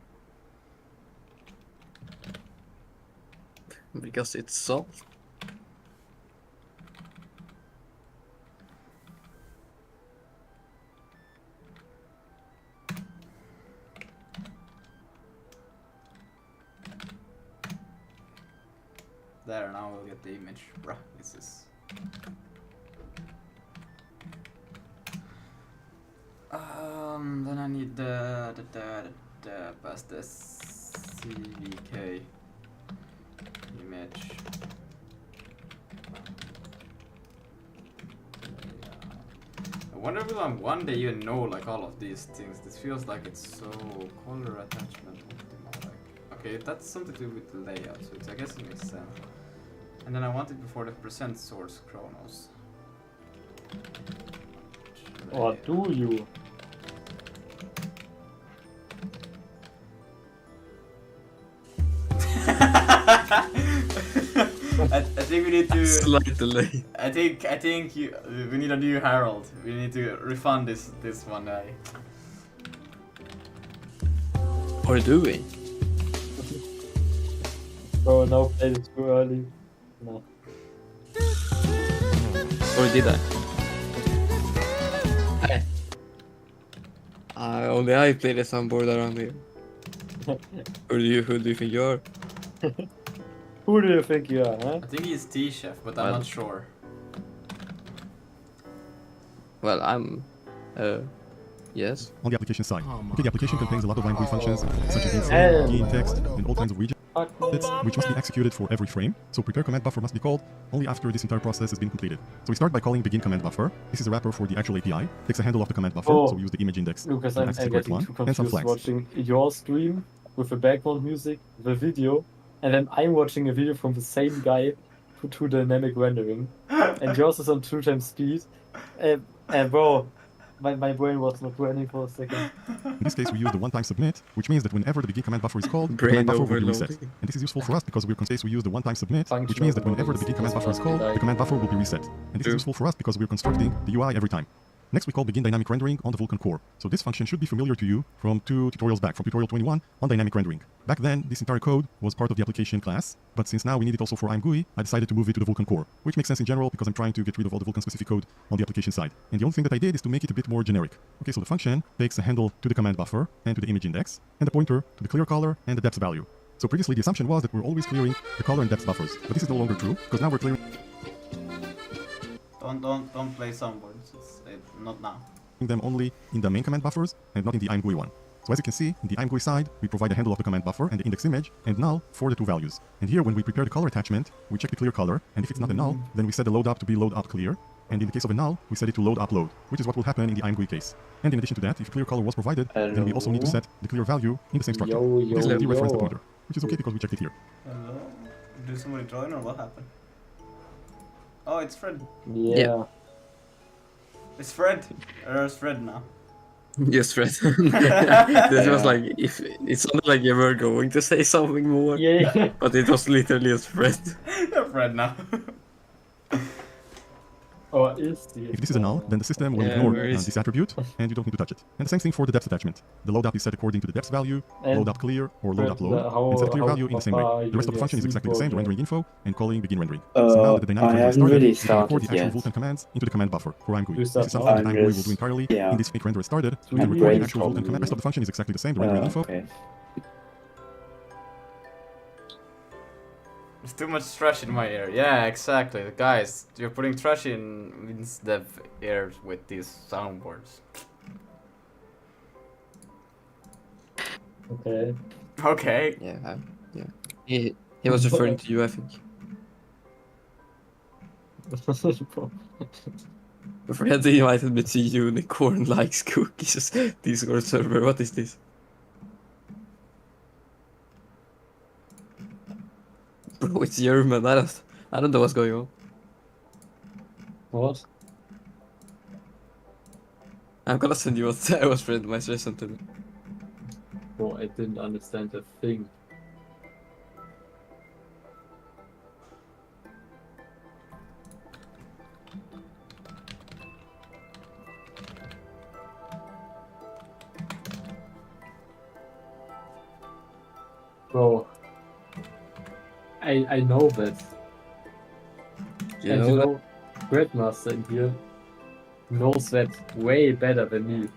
Because it's salt. There, now we'll get the image. Bruh, this is... then I need the past the CVK image. I wonder will I one day even know like all of these things. This feels like it's so color attachment optimal. Like, okay, that's something to do with the layout, so I guess it makes sense. And then I want it before the percent source chronos. Or do you? I think we need to. Slight delay. I think we need a new Harold. We need to refund this one guy. Or do we? Oh, now played it too early. No. Or did I? Only I play the soundboard around here. Who do you think you are? Who do you think you are, huh? I think he's T-Chef, but I'm not sure. Well, I'm... yes. On the application side. Okay, the application contains a lot of IMGUI functions, such as insert, key in text, and all kinds of widgets, which must be executed for every frame. So prepare command buffer must be called only after this entire process has been completed. So we start by calling begin command buffer. This is a wrapper for the actual API. Takes a handle of the command buffer, so we use the image index. Lucas, and I'm access the correct getting too one, and some confused flags. watching your stream with the background music, the video, and then I'm watching a video from the same guy to dynamic rendering, and yours is on 2 times speed. And bro, my brain was not running for a second. In this case, we use the one-time submit, which means that whenever the begin command buffer is called, the Brain command buffer will be reset. overloading. And this is useful for us because we use the one-time submit, which Functional means that whenever the begin command buffer is called, the command buffer will be reset. And this is useful for us because we're constructing the UI every time. Next, we call begin dynamic rendering on the Vulkan core. So this function should be familiar to you from 2 tutorials back, from tutorial 21 on dynamic rendering. Back then, this entire code was part of the application class, but since now we need it also for IMGUI, I decided to move it to the Vulkan core, which makes sense in general because I'm trying to get rid of all the Vulkan specific code on the application side. And the only thing that I did is to make it a bit more generic. Okay, so the function takes a handle to the command buffer and to the image index, and a pointer to the clear color and the depth value. So previously the assumption was that we're always clearing the color and depth buffers, but this is no longer true because now we're clearing Don't play soundboards. Not now. them only in the main command buffers and not in the IMGUI one. So as you can see, in the IMGUI side, we provide a handle of the command buffer and the index image, and null for the 2 values. And here, when we prepare the color attachment, we check the clear color, and if it's not a null, then we set the load up to be load up clear. And in the case of a null, we set it to load upload, which is what will happen in the IMGUI case. And in addition to that, if clear color was provided, then we also need to set the clear value in the same structure. This will dereference the pointer, which is okay because we checked it here. Hello? Did somebody join or what happened? Oh, it's Fred. Yeah. It's Fred. There's Fred now. Yes, Fred. This was like, if it sounded like you were going to say something more. Yeah. But it was literally just Fred. You're Fred now. Or is the If this is a null, then the system will ignore this attribute, and you don't need to touch it. And the same thing for the depth attachment. The load up is set according to the depth value, And load up clear, or load up the- load, how- and set the clear how value in the same way. far The rest of the you function is see exactly the same, the project? rendering info, and calling begin rendering. So now that the dynamic I render is haven't started, really we can record started the actual yet. Vulkan commands into the command buffer for IMGUI. You This start is something that now? IMGUI will do entirely. Yeah. In this fake render is started, we I'm can record the actual brainstorming. Vulkan command. The rest of the function is exactly the same, the rendering info. Okay. There's too much trash in my ear. Yeah, exactly. Guys, you're putting trash in Vince Dev ears with these soundboards. Okay. Okay. Yeah, yeah. He was referring to you, I think. Fred invited me to Unicorn Likes Cookies Discord server. What is this? Bro, it's German. I don't know what's going on. What? I'm gonna send you what I was friend my sent to me. Bro, I didn't understand a thing. Bro, I know that. You And know you that? know, Gridmaster in here knows that way better than me.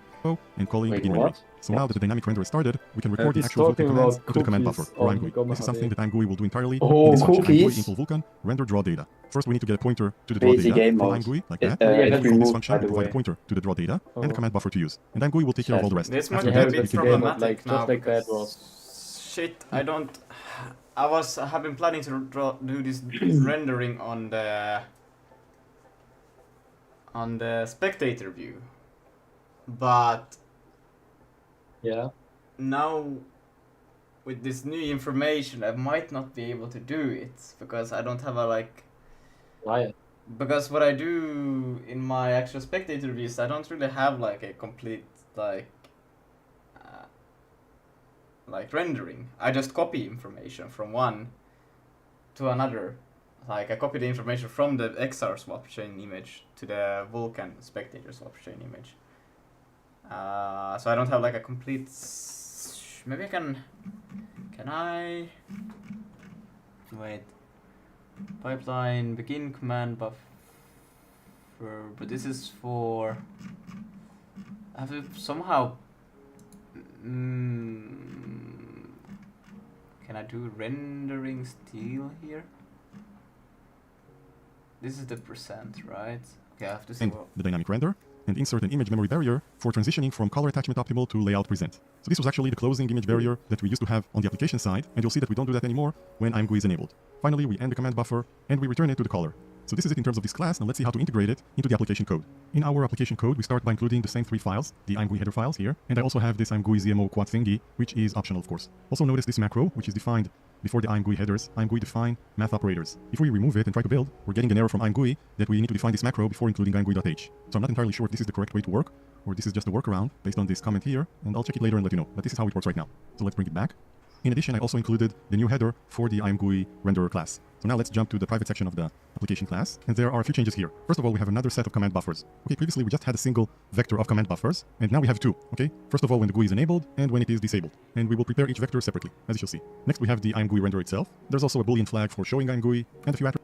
And calling Wait, begin what? rendering. So now that the dynamic render is started, we can record the he's actual Vulkan talking commands about into the command cookies buffer for on IMGUI. Gamma This is something HD. that IMGUI will do entirely. Oh, in this function, IMGUI cookies? info Vulkan render draw data. First, we need to get a pointer to the draw Basic data game from mode. IMGUI, like Yeah, that. And it's then we call this removed, function by and the provide way. a pointer to the draw data and Oh. a command buffer to use. And IMGUI will take care of all the rest. This might After be a that, bit we can problematic like- now. just like that because- was. Shit, I don't. I have been planning to do this rendering on the spectator view, but Yeah. now with this new information, I might not be able to do it because I don't have a like. Why? Because what I do in my actual spectator views, I don't really have like a complete like like rendering. I just copy information from one to another. Like I copy the information from the XR swap chain image to the Vulkan spectator swap chain image. So I don't have like a complete. Maybe I can. Can I? Wait. Pipeline begin command buffer. But this is for. I have to somehow. Can I do rendering still here? This is the percent, right? Okay, I have to see. And the dynamic render, and insert an image memory barrier for transitioning from color attachment optimal to layout present. So this was actually the closing image barrier that we used to have on the application side, and you'll see that we don't do that anymore when IMGUI is enabled. Finally, we end the command buffer, and we return it to the color. So this is it in terms of this class. Now let's see how to integrate it into the application code. In our application code, we start by including the same 3 files, the IMGUI header files here, and I also have this IMGUI ZMO quad thingy, which is optional, of course. Also notice this macro, which is defined before the IMGUI headers, IMGUI define math operators. If we remove it and try to build, we're getting an error from IMGUI that we need to define this macro before including IMGUI.h. So I'm not entirely sure if this is the correct way to work, or this is just a workaround based on this comment here, and I'll check it later and let you know. But this is how it works right now. So let's bring it back. In addition, I also included the new header for the IMGUI renderer class. So now let's jump to the private section of the application class. And there are a few changes here. First of all, we have another set of command buffers. Okay, previously we just had a single vector of command buffers, and now we have 2. Okay, first of all, when the GUI is enabled and when it is disabled. And we will prepare each vector separately, as you shall see. Next, we have the IMGUI renderer itself. There's also a Boolean flag for showing IMGUI and a few attributes.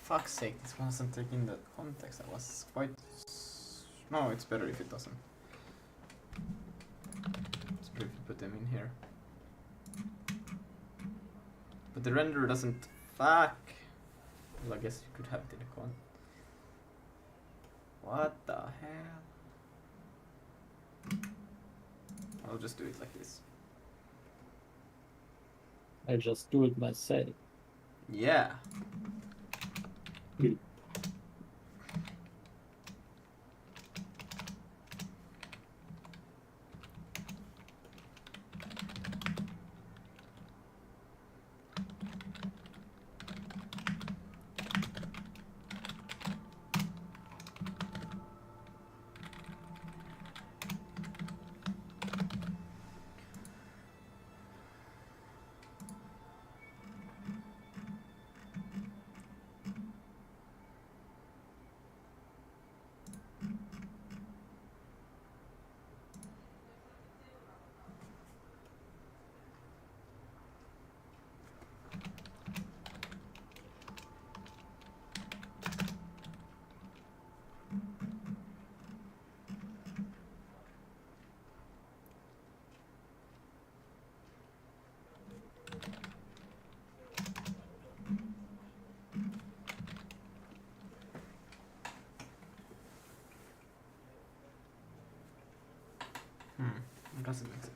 Fuck's sake, this wasn't taking the context. I was quite. No, it's better if it doesn't. It's better if you put them in here. But the renderer doesn't. Fuck! Well, I guess you could have it in the con. What the hell? I'll just do it like this. I just do it myself. Yeah. Doesn't make sense.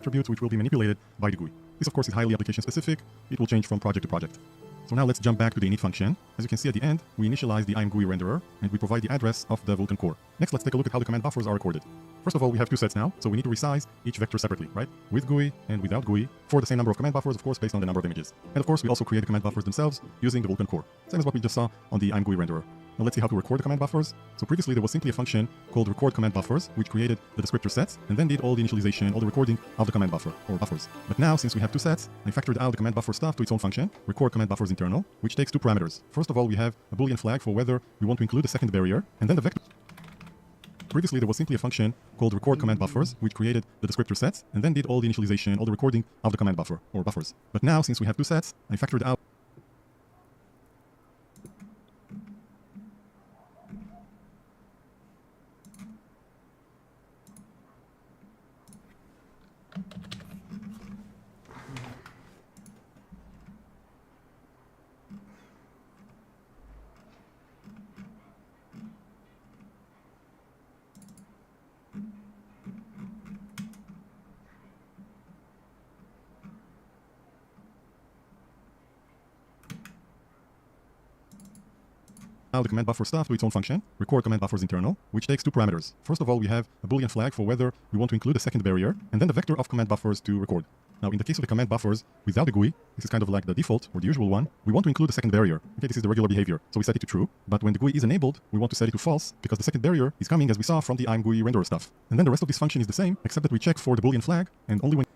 Attributes which will be manipulated by the GUI. This of course is highly application specific. It will change from project to project. So now let's jump back to the init function. As you can see at the end, we initialize the IMGUI renderer and we provide the address of the Vulkan core. Next, let's take a look at how the command buffers are recorded. First of all, we have two sets now, so we need to resize each vector separately, right? With GUI and without GUI, for the same number of command buffers, of course, based on the number of images. And of course, we also create the command buffers themselves using the Vulkan core. Same as what we just saw on the IMGUI renderer. Now let's see how to record the command buffers. So previously there was simply a function called record command buffers, which created the descriptor sets and then did all the initialization, all the recording of the command buffer or buffers. But now, since we have two sets, I factored out the command buffer stuff to its own function, record command buffers internal, which takes two parameters. First of all, we have a Boolean flag for whether we want to include a second barrier, and then the vector. Previously there was simply a function called record command buffers, which created the descriptor sets and then did all the initialization, all the recording of the command buffer or buffers. But now, since we have two sets, I factored out the command buffer stuff to its own function, record command buffers internal, which takes two parameters. First of all, we have a Boolean flag for whether we want to include a second barrier, and then the vector of command buffers to record. Now, in the case of the command buffers, without the GUI, this is kind of like the default or the usual one, we want to include a second barrier. Okay, this is the regular behavior, so we set it to true. But when the GUI is enabled, we want to set it to false, because the second barrier is coming as we saw from the IMGUI renderer stuff. And then the rest of this function is the same, except that we check for the Boolean flag, and only when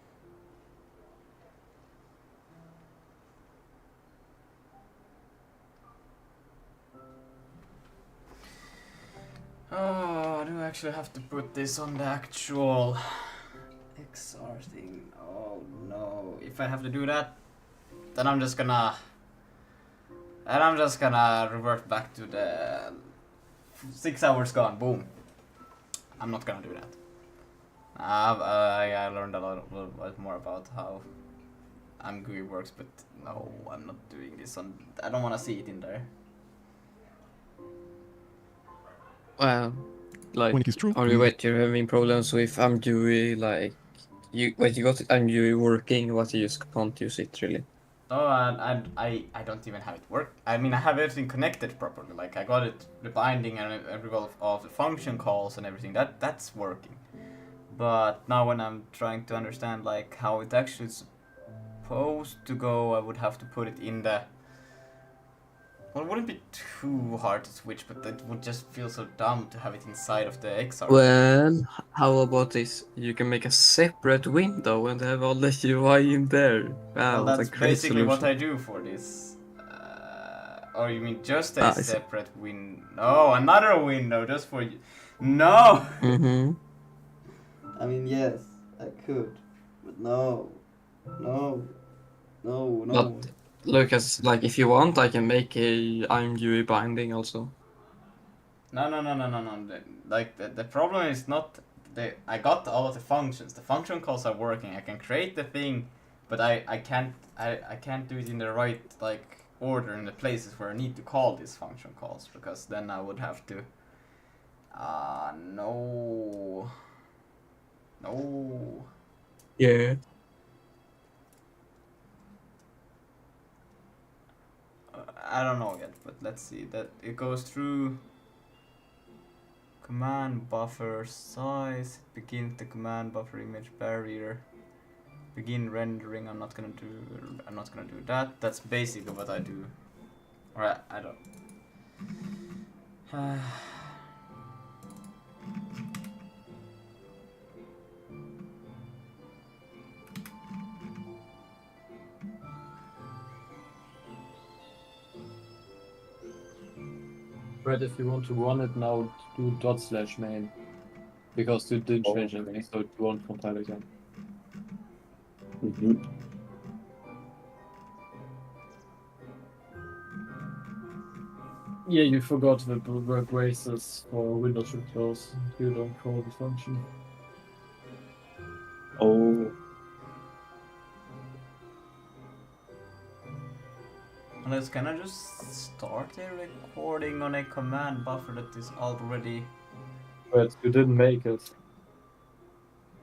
Oh, do I actually have to put this on the actual XR thing? Oh no. If I have to do that, then I'm just gonna revert back to the 6 hours gone. Boom. I'm not gonna do that. I learned a little bit more about how IMGUI works, but no, I'm not doing this on. I don't want to see it in there. Well, like, when it is true, you're having problems with IMGUI, like, you got IMGUI working, but you just can't use it really. Oh, and I don't even have it work. I mean, I have everything connected properly. Like, I got it, the binding and every of the function calls and everything. That's working. But now when I'm trying to understand like how it actually is supposed to go, I would have to put it in the. Well, it wouldn't be too hard to switch, but it would just feel so dumb to have it inside of the XR. Well, how about this? You can make a separate window and have all the UI in there. Wow, Well, that's a great basically solution. what I do for this. Or you mean just a separate window? No, another window just for you. No! Mm-hmm. I mean, yes, I could, but no. But Lucas, like, if you want, I can make a IMGUI binding also. No. Like, the problem is not... I got all of the functions. The function calls are working. I can create the thing, but I can't do it in the right, like, order in the places where I need to call these function calls, because then I would have to... No. Yeah. I don't know yet, but let's see. That it goes through command buffer size, begin the command buffer image barrier, begin rendering. I'm not gonna do that. That's basically what I do. Or I don't. But if you want to run it now, do /main. Because you didn't change anything, so it won't compile again. Yeah, you forgot the braces for Windows should close. You don't call the function. Oh. Unless, can I just start a recording on a command buffer that is already... But you didn't make it.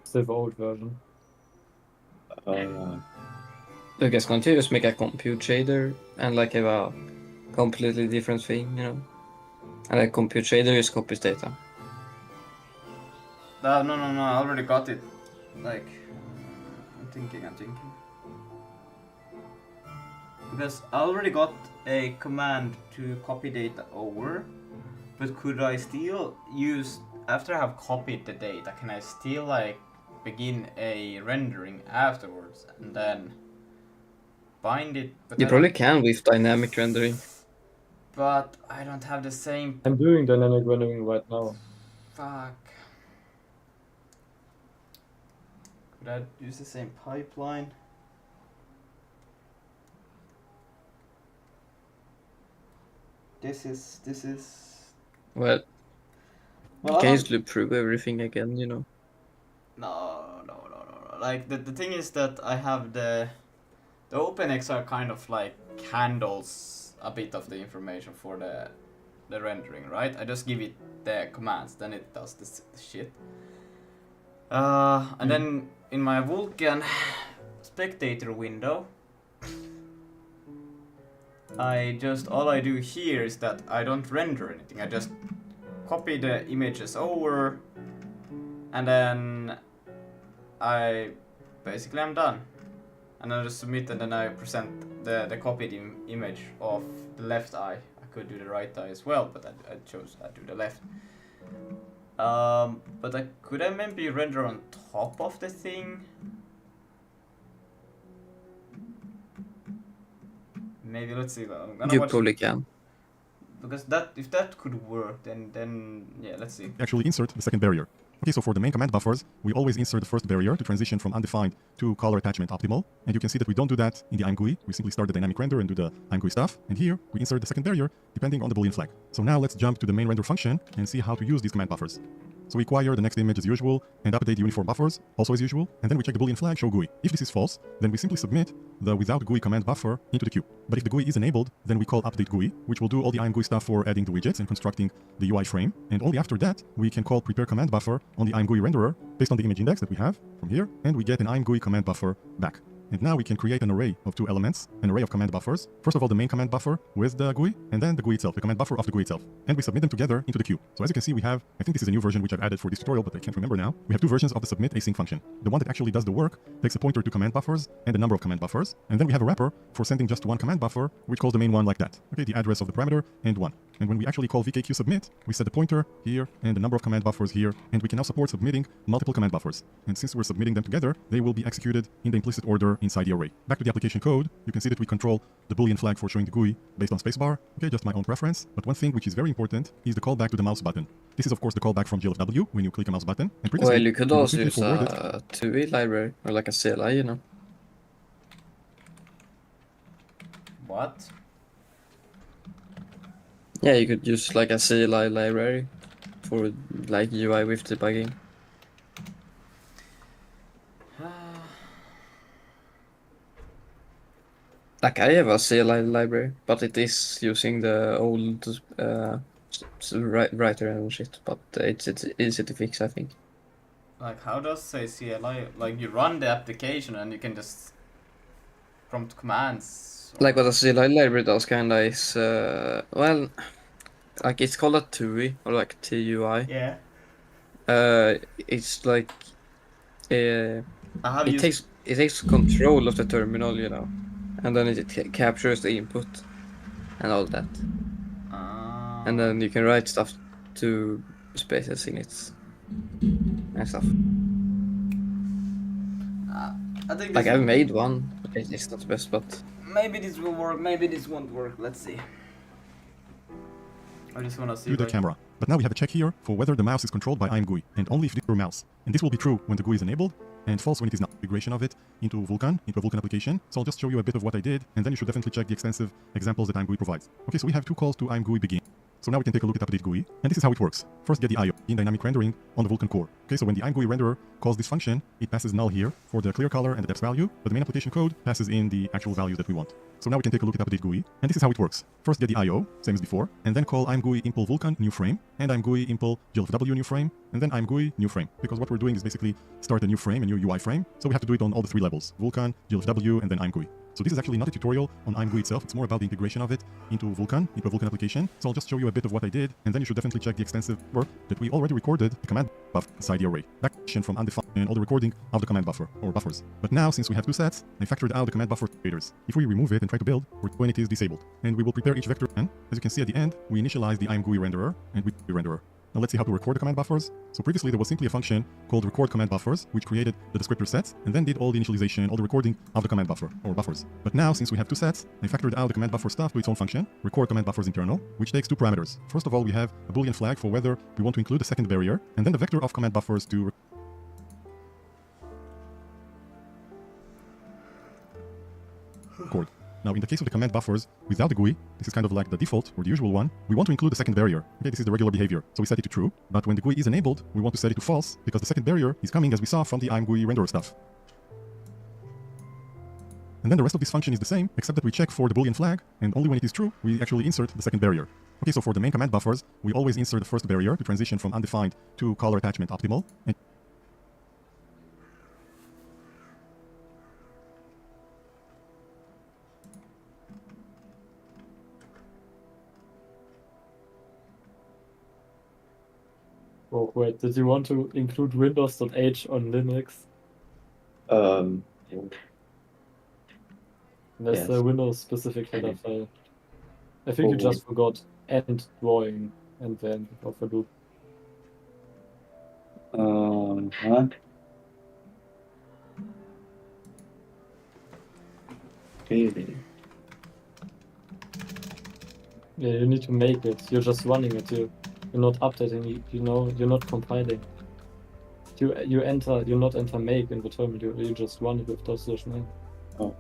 It's the old version. Lucas, can't you just make a compute shader and like have a completely different thing, you know? And like compute shader just copies data. No, I already got it. Like, I'm thinking. Because I already got a command to copy data over, but could I still use, after I have copied the data, can I still like begin a rendering afterwards and then bind it? But You probably can with dynamic rendering. But I don't have the same... I'm doing dynamic rendering right now. Fuck. Could I use the same pipeline? This is... Well, you can just loop through everything again, you know? No. Like, the thing is that I have the OpenX kind of like handles a bit of the information for the rendering, right? I just give it the commands, then it does this shit. And then in my Vulkan spectator window, all I do here is that I don't render anything. I just copy the images over, and then I'm done. And then I just submit, and then I present the copied image of the left eye. I could do the right eye as well, but I chose I do the left. But could I maybe render on top of the thing? Maybe, let's see. You probably can. Because if that could work, then yeah, let's see. Actually insert the second barrier. Okay, so for the main command buffers, we always insert the first barrier to transition from undefined to color attachment optimal. And you can see that we don't do that in the IMGUI. We simply start the dynamic render and do the IMGUI stuff. And here, we insert the second barrier depending on the Boolean flag. So now let's jump to the main render function and see how to use these command buffers. So we acquire the next image as usual and update the uniform buffers, also as usual, and then we check the Boolean flag, show GUI. If this is false, then we simply submit the without GUI command buffer into the queue. But if the GUI is enabled, then we call update GUI, which will do all the IMGUI stuff for adding the widgets and constructing the UI frame. And only after that, we can call prepare command buffer on the IMGUI renderer based on the image index that we have from here, and we get an IMGUI command buffer back. And now we can create an array of two elements, an array of command buffers. First of all, the main command buffer with the GUI, and then the GUI itself, the command buffer of the GUI itself. And we submit them together into the queue. So as you can see, we have, I think this is a new version which I've added for this tutorial, but I can't remember now. We have two versions of the submit async function. The one that actually does the work takes a pointer to command buffers and the number of command buffers. And then we have a wrapper for sending just one command buffer, which calls the main one like that. Okay, the address of the parameter and one. And when we actually call vkq submit, we set the pointer here and the number of command buffers here, and we can now support submitting multiple command buffers. And since we're submitting them together, they will be executed in the implicit order inside the array. Back to the application code, you can see that we control the Boolean flag for showing the GUI based on spacebar. Okay, just my own preference. But one thing which is very important is the callback to the mouse button. This is of course the callback from GLFW when you click a mouse button. And well, you could also use a TUI library or like a CLI, you know. What? Yeah, you could use like a CLI library for like UI with debugging. Like I have a CLI library, but it is using the old writer and shit, but it's easy to fix, I think. Like, how does say CLI? Like, you run the application and you can just prompt commands. Like what a CLI library does, kinda is well, like it's called a TUI or like TUI. Yeah. It's like it takes control of the terminal, you know, and then it captures the input and all that. And then you can write stuff to spaces in it and stuff. I think like I've made one. It's not the best, but maybe this will work. Maybe this won't work. Let's see. I just want to see to the like, camera. But now we have a check here for whether the mouse is controlled by IMGUI, and only if it is your mouse. And this will be true when the GUI is enabled, and false when it is not. Integration of it into a Vulkan application. So I'll just show you a bit of what I did, and then you should definitely check the extensive examples that IMGUI provides. Okay, so we have two calls to IMGUI begin. So now we can take a look at update GUI, and this is how it works. First, get the IO in dynamic rendering on the Vulkan core. Okay, so when the IMGUI renderer calls this function, it passes null here for the clear color and the depth value, but the main application code passes in the actual value that we want. So now we can take a look at update GUI, and this is how it works. First, get the IO, same as before, and then call IMGUI impl Vulkan new frame, and IMGUI impl GLFW new frame, and then IMGUI new frame. Because what we're doing is basically start a new frame, a new UI frame, so we have to do it on all the three levels: Vulkan, GLFW, and then IMGUI. So this is actually not a tutorial on IMGUI itself, it's more about the integration of it into a Vulkan application. So I'll just show you a bit of what I did, and then you should definitely check the extensive work that we already recorded the command buffer inside the array. Back from undefined and all the recording of the command buffer, or buffers. But now, since we have two sets, I factored out the command buffer creators. If we remove it and try to build, when it is disabled. And we will prepare each vector, and as you can see at the end, we initialize the IMGUI renderer, and we renderer. Now let's see how to record the command buffers. So previously there was simply a function called record command buffers, which created the descriptor sets, and then did all the initialization, all the recording of the command buffer, or buffers. But now, since we have two sets, I factored out the command buffer stuff to its own function, record command buffers internal, which takes two parameters. First of all, we have a boolean flag for whether we want to include a second barrier, and then the vector of command buffers to record. Now, in the case of the command buffers, without the GUI, this is kind of like the default, or the usual one, we want to include a second barrier. Okay, this is the regular behavior, so we set it to true. But when the GUI is enabled, we want to set it to false, because the second barrier is coming, as we saw, from the IMGUI renderer stuff. And then the rest of this function is the same, except that we check for the boolean flag, and only when it is true, we actually insert the second barrier. Okay, so for the main command buffers, we always insert the first barrier to transition from undefined to color attachment optimal. Oh, wait, did you want to include Windows.h on Linux? Yeah. There's Yes. a Windows-specific header file. I think you Oh. just forgot end drawing and then of a loop. Huh? Okay. Yeah, you need to make it. You're just running it. You're not updating it. You're not compiling. You not enter make in the terminal. You just run it with ./n. Oh.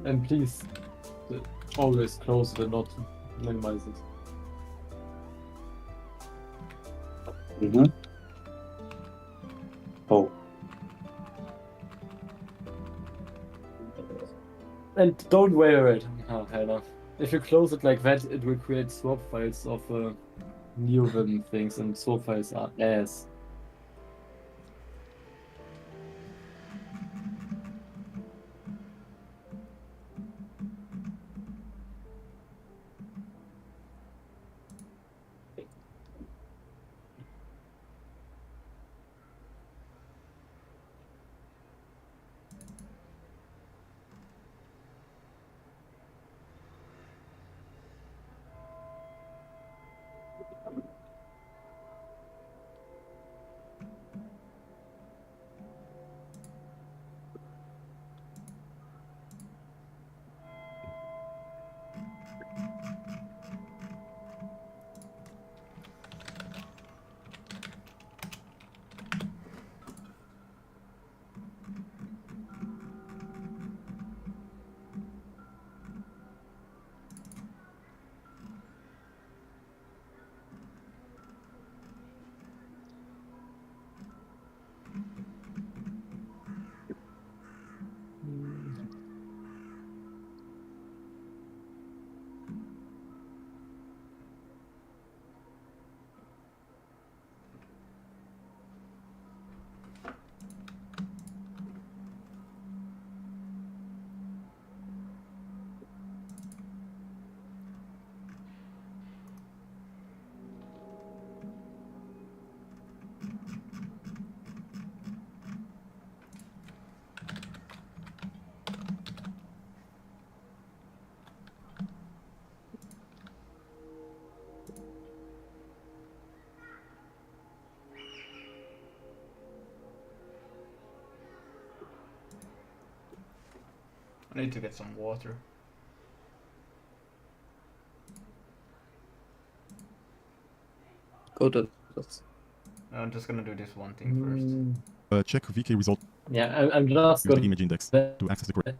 And please always close it and not minimize it. Oh. And don't wear it. Oh, hell no. If you close it like that, it will create swap files of NeoVim things, and swap files are ass. I need to get some water. Go to that. I'm just gonna do this one thing Check VK result. Yeah, I'm just Use the gonna image index to access the correct.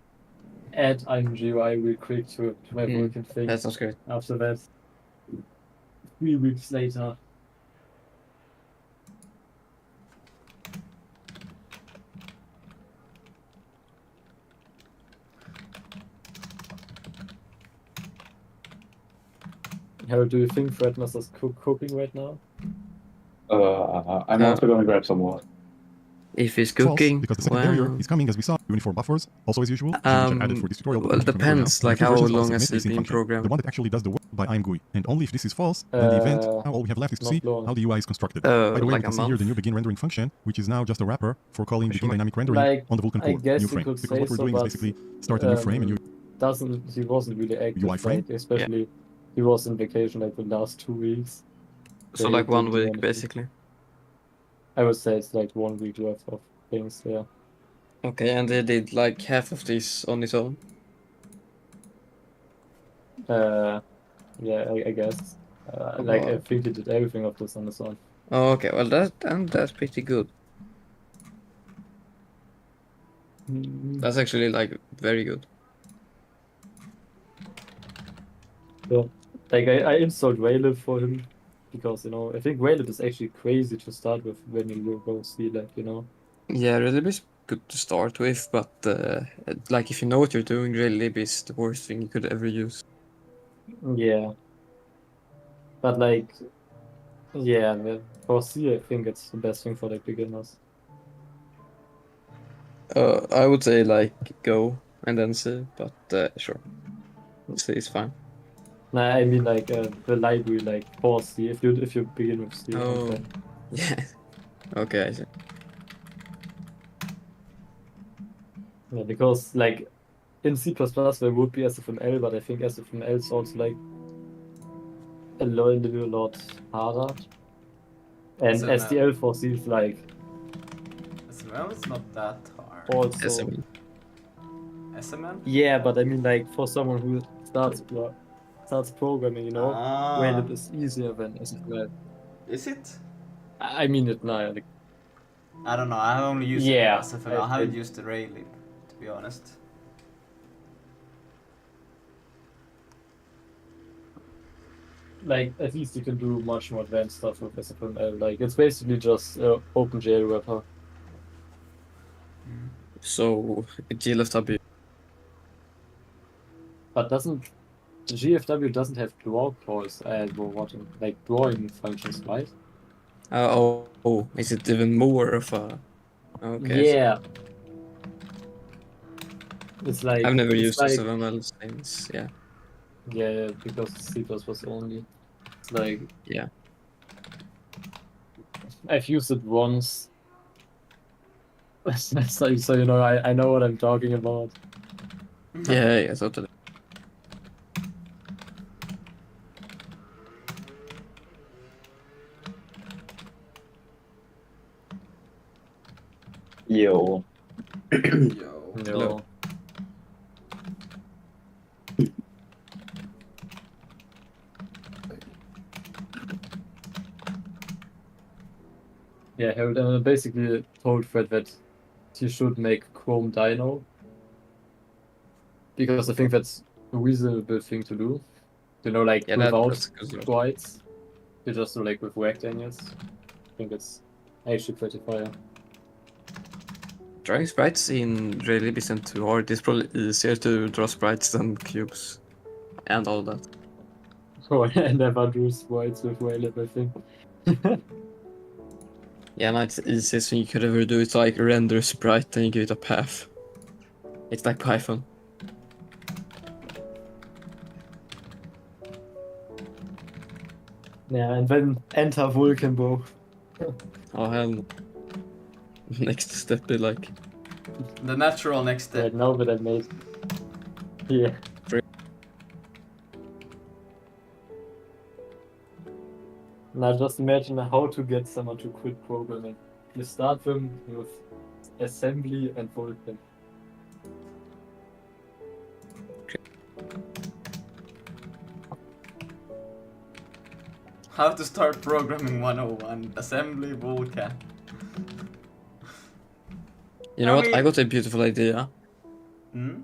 add IMGUI real quick to my working thing. That sounds great. After that, 3 weeks later. How do you think Fredmas is cooking right now? I'm also gonna grab some more. If he's False, cooking, because the second well, barrier is coming as we saw. Uniform buffers, also as usual, which I added for this tutorial. well, it depends, like how long has it been The programmed. one that actually does the work by IMGUI. And only if this is false, then the event, now all we have left is to not see long. how the UI is constructed. By the way, Like we can a see here the month? new begin rendering function, which is now just a wrapper for calling begin Question dynamic rendering Like, on the Vulkan I core, guess new you frame. could Because say what we're so, doing is but, basically start a new frame and you he wasn't really active, UI frame? like, especially he was on vacation like the last 2 weeks. So They like 1 didn't do week, anything. basically. I would say it's like 1 week worth of things, yeah. Okay, and they did like half of this on its own. Yeah, I guess. Like, I think he did everything of this on his own. Oh, okay, well that's pretty good. That's actually like very good. So, like, I installed Raylib for him because, you know, I think Raylib is actually crazy to start with when you go see, like, you know. Yeah, Relib is good to start with, but like if you know what you're doing, Relib is the worst thing you could ever use. Yeah. But, like, yeah, for C, I think it's the best thing for, like, beginners. I would say like go and then see, but sure. C is fine. Nah, I mean, like, the library, like, for C, if you begin with C, Oh, okay. yeah. Okay, I see. Yeah, because, like, in C++ there would be SFML, but I think SFML is also, like, a little lot harder. And SML. STL for C is, like, SML is not that hard. also... SML. SML? Yeah, but I mean, like, for someone who starts programming, you know, Raylib is easier than SFML. Is it? I mean it now, like, I don't know, I have only used Yeah, SFML, I haven't used the Raylib, to be honest. like, at least you can do much more advanced stuff with SFML. Like, it's basically just OpenGL wrapper. So GLFW. But GFW doesn't have draw calls as like drawing functions, right? Oh, is it even more of a? Okay. Yeah. It's like I've never used like, SFML since, yeah. Yeah, because C++ only. It's like, yeah. I've used it once. So you know, I know what I'm talking about. Yeah, totally. Yo. Yo. Yeah, Harold basically told Fred that he should make Chrome Dino. Because I think that's a reasonable thing to do. You know, like, without sprites. You just do, like, with rectangles. I think it's actually pretty fire. Drawing sprites in Raylib isn't too hard. It's probably easier to draw sprites than cubes. And all that. Oh, I never drew sprites with Raylib, I think. Yeah, no, it's the easiest thing you could ever do. It's like render a sprite and you give it a path. It's like Python. Yeah, and then enter Vulkan, bro. Oh hell no. Next step be like... The natural next step. Right now that I made... Yeah. Now just imagine how to get someone to quit programming. You start them with assembly and Vulkan. How to start programming 101. Assembly Vulkan. You know I what? I mean- got a beautiful idea. Hmm?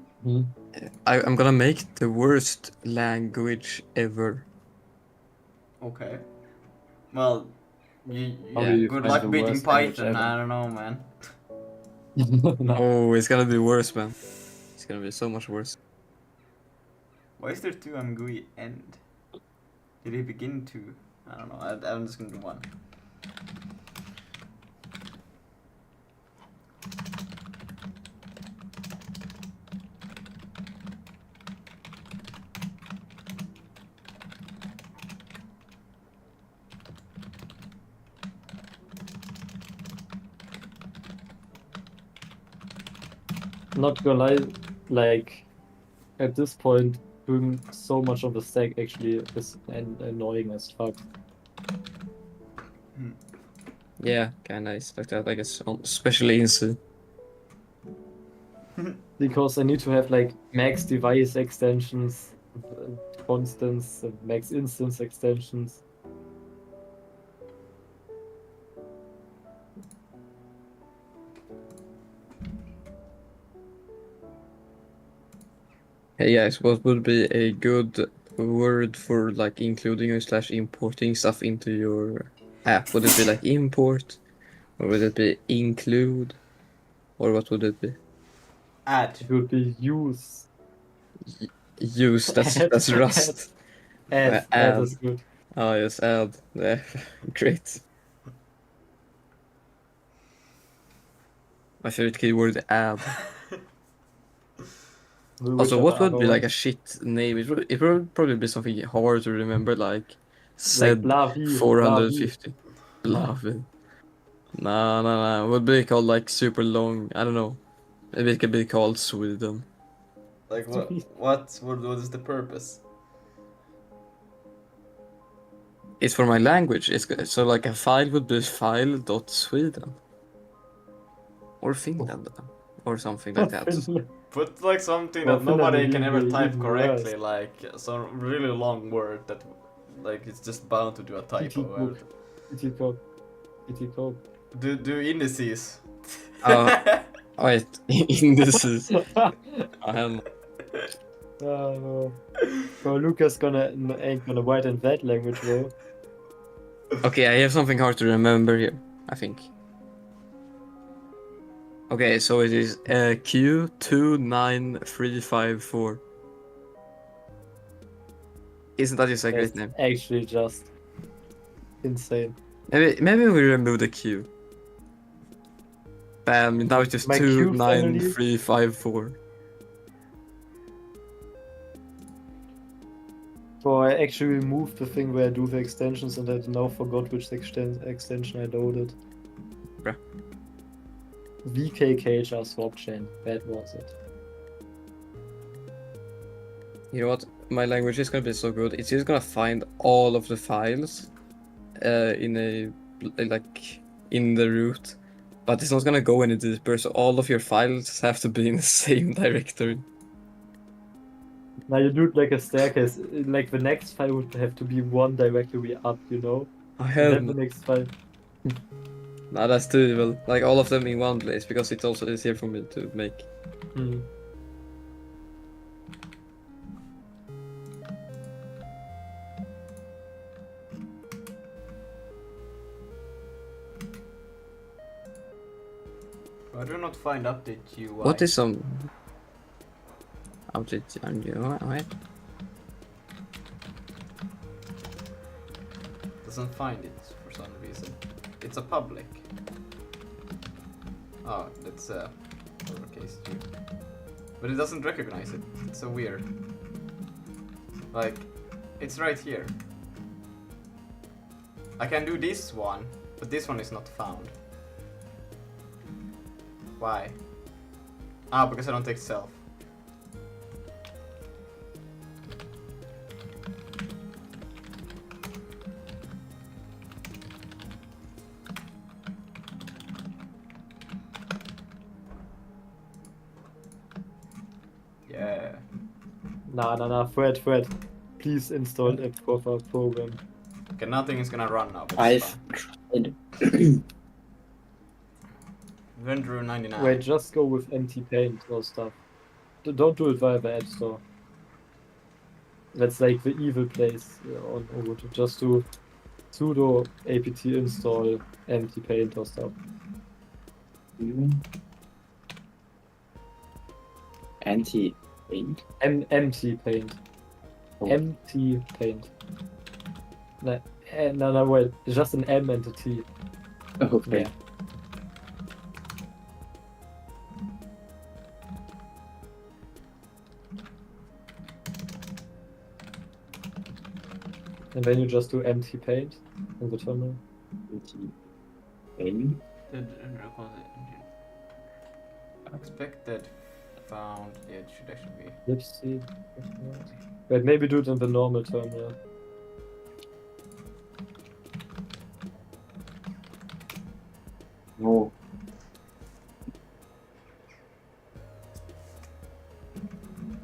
I'm gonna make the worst language ever. Okay. Well, How do yeah. you Good find luck the beating worst language Python. ever? I don't know, man. No. Oh, it's gonna be worse, man. It's gonna be so much worse. Why is there two IMGUI end? Did he begin to? I don't know. I'm just gonna do one. Not gonna lie, like at this point, doing so much of the stack actually is annoying as fuck. Yeah, kinda is like that, I guess, especially in C. Because I need to have like max device extensions, constants, and max instance extensions. Hey guys, what would be a good word for like including or slash importing stuff into your app? Would it be like import? Or would it be include? Or what would it be? Add. It would be use. Use, that's Rust. Add is good. Oh yes, add. Yeah, great. My favorite keyword, add. Also, what would be like a shit name? It would probably be something hard to remember, like said Blavi, 450. Blavi. Nah. It would be called like super long. I don't know. Maybe it could be called Sweden. Like what is the purpose? It's for my language. It's so like a file would be file.sweden. Or Finland. Or something like that. Put like something Well, that nobody Finland can would ever be type even correctly, worse. like some really long word that like it's just bound to do a typo. Do indices. Wait, indices. No. Bro, Lucas ain't gonna write in that language, bro. Okay, I have something hard to remember here, I think. Okay, so it is Q29354. Isn't that just a great name? Actually just insane. Maybe we remove the Q. Bam, now it's just My Q family? 29354. So I actually removed the thing where I do the extensions and I now forgot which extension I loaded. Bruh. VKKHR swap chain. That was it. You know what? My language is gonna be so good. It's just gonna find all of the files in a like in the root, but it's not gonna go any deeper. So all of your files have to be in the same directory. Now you do it like a staircase. Like the next file would have to be one directory up, you know? Hell Then no. the next file. Nah, that's too evil. Like all of them in one place because it's also easier for me to make. I do not find update UI. What is some update on you? Right? Doesn't find it for some reason. It's a public. Oh, that's lowercase g. But it doesn't recognize it. It's so weird. Like, it's right here. I can do this one, but this one is not found. Why? Ah, because I don't take self. Yeah. Nah, Fred. Please install a proper program. Okay, nothing is gonna run now, but I've it's tried. fine. Vendor 99. Wait, just go with empty paint or stuff. Don't do it via the App Store. That's like the evil place on Ubuntu. Just do sudo apt install empty paint or stuff. Anti-paint? Empty paint. Oh. Empty paint. No, wait. It's just an M and a T. Okay. Yeah. And then you just do empty paint in the terminal. Paint? Expected found. Yeah, it should actually be. Let's see. Wait, maybe do it in the normal terminal. No.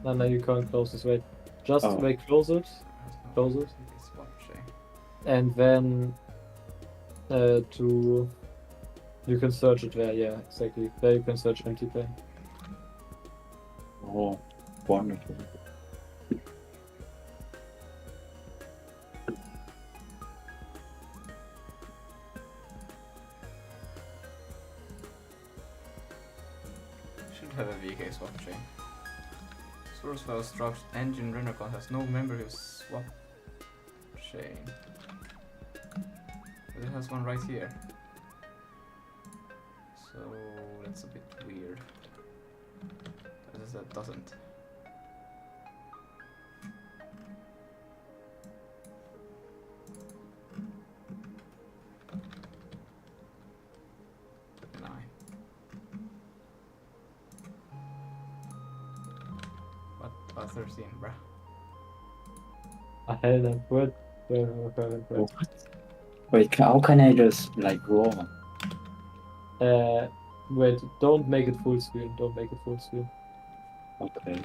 No, you can't close this. Wait. Just wait, close it. Close it. And then you can search it there, yeah, exactly. There you can search empty paint. Oh, wonderful. Should have a VK swap chain. Source file structure engine Renocon has no memory swap chain. But it has one right here. So that's a bit weird. That doesn't. What? 13, bruh. I had that word. Wait, how can I just like draw? Wait, don't make it full screen. Don't make it full screen. Okay.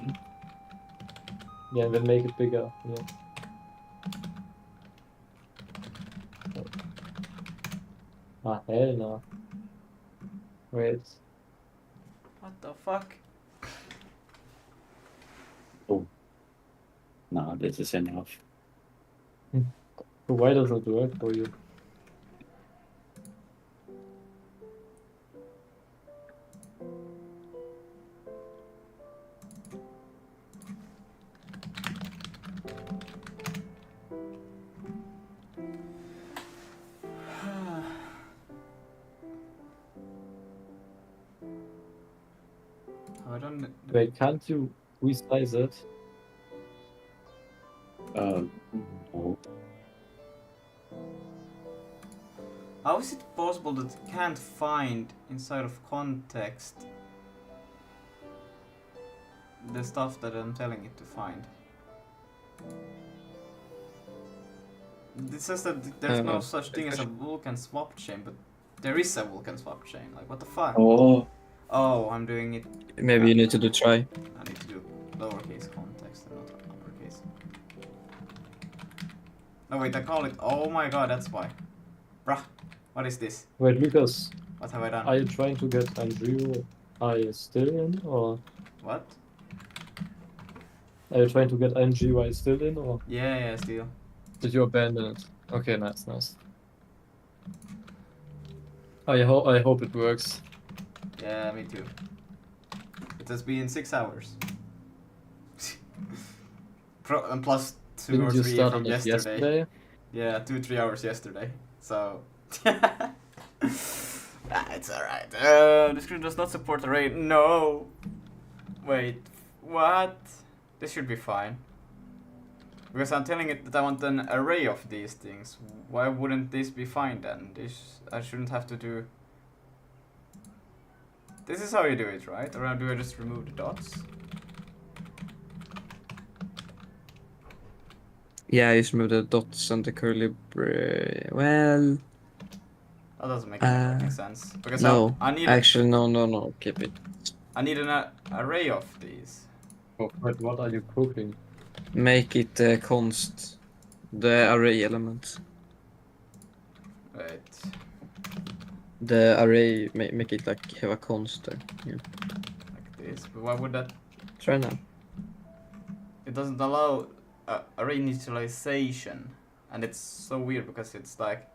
Yeah, then make it bigger. Yeah. Ah, hell no. Wait. What the fuck? Oh. No, this is enough. So why does it work for you? Wait, can't you resize it? No. How is it possible that it can't find inside of context the stuff that I'm telling it to find? It says that there's no such thing as a Vulkan swap chain, but there is a Vulkan swap chain. Like, what the fuck? Oh, I'm doing it. Maybe you need to do try. I need to do lowercase context and not uppercase. No, wait, I call it. Oh my god, that's why. Bruh, what is this? Wait, Lucas. What have I done? Are you trying to get IMGUI? Are you still in, or? What? Are you trying to get IMGUI still in, or? Yeah, still. Did you abandon it? Okay, nice. I hope it works. Yeah, me too. It has been 6 hours. And plus 2 Didn't or you 3 start from on it yesterday. Yeah, 2-3 hours yesterday. So it's alright. The screen does not support array. No. Wait, what? This should be fine. Because I'm telling it that I want an array of these things. Why wouldn't this be fine then? I shouldn't have to do. This is how you do it, right? Or do I just remove the dots? Yeah, just remove the dots and the curly well... That doesn't make any sense. Because no, I need actually, no, keep it. I need an array of these. Oh, but what are you cooking? Make it const, the array element. Wait. The array make it like have a const there. Yeah. Like this. But why would that? Try now. It doesn't allow array initialization, and it's so weird because it's like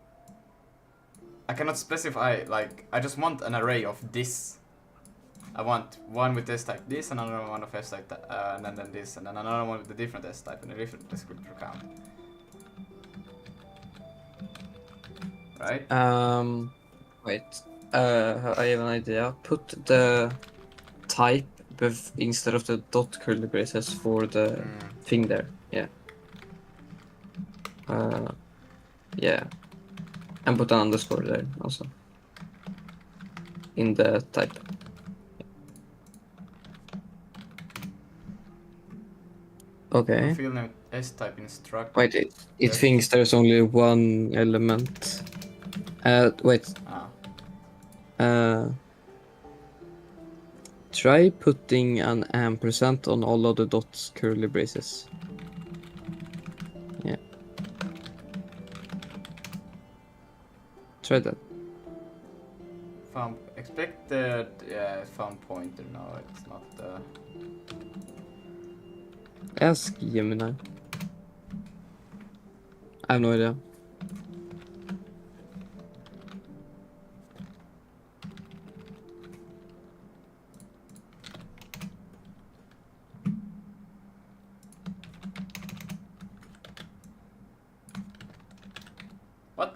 I cannot specify. Like I just want an array of this. I want one with s type this, another one of s type and then this, and then another one with a different s type and a different descriptor count. Right? Wait. I have an idea. Put the type instead of the dot curly braces for the thing there. Yeah. Yeah. And put an underscore there also. In the type. Okay. Field name s type instruct. Wait, it thinks there's only one element. Wait. Try putting an ampersand on all of the dots curly braces. Yeah. Try that. Found expected, yeah, found pointer. No, it's not. Ask Gemini. I have no idea. What?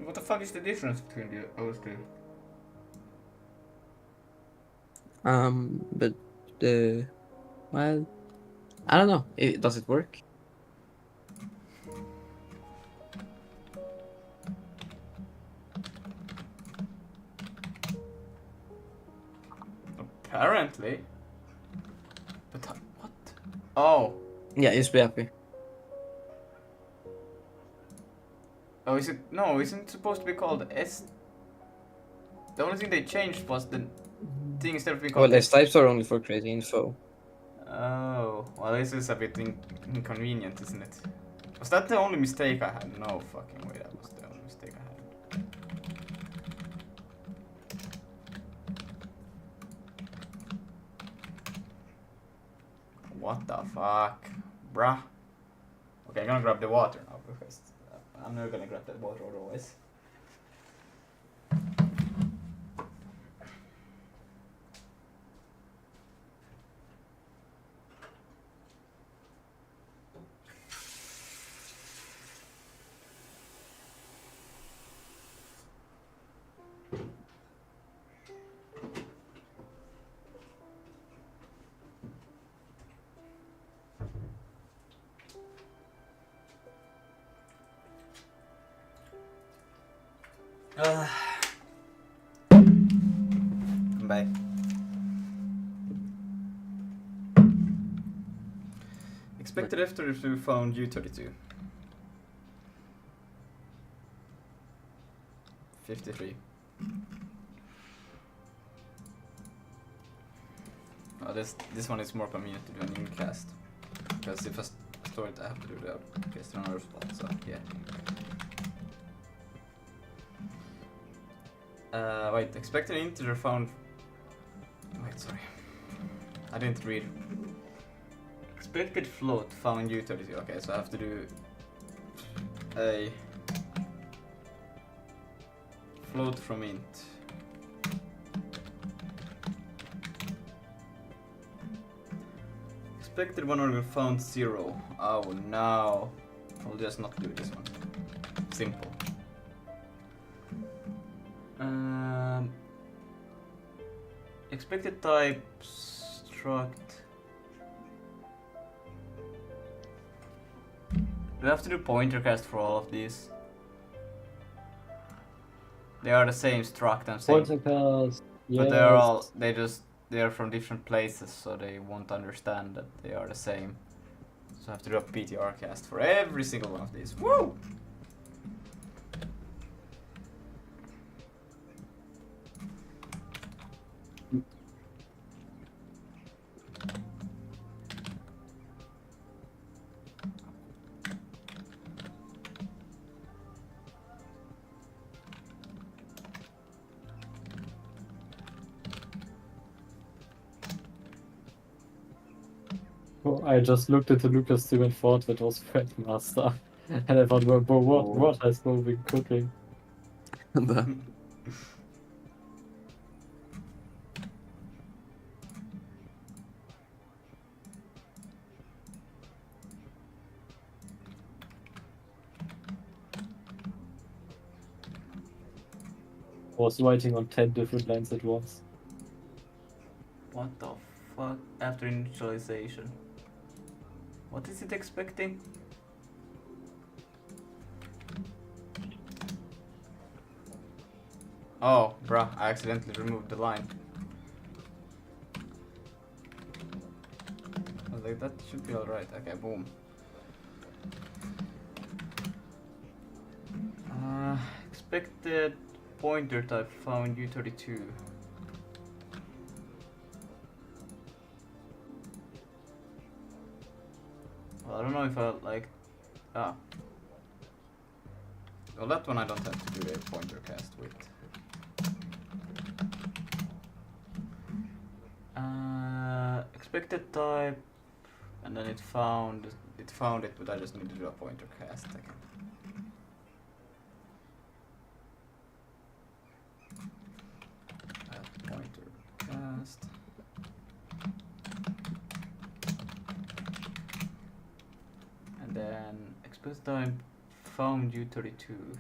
What the fuck is the difference between those two? But well, I don't know. Does it work? Apparently. But what? Oh. Yeah, just be happy. Oh, is it? No, isn't it supposed to be called S? The only thing they changed was the thing instead of being called Well, S types are only for creating info. Oh, well, this is a bit inconvenient, isn't it? Was that the only mistake I had? No fucking way, that was the only mistake I had. What the fuck? Bruh. Okay, I'm gonna grab the water now because I'm never gonna grab that water otherwise. I'm back. Expected after we found U32. 53. Oh, this one is more convenient to do an incast. Because if I store it, I have to do the cast on another spot, so yeah. Wait, expected integer found. Wait, sorry. I didn't read. Expected float found U32. Okay, so I have to do a float from int. Expected one order found 0. Oh no. I'll just not do this one. Simple. Expected type struct. Do I have to do pointer cast for all of these? They are the same struct, I'm saying. Pointer cast. Yes. But they're all they're from different places, so they won't understand that they are the same. So I have to do a PTR cast for every single one of these. Woo! Oh, I just looked at the Lucas Stewart Ford that was Fred Master. And I thought, well, what has Bo been cooking? Was writing on 10 different lines at once. What the fuck? After initialization. What is it expecting? Oh, bruh, I accidentally removed the line. I was like, that should be alright. Okay, boom. Expected pointer type found U32. Well, I don't know if I like. Ah. Well, that one I don't have to do a pointer cast with. Expected type, and then it found it, but I just need to do a pointer cast again. Pointer cast. And then expected time found U32.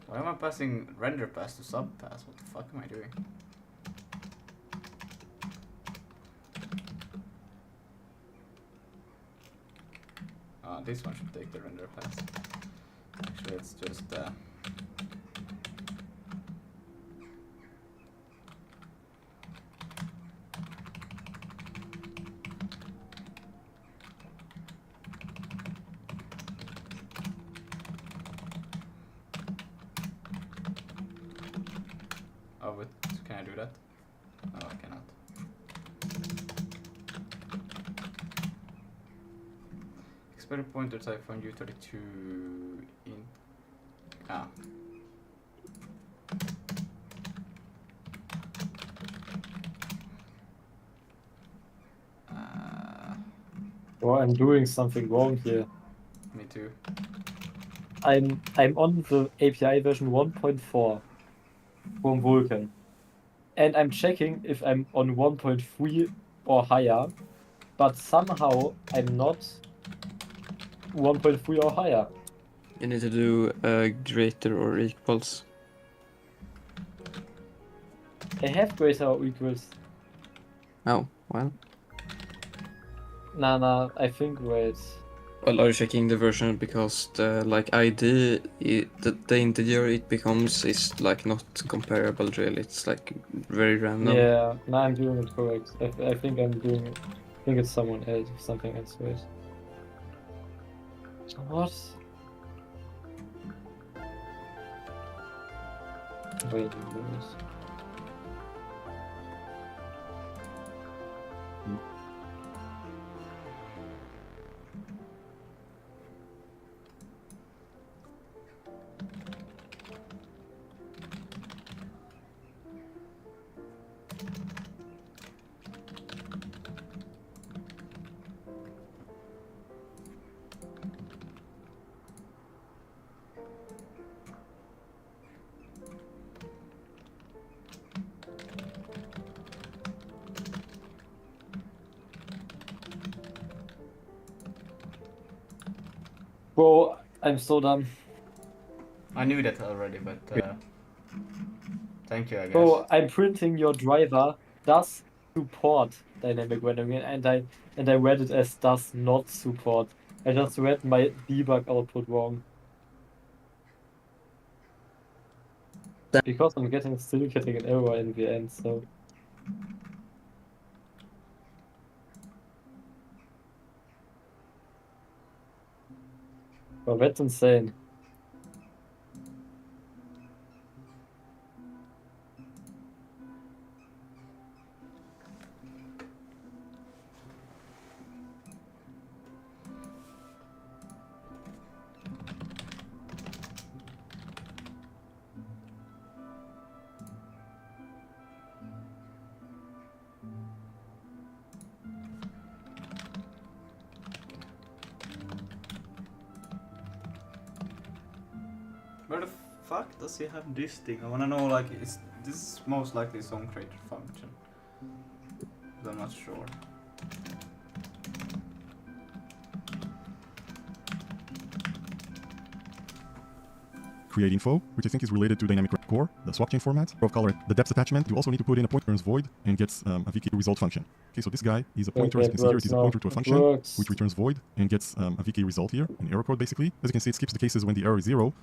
Why am I passing render pass to sub pass? What the fuck am I doing? This one should take the render pass. Actually, it's just oh, but can I do that? No, I cannot. Expected pointer type from U32 in Oh, I'm doing something wrong here. Me too. I'm on the API version 1.4 from Vulkan. And I'm checking if I'm on 1.3 or higher, but somehow I'm not 1.3 or higher. You need to do greater or equals. I have greater or equals. Oh, well. Nah, I think wait. Well, are you checking the version because the ID, the integer it becomes is like not comparable really. It's like very random. Yeah, now I'm doing it correct. I think I'm doing it. I think it's someone else, something else. Wait. What? Wait. Bro, I'm so dumb. I knew that already, but thank you, I guess. Bro, I'm printing your driver does support dynamic rendering, and I read it as does not support. I just read my debug output wrong. Because I'm still getting an error in the end, so. Well, that's insane. Where the fuck does he have this thing? I wanna know, like, this is most likely some creator function. But I'm not sure. Create info, which I think is related to dynamic core, the swap chain format, of color, the depth attachment. You also need to put in a pointer turns void and gets a VK result function. Okay, so this guy is a pointer, as you can see here, it is a pointer to a function, which returns void and gets a VK result here, an error code basically. As you can see, it skips the cases when the error is 0.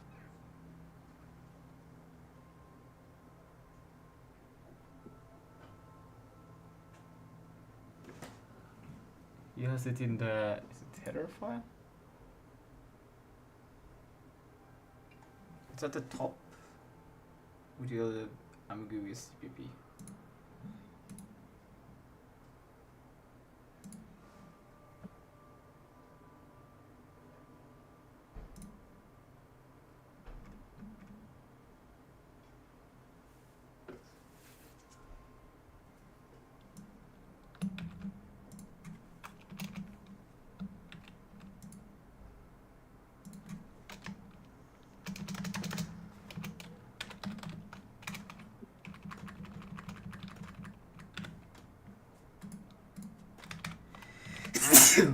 He has it in the, is it header file? It's at the top with the IMGUI CPP.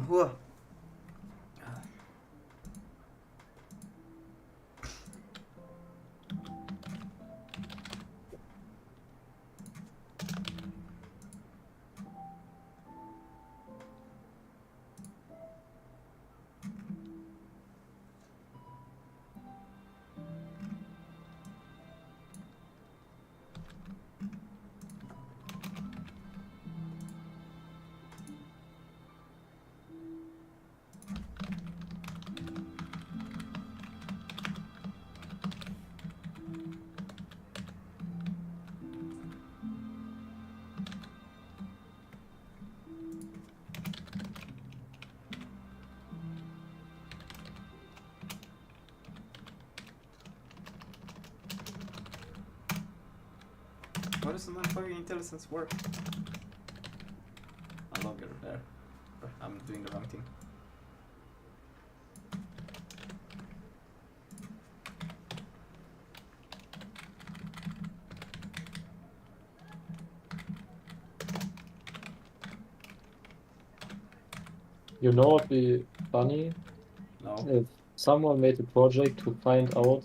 Whoa. What does the motherfucking intelligence work? I'm longer there. I'm doing the wrong thing. You know what would be funny? No. If someone made a project to find out.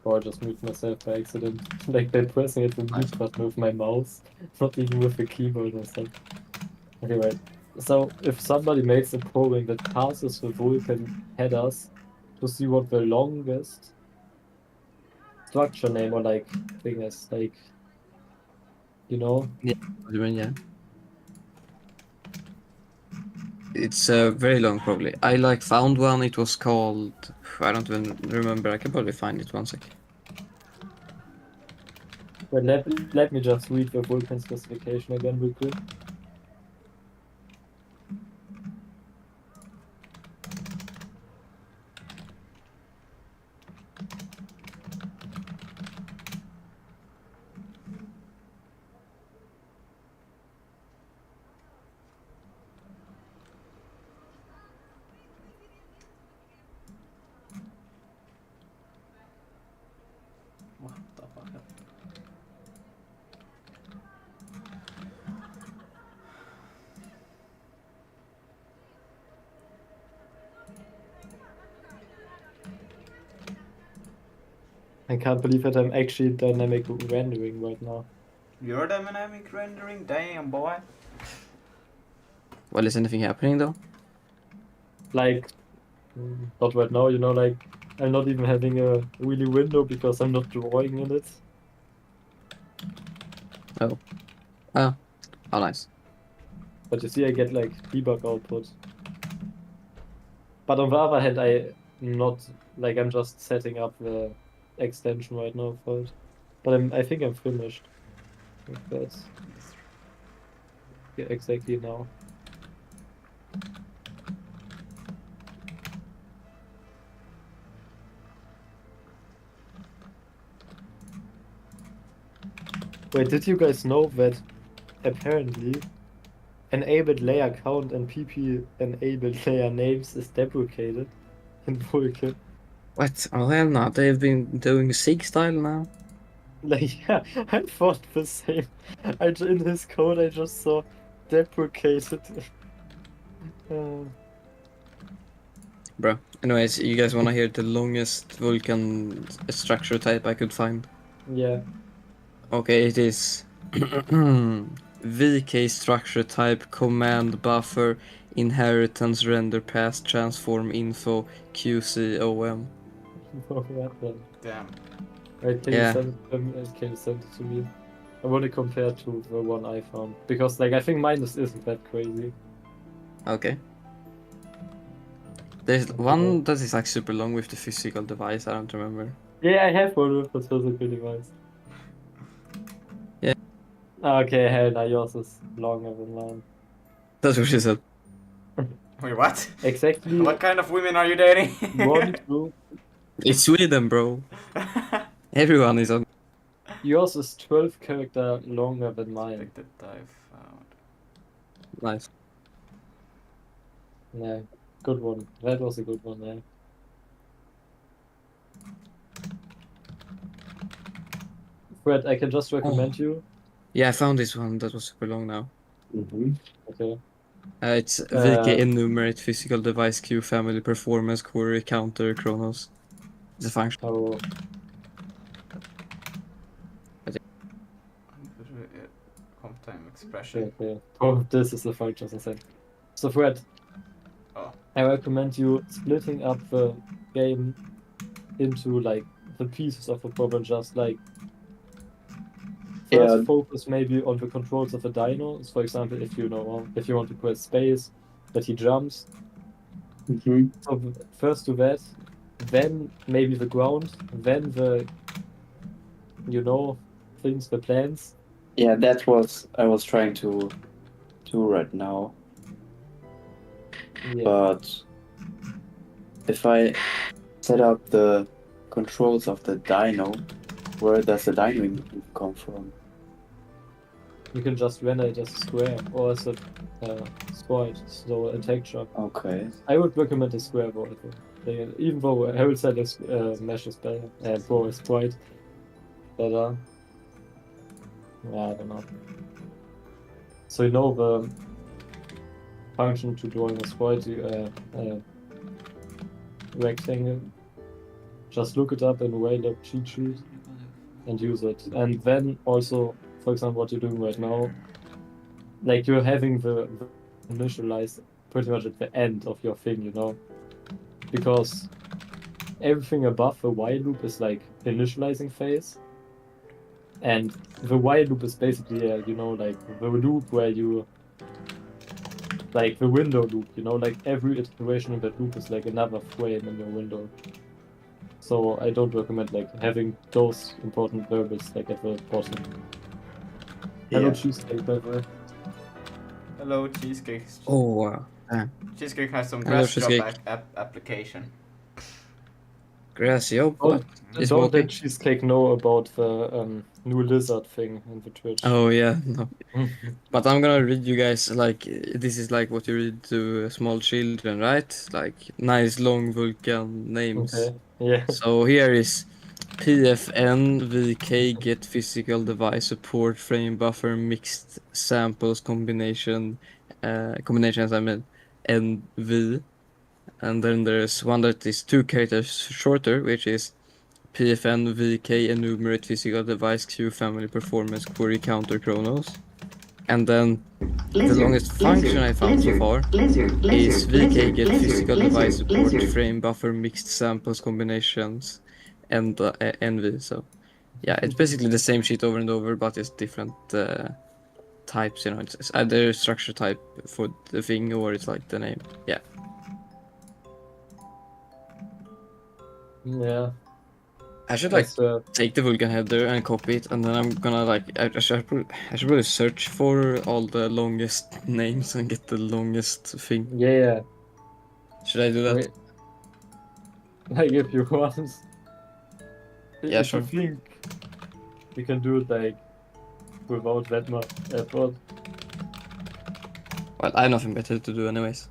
Or I just moved myself by accident. Like by pressing it the mute button with my mouse, not even with the keyboard or something. Okay, right. So if somebody makes a program that passes the Vulkan headers to see what the longest structure name or like thing is, like, you know? Yeah, what do you mean, yeah. It's very long, probably. I like found one. It was called. I don't even remember. I can probably find it one sec. But let me just read the Vulkan specification again real quick. What the fuck? I can't believe that I'm actually dynamic rendering right now. You're dynamic rendering? Damn, boy. Well, is anything happening though? like not right now, you know, like I'm not even having a really window because I'm not drawing in it. Oh. Oh, nice. But you see, I get like debug output. But on the other hand, I'm just setting up the extension right now for it. But I think I'm finished with that. Yeah, exactly now. Wait, did you guys know that apparently enabled layer count and PP enabled layer names is deprecated in Vulkan? What? Oh hell no, they've been doing SIG style now? Like, yeah, I thought the same. In his code, I just saw deprecated. Bro. Anyways, you guys wanna hear the longest Vulkan structure type I could find? Yeah. Okay, it is VK structure type command buffer inheritance render path transform info QCOM. Damn. Right, Yeah. can you send it to me? I want to compare to the one I found because, like, I think mine isn't that crazy. Okay. There's one that is like super long with the physical device. I don't remember. Yeah, I have one with the physical device. Yeah. Okay, hell, now yours is longer than mine. That's what she said. Wait, what? Exactly. What kind of women are you dating? 1, 2. It's Sweden, bro. Everyone is on. Yours is 12 character longer than mine. That I found. Nice. Yeah, good one. That was a good one, yeah. Fred, I can just recommend you. Yeah, I found this one that was super long now. Okay. It's VK enumerate physical device queue family performance query counter chronos. It's a function. Oh. Comp time expression. Okay. Oh, this is the function I said. So Fred, I recommend you splitting up the game into like the pieces of the problem, just like first focus maybe on the controls of the dino. So for example, if you want to press space, that he jumps. So first do that, then maybe the ground, then the things, the plants. Yeah, that was I was trying to do right now. Yeah. But if I set up the controls of the dino, where does the dino come from? You can just render it as a square or as a sprite, so a texture. Okay. I would recommend a square board. Even though I would say mesh is better, Pro is sprite better. Yeah, I don't know. So you know the function to drawing a sprite rectangle. Just look it up in Wayload cheat sheet and use it. And then also, for example, what you're doing right now, like you're having the initialize pretty much at the end of your thing, because everything above the while loop is like initializing phase, and the while loop is basically like the loop where you like the window loop, like every iteration in that loop is like another frame in your window. So I don't recommend like having those important variables like at the bottom. Hello, Cheesecake, by the way. Hello, Cheesecake. Oh, wow. Cheesecake has some Hello, grass job Cheesecake. application. Grassy, oh, Don't what? let Cheesecake know about the new lizard thing in the Twitch. Oh yeah, no. But I'm gonna read you guys like this is like what you read to small children, right? Like nice long Vulkan names. Okay. Yeah. So here is PFN VK get physical device support frame buffer mixed samples combinations I mean NV, and then there's one that is 2 characters shorter, which is PFN VK enumerate physical device queue family performance query counter chronos. And then the Lizard, longest function I found so lizard, far lizard, is lizard, VK lizard, get lizard, physical lizard, device support, lizard. frame buffer, mixed samples combinations, and NV. So yeah, it's basically the same shit over and over, but it's different types. You know, it's either structure type for the thing or it's like the name. Yeah. Yeah. I should like That's uh, take the Vulkan header and copy it, and then I'm gonna like I should probably search for all the longest names and get the longest thing. yeah. Should I do that? Wait. Like if you want. Yeah, If sure. you think you can do it like without that much effort. Well, I have nothing better to do anyways.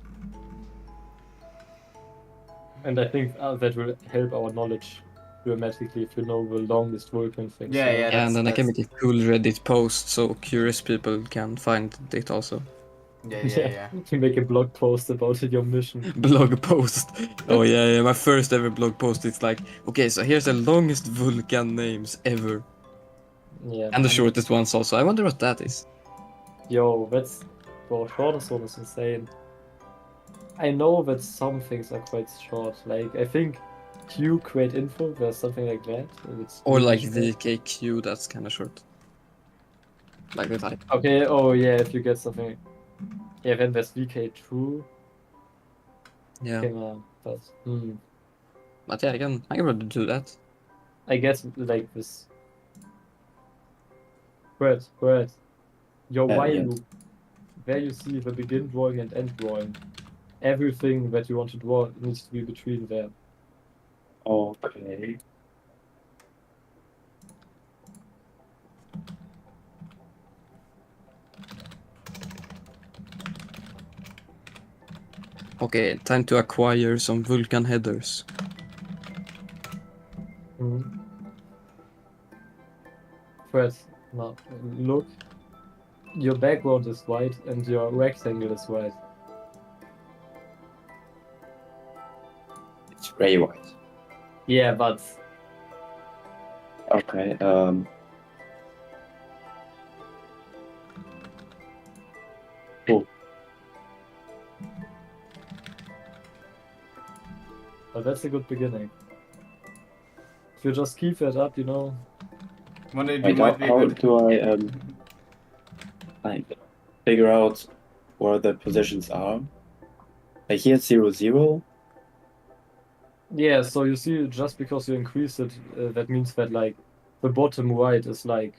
And I think that will help our knowledge dramatically if you know the longest Vulkan thing. Yeah, so. yeah. And then I can make a cool Reddit post so curious people can find it also. Yeah. You can make a blog post about your mission. Blog post. Oh yeah, my first ever blog post. It's like, okay, so here's the longest Vulkan names ever. Yeah. And the shortest ones also. I wonder what that is. Yo, that's... Bro, shortest one is insane. I know that some things are quite short. Like, I think Q create info, there's something like that. It's Or like really short. VKQ, that's kind of short. Like the type. Okay, oh yeah, if you get something... Yeah, then there's VK2. Yeah. But yeah, I can probably do that. I guess like this. Brett, your while yeah. loop, there you see the begin drawing and end drawing. Everything that you want to draw needs to be between there. Okay. Okay, time to acquire some Vulkan headers. First, now look. Your background is white and your rectangle is white. It's gray white. Yeah, but Okay. Cool. but that's a good beginning. If you just keep that up, you know. One day you Wait, might be how good. do I like figure out where the positions are? Like here, 0, 0. Yeah, so you see, just because you increase it, that means that like the bottom right is like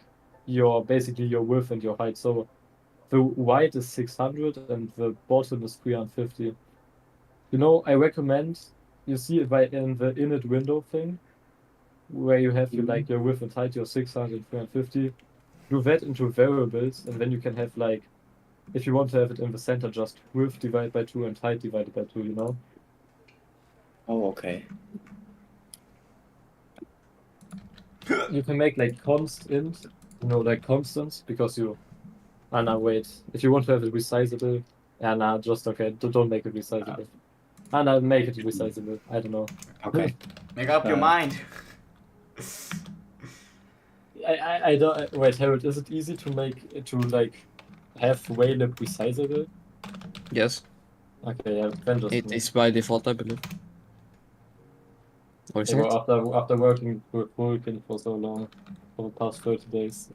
basically your width and your height. So the white is 600 and the bottom is 350. You know, I recommend you see it in the init window thing, where you have like your width and height, your 600, 350. Do that into variables, and then you can have like, if you want to have it in the center, just width divided by 2 and height divided by 2, you know? Oh, okay. You can make like const int, you know, like constants, because you... Ah, no, wait. If you want to have it resizable, yeah, nah, just okay, don't make it resizable. Ah, no, make it resizable. I don't know. Okay. Make up your mind. I don't... Wait, Harold, is it easy to make... to like... have waylib resizable? Yes. Okay, yeah, then just... It is by default, I believe. Or is Yeah, it? well, after working with Vulkan for so long, for the past 30 days.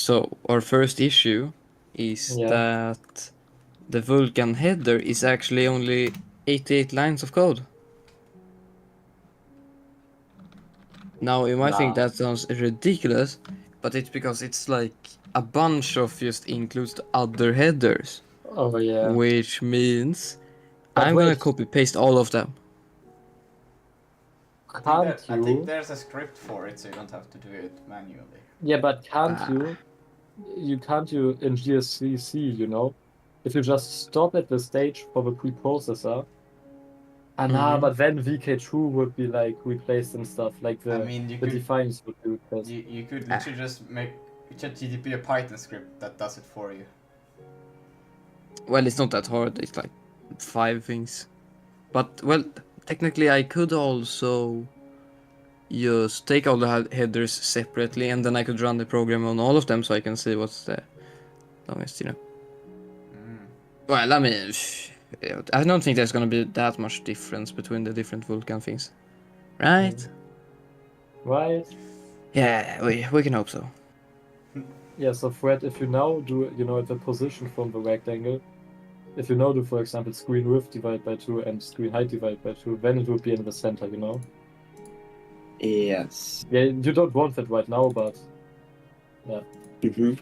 So, our first issue is that the Vulkan header is actually only 88 lines of code. Now, you might think that sounds ridiculous, but it's because it's like a bunch of just includes the other headers. Oh, yeah. Which means But I'm wait. gonna copy paste all of them. I think there's a script for it, so you don't have to do it manually. Yeah, but can't you? You can't in GSCC, you know? If you just stop at the stage for the preprocessor, but then VK2 would be like replaced and stuff, like the defines would be replaced. You could literally just make ChatGPT a Python script that does it for you. Well, it's not that hard. It's like 5 things. But, well, technically I could also just take all the headers separately, and then I could run the program on all of them so I can see what's the longest, you know. Well, I mean, I don't think there's gonna be that much difference between the different Vulkan things. Right? Right? Yeah, we can hope so. Yeah, so Fred, if you now do, the position from the rectangle, if you now do, for example, screen width divided by 2 and screen height divided by 2, then it would be in the center, you know? Yes. Yeah, you don't want that right now, but yeah. Mm-hmm.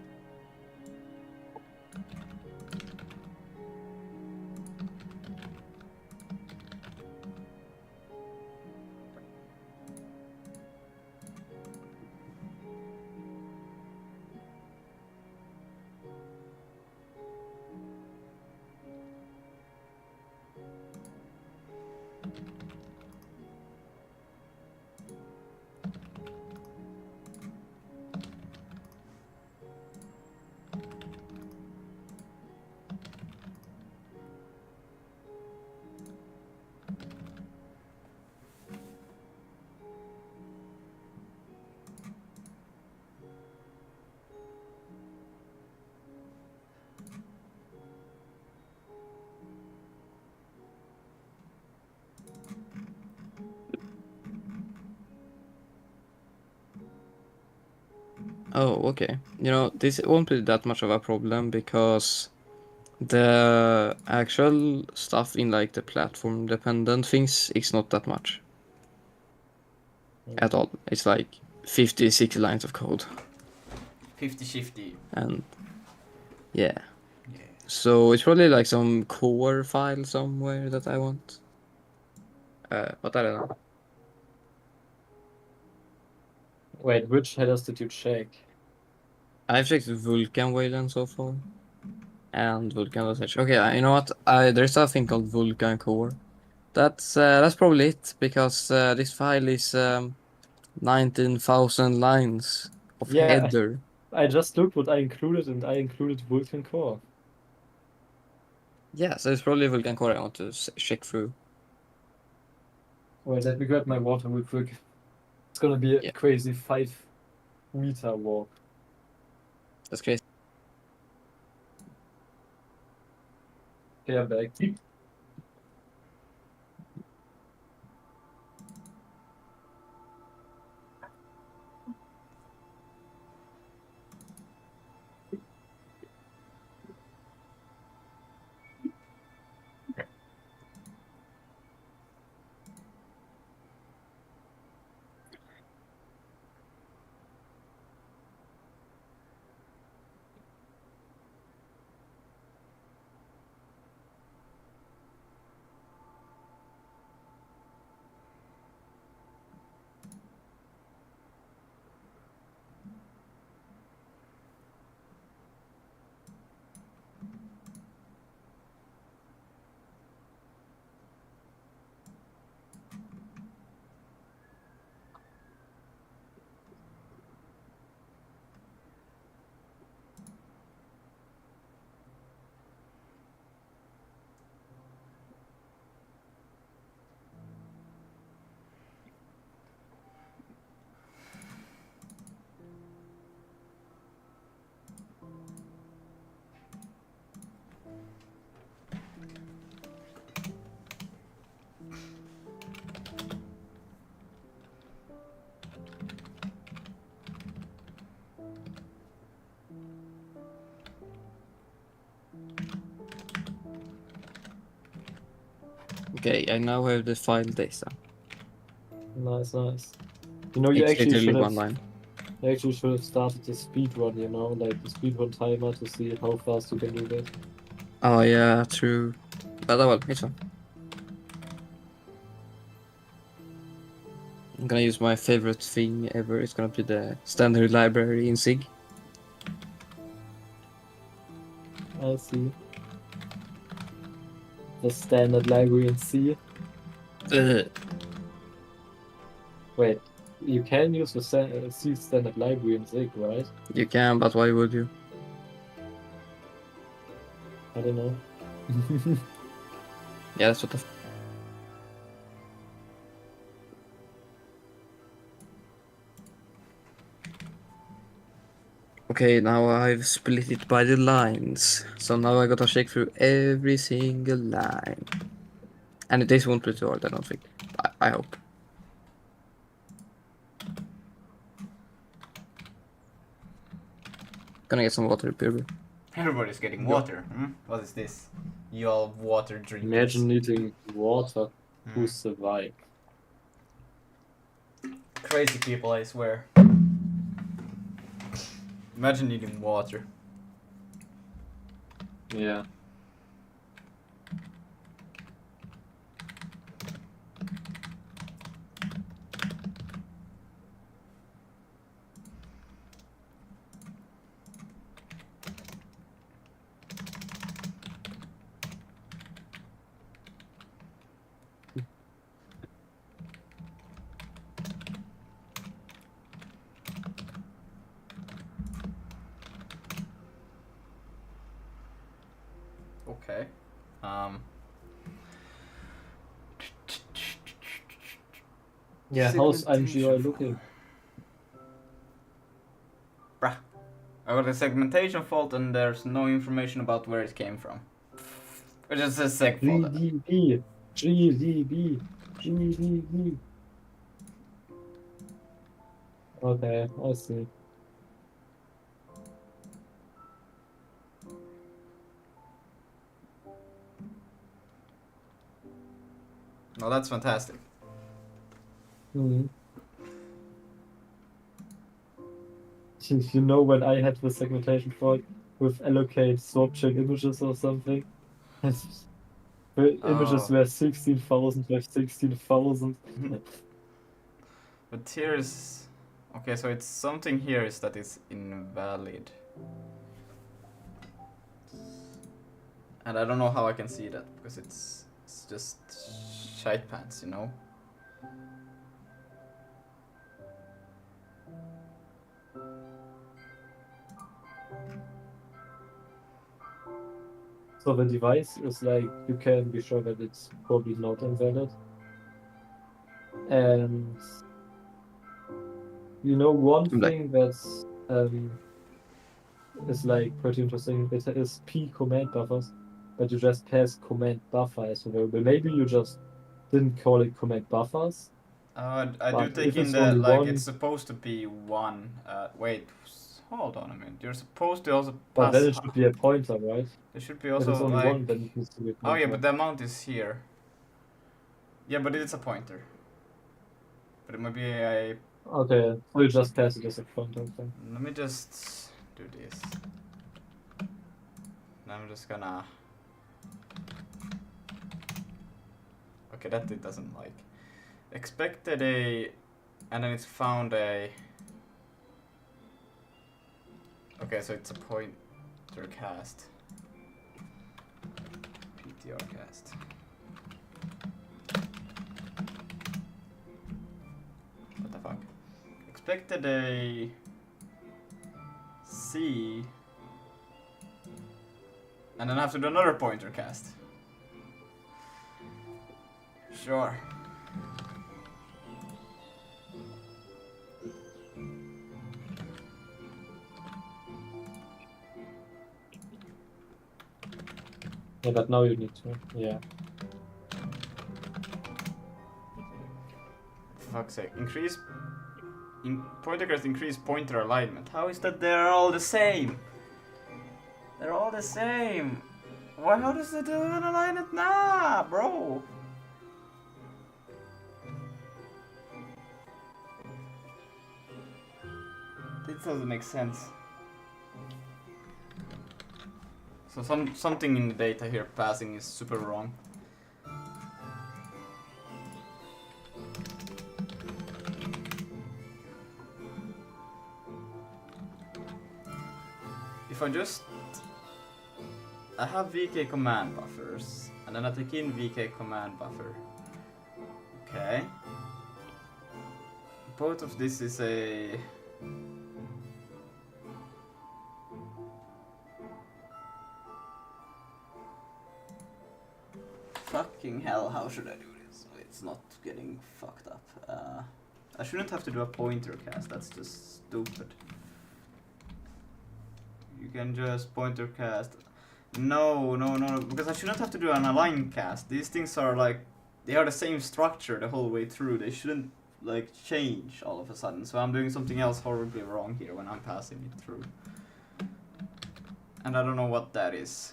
Oh, okay. You know, this won't be that much of a problem because the actual stuff in like the platform dependent things is not that much at all. It's like 56 lines of code. 50-50. And yeah. So it's probably like some core file somewhere that I want. But I don't know. Wait, which headers did you check? I've checked Vulkan Wayland so far. And Vulkan.h. Okay, you know what? There's a thing called Vulkan Core. That's probably it, because this file is 19,000 lines of header. I just looked what I included, and I included Vulkan Core. Yeah, so it's probably Vulkan Core I want to check through. Wait, let me grab my water real quick. It's gonna be a crazy 5-meter walk. That's crazy. Okay, I'm back. Okay, I now have the file data. Nice, nice. You know, you It's actually literally should one have. line. You actually should have started the speed run, like the speed run timer to see how fast you can do that. Oh yeah, true. But well, it's fine. I'm gonna use my favorite thing ever. It's gonna be the standard library in SIG. I see. The standard library in C. Wait, you can use the C standard library in SIG, right? You can, but why would you? I don't know. Yeah, that's what the. Okay, now I've split it by the lines. So now I gotta shake through every single line. And this won't be too hard, I don't think. I hope. Gonna get some water, Purby. Everybody's getting Yeah. water. Hmm? What is this? You all water drinkers. Imagine needing water to Hmm. survive. Crazy people, I swear. Imagine needing water. Yeah. Okay. Yeah, how's Segmentation IMGUI fault. looking? Bruh. I got a segmentation fault and there's no information about where it came from. It just says seg fault. GDB, GDB, GDB. Okay, I see. No, that's fantastic. Hmm. You know when I had the segmentation fault with allocate swap chain images or something? The images Oh. were 16,000 by 16,000. But here's... Okay, so it's something here is that it's invalid. And I don't know how I can see that, because it's just shite pants, you know? So the device is like, you can be sure that it's probably not invalid. And you know one thing that's is like pretty interesting, it is p command buffers, but you just pass command buffer as a variable. Maybe you just didn't call it command buffers. I do But take if in it's that, only like, one, it's supposed to be one. Wait, hold on a minute. You're supposed to also but then pass... it should be a pointer, right? There should be If it's also, only like... one, then it needs to be a Oh yeah, pointer. but the amount is here. Yeah, but it's a pointer. But maybe I... Okay, so you just pass it as a pointer. Then. Let me just do this. And I'm just gonna... Okay, that it doesn't like. Expected a... And then it's found a... Okay, so it's a pointer cast. PTR cast. What the fuck? Expected a... C... And then I have to do another pointer cast. Sure. Yeah, but now you need to. Yeah. For fuck's sake. Increase... pointer cast increase pointer alignment. How is that they're all the same? They're all the same. Why? How does it do an alignment? Nah, bro. This doesn't make sense. So something in the data here passing is super wrong. If I have VK command buffers, and then I take in VK command buffer. Okay. Both of this is a... how should I do this so it's not getting fucked up? I shouldn't have to do a pointer cast, that's just stupid. You can just pointer cast. No, because I shouldn't have to do an align cast. These things are like, they are the same structure the whole way through. They shouldn't like change all of a sudden. So I'm doing something else horribly wrong here when I'm passing it through. And I don't know what that is.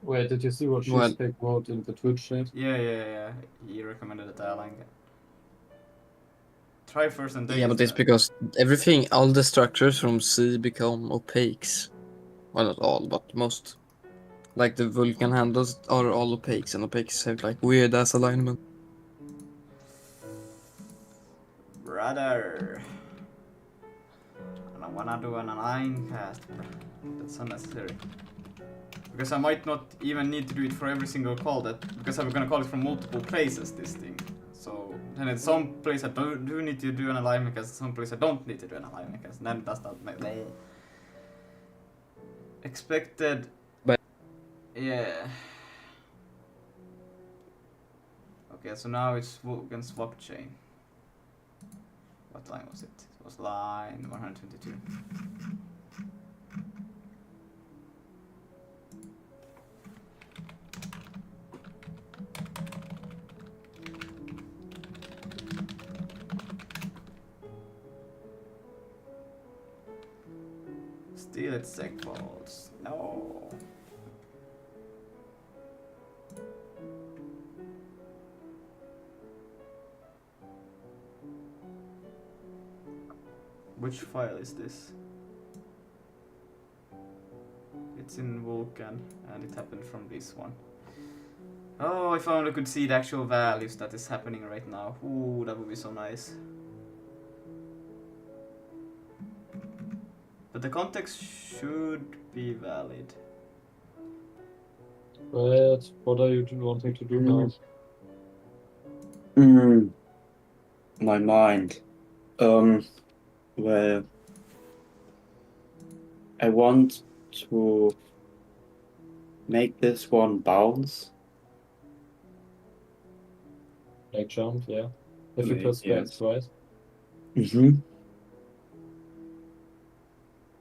Wait, did you see what Well- Cheesecake wrote in the Twitch chat? Yeah. He recommended that I align. Try first and then. Yeah, but it's because everything, all the structures from C become opaques. Well, not all, but most. Like the Vulkan handles are all opaques, and opaques have like weird ass alignment. Brother. I don't wanna do an align cast. That's unnecessary. Because I might not even need to do it for every single call because I'm gonna call it from multiple places, this thing. So then in some place I do need to do an alignment cast, some place I don't need to do an alignment cast, and then that's not my expected. But yeah. Okay, so now it's Vulkan swap chain. What line was it? It was line 122. Still it's segfaults. No. Which file is this? It's in Vulkan and it happened from this one. Oh, if I only could see the actual values that is happening right now. Ooh, that would be so nice. But the context should be valid. But what are you wanting to do now? My mind. Well, I want to make this one bounce. Like jump, yeah. If you press Yes. X, right? Mm-hmm.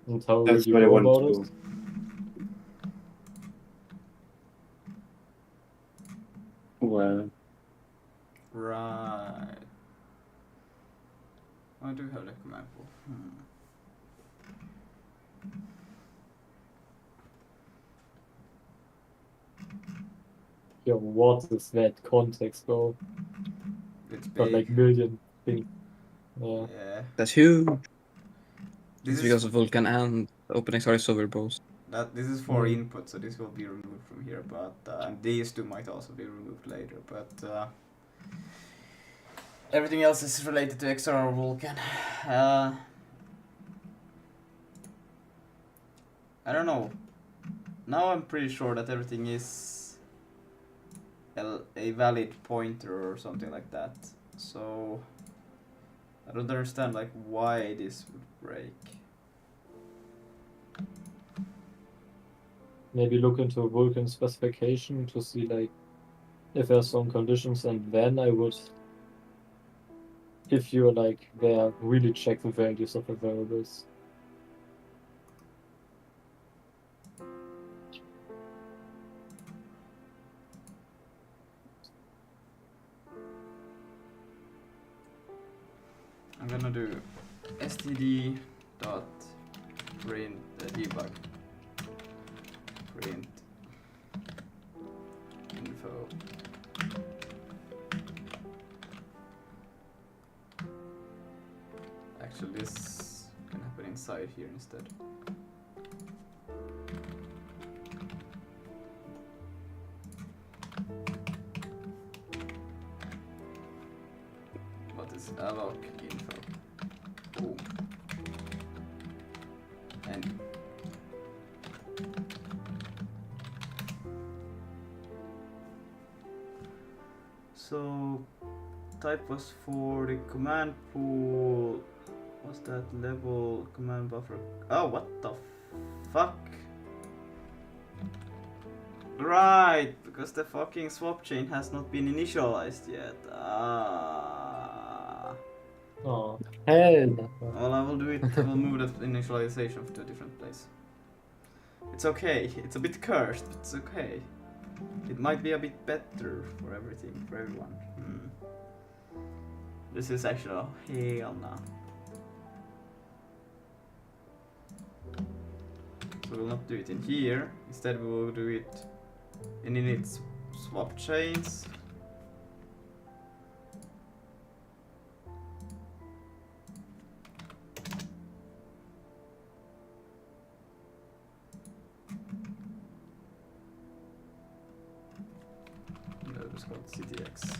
And how That's will what I you go want about to it? do. Well, Right. I do have the command pool. Yo, what is that context, bro? It's Got big. like million things. Yeah. Yeah. That's huge. This It's is because of Vulkan and openings are so verbose. this is for input, so this will be removed from here. But and these two might also be removed later. But everything else is related to external Vulkan. I don't know. Now I'm pretty sure that everything is a valid pointer or something like that. So I don't understand like why this would break. Maybe look into Vulkan specification to see like if there's some conditions, and then I would, if you're like there, really check the values of the variables. I'm gonna do std dot print debug print info. Actually, this can happen inside here instead. What is alloc info? Boom. And so type was for the command pool. What's that level command buffer? Oh, what the fuck? Right, because the fucking swap chain has not been initialized yet. Ah. Oh, hell no. Well, I will do it. I will move that initialization to a different place. It's okay. It's a bit cursed, but it's okay. It might be a bit better for everything, for everyone. This is actually a hell no. So we'll not do it in here. Instead, we will do it in its swap chains. That was called CTX.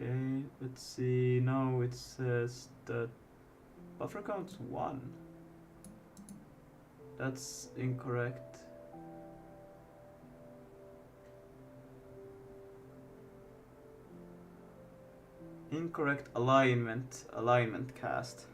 Okay, let's see. Now it says that buffer count's 1. That's incorrect. Incorrect alignment cast.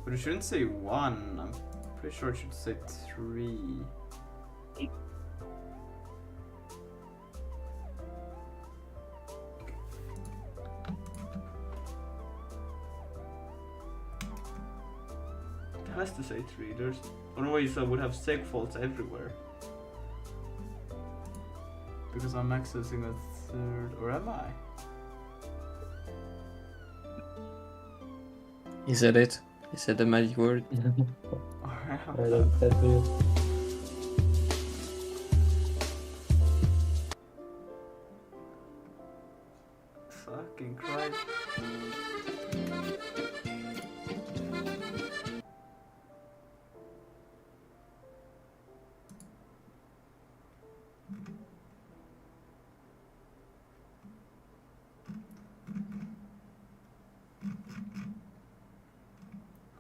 But it shouldn't say 1. I'm pretty sure it should say 3. It has to say 3. There's otherwise I would have seg faults everywhere. Because I'm accessing a third, or am I? He said it. He said the magic word. Fucking Christ.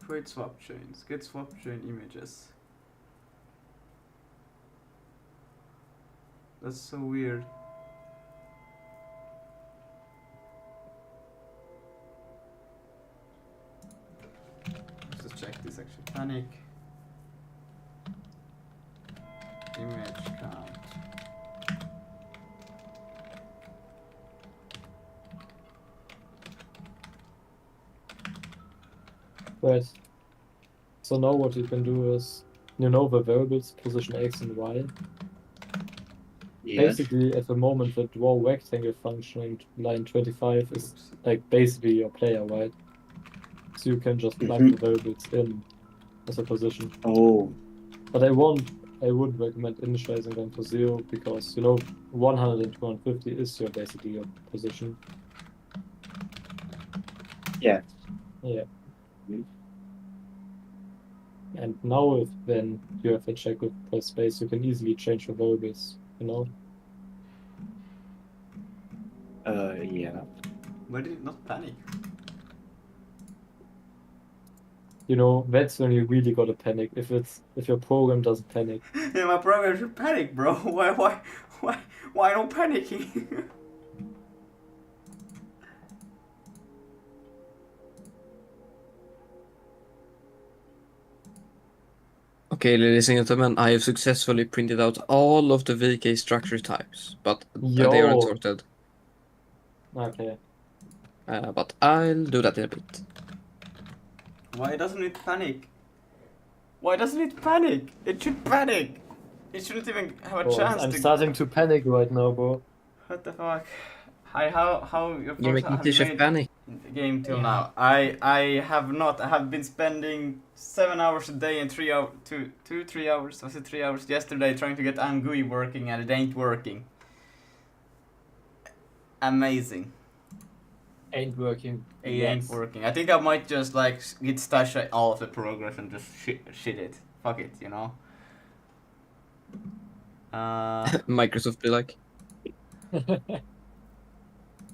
Create swap chains. Get swap chain images. That's so weird. Let's just check this actually. Panic. Image count. Right. So now what you can do is, you know the variables position X and Y. Yes. Basically, at the moment, the draw rectangle function in line 25 is like basically your player, right? So you can just plug the variables in as a position. Oh. But I would recommend initializing them to 0 because, you know, 100 and 250 is your basically your position. Yeah. Yeah. And now if then you have a check with press space, you can easily change your variables, you know? Yeah. Why did it not panic? You know, that's when you really gotta panic, if your program doesn't panic. Yeah, my program should panic, bro. Why no panicking? Okay, ladies and gentlemen, I have successfully printed out all of the VK structure types, but they aren't Yo. sorted. Okay. But I'll do that in a bit. Why doesn't it panic? Why doesn't it panic? It should panic! It shouldn't even have a chance I'm starting to panic right now, bro. What the fuck? How your You're folks making have T-Chef made panic. the game till now? I have not. I have been spending 7 hours a day and 3 hours, 3 hours. Was it 3 hours yesterday trying to get IMGUI working and it ain't working. Amazing. Ain't working. It ain't working. I think I might just like git stash all of the progress and just shit it. Fuck it, you know. Microsoft be like.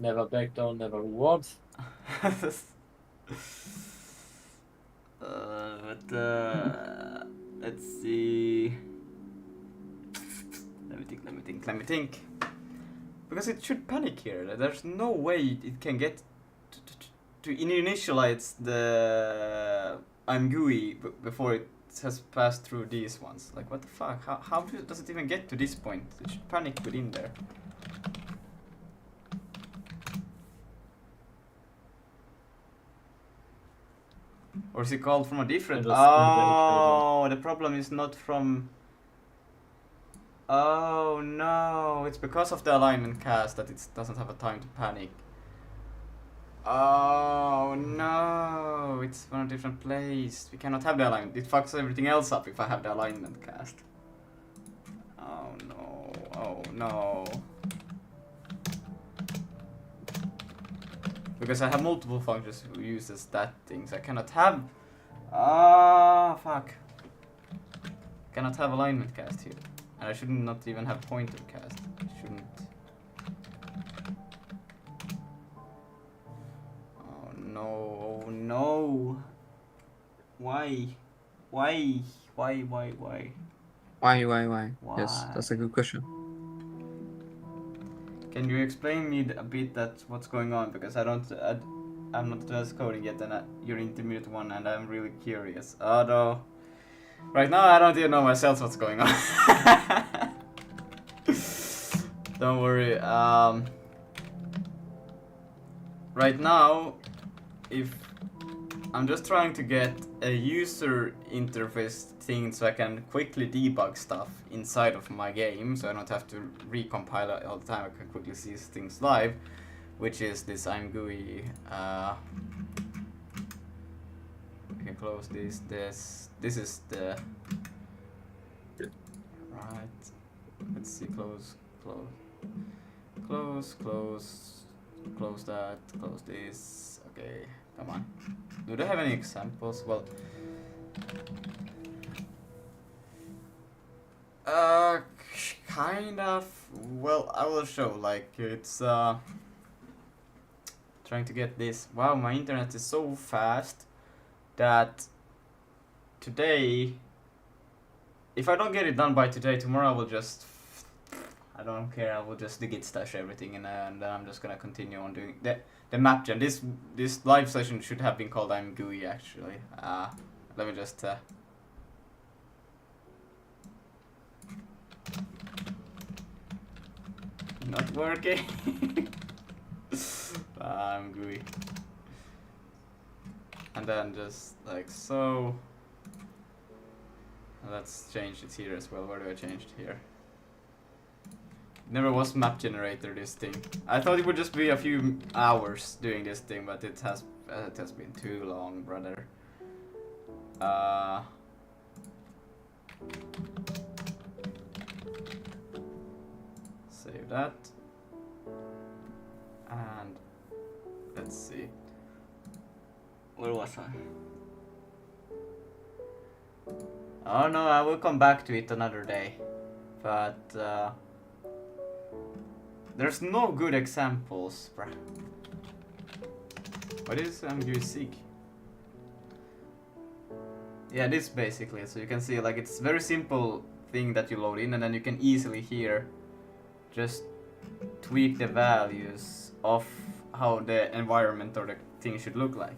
Never back down, never what? Let's see. Let me think. Because it should panic here. There's no way it can get to initialize the IMGUI before it has passed through these ones. Like, what the fuck? How does it even get to this point? It should panic within there. Or is it called from a different... Oh, the problem is not from... Oh no, it's because of the alignment cast that it doesn't have a time to panic. Oh no, it's from a different place. We cannot have the alignment. It fucks everything else up if I have the alignment cast. Oh no, oh no. Because I have multiple functions who uses that thing, so I cannot have... Ah, fuck. Cannot have alignment cast here. And I shouldn't not even have pointer cast. Shouldn't. Oh no, oh no. Why? Why? Why? Why? Yes, that's a good question. Can you explain me a bit that what's going on? Because I'm not advanced coding yet, and you're intermediate one, and I'm really curious. Although, right now I don't even know myself what's going on. Don't worry. Right now, if I'm just trying to get a user interface thing so I can quickly debug stuff inside of my game, so I don't have to recompile it all the time. I can quickly see things live, which is this IMGUI. We can close this. This is the right. Let's see. Close that. Close this. Okay. Come on. Do they have any examples? Well, kind of. Well, I will show. Like, it's trying to get this. Wow, my internet is so fast that today, if I don't get it done by today, tomorrow I will just, I don't care, I will just git stash everything, and then I'm just gonna continue on doing the map gen. This live session should have been called IMGUI actually. Let me just not working. IMGUI. And then just like so. Let's change it here as well. Where do I change it here? Never was map generator, this thing. I thought it would just be a few hours doing this thing, but it has been too long, brother. Save that. And let's see. Where was I? Oh no, I will come back to it another day. But there's no good examples, bruh. What is IMGUI Seek? Yeah, this basically. So you can see, like, it's very simple thing that you load in, and then you can easily here just tweak the values of how the environment or the thing should look like.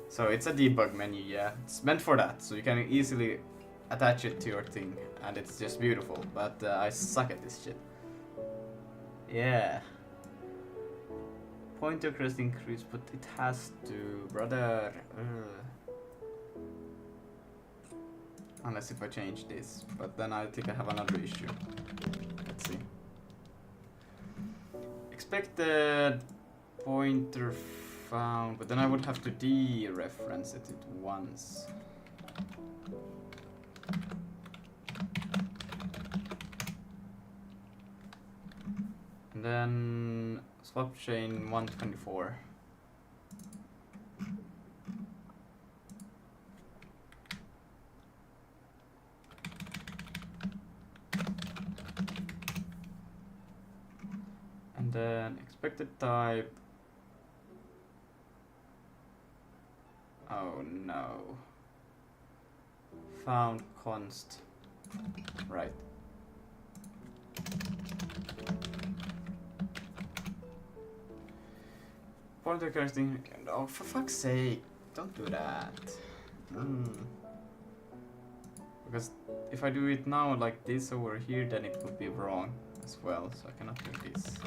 So it's a debug menu, yeah. It's meant for that, so you can easily attach it to your thing, and it's just beautiful. But I suck at this shit. Yeah. Pointer crest increase, but it has to, brother. Unless if I change this, but then I think I have another issue. Let's see. Expected pointer found, but then I would have to dereference it once. And then swap chain 124. And then expected type. no. Found const. Right. Pointer casting. Oh, for fuck's sake. Don't do that. Because if I do it now like this over here, then it would be wrong as well. So I cannot do this.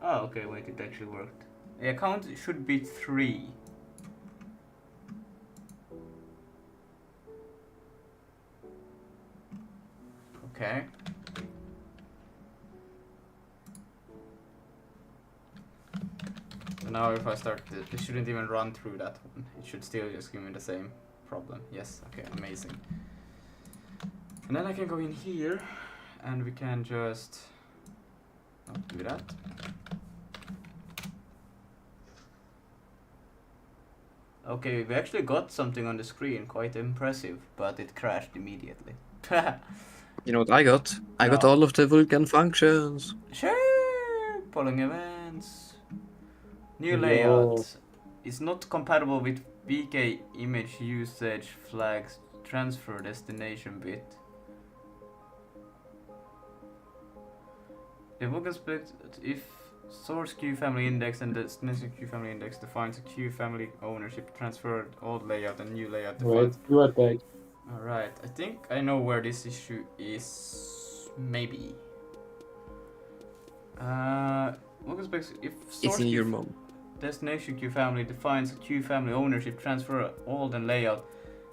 Oh, okay, wait, it actually worked. The count should be 3. Okay. So now if I start, it shouldn't even run through that one. It should still just give me the same problem. Yes, okay, amazing. And then I can go in here and we can just not do that. Okay, we actually got something on the screen, quite impressive, but it crashed immediately. You know what I got? I got No. all of the Vulkan functions. Sure! Polling events. New Yo. layout. Is not compatible with VK image usage flags transfer destination bit. The Vulkan split if source queue family index and destination queue family index defines a queue family ownership transferred old layout and new layout Right, defines. you are back. Alright, I think I know where this issue is. Maybe. Vulkan specs if source It's in queue your mom. destination queue family defines a queue family ownership transfer old and layout.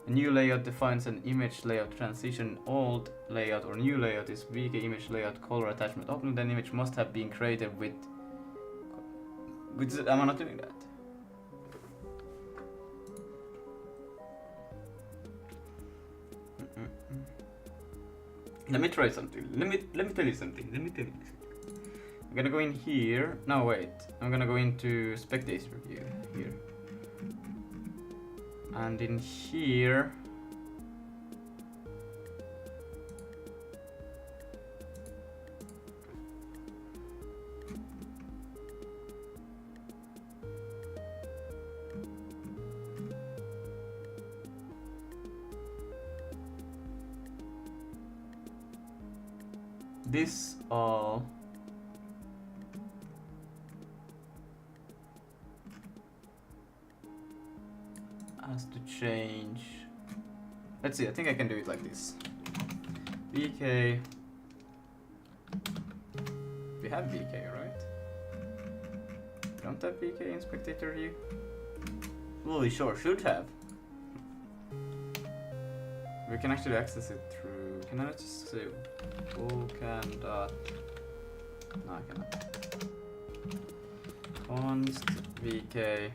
A new layout defines an image layout transition old layout or new layout is VK image layout color attachment open, then image must have been created with am I not doing that? Let me try something. Let me tell you something. I'm gonna go in here. No, wait. I'm gonna go into spectator view here. And in here, this all has to change. Let's see, I think I can do it like this. VK. We have VK, right? We don't have VK in spectator view? Well, we sure should have. We can actually access it through. Can I just say Vulkan dot? No, I cannot. Const VK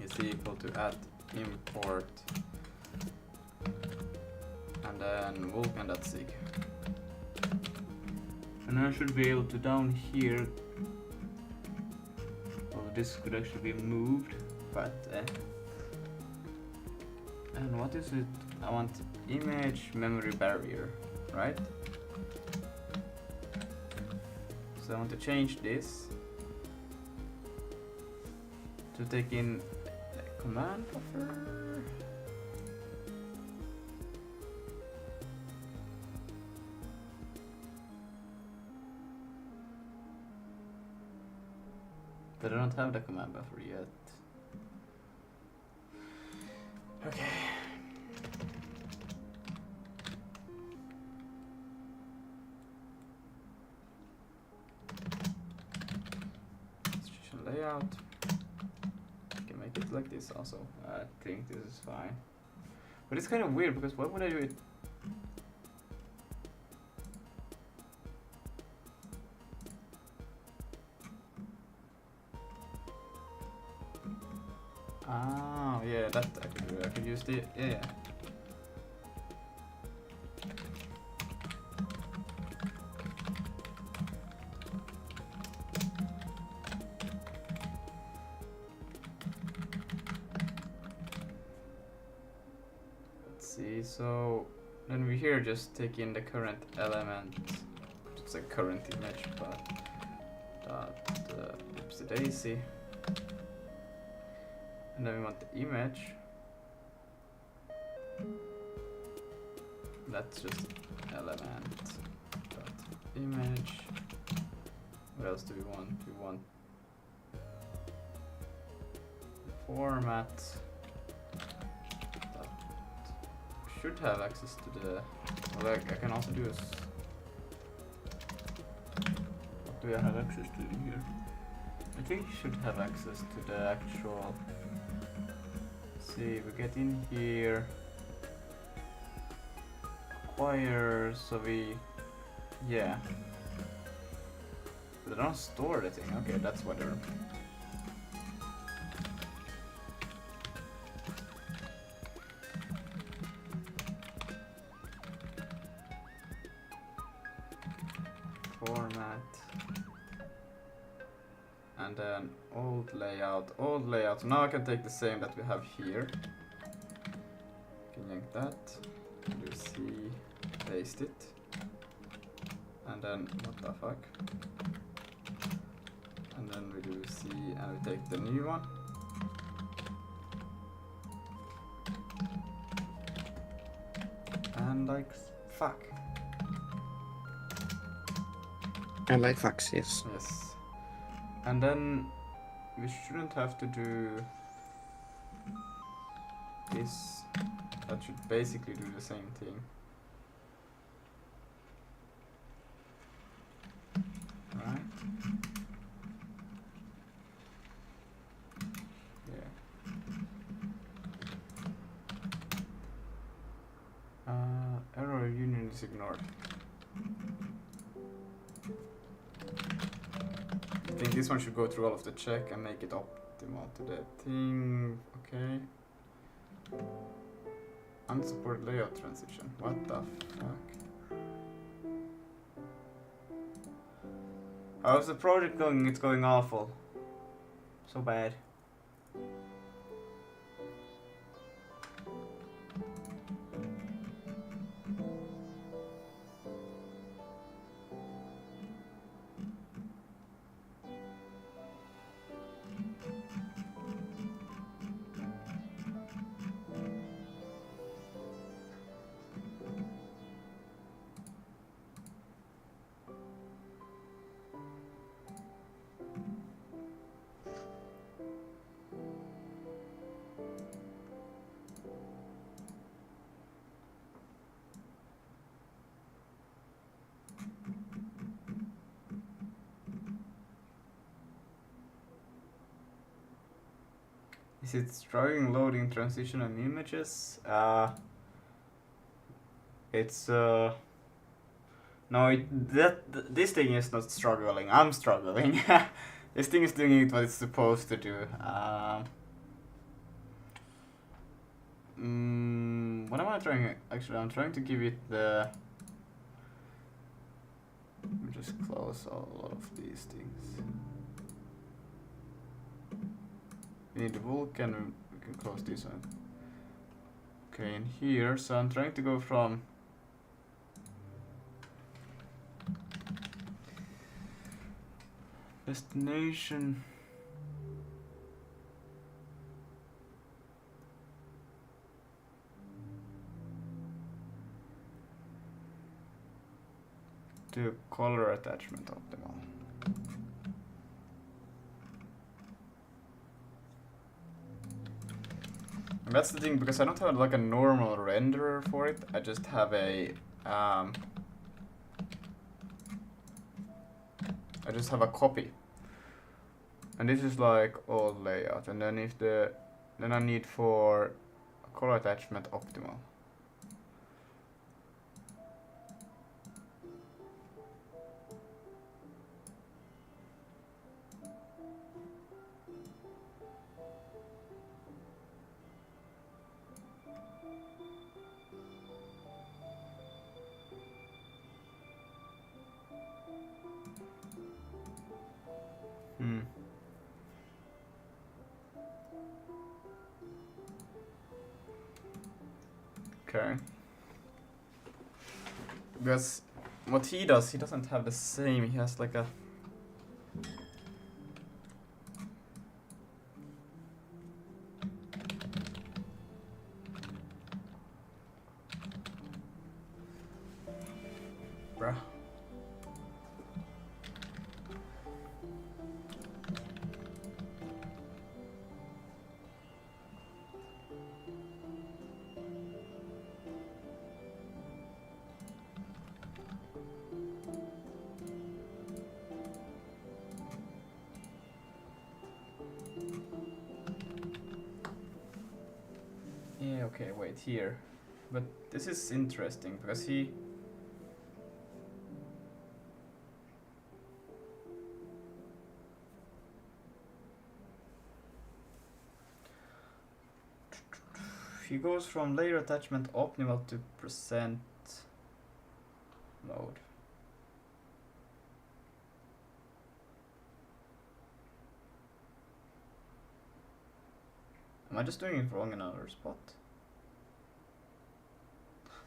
is equal to @import and then vulkan.sig. And I should be able to down here. Well, this could actually be moved, but and what is it? I want image memory barrier, right? So I want to change this to take in a command buffer. But I don't have the command buffer yet. Okay. Layout. I can make it like this also. I think this is fine. But it's kind of weird because why would I do it? Ah, yeah, that I could do. I could use the yeah. So then we here just take in the current element. It's a current image, but Oops, the daisy. And then we want the image. That's just element dot image. What else do we want? We want format. That should have access to the. Well, I can also do is. What do I have access to in here? I think you should have access to the actual. See, we get in here. Acquire, so we. Yeah. But they don't store the thing. Okay, that's what they're. Format. And then old layout. So now I can take the same that we have here. Can yank that. Do C, paste it. And then what the fuck? And then we do C and we take the new one. And like fuck. And like fucks, yes. Yes. And then we shouldn't have to do this. That should basically do the same thing. Right? Yeah. Error union is ignored. I think this one should go through all of the check and make it optimal to the thing. Okay. Unsupported layout transition. What the fuck? How's the project going? It's going awful. So bad. Is it struggling loading transition and images? It's no, this thing is not struggling. I'm struggling. This thing is doing it what it's supposed to do. What am I trying? Actually, I'm trying to give it the. Let me just close all of these things. We need the Vulkan, we can close this one. Okay, in here, so I'm trying to go from destination to color attachment optimal. And that's the thing, because I don't have like a normal renderer for it. I just have a copy. And this is like old layout. And then then I need for color attachment optimal. Okay. Because what he does, he doesn't have the same, he has like a Yeah, okay, wait, here. But this is interesting because he... He goes from layer attachment optimal to percent mode. Am I just doing it wrong in another spot?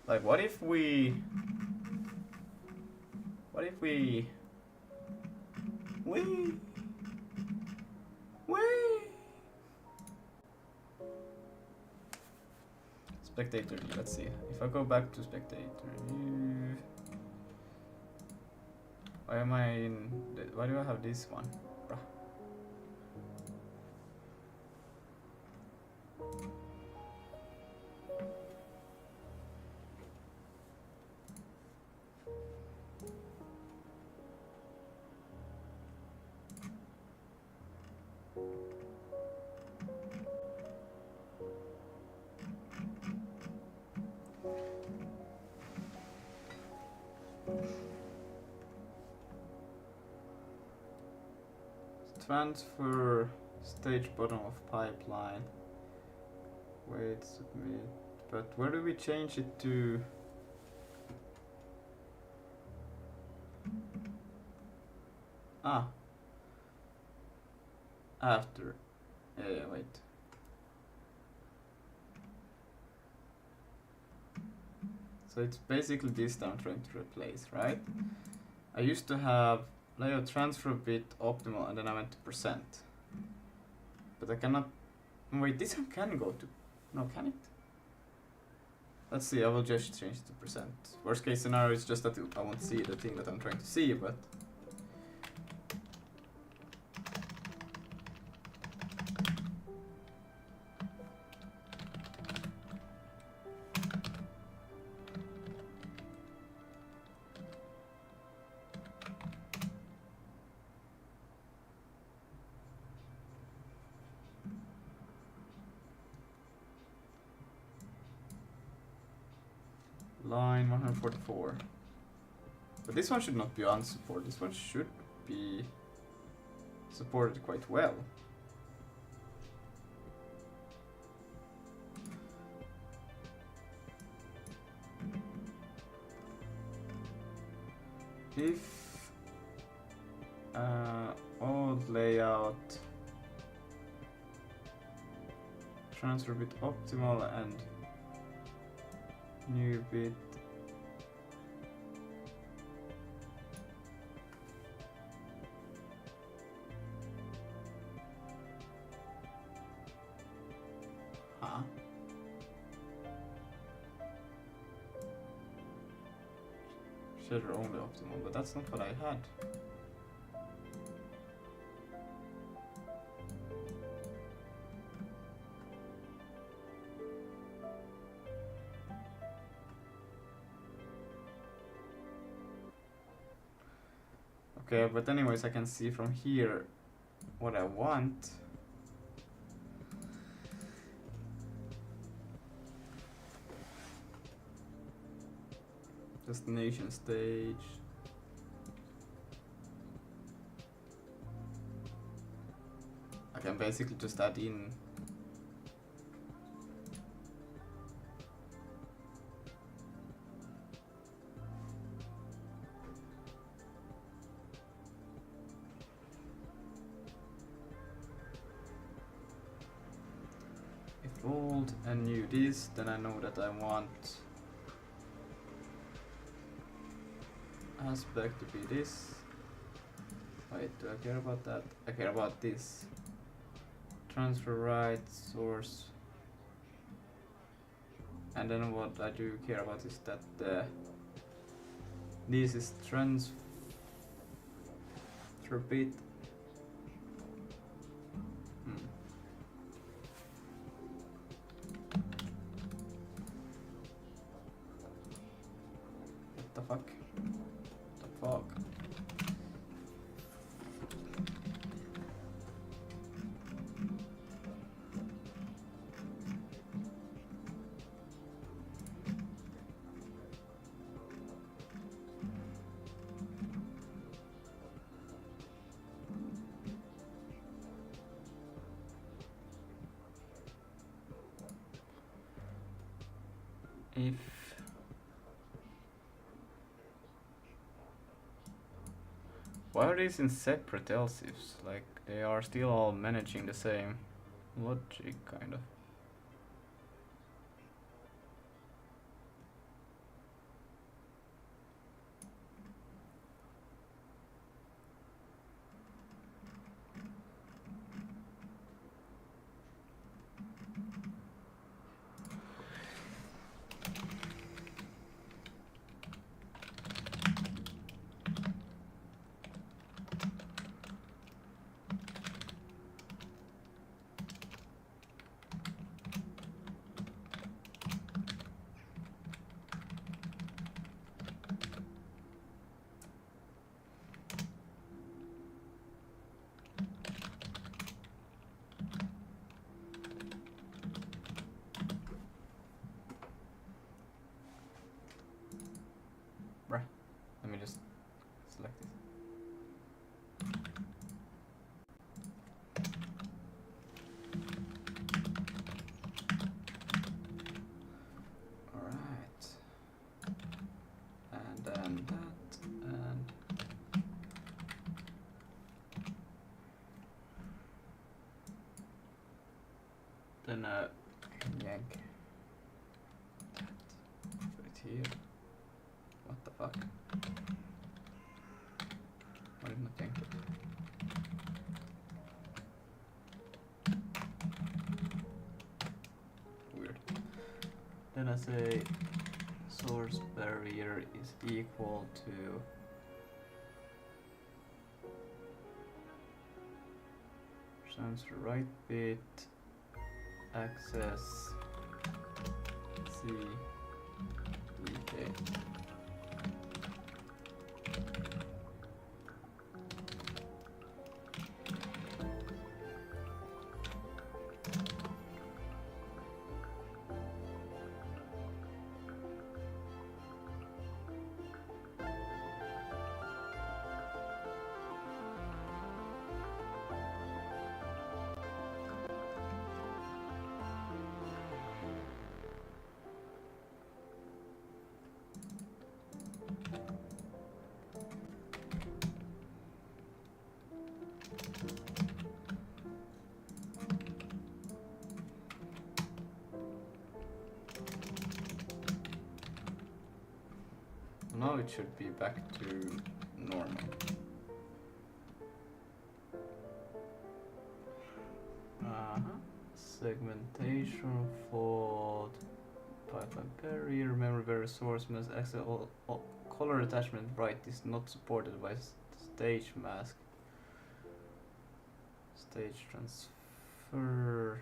Like, what if we... Wee! Spectator view, let's see. If I go back to spectator view... Why am I in... Why do I have this one? Bruh. Transfer stage bottom of pipeline. Wait, submit. But where do we change it to? Ah. After. Yeah, wait. So it's basically this that I'm trying to replace, right? I used to have layout transfer bit optimal and then I went to percent. But I cannot... Wait, this one can go to... No, can it? Let's see, I will just change it to percent. Worst case scenario is just that I won't see the thing that I'm trying to see, but... Line 144. But this one should not be unsupported. This one should be supported quite well. If old layout transfer bit optimal and new bit shader only optimal, but that's not what I had. Okay, but anyways, I can see from here what I want. Destination stage. I can basically just add in if old and new this, then I know that I want aspect to be this. Wait, do I care about that? I care about this. Transfer right, source. And then what I do care about is that this is transfer bit. What the fuck? Fuck. if why are these in separate else ifs? Like they are still all managing the same logic, kind of. Bruh, let me just select it. Alright. And then that, and then yank that, put it here. What the fuck? Why did not yank it? Weird. Then I say source barrier is equal to transfer right bit access C DK. Now it should be back to normal. Segmentation fault. Python barrier, memory barrier source must access all color attachment right is not supported by stage mask. Stage transfer.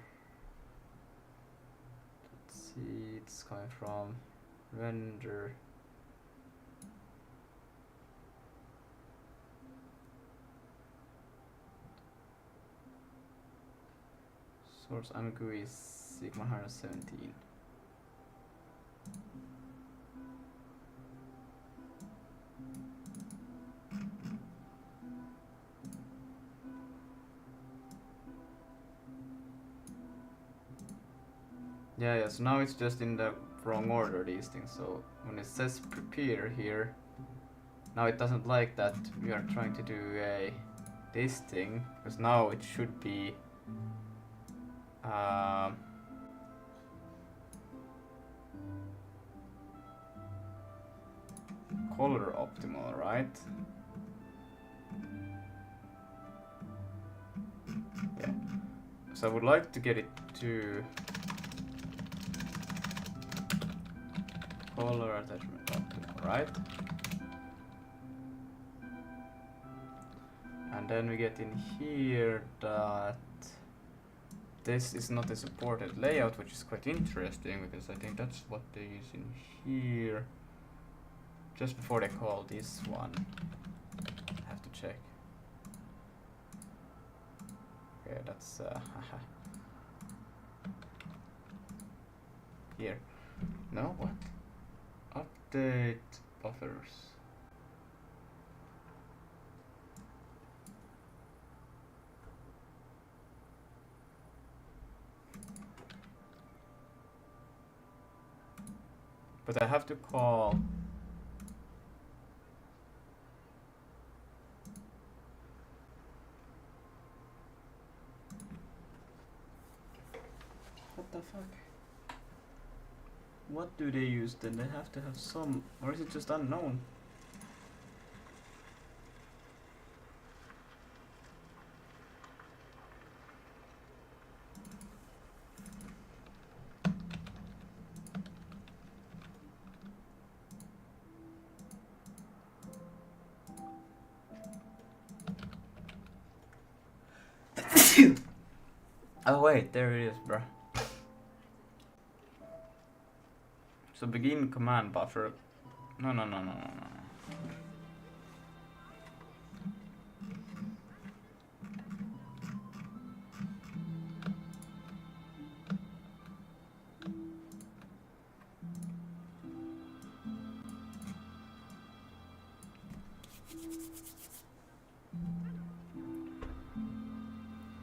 Let's see, it's coming from render. Source IMGUI is Sigma 117. Yeah, so now it's just in the wrong order, these things. So when it says prepare here, now it doesn't like that we are trying to do this thing, because now it should be color optimal, right? Yeah. So I would like to get it to color attachment optimal, right? And then we get in here that this is not a supported layout, which is quite interesting because I think that's what they use in here. Just before they call this one, I have to check. Okay, that's here. No, what? Update buffers. But I have to call. What the fuck? What do they use then? They have to have some, or is it just unknown? Oh wait, there it is, bruh. So begin command buffer. No.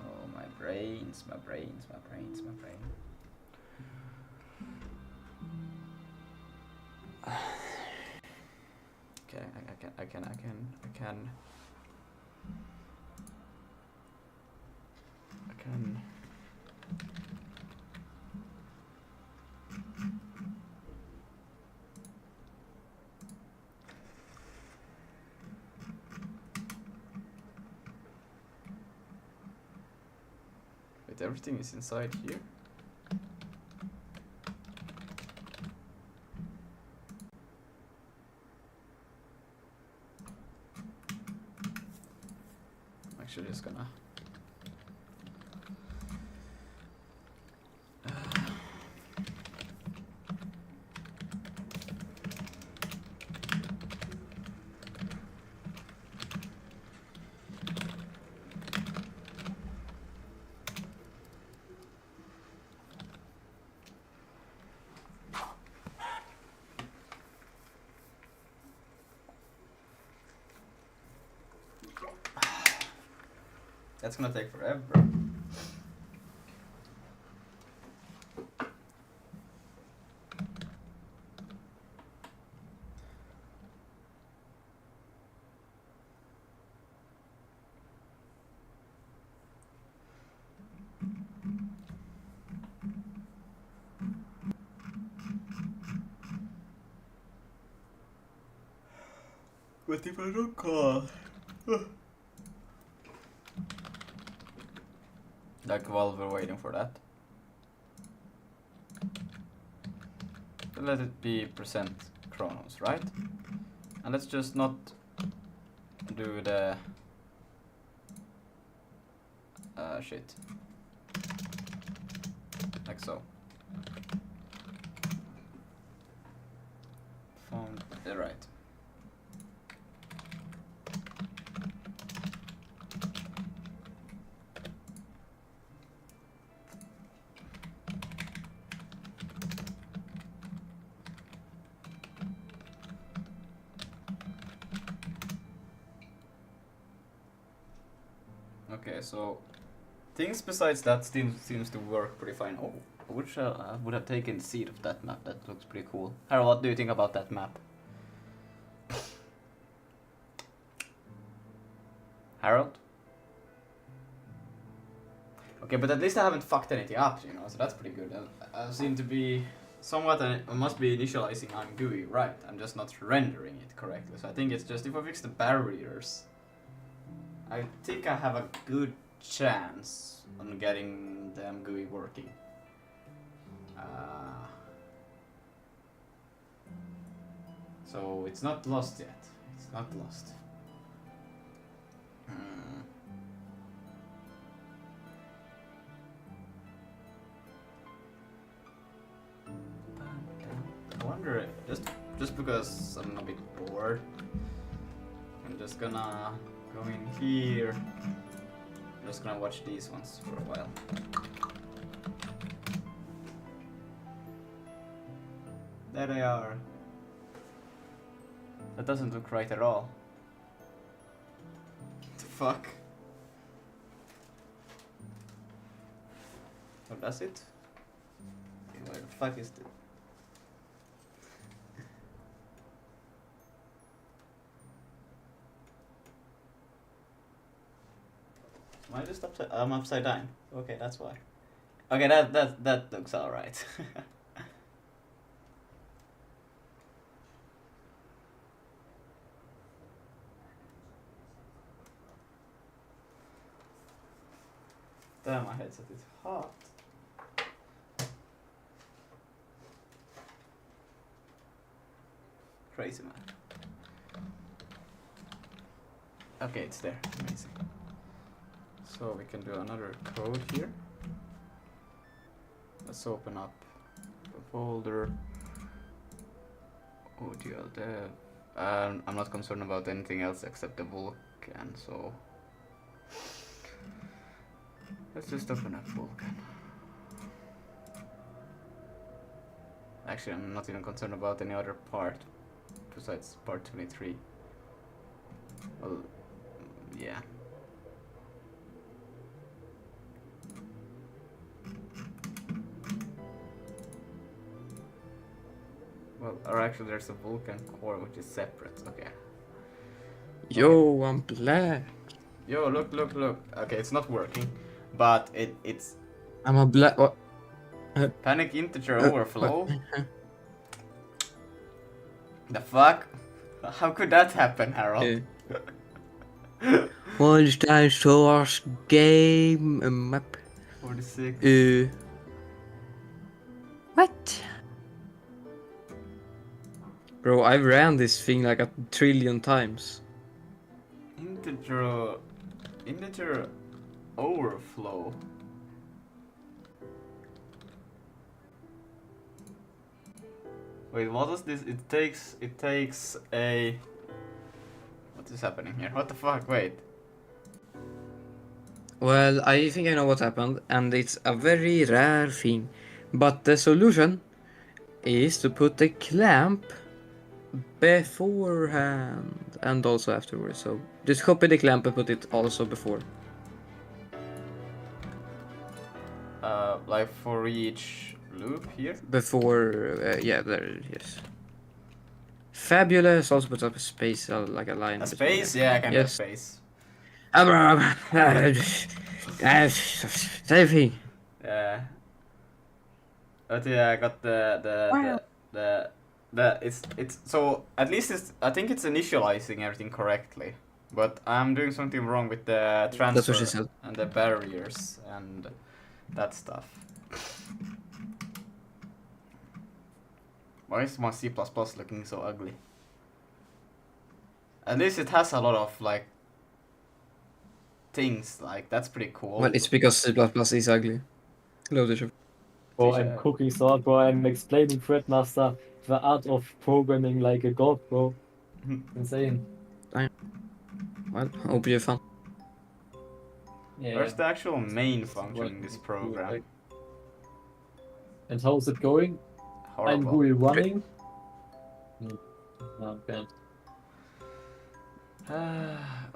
Oh, my brains. Okay, I can. Wait, everything is inside here? I'm actually just gonna... That's gonna take forever. What if I don't call? Like while we're waiting for that. Let it be percent Chronos, right? And let's just not do the shit. Like so. Found right. Okay, so things besides that seems to work pretty fine. Oh, which I would have taken seed of that map. That looks pretty cool. Harold, what do you think about that map? Harold? Okay, but at least I haven't fucked anything up, you know, so that's pretty good. I seem to be somewhat, I must be initializing IMGUI, right? I'm just not rendering it correctly. So I think it's just, if I fix the barriers, I think I have a good chance on getting the IMGUI working. So it's not lost yet. It's not lost. I wonder, just because I'm a bit bored, I'm just gonna go in here. I'm just gonna watch these ones for a while. There they are. That doesn't look right at all. What the fuck? Or does it? Okay, where the fuck is it? Am I just upside? I'm upside down. Okay, that's why. Okay, that looks alright. Damn, my headset is hot. Crazy, man. Okay, it's there. Amazing. So we can do another code here. Let's open up a folder. ODL dev. I'm not concerned about anything else except the Vulkan, so let's just open up Vulkan. Actually, I'm not even concerned about any other part besides part 23. Well, yeah. Well, or actually there's a Vulkan core which is separate. Okay. Yo, I'm black. Yo, look. Okay, it's not working, but it's. I'm a black. What? Panic integer overflow. The fuck? How could that happen, Harold? One source game map. 46. What? Bro, I ran this thing like 1 trillion times. Integer overflow. Wait, what is this? It takes a. What is happening here? What the fuck? Wait. Well, I think I know what happened, and it's a very rare thing. But the solution is to put the clamp beforehand and also afterwards. So just copy the clamp and put it also before. Like for each loop here? Before, yeah, there, yes. Fabulous. Also put up a space, like a line. A space? Yeah, I can do space. Same thing. Yeah. But yeah, I got the it's so at least I think it's initializing everything correctly, but I'm doing something wrong with the transfer That's what she said. and the barriers and that stuff. Why is my C++ looking so ugly? At least it has a lot of like things, like that's pretty cool. Well, it's because C++ is ugly. Loaded. Bro, I'm cooking so hard, bro. I'm explaining Threadmaster the art of programming like a god, bro. Insane. Well, hope you have fun. Yeah. Where's the actual main function in this program? And how's it going? Horrible. IMGUI running? No, bad.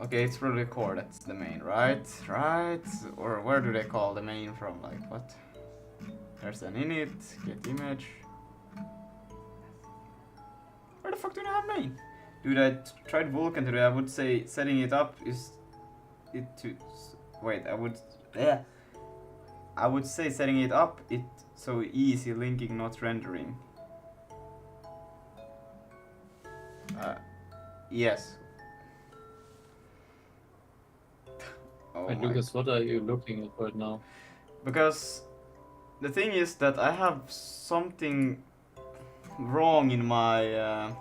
Okay, it's really core, that's the main, right? Right? Or where do they call the main from? Like, what? There's an init, get image. Where the fuck do they have main? Dude, I tried Vulkan today. I would say setting it up is it to wait. I would say setting it up it so easy, linking not rendering. Yes. Oh and Lucas, what are you looking at right now? Because the thing is that I have something wrong in my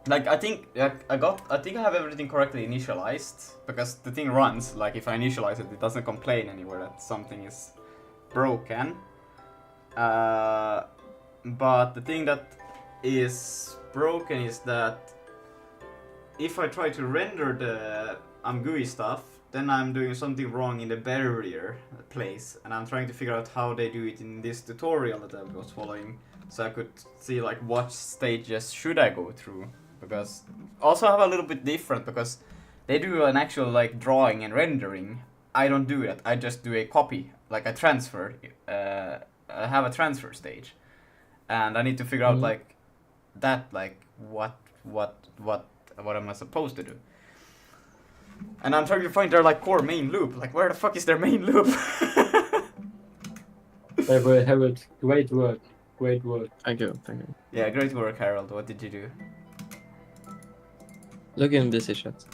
like I think I have everything correctly initialized, because the thing runs, like if I initialize it, it doesn't complain anywhere that something is broken. But the thing that is broken is that if I try to render the IMGUI stuff, then I'm doing something wrong in the barrier place, and I'm trying to figure out how they do it in this tutorial that I was following, so I could see like what stages should I go through. Because also I have a little bit different, because they do an actual like drawing and rendering. I don't do that. I just do a copy, like a transfer. I have a transfer stage, and I need to figure out like that, like what am I supposed to do? And I'm trying to find their like core main loop. Like, where the fuck is their main loop? Harold, great work. Great work. Thank you, thank you. Yeah, great work, Harold. What did you do? Look in this chat.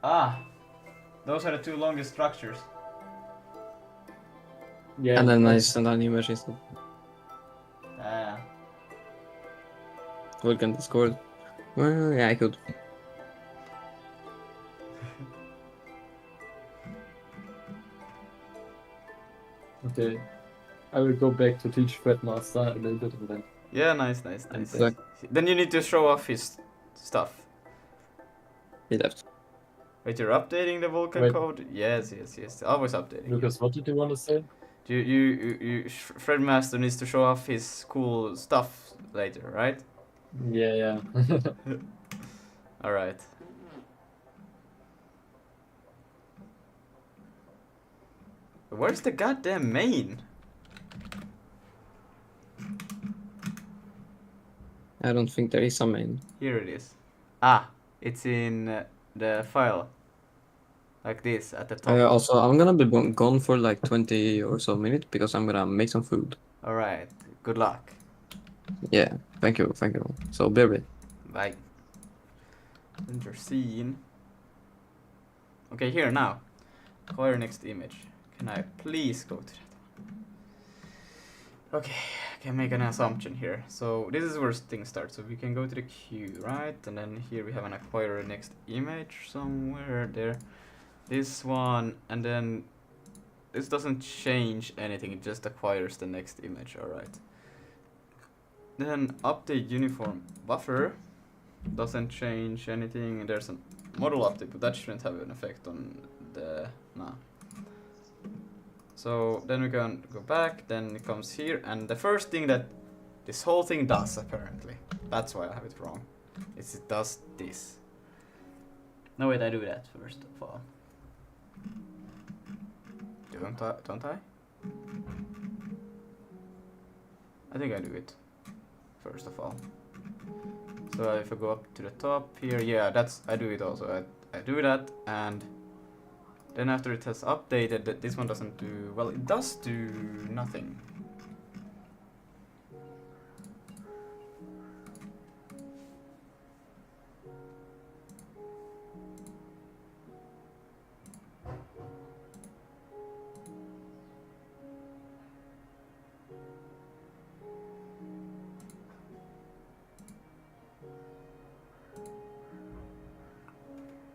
Ah, those are the two longest structures. Yeah. And then I send an image instead. Ah. Vulkan Discord. Well, yeah, I could. Okay. I will go back to teach Fredmaster a little bit and then. Yeah, nice, nice, nice. Exactly. Then you need to show off his stuff. He left. Wait, you're updating the Vulkan Wait. code? Yes, yes, yes. Always updating. Lucas, what did you want to say? Fred Master needs to show off his cool stuff later, right? Yeah. Alright. Where's the goddamn main? I don't think there is a main. Here it is. Ah, it's in the file. Like this, at the top. Also, I'm gonna be gone for like 20 or so minutes because I'm gonna make some food. Alright, good luck. Yeah, thank you, thank you. So, be right. Bye. Enter scene. Okay, here now. Acquire next image. Can I please go to that one? Okay, I can make an assumption here. So this is where things start. So we can go to the queue, right? And then here we have an acquire next image somewhere there. This one, and then this doesn't change anything, it just acquires the next image, alright. Then update uniform buffer doesn't change anything. There's a model update, but that shouldn't have an effect on the So then we can go back, then it comes here, and the first thing that this whole thing does, apparently, that's why I have it wrong, is it does this. No, wait, I do that first of all. Don't I? I think I do it first of all. So if I go up to the top here, yeah, I do it also. I do that, and then after it has updated, this one doesn't do, well, it does do nothing.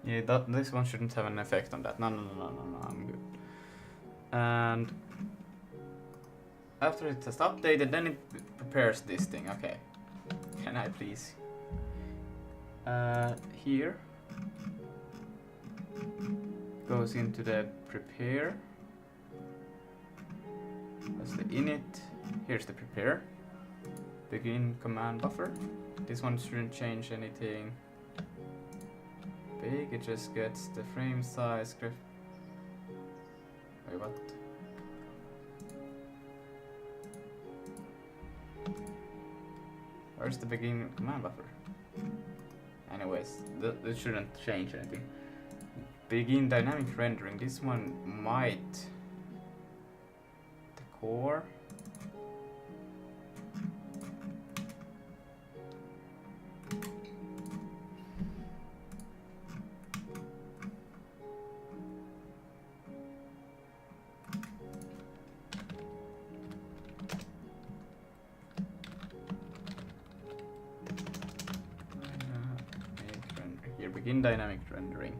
Yeah, this one shouldn't have an effect on that. No, I'm good. And after it has updated, then it prepares this thing. Okay. Can I please? Here. Goes into the prepare. That's the init. Here's the prepare. Begin command buffer. This one shouldn't change anything big, it just gets the frame size. Wait, what? Where's the begin command buffer? Anyways, this shouldn't change anything. Begin dynamic rendering. This one might. The core. Begin dynamic rendering.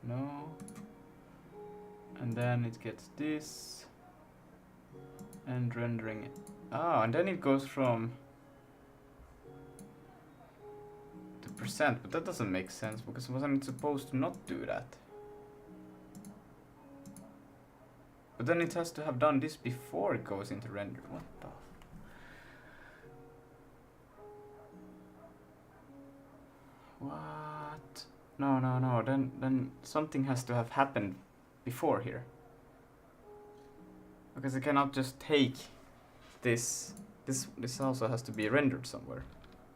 No. And then it gets this. And rendering it. Oh, and then it goes from the percent, but that doesn't make sense because wasn't it supposed to not do that? But then it has to have done this before it goes into render. What the? What? No. Then something has to have happened before here. Because I cannot just take this. This also has to be rendered somewhere.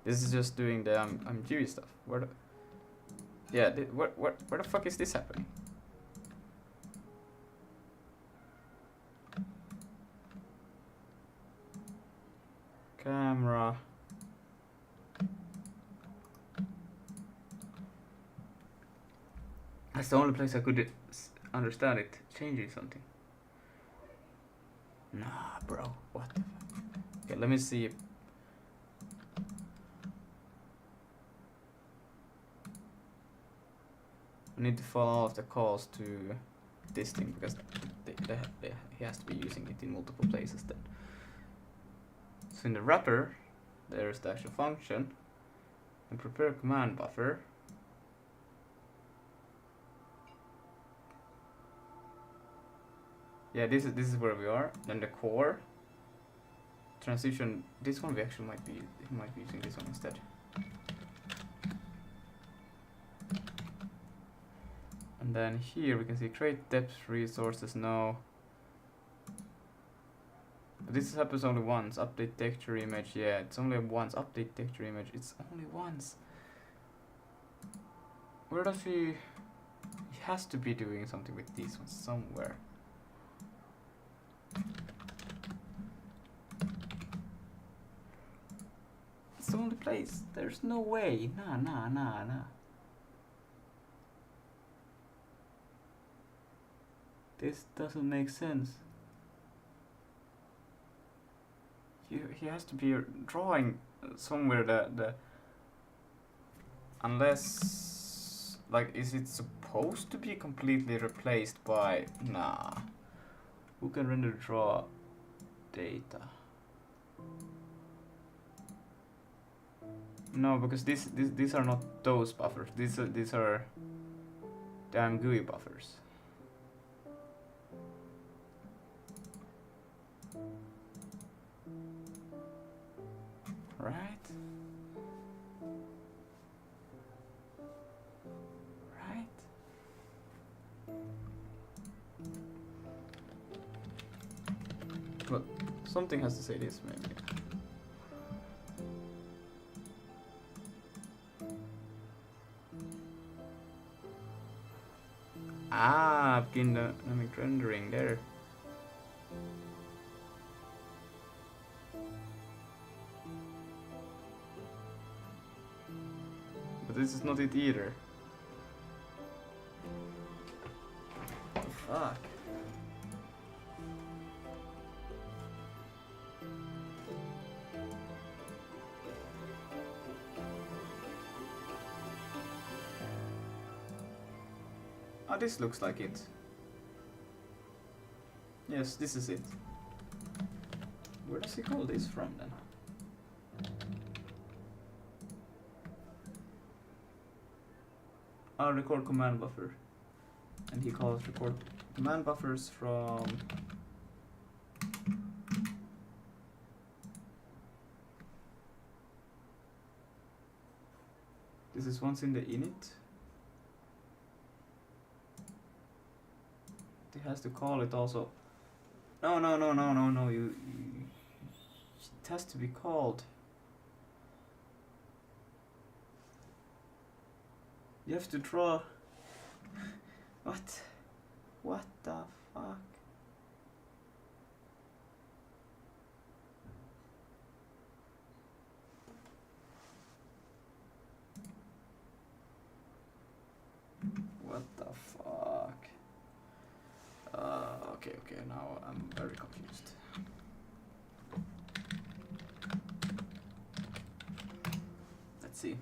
This is just doing the IMGUI stuff. Where the... Yeah, where the fuck is this happening? Camera. That's the only place I could understand it changing something. Nah, bro. What the fuck? Okay, let me see. I need to follow all of the calls to this thing because he has to be using it in multiple places then. So in the wrapper, there's the actual function. And prepare command buffer. Yeah, this is where we are. Then the core. Transition. This one we actually might be using this one instead. And then here we can see create depth resources. No. But this happens only once. Update texture image. Yeah, it's only once. Update texture image. It's only once. Where does he? He has to be doing something with these ones somewhere. It's the only place. There's no way. Nah. This doesn't make sense. He has to be drawing somewhere the unless like is it supposed to be completely replaced by nah. Who can render draw data? No, because these are not those buffers. These are the IMGUI buffers. Right? Right? But something has to say this maybe. Ah, begin dynamic rendering there. But this is not it either. What the fuck? Oh, this looks like it. Yes, this is it. Where does he call this from then? Record command buffer. And he calls record command buffers from this is once in the init. He has to call it also. No, you it has to be called. You have to draw. What? What the fuck? What the fuck? Okay, now I'm very confused. Let's see.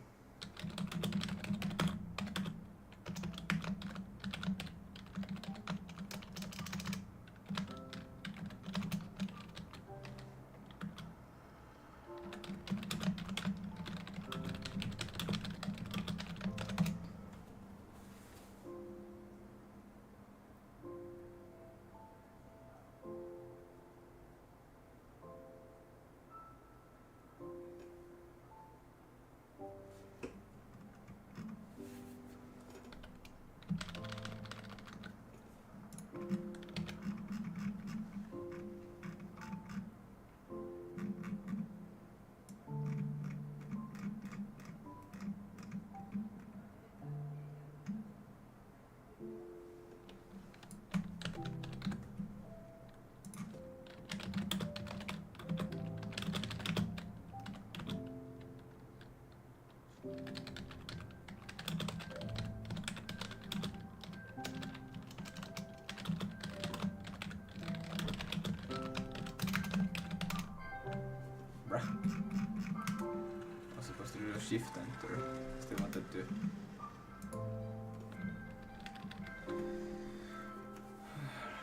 Shift Enter. Still wanted to.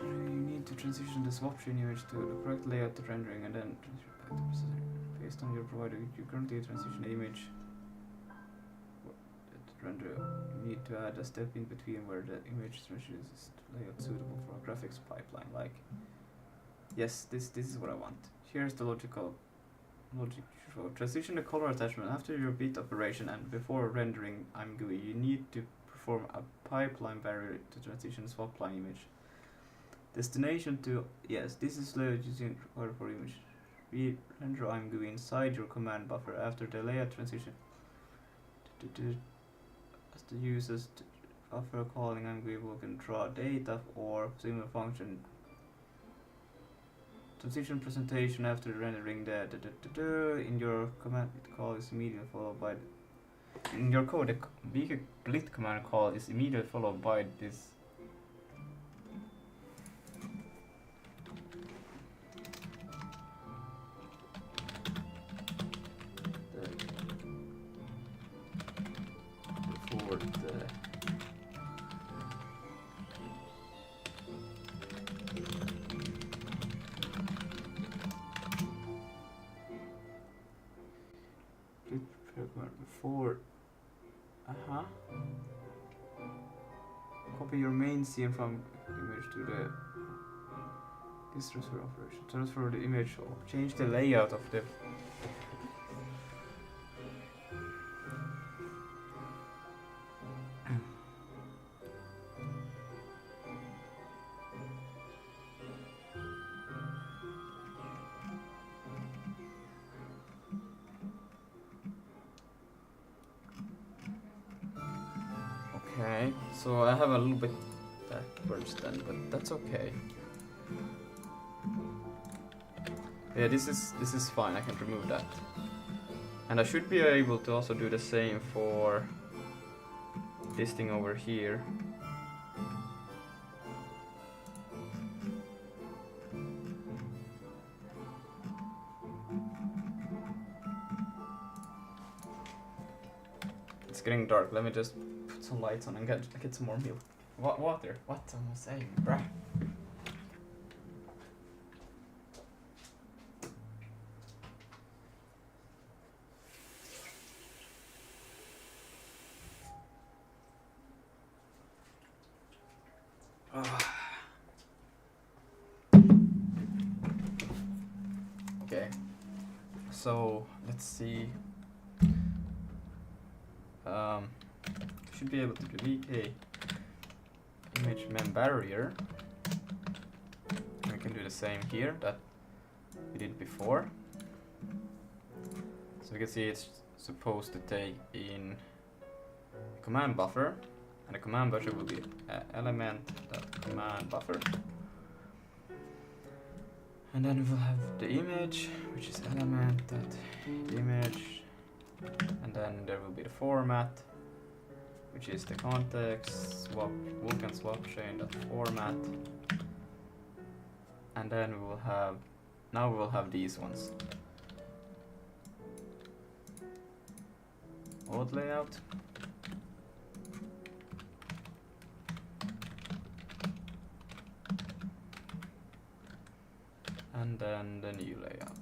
You need to transition the swap chain image to the correct layout to rendering and then transfer back to processor. Based on your provider, you currently transition the image to render. You need to add a step in between where the image transitions to layout suitable for a graphics pipeline. Like, yes, this is what I want. Here's the logic. So transition the color attachment after your bit operation and before rendering IMGUI. You need to perform a pipeline barrier to transition swap line image. Destination to, yes, this is layout using order for image. We render IMGUI inside your command buffer after the layout transition. As the users buffer calling IMGUI will can draw data or similar function. Transition presentation after rendering the in your command call is immediately followed by in your code the glit command call is immediately followed by this. Before the before copy your main scene from image to the this transfer operation. Transfer the image or change the layout of the Okay, so I have a little bit backwards then, but that's okay. Yeah, this is fine. I can remove that, and I should be able to also do the same for this thing over here. It's getting dark. Let me just put some lights on and get some more milk. Water. What am I saying, bruh? Okay. So let's see. Should be able to delete a image mem barrier. We can do the same here that we did before. So we can see it's supposed to take in a command buffer, and the command buffer will be element.command buffer. And then we'll have the image, which is element.image, and then there will be the format, which is the context swap Vulkan swap chain.format, and then we will have these ones. Old layout. And then the new layout.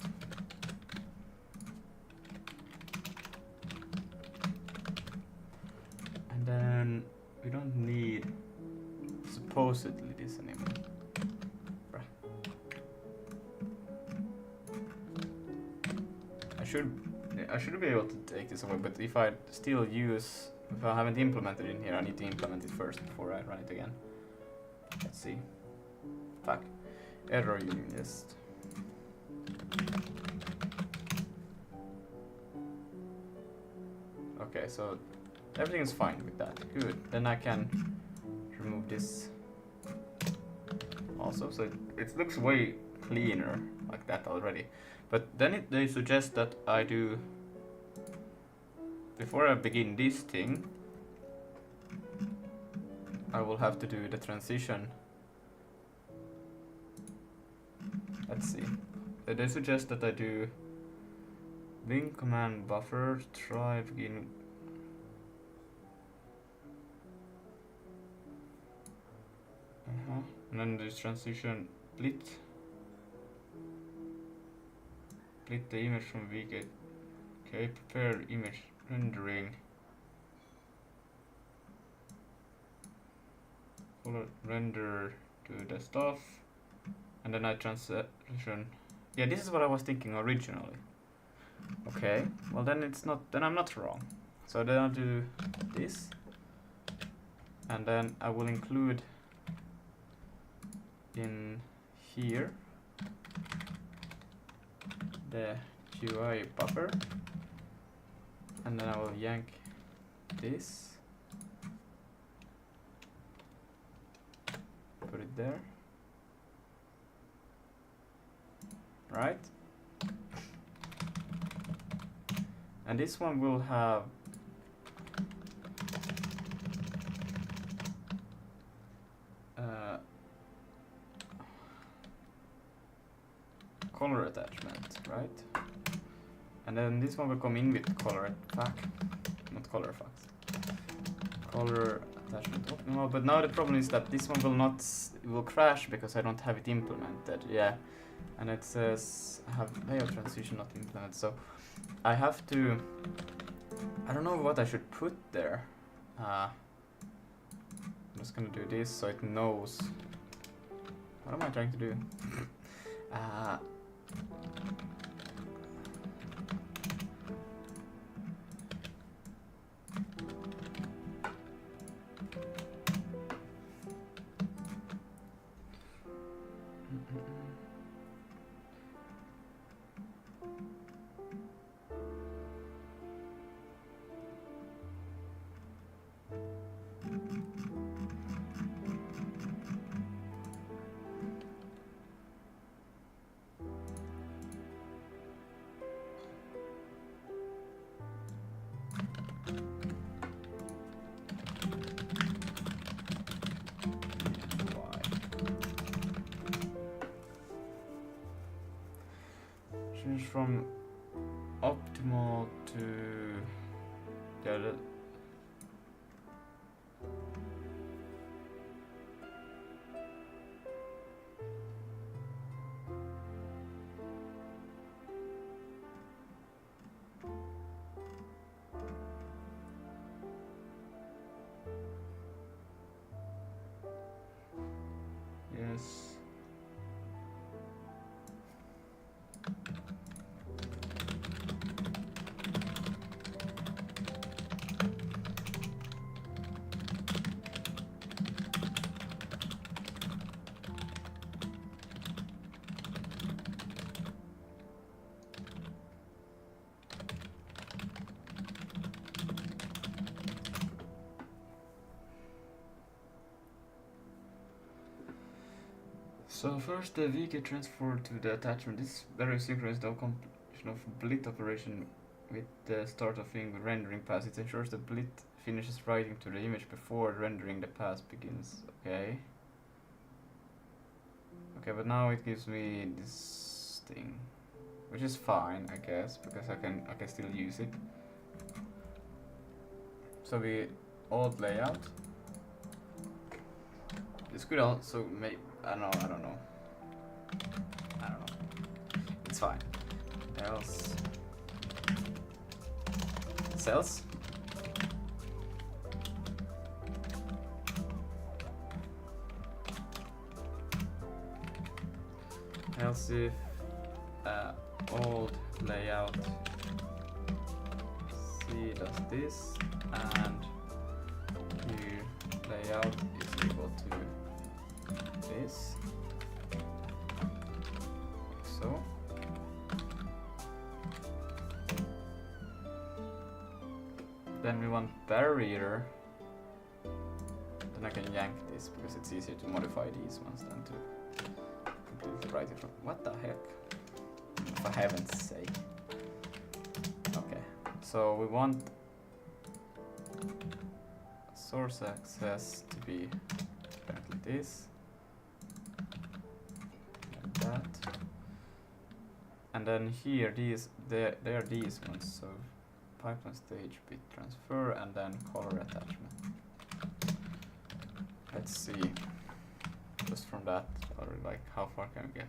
And then we don't need supposedly this anymore. Bruh. I should be able to take this away, but if I haven't implemented it in here, I need to implement it first before I run it again. Let's see. Fuck. Error union list. Okay, so everything is fine with that. Good. Then I can remove this also. So it looks way cleaner like that already. But then they suggest that I do, before I begin this thing, I will have to do the transition. Let's see. They suggest that I do link command buffer, try begin. And then this transition split the image from VK. Okay, prepare image rendering. Follow render to the stuff, and then I transition. Yeah, this is what I was thinking originally. Okay, well then it's not. Then I'm not wrong. So then I'll do this, and then I will include in here the GUI buffer, and then I will yank this, put it there, right? And this one will have color attachment, right? And then this one will come in with color attachment optional. But now the problem is that this one will crash because I don't have it implemented. Yeah, and it says I have layout transition not implemented. So I have to. I don't know what I should put there. I'm just gonna do this so it knows. What am I trying to do? Change from optimal to the other. Yes. So first the VK transfer to the attachment. This very synchronous the completion of blit operation with the start of thing with rendering pass. It ensures the blit finishes writing to the image before rendering the pass begins. Okay. Okay, but now it gives me this thing, which is fine, I guess, because I can still use it. So we alt layout. This could also make. I don't know. It's fine. Else. Cells. Else if old layout C does this and new layout is equal to this, like so. Then we want barrier. Then I can yank this because it's easier to modify these ones than to completely write it from. What the heck? For heaven's sake. Okay, so we want source access to be apparently this. That. And then here, there are these ones. So pipeline stage, bit transfer, and then color attachment. Let's see. Just from that, or like how far can we get?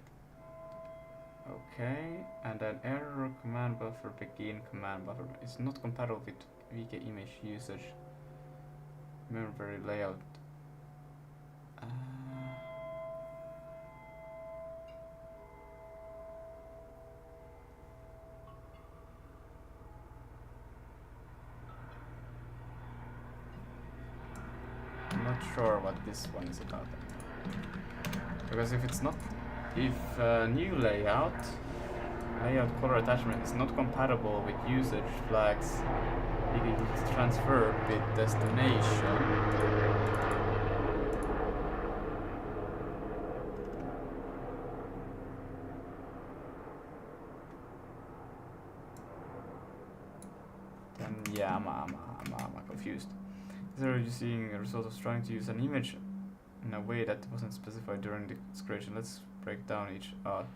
Okay, and then error command buffer begin command buffer is not compatible with VK image usage. Memory layout. I'm not sure what this one is about. Because if it's not, if new layout color attachment is not compatible with usage flags, you can transfer bit destination. Then yeah, I'm confused. Is there using a result of trying to use an image in a way that wasn't specified during the creation? Let's break down each art.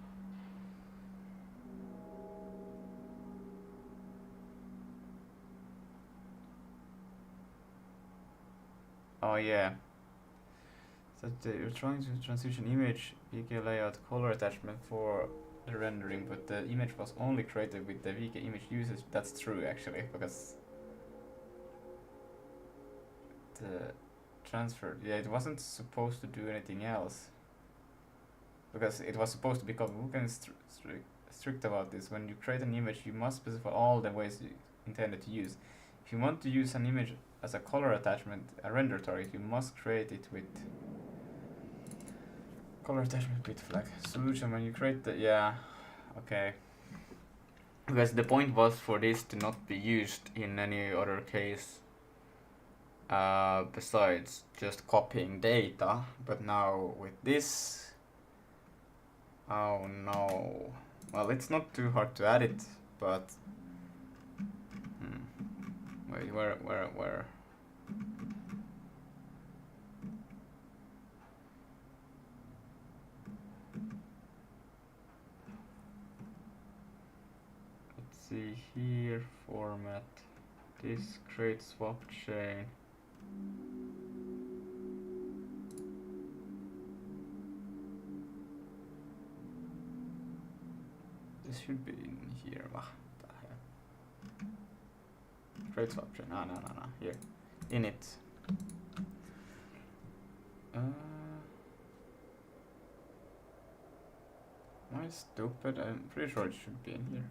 Oh yeah. So you're trying to transition image, VK layout, color attachment for the rendering, but the image was only created with the VK image usage. That's true actually, because the transfer, yeah, it wasn't supposed to do anything else. Because it was supposed to become, who can strict about this? When you create an image, you must specify all the ways you intended to use. If you want to use an image as a color attachment, a render target, you must create it with color attachment bit flag solution. When you create the, yeah, okay. Because the point was for this to not be used in any other case besides just copying data, but now with this, oh no. Well, it's not too hard to add it, but wait, where? Let's see here, format, this, create swap chain. This should be in here. What the hell? Create swap chain. No. Here. Init. Am I stupid? I'm pretty sure it should be in here.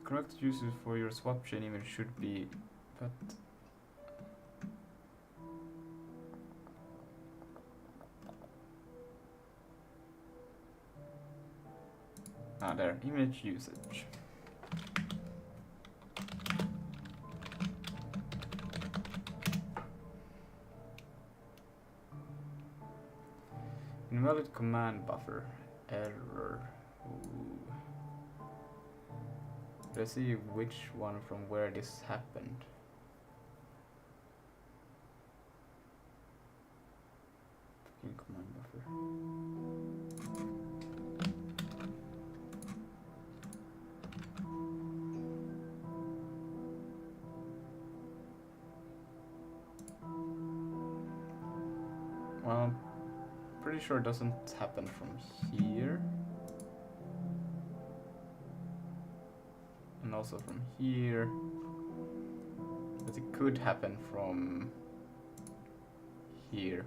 Correct uses for your swap chain image should be, but there, image usage. Invalid command buffer error. Ooh. Let's see which one from where this happened. Command buffer. Well, I'm pretty sure it doesn't happen from here. And also from here. But it could happen from here.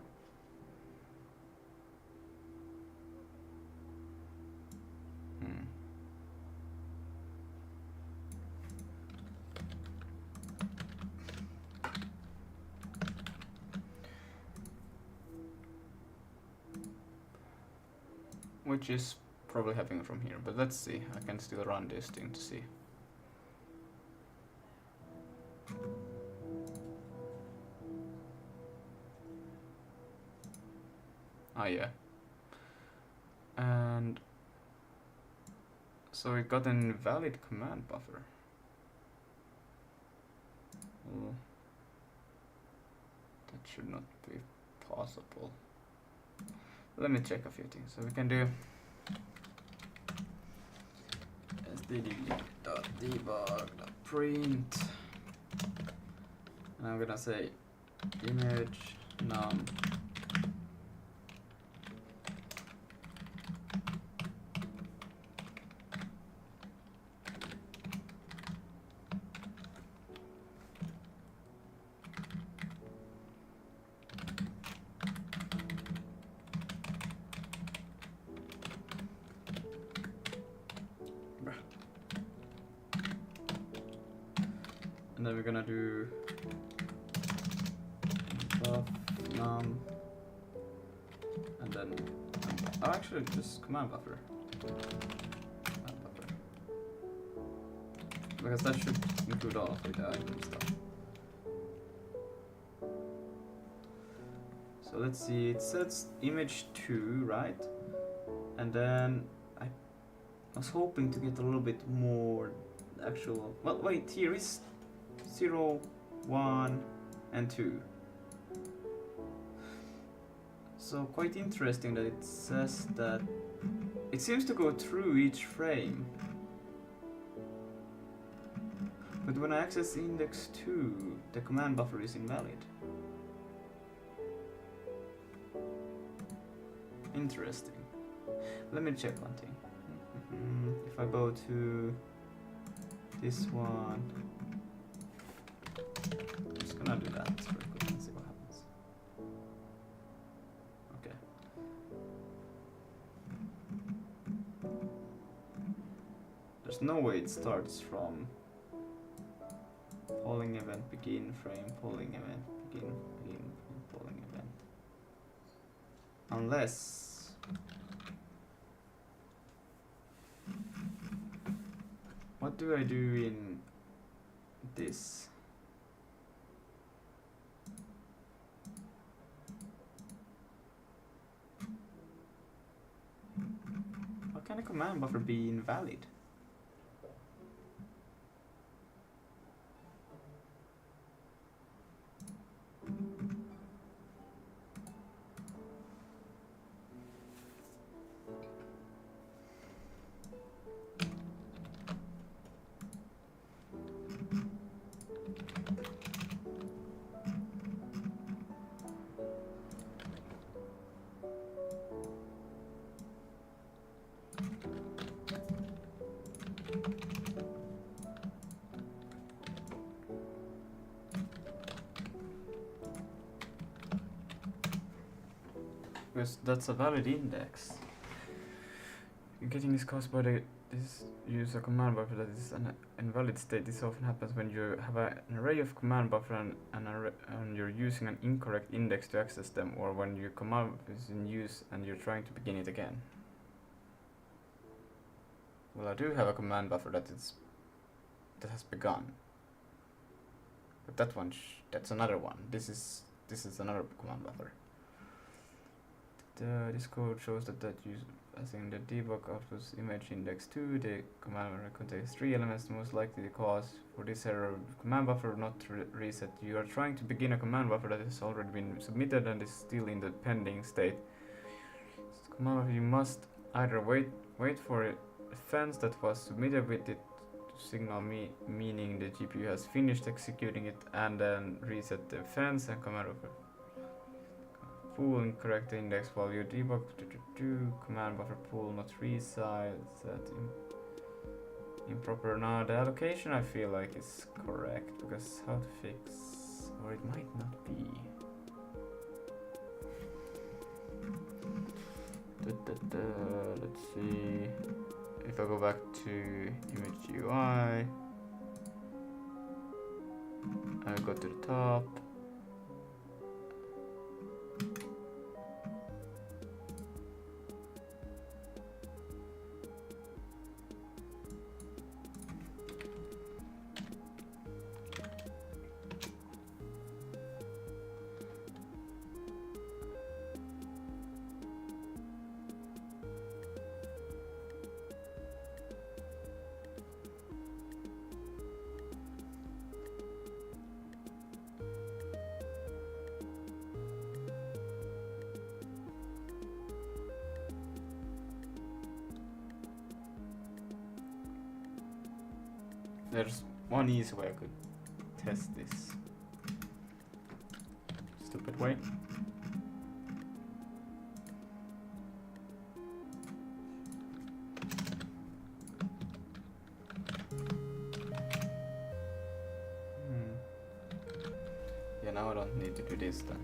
Which is probably happening from here, but let's see. I can still run this thing to see. Oh yeah. And So it got an invalid command buffer. Oh, that should not be possible. Let me check a few things. So we can do std.debug.print, and I'm gonna say image num and then we're gonna do buff num and then oh, actually just command buffer. Because that should include all of the diagram stuff. So let's see, it says image 2, right? And then I was hoping to get a little bit more actual, well wait, here is 0, 1 and 2. So quite interesting that it says that it seems to go through each frame. But when I access index 2, the command buffer is invalid. Interesting. Let me check one thing. If I go to this one, I'm just gonna do that very quick and see what happens. Okay. There's no way it starts from polling event begin frame, polling event begin, polling event. Unless what do I do in this? How can a command buffer be invalid? Because that's a valid index. Getting this caused by this use a command buffer that is an invalid state. This often happens when you have an array of command buffer and you're using an incorrect index to access them, or when your command is in use and you're trying to begin it again. Well, I do have a command buffer that has begun, but that's another one. This is another command buffer. This code shows that use as in the debug outputs image index 2, the command buffer contains 3 elements, most likely the cause for this error command buffer not reset. You are trying to begin a command buffer that has already been submitted and is still in the pending state. Command buffer, you must either wait for a fence that was submitted with it to signal meaning the GPU has finished executing it, and then reset the fence and command buffer. Pool incorrect index while you debug command buffer pool not resize that improper. Now the allocation I feel like is correct, because how to fix, or it might not be. Let's see if I go back to IMGUI, I go to the top. There's one easy way I could test this. Stupid way. Yeah, now I don't need to do this then.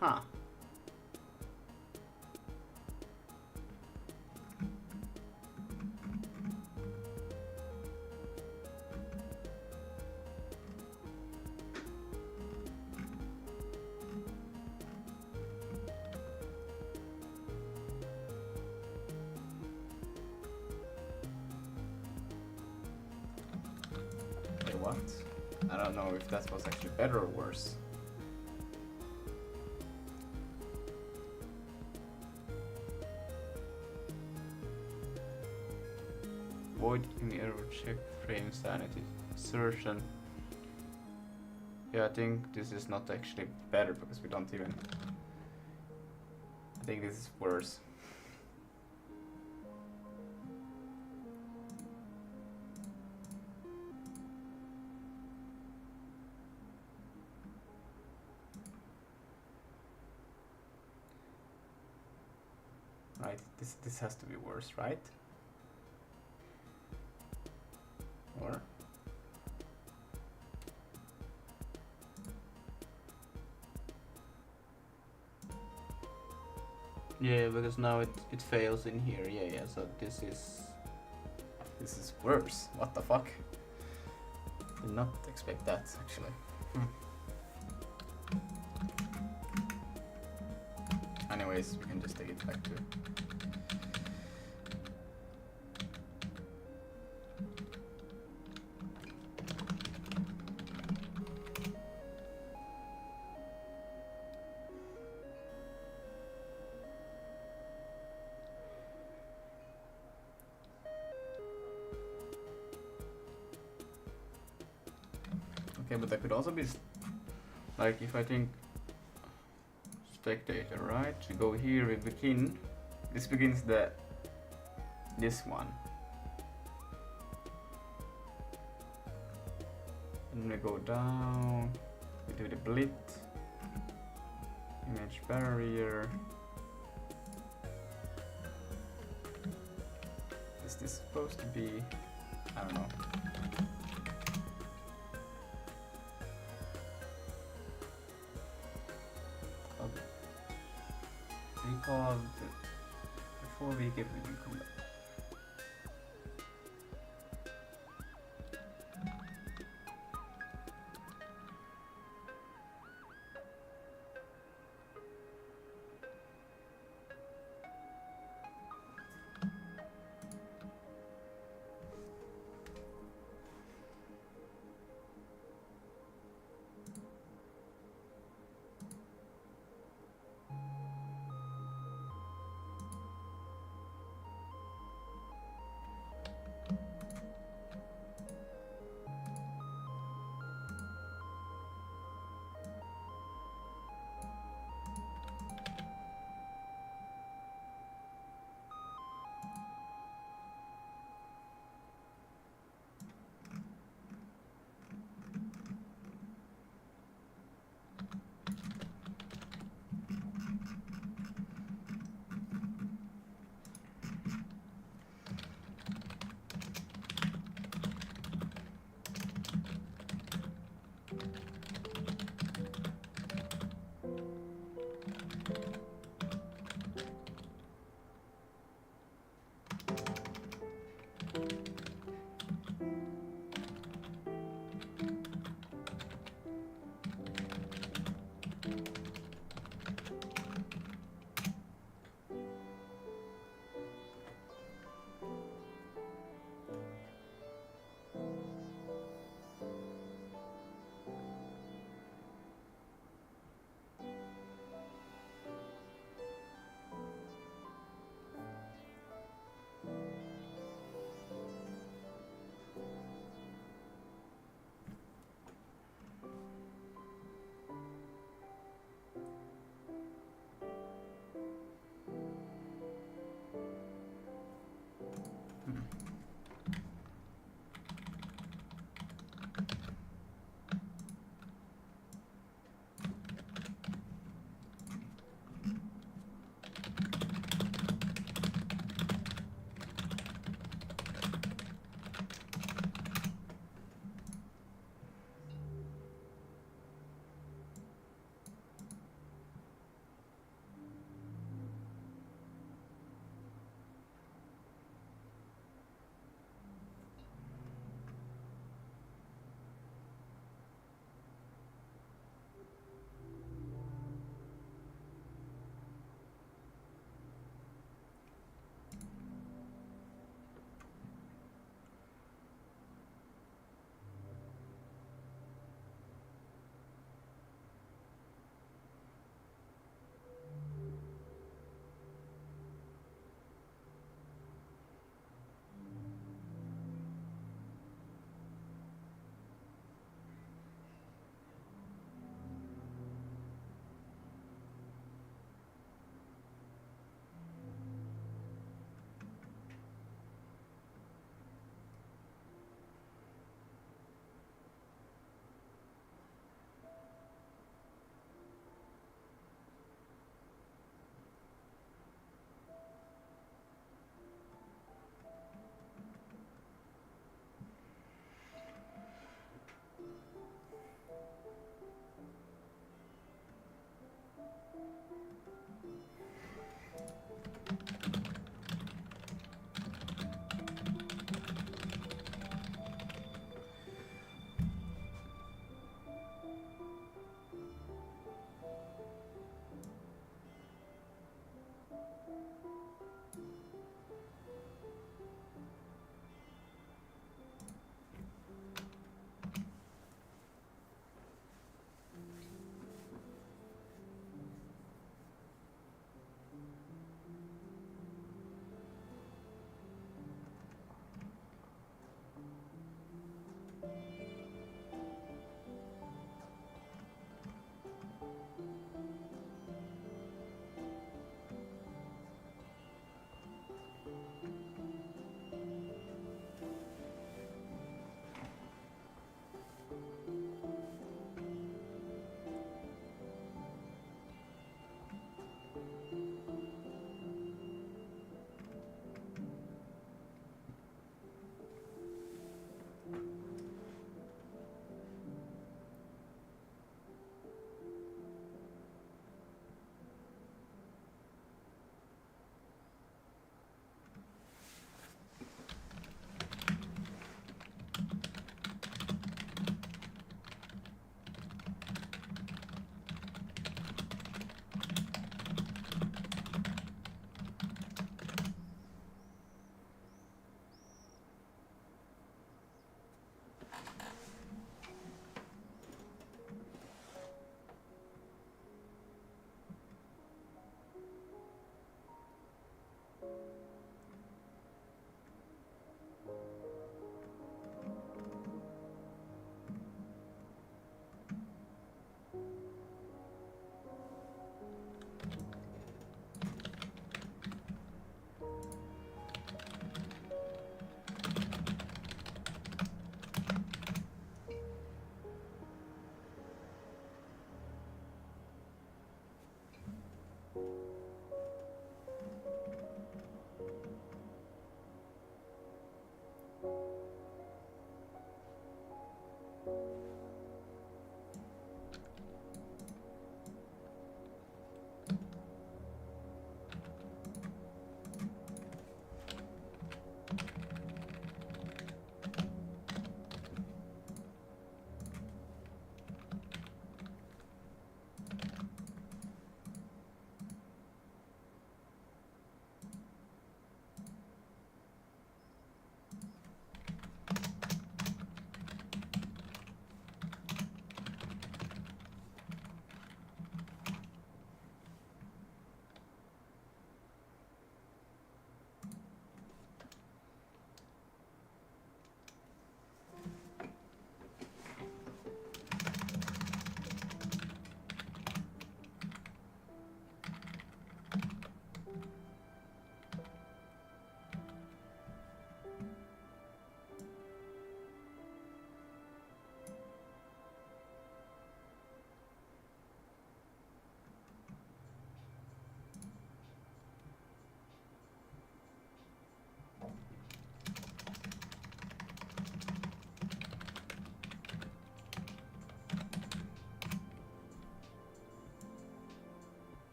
Huh. Wait, what? I don't know if that was actually better or worse. Void in the error check frame sanity. Assertion. Yeah, I think this is not actually better because we don't even. I think this is worse. Right, this has to be worse, right? Or yeah, because now it fails in here. Yeah, so this is worse. What the fuck? Did not expect that actually. Anyways, we can just take it back to. Okay, but that could also be like if I think spectator, right? To go here, we begin. This begins this one, and we go down. We do the blit, image barrier. Is this supposed to be? I don't know. Recall before we give it a come back.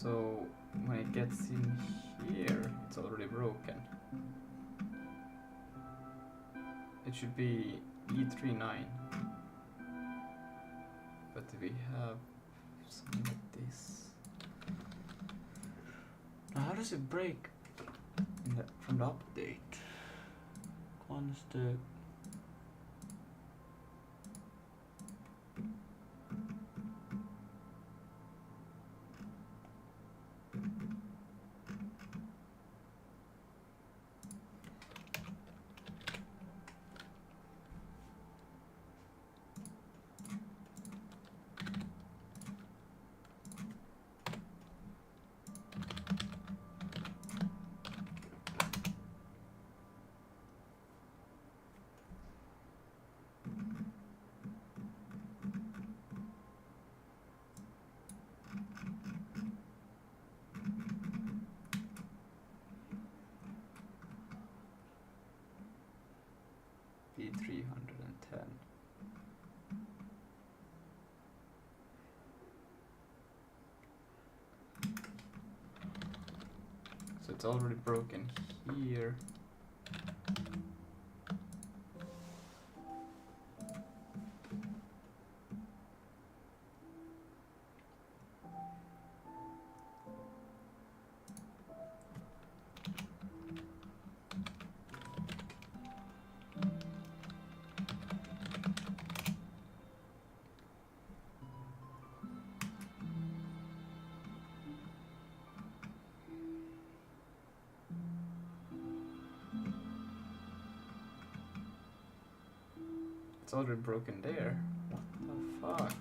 So when it gets in here, it's already broken. It should be E39. But we have something like this. Now how does it break from the update? Construct. B310. So it's already broken here. It's already broken there. What the fuck?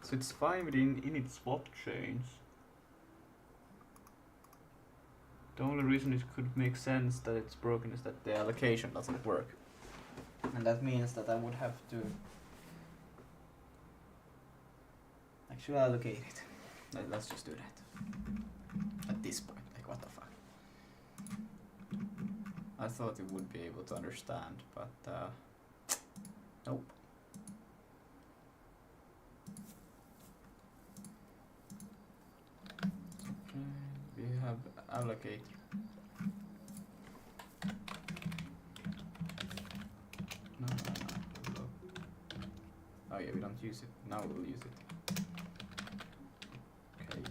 So it's fine within init swap chains. The only reason it could make sense that it's broken is that the allocation doesn't work. And that means that I would have to actually allocate it. Let's just do that. At this point, like what the fuck. I thought it would be able to understand, but nope. We have allocate. No. Oh yeah, we don't use it. Now we'll use it. Okay.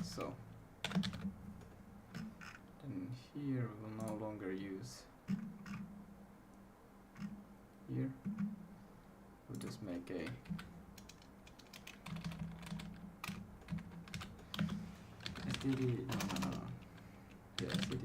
So then here we will no longer use here. We'll just make a std. No. Yeah, std.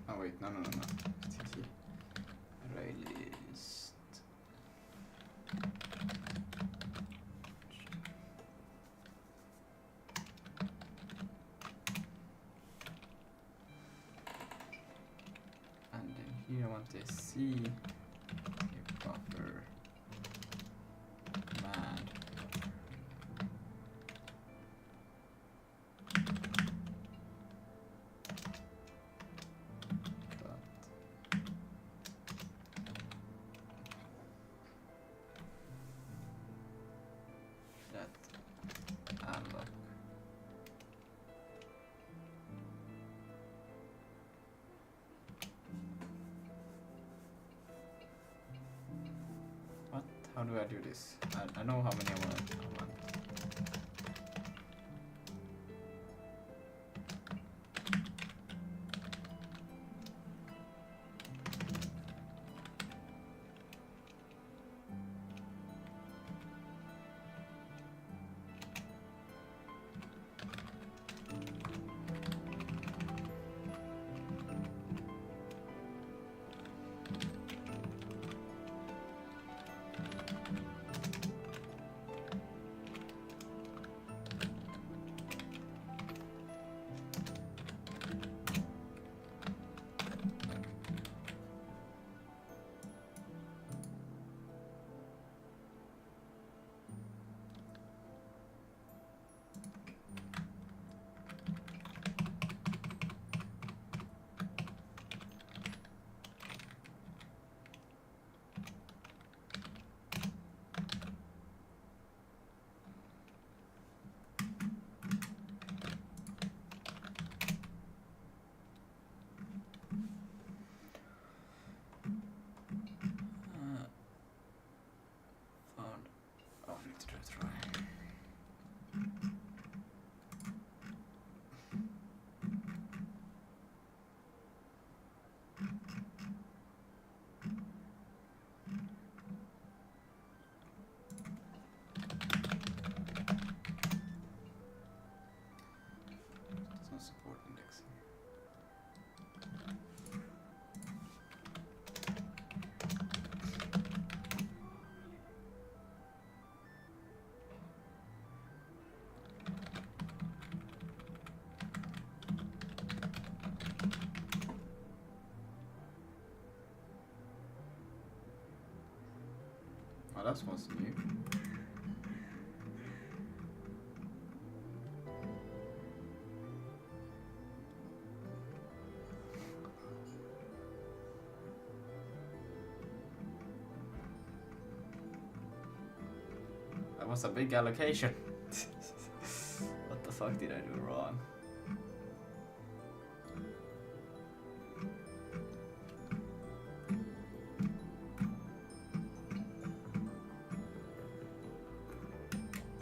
Oh wait, no. Released. And then here I want to see buffer command. Unlock. What? How do I do this? I know how many I want. that was new. That was a big allocation. What the fuck did I do wrong?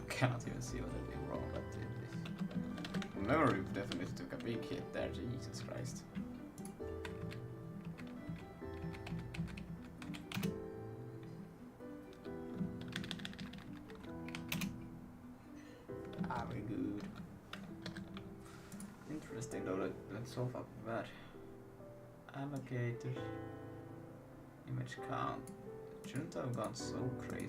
Cannot even see what I did wrong, but memory definitely took a big hit there, Jesus Christ. Very good. Interesting though, that's so fucking bad. Allocated image count. It shouldn't have gone so crazy.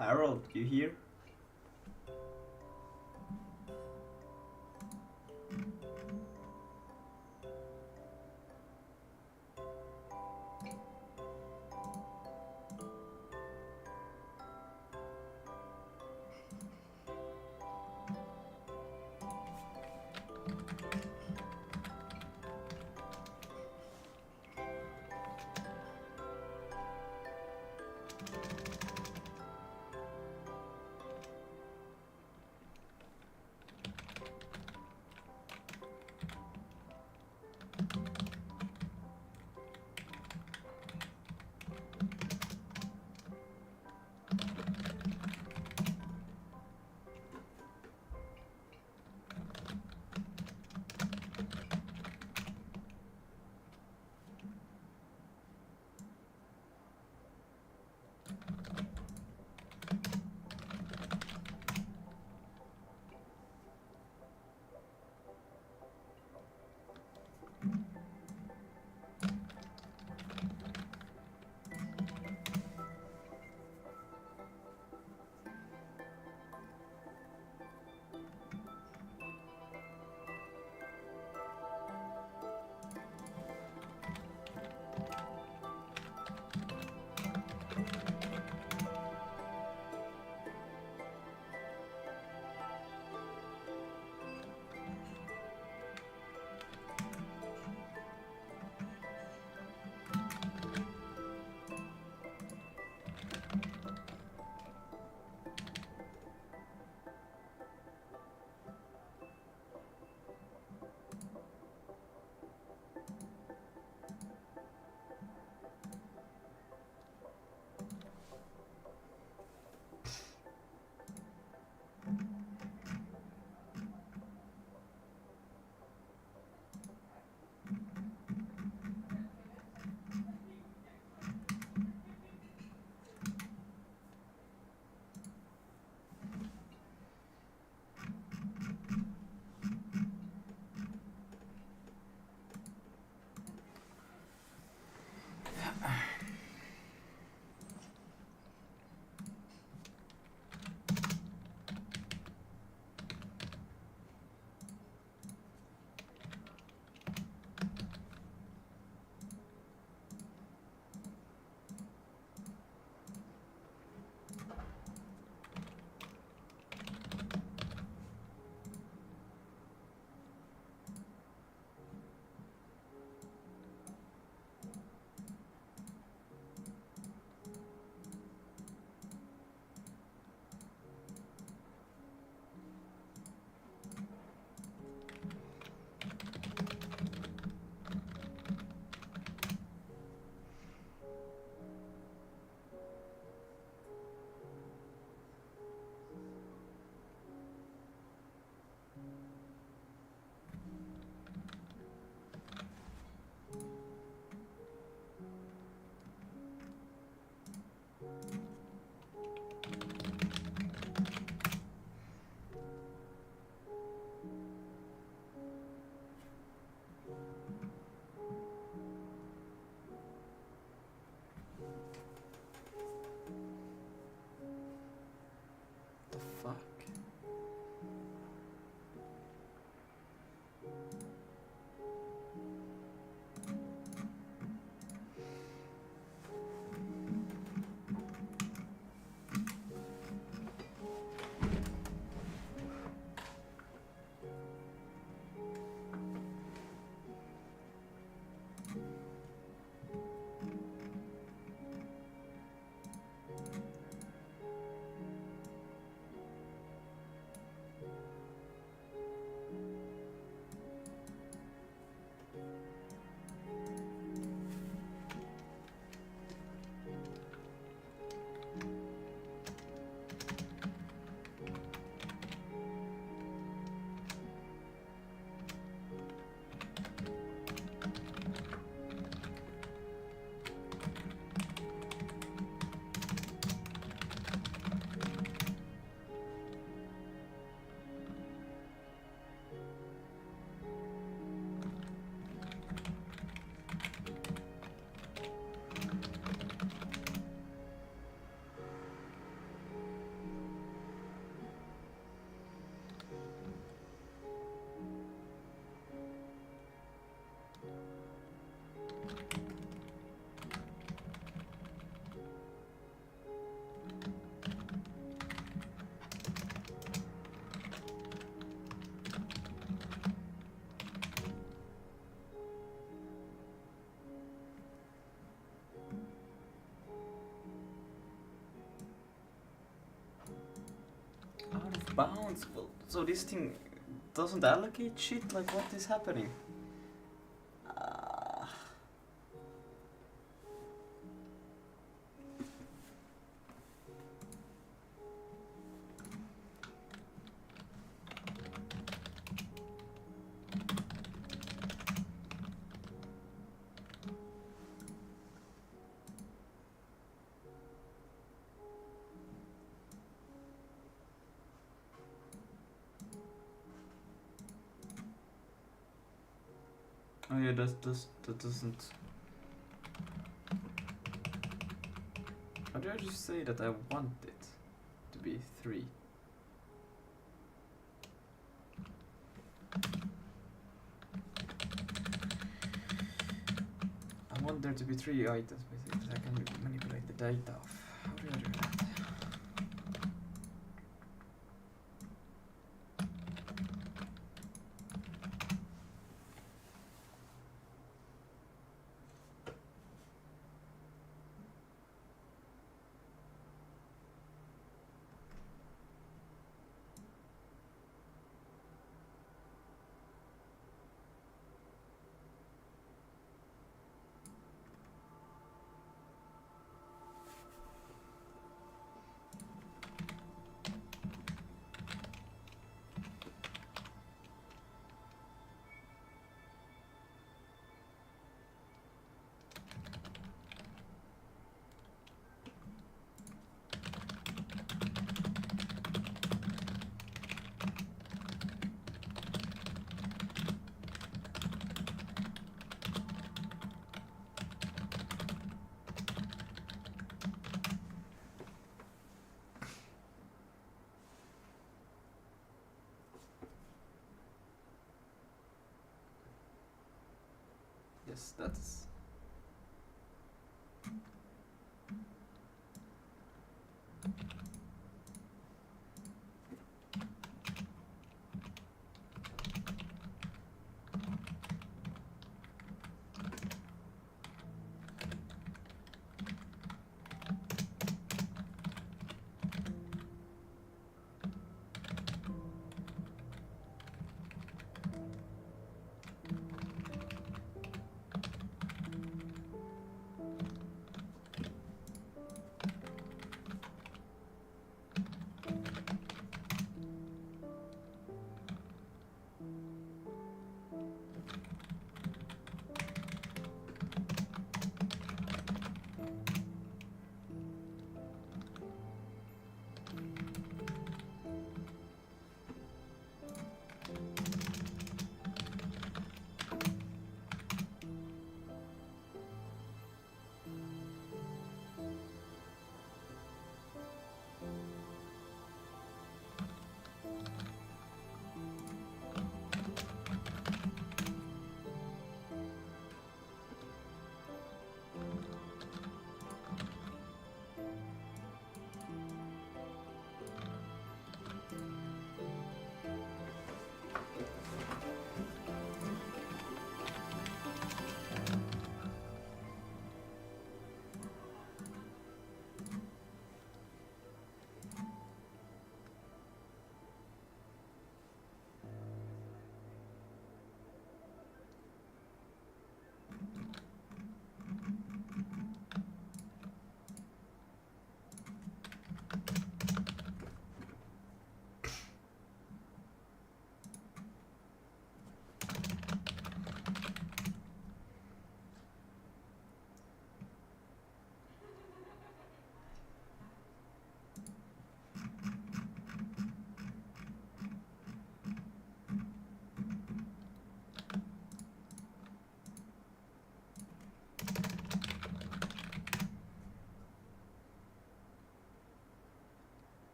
Harold, you here? bounds. Well, so this thing doesn't allocate shit? Like, what is happening? Oh yeah, that doesn't... How do I just say that I want it to be 3? I want there to be 3 items basically that I can manipulate the data of. How do I do that? Yes, that's...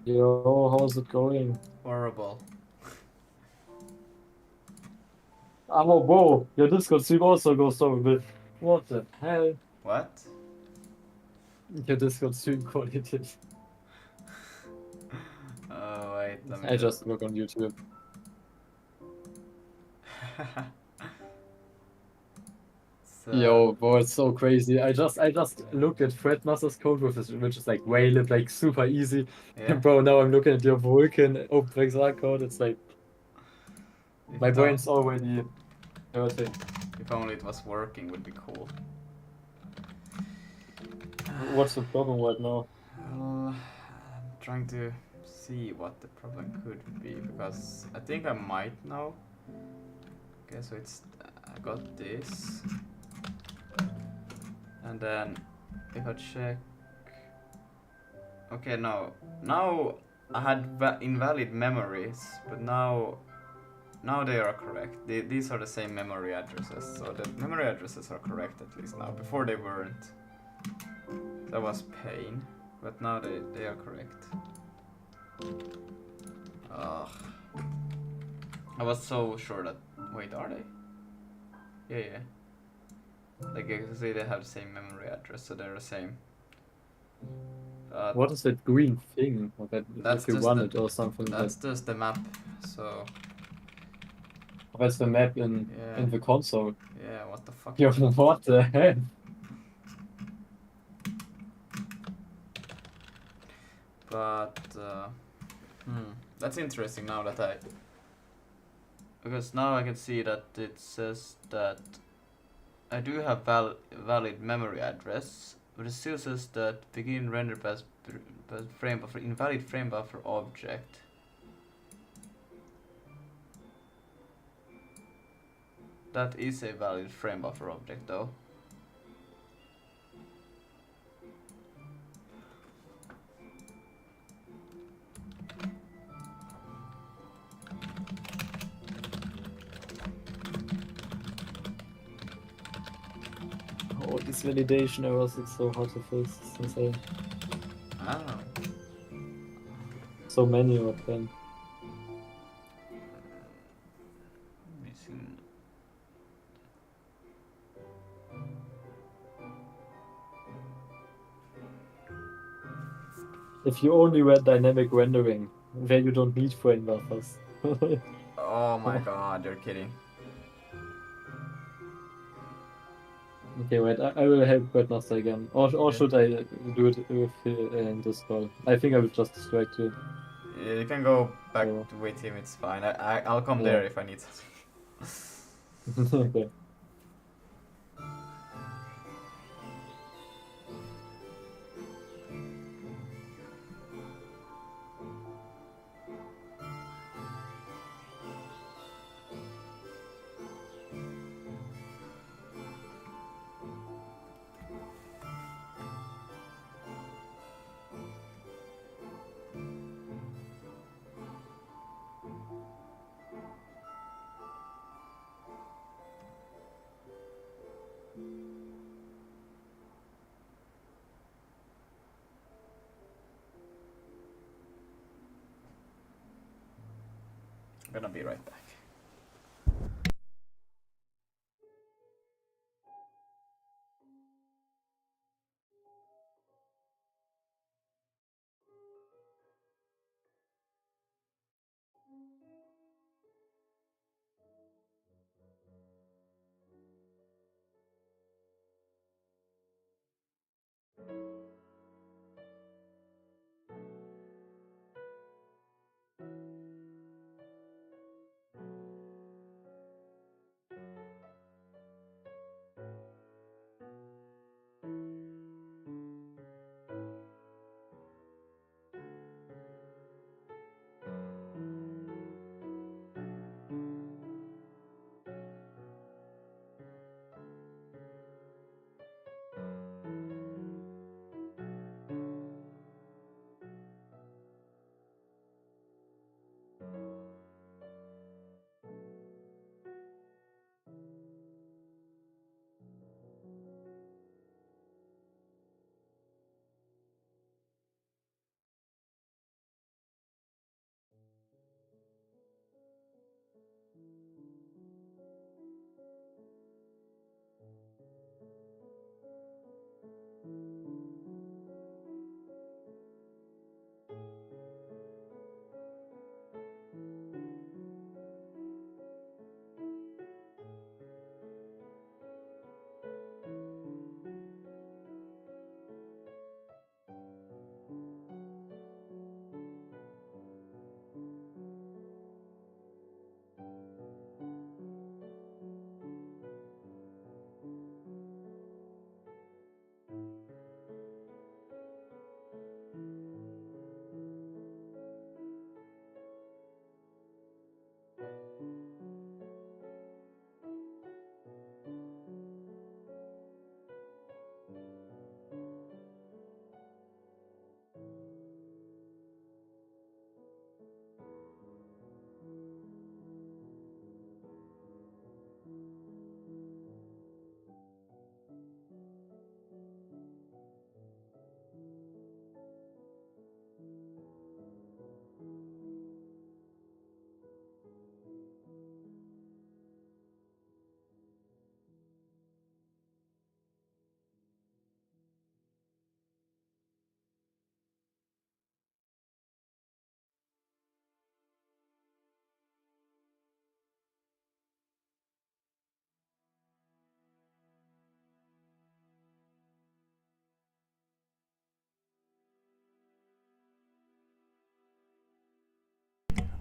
Yo, how's it going? Horrible. Oh, whoa! Your Discord stream also goes so bit. What the hell? What? Your Discord stream quality. Oh wait, let me I just look on YouTube. So, Yo, bro, it's so crazy. I just looked at Fredmaster's code which is like Waylib, like super easy. yeah. Bro, now I'm looking at your Vulkan OpenXR code. It's like my brain's already hurting. If only it was working, would be cool. What's the problem right now? Well, I'm trying to see what the problem could be because I think I might know. Okay, so it's I got this, and then if I check, okay, no, now I had invalid memories, but now they are correct. These are the same memory addresses, so the memory addresses are correct at least now. Before they weren't. That was pain, but now they are correct. Ugh. I was so sure that. Wait, are they? Yeah. Like you can see, they have the same memory address, so they're the same. What is that green thing? Or That's if you just run the, it or something That's just the map. So. That's the map in the console. Yeah. What the fuck? Yo, what the hell? But that's interesting now that because now I can see that it says that I do have valid memory address, but it still says that begin render pass frame buffer invalid frame buffer object. That is a valid frame buffer object though. Oh, this validation errors, it's so hard to fix. It's insane. I don't know. So many of them. Missing. If you only read dynamic rendering, then you don't need frame buffers. Oh my god, you're kidding. Okay, wait, I will help Master again. Or should I do it with in this call? I think I will just distract you. Yeah, you can go back with him, it's fine. I'll come there if I need something. Okay. I'm gonna be right back.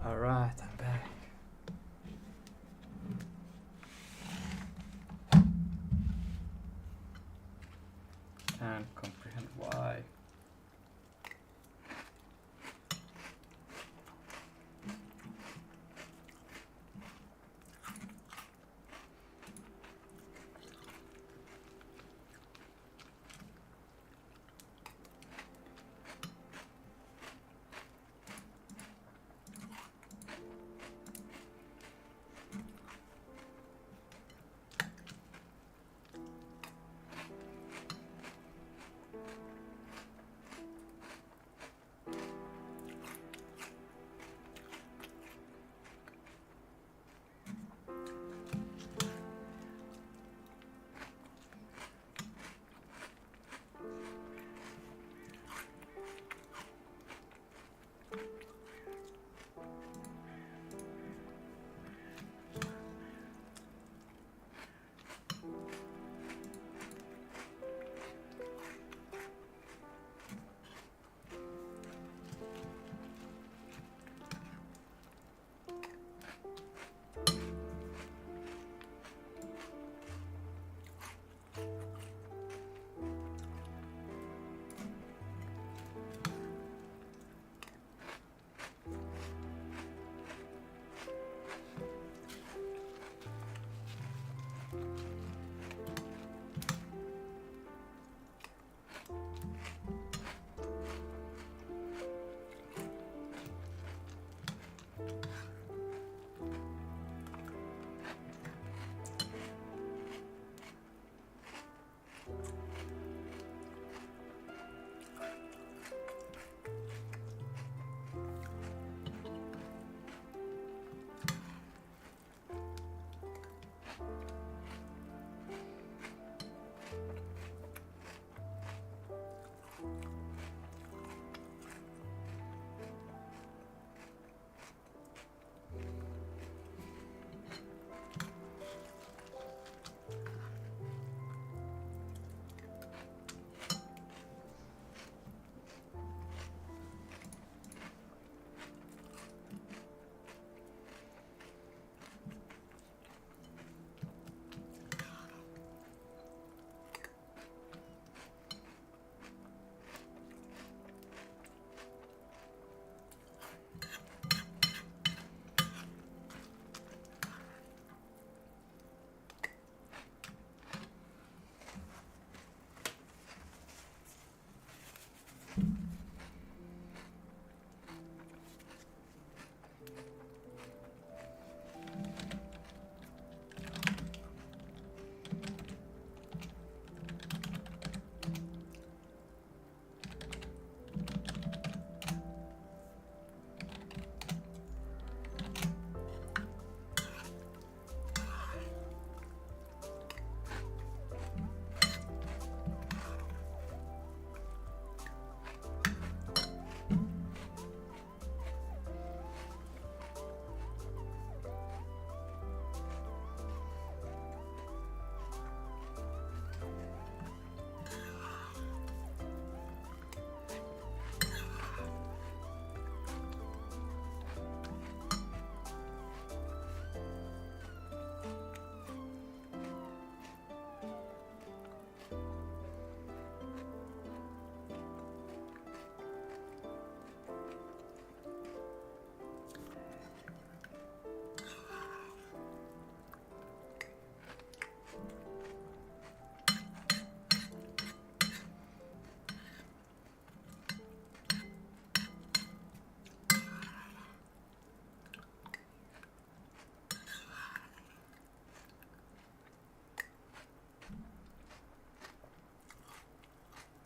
Alright, I'm back. Can't comprehend why.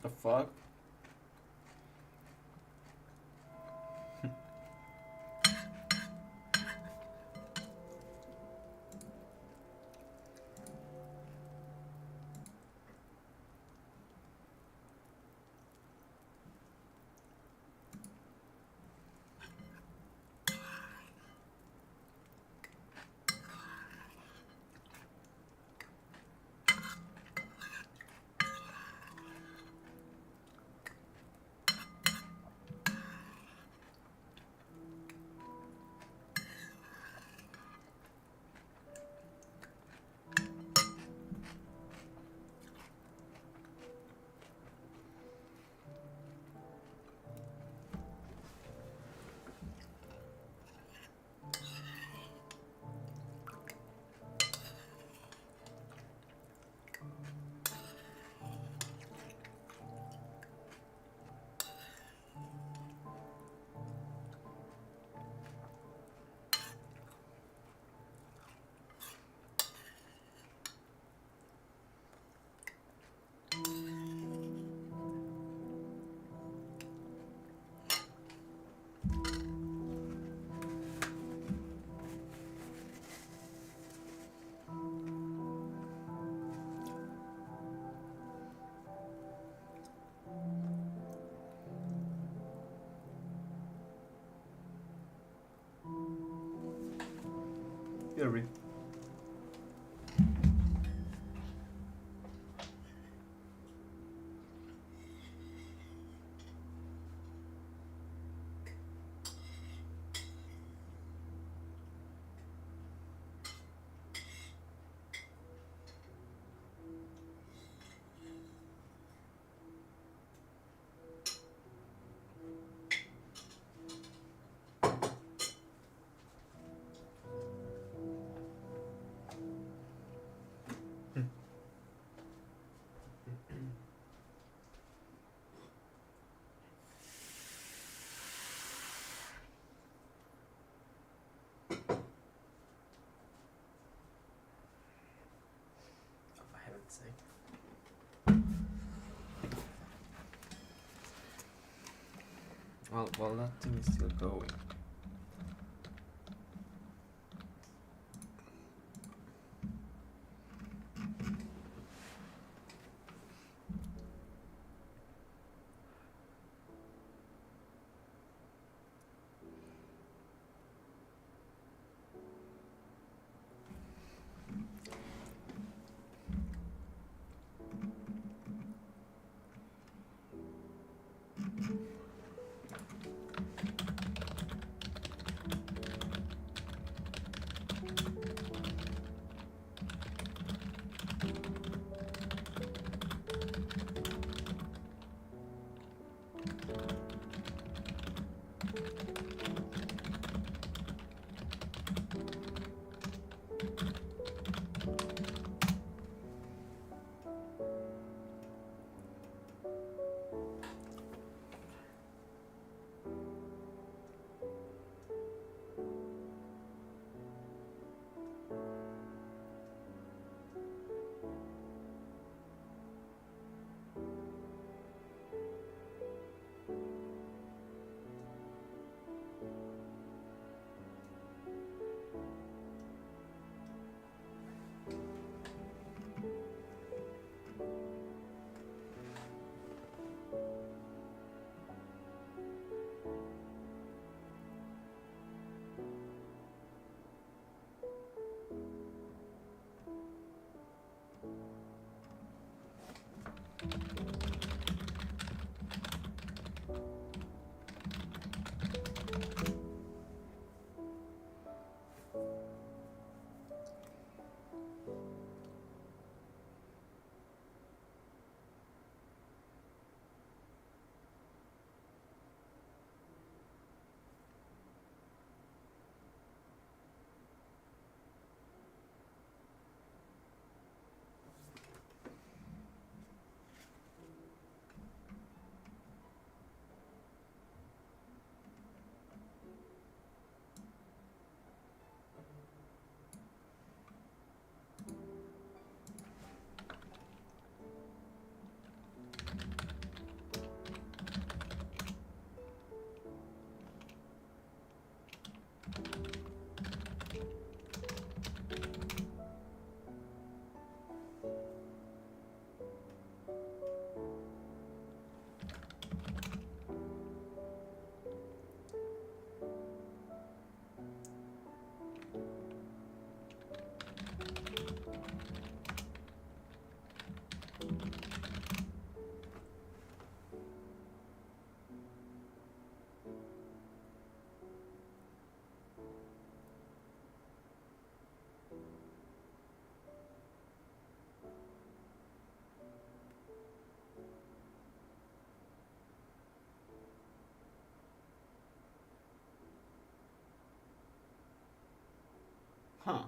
The fuck? Theory. For heaven's sake. Well, that thing is still going. Huh.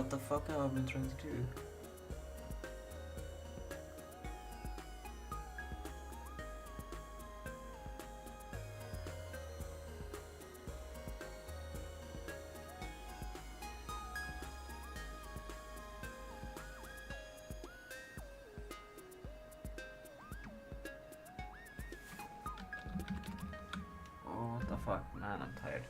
What the fuck have I been trying to do? Oh, what the fuck, man, I'm tired.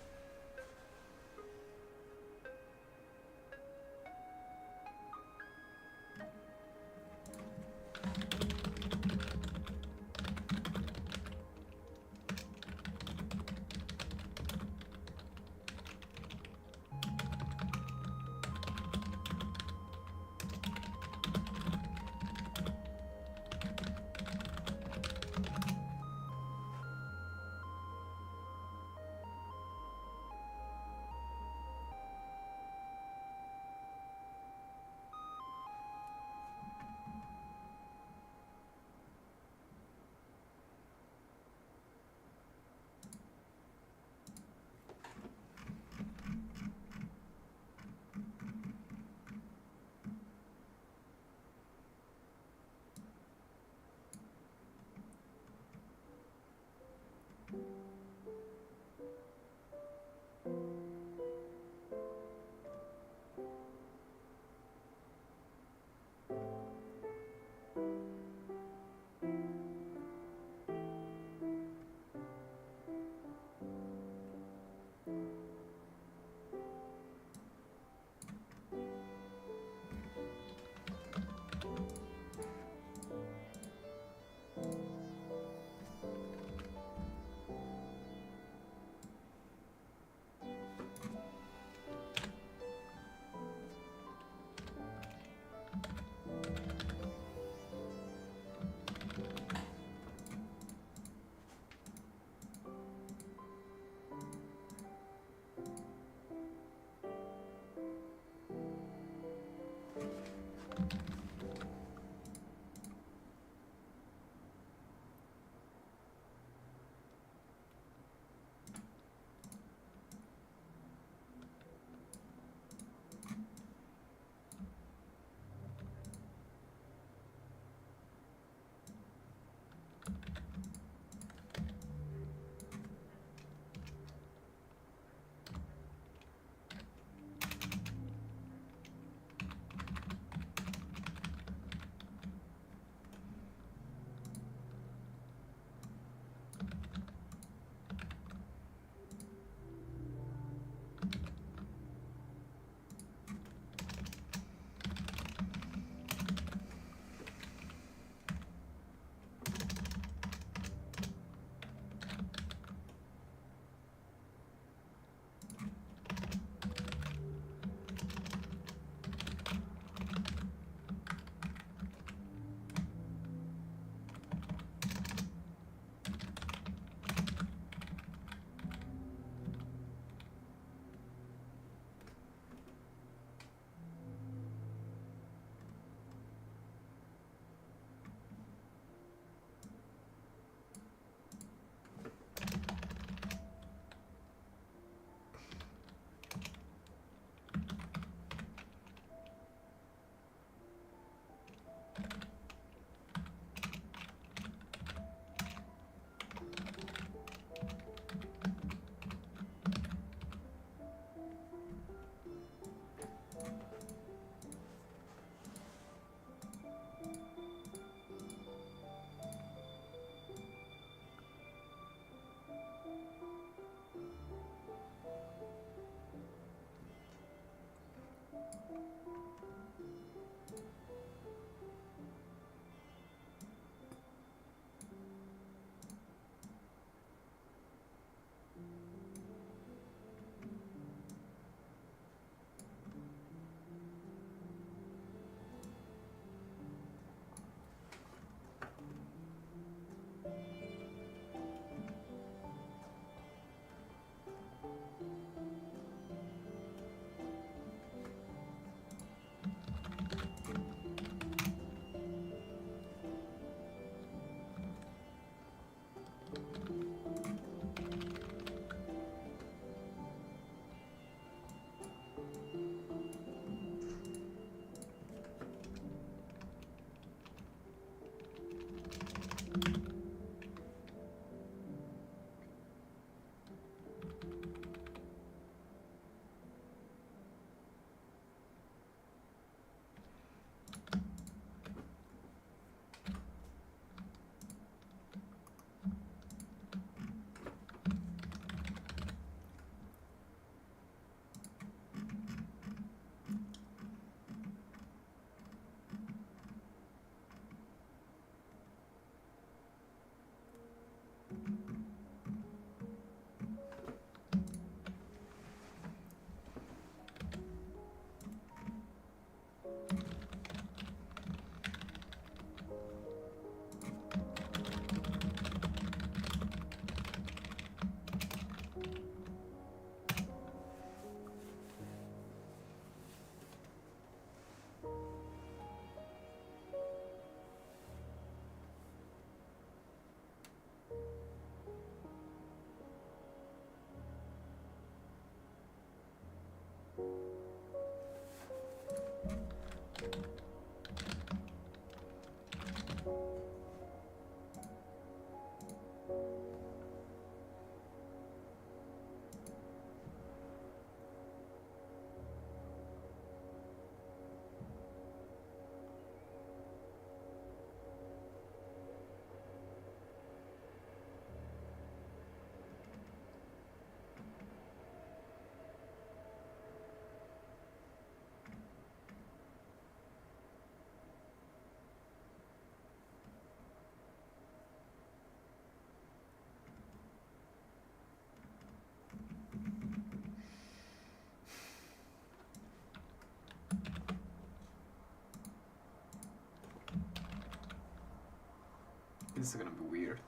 This is gonna be weird.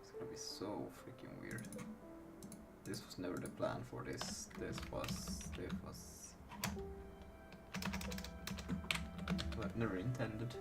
It's gonna be so freaking weird. This was never the plan for this. This was what never intended.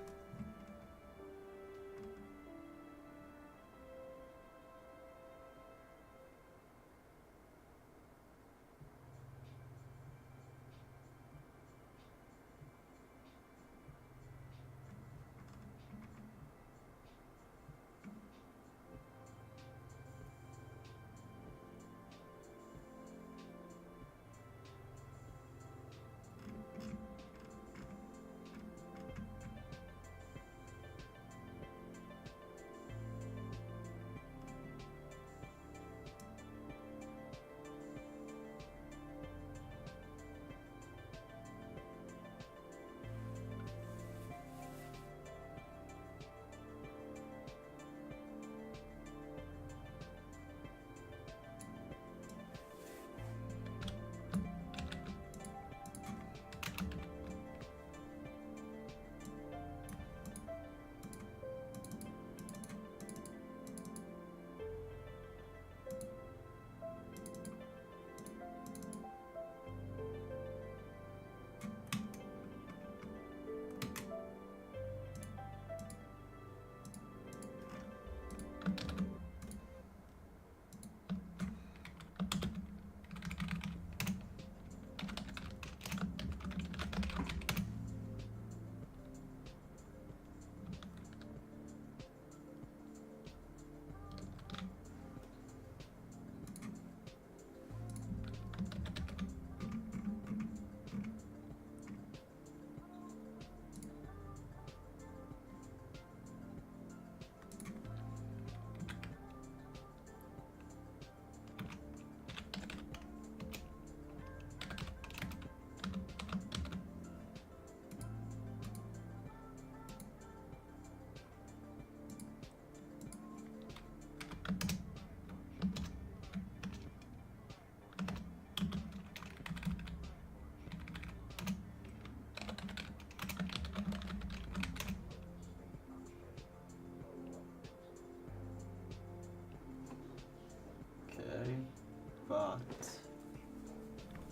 But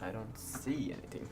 I don't see anything.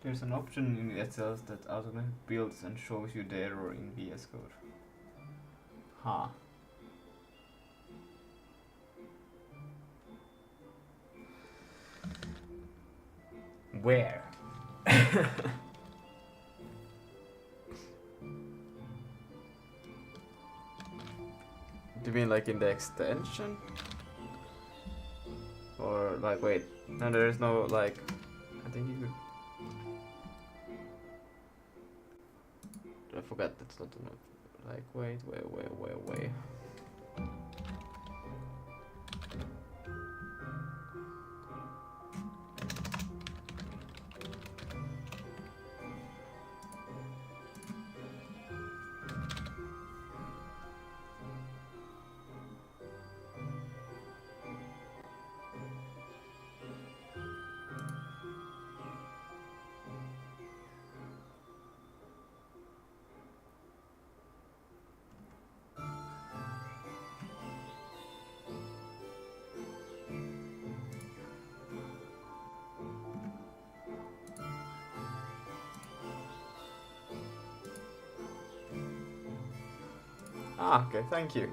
There's an option in itself that automatically builds and shows you the error in VS Code. Huh. Where? Do you mean like in the extension? Or like, wait, no, there's no like, I think you could. I forgot that's not enough. Like, wait. Ah, okay, thank you.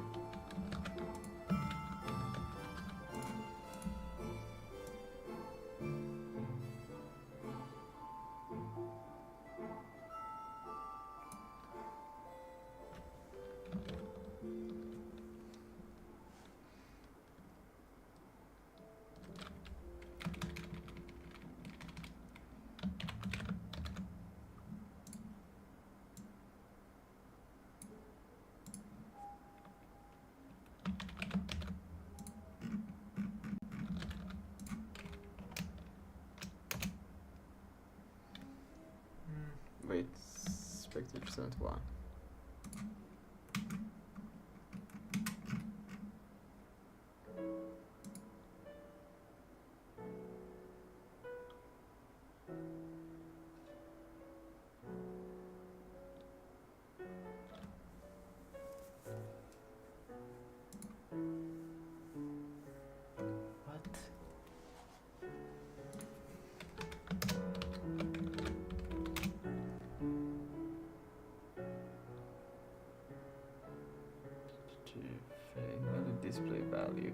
Wait, Spectre 1. What? Valid display value.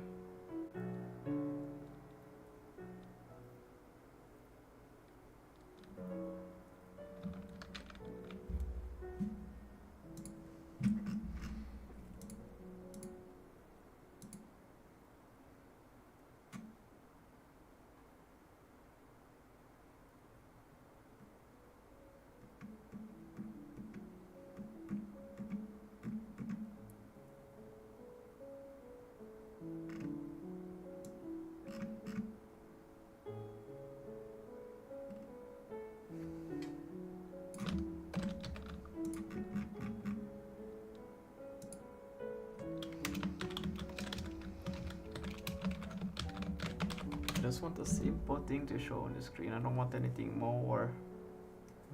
I just want a simple thing to show on the screen. I don't want anything more.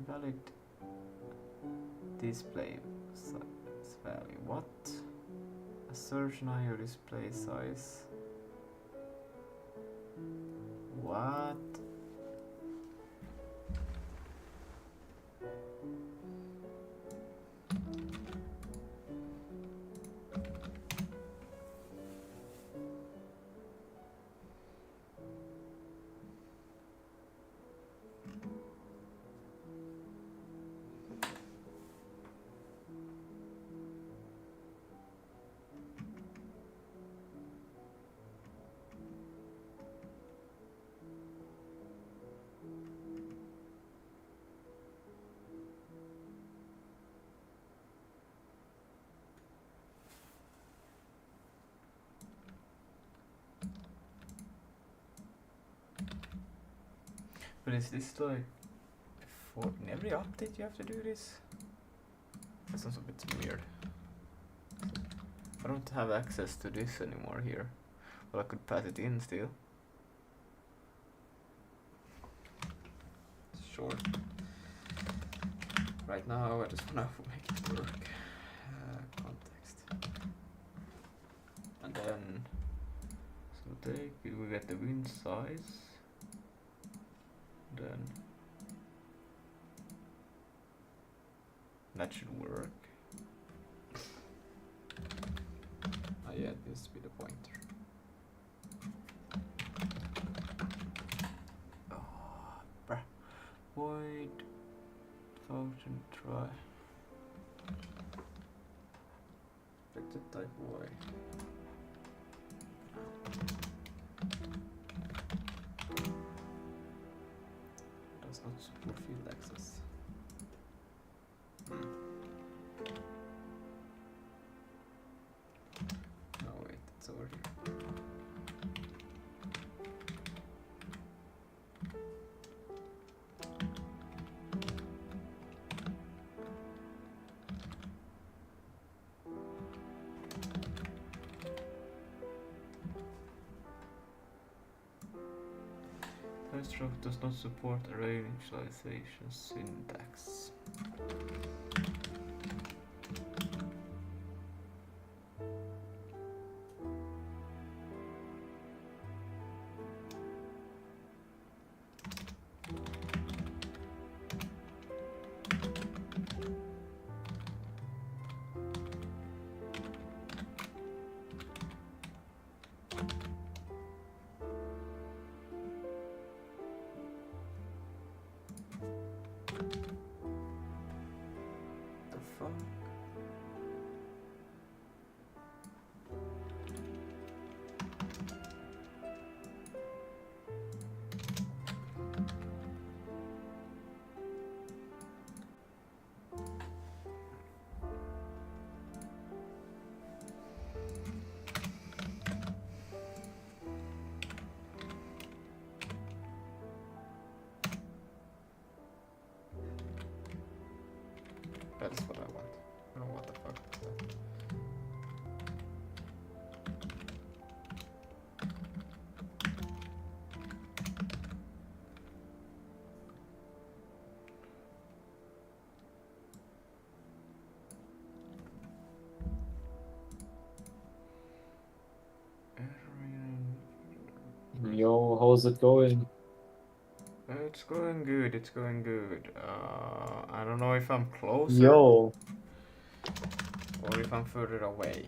Valid display size value. What? Assertion IO display size. What? But is this like for in every update you have to do this? That sounds a bit weird. I don't have access to this anymore here. Well, I could pass it in still. Sure. Right now I just wanna make it work. Context. And then so we get the win size. Then try. Expected type Y. Does not support field access. Oh wait, it's over here. Stroke does not support array initialization syntax. The fuck? That's what I want. I don't know what the fuck is that. Yo, how's it going? It's going good, it's going good. I don't know if I'm closer Yo, or if I'm further away.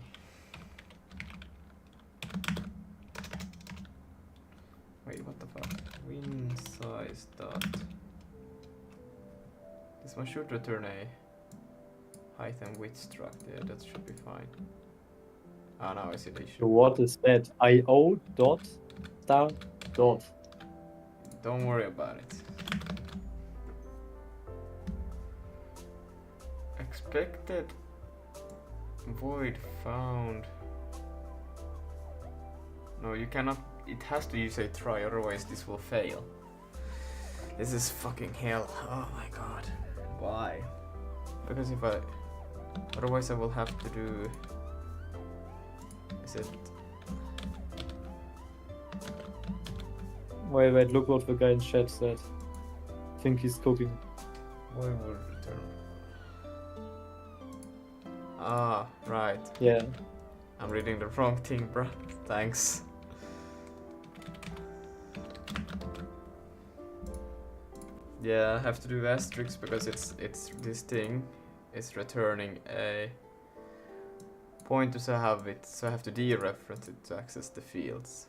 Wait, what the fuck? Win size dot. This one should return a height and width struct. Yeah, that should be fine. Ah, now I see the issue. so what is that? IO dot star dot. Don't worry about it. Expected void found. No, you cannot. It has to use a try, otherwise this will fail. This is fucking hell. Oh my god. Why? Because if I. Otherwise I will have to do. Is it. Wait, look what the guy in chat said. Think he's cooking. Why would return? Ah, right. Yeah. I'm reading the wrong thing, bro. Thanks. Yeah, I have to do asterisk because it's this thing is returning a pointer, so I have to dereference it to access the fields.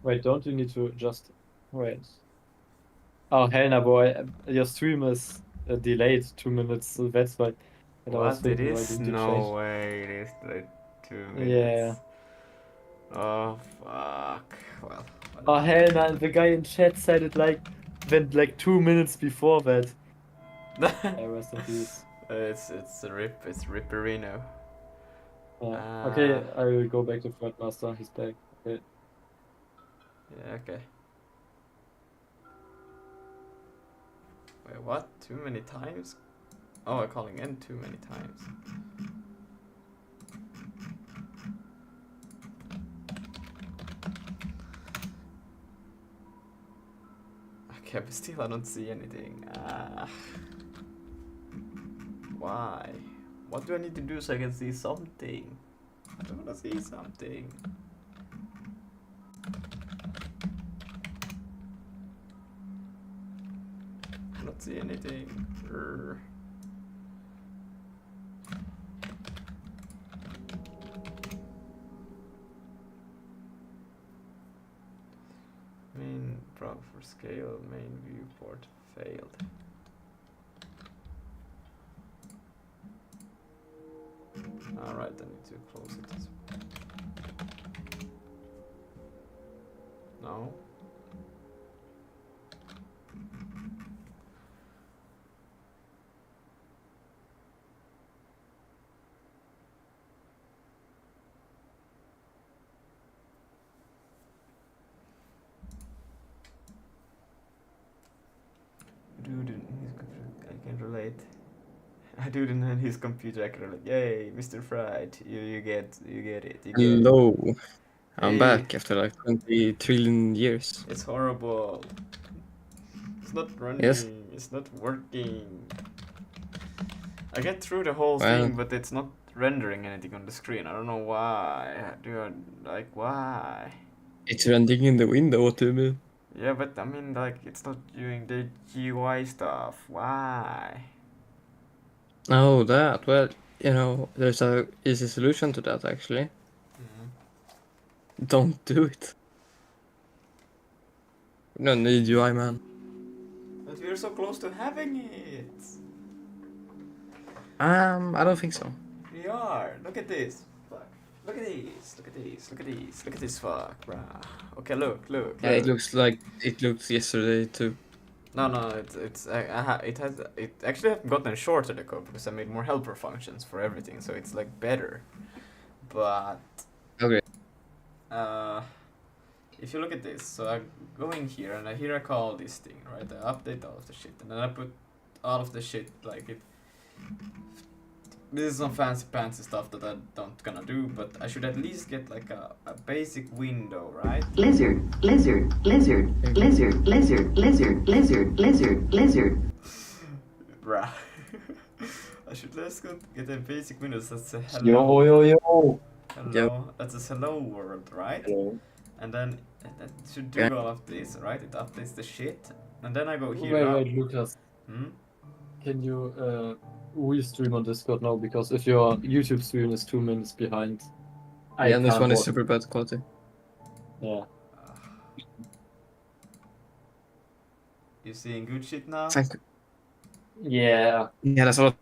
Wait, don't you need to just wait? Oh hell no, boy! Your stream is delayed 2 minutes, so that's why. And I was What? It thinking, why is? didn't you No change? way, it is like 2 minutes. Yeah. Oh fuck. Well. Oh hell no! And the guy in chat said it like went like 2 minutes before that. Yeah, rest in peace. It's a rip. It's Ripperino. Yeah. Okay, I will go back to Fred Master. He's back. Okay. Yeah. Okay. Wait, what? Too many times? Oh, I'm calling in too many times. Okay, but still I don't see anything. Why? What do I need to do so I can see something? I don't wanna see something. I don't see anything. Urgh. Pro for scale, main viewport failed. Alright, I need to close it. No. Dude in his computer, I can relate. A dude in his computer, I can relate. Yay, Mr. Fried, you get it. You get it. Hello. I'm Hey. back after like 20 trillion years. It's horrible. It's not running. Yes. It's not working. I get through the whole Well, thing, but it's not rendering anything on the screen. I don't know why. Why? it's rendering in the window, what do you mean? Yeah, but I mean, like, it's not doing the GUI stuff. Why? Oh, that. Well, you know, there's a easy solution to that actually. Don't do it. We don't need UI, man. But we're so close to having it. I don't think so. We are. Look at this. Fuck. Look at these. Look at these. Look at these. Look at this. Fuck, bruh. Okay, look. Yeah, it looks like it looked yesterday too. No, it actually have gotten shorter the code because I made more helper functions for everything, so it's like better. But Okay. if you look at this, so I go in here and I call this thing, right? I update all of the shit, and then I put all of the shit like it. This is some fancy stuff that I don't gonna do, but I should at least get like a basic window, right? Lizard, lizard, lizard, lizard, lizard, lizard, lizard, lizard, lizard. Bruh. I should let's go get a basic window that says hello. Yo. Hello. That says hello world, right? Hello. And then that should do all of this, right? It updates the shit. And then I go here. Wait, Lucas. Hmm? Can you restream on Discord now? Because if your YouTube stream is 2 minutes behind, Yeah, and this can't one is watch. super bad quality. Yeah. You seeing good shit now? Thank you. Yeah. Yeah, that's a lot.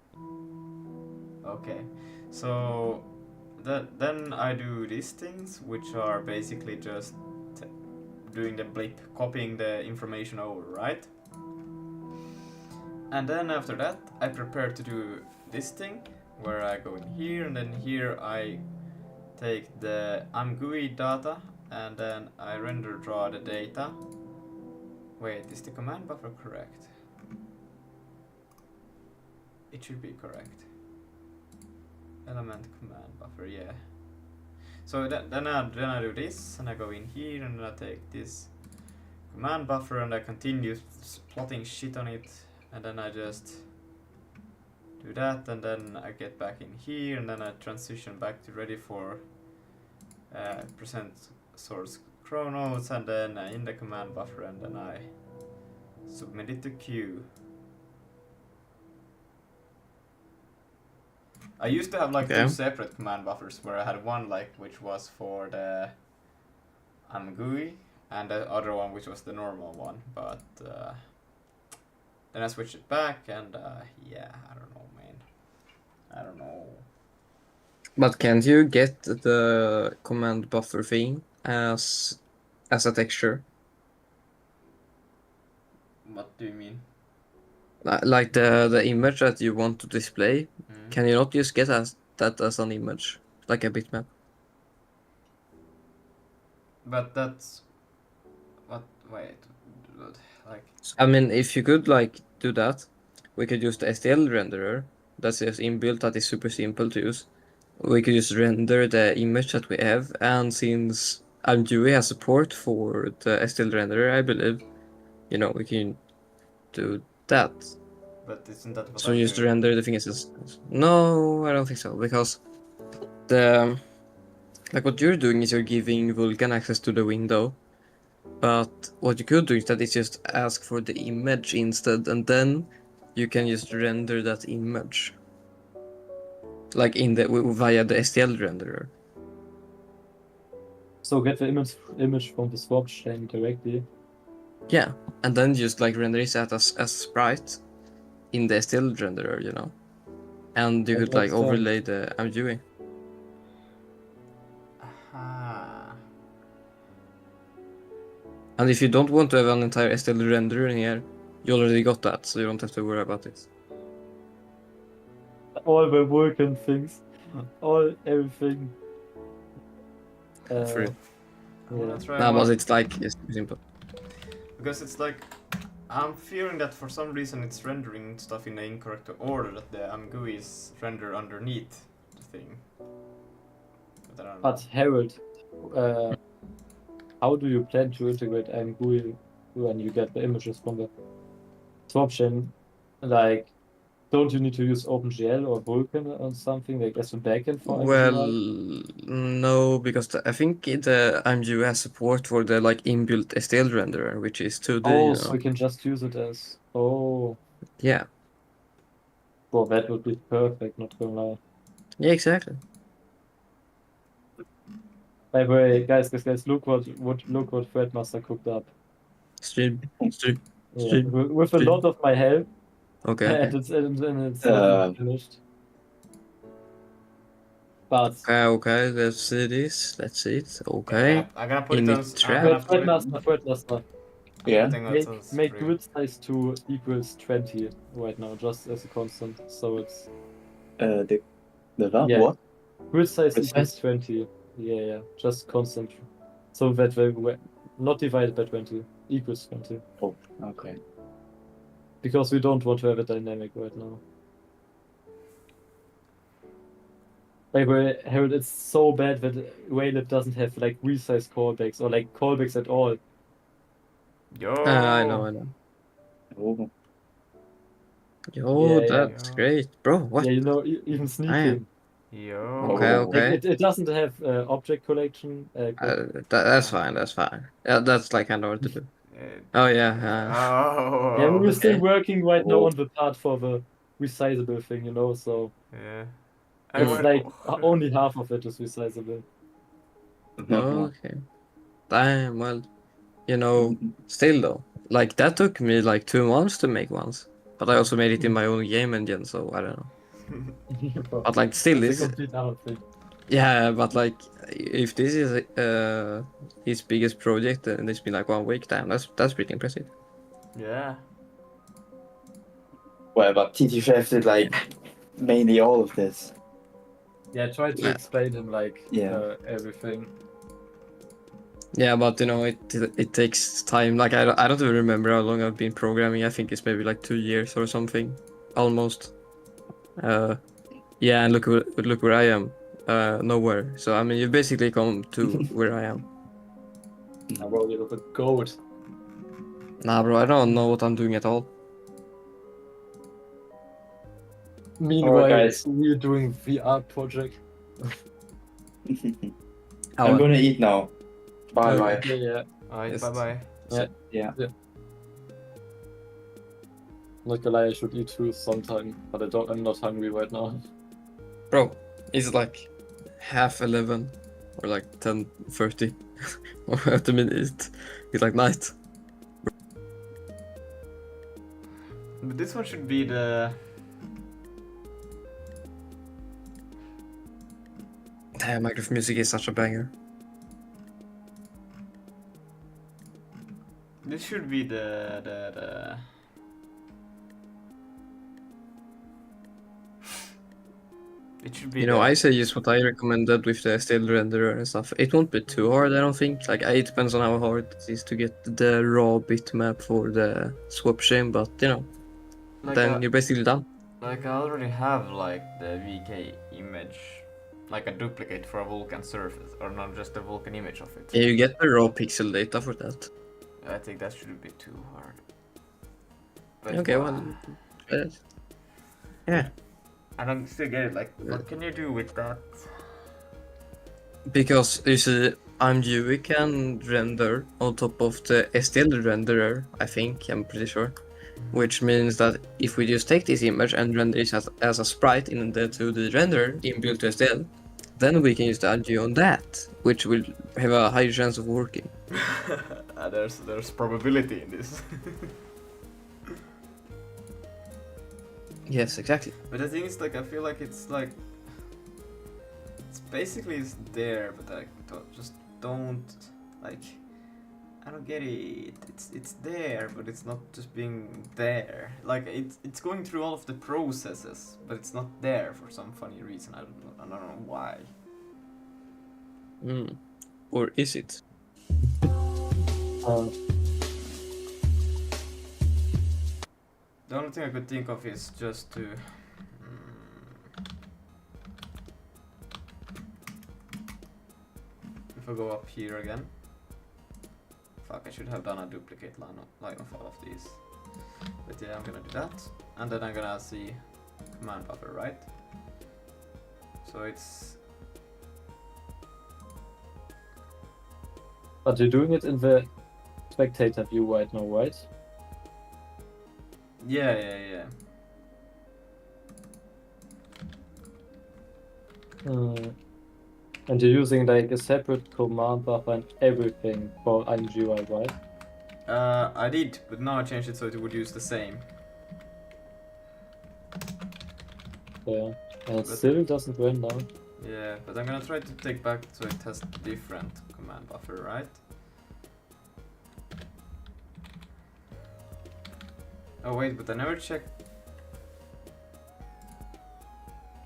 Okay. So then I do these things, which are basically just doing the blip, copying the information over, right? And then after that, I prepare to do this thing, where I go in here, and then here I take the IMGUI data, and then I render draw the data. Wait, is the command buffer correct? It should be correct. Element command buffer, yeah. So then I do this, and I go in here, and I take this command buffer, and I continue plotting shit on it, and then I just do that, and then I get back in here, and then I transition back to ready for present source chronos, and then in the command buffer, and then I submit it to queue. I used to have like two separate command buffers, where I had one like which was for the IMGUI, and the other one which was the normal one, but then I switched it back, and yeah, I don't know, man. I don't know. But can't you get the command buffer thing as a texture? What do you mean? Like the image that you want to display, can you not just get that as an image, like a bitmap? But that's what? Wait, like. I mean, if you could like do that, we could use the STL renderer. That's just inbuilt. That is super simple to use. We could just render the image that we have, and since IMGUI has support for the STL renderer, I believe, you know, we can do that. But isn't that what So just render the thing as no, I don't think so, because the like what you're doing is you're giving Vulkan access to the window, but what you could do instead is just ask for the image instead, and then you can just render that image, like in the via the STL renderer. So get the image from the swap chain directly. Yeah, and then just like render it as a sprite in the still renderer, you know, and you Like, could like what's done? overlay the IMGUI. Ah. And if you don't want to have an entire still renderer in here, you already got that, so you don't have to worry about it. All the Vulkan things, everything. For real. I'm gonna Yeah. try Nah, one. but it's like it's simple. Because it's like, I'm fearing that for some reason it's rendering stuff in the incorrect order, that the IMGUI is rendered underneath the thing. But I don't know. But Harold, how do you plan to integrate IMGUI when you get the images from the swap chain? Like, don't you need to use OpenGL or Vulkan or something like as a backend for Well, IMGUI? no, because I think the IMGUI has support for the like inbuilt STL renderer, which is 2D, Oh, you so know. we can just use it as Yeah. Well, that would be perfect, not gonna lie. Yeah, exactly. By the way, guys, look what Threadmaster cooked up. Stream. Yeah, with a lot of my help. Okay. And it's not even finished. But Okay, let's see this. Let's see it. Okay. Yeah, I'm gonna put it In on. it I'm trap. gonna put it. Threadmaster. Yeah. Make grid size 2 equals 20 right now, just as a constant. So it's The what? yeah. What? Grid size Grid equals size? 20. Yeah, just constant. So that we not divided by 20 equals 20. Oh, okay. Because we don't want to have a dynamic right now. By the way, Harold, it's so bad that Waylib doesn't have like resize callbacks or like callbacks at all. Yo. I know. Oh. Yo, Yeah. that's great, bro. What? Yeah, you know, even sneaking. Yo. Okay. Like, it doesn't have object collection. That's fine. That's fine. Yeah, that's like kind of hard to do. Oh yeah. Oh. Yeah, we're still Okay. working right now on the part for the resizable thing, you know. So Yeah. it's like only half of it is resizable. Okay. Damn. Well, you know, still though, like that took me like 2 months to make once, but I also made it in my own game engine, so I don't know. But like, still, That's a this. complete other thing. Yeah, but like, if this is his biggest project and it's been like 1 week, damn, that's pretty impressive. Yeah. Well, but TT Chef did like mainly all of this. Yeah, try to explain him like everything. Yeah, but you know, it takes time. Like I don't even remember how long I've been programming. I think it's maybe like 2 years or something, almost. Yeah, and look where I am. Nowhere. So I mean, you basically come to where I am. Nah, bro, you're a goat. Nah, bro, I don't know what I'm doing at all. Meanwhile, guys. we're doing VR project. I'm gonna eat now. Bye bye. Yeah. Alright, bye bye. Yeah. Not gonna lie, I should eat too sometime, but I'm not hungry right now. Bro, it's like 11:30 or like 10:30. At the minute, it's like night. But this one should be the. Damn, Minecraft music is such a banger. This should be the. It should be. You know, I say use what I recommended with the still renderer and stuff. It won't be too hard, I don't think. Like, it depends on how hard it is to get the raw bitmap for the swap chain, but you know, Like then you're basically done. Like I already have like the VK image, like a duplicate for a Vulkan surface, or not just a Vulkan image of it. Yeah, you get the raw pixel data for that. I think that shouldn't be too hard. But Okay, well, yeah. I don't still get it. Like, what can you do with that? Because you see, IMGUI can render on top of the STL renderer, I think, I'm pretty sure. Which means that if we just take this image and render it as a sprite in the 2D renderer inbuilt to STL, then we can use the IMGUI on that, which will have a higher chance of working. There's probability in this. Yes, exactly. But the thing is, like, I feel like it's basically it's there, but I don't like. I don't get it. It's there, but it's not just being there. Like it's going through all of the processes, but it's not there for some funny reason. I don't know why. Or is it? The only thing I could think of is just to. If I go up here again. Fuck, I should have done a duplicate line of all of these. But yeah, I'm gonna do that. And then I'm gonna see command buffer, right? So it's. But you're doing it in the spectator view right now, right? Yeah. And you're using like a separate command buffer and everything for IMGUI, right? I did, but now I changed it so it would use the same. Yeah, and it still doesn't run now. Yeah, but I'm gonna try to take back so it has different command buffer, right? Oh wait, but I never checked.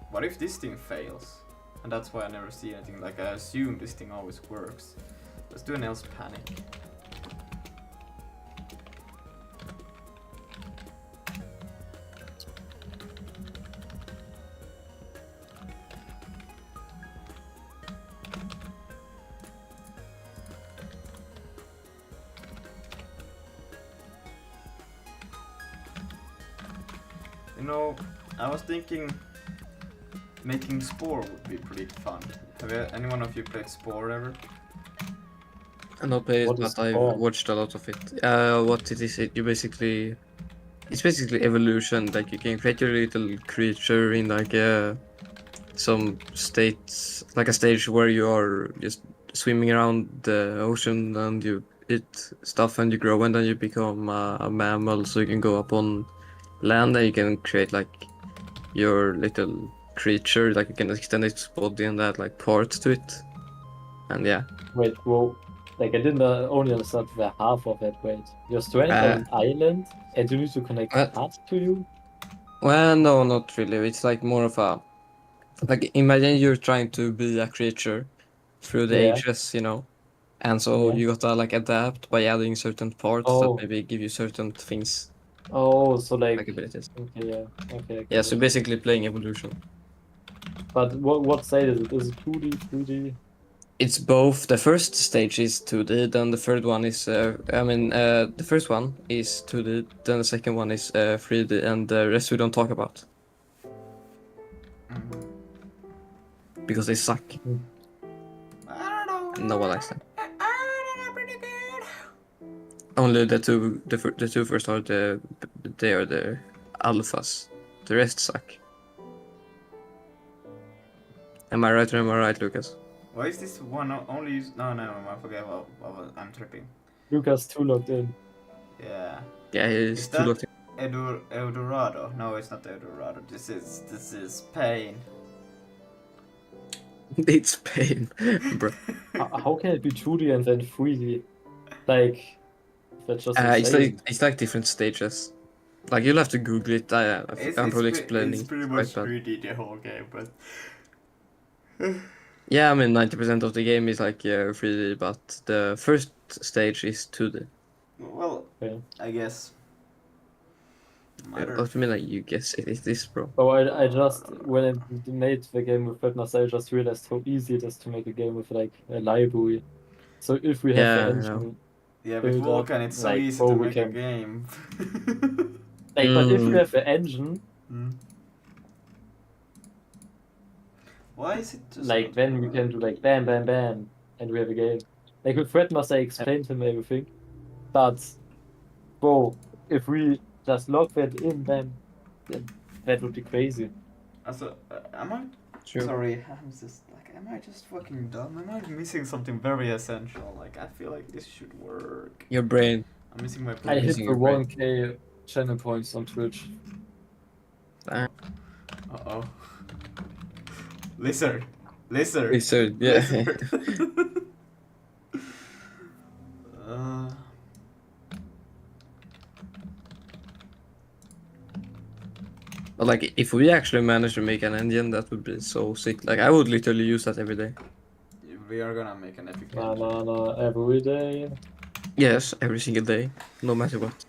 What if this thing fails? And that's why I never see anything. Like, I assume this thing always works. Let's do an else panic. You know, I was thinking making Spore would be pretty fun. Have anyone of you played Spore ever? I'm not played it, What is but I've Spore? watched a lot of it. What it is, it's basically evolution. Like you can create your little creature in like some states, like a stage where you are just swimming around the ocean and you eat stuff and you grow and then you become a mammal, so you can go up on land and you can create like your little creature, like you can extend its body and add like parts to it. And yeah. Wait, whoa. Like I didn't only understand the half of it. Wait, you're stranded on an island and you need to connect parts to you? Well, no, not really. It's like more of a, like imagine you're trying to be a creature through the Yeah. ages, you know, and so Yeah. you gotta like adapt by adding certain parts that maybe give you certain things. Oh, so like abilities. Okay, yeah. Okay. Yeah, so basically playing evolution. But what side is it? Is it 2D, 3D? It's both. The first stage is 2D, then the third one is, the first one is 2D, then the second one is 3D, and the rest we don't talk about. Because they suck. I don't know. No one likes them. Only the two first are they are the alphas. The rest suck. Am I right or am I right, Lucas? Why is this one only used? No, I forget what I'm tripping. Lucas too logged in. Yeah. Yeah, he's too locked in. Eldorado? No, it's not Eldorado. This is pain. It's pain, bro. How can it be 2D and then 3D? Like, that's just insane. It's like different stages. Like you'll have to Google it. I'm probably explaining. It's pretty much 3D the whole game, but. Yeah, I mean 90% of the game is like 3D, but the first stage is 2D. Well, I guess. What do you mean, like you guess it is this, bro? Oh, I just, when I made the game with Redmaster, I just realized how easy it is to make a game with like a library. So if we have the engine. Yeah, with Vulkan it's so easy to make a game. Like, but if we have the engine. Why is it just like then we can do like bam bam bam and we have a game. Like with Redmaster I explained him everything. But bro, if we just log that in then that would be crazy. Also, Sure. Sorry, I'm just like, am I just fucking dumb? Am I missing something very essential? Like, I feel like this should work. Your brain. I'm missing my I brain. hit Missing the your brain. 1K channel points on Twitch. Uh oh. Lizard. Lizard. Lizard, yeah. Lizard. But like, if we actually manage to make an engine, that would be so sick. Like, I would literally use that every day. We are gonna make an epic Nah, engine. nah, nah, every day. Yes, every single day, no matter what.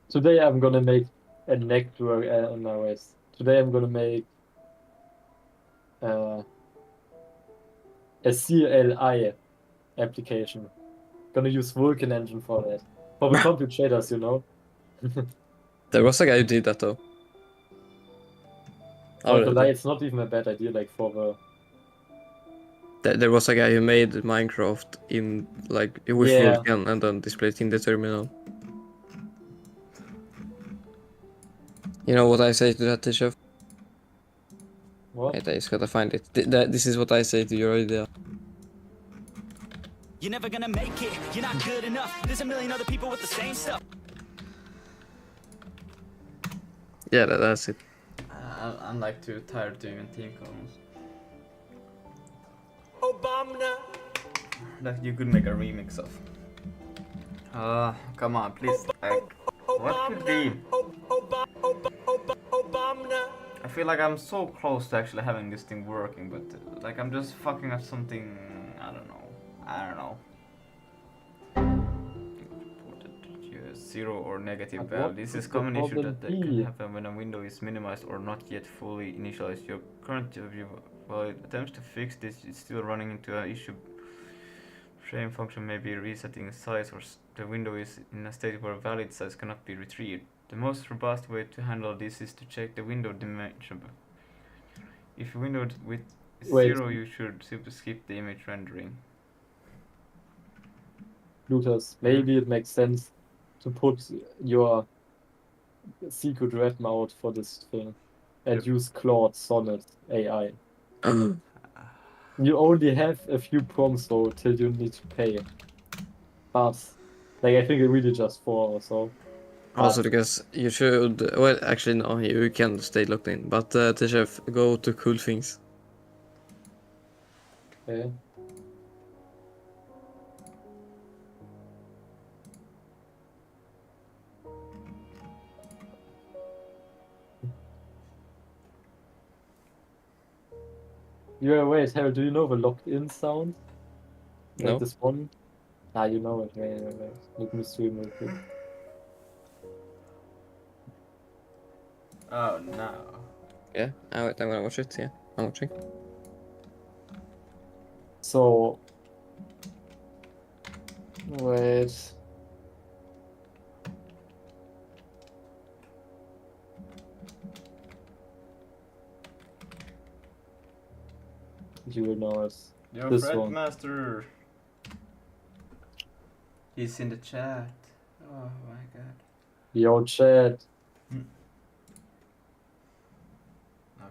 Today I'm gonna make a network. No, wait. Today I'm gonna make a CLI application. Gonna use Vulkan engine for that. For the compute shaders, you know. There was a guy who did that though. Not gonna lie, it's not even a bad idea. Like for the There was a guy who made Minecraft in like with Vulkan and then displayed in the terminal. You know what I say to that, Tisha? What? Wait, I just gotta find it. This is what I say to your idea. You're never gonna make it, you're not good enough. There's a million other people with the same stuff. Yeah, that's it. I'm like too tired to even think almost. Obama. That you could make a remix of. Come on, please. Like, what could be? I feel like I'm so close to actually having this thing working, but like I'm just fucking up something. I don't know. Zero or negative value. This is common issue that can happen when a window is minimized or not yet fully initialized. Your current view, while it attempts to fix this, it's still running into an issue. Frame function may be resetting size, or the window is in a state where valid size cannot be retrieved. The most robust way to handle this is to check the window dimension. If window width is 0, you should simply skip the image rendering. Lucas, maybe it makes sense to put your secret red mode for this thing and use Claude Sonnet AI. You only have a few prompts though till you need to pay. But like I think it really just 4 or so. Also, because you should. Well, actually, no, you can stay locked in. But Tchef, go to cool things. Okay. Wait, Harold, do you know the locked in sound? Like No. this one? Ah, you know it. Wait. Let me stream real quick. Oh no. Yeah, I'm gonna watch it. Yeah, I'm watching. So. Wait. You will know it. Yo, This Fred one. Master. He's in the chat. Oh my god. Yo, chat.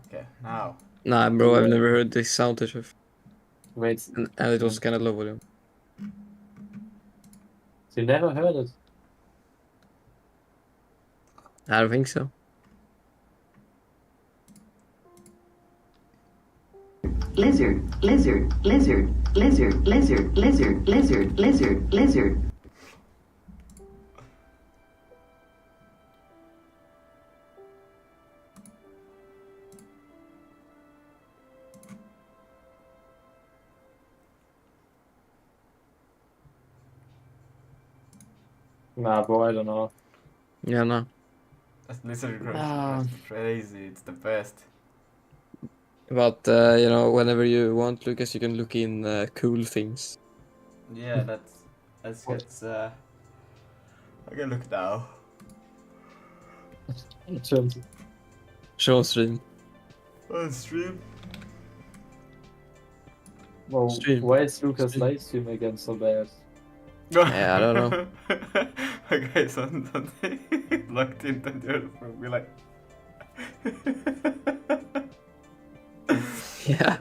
Okay, now. Nah, bro, I've never heard this sound, Tchef. Wait. And it was kind of low volume. You never heard it? I don't think so. Lizard, lizard, lizard, lizard, lizard, lizard, lizard, lizard, lizard. Nah, bro, I don't know. Yeah, no. That's lizard Ah. That's crazy. It's the best. But you know, whenever you want, Lucas, you can look in cool things. Yeah, that's gets. I can look now. Show on stream. On stream. Well, Stream. why is Lucas live stream again so bad? Yeah, I don't know. Okay, so something locked in, then the other will be like. Yeah.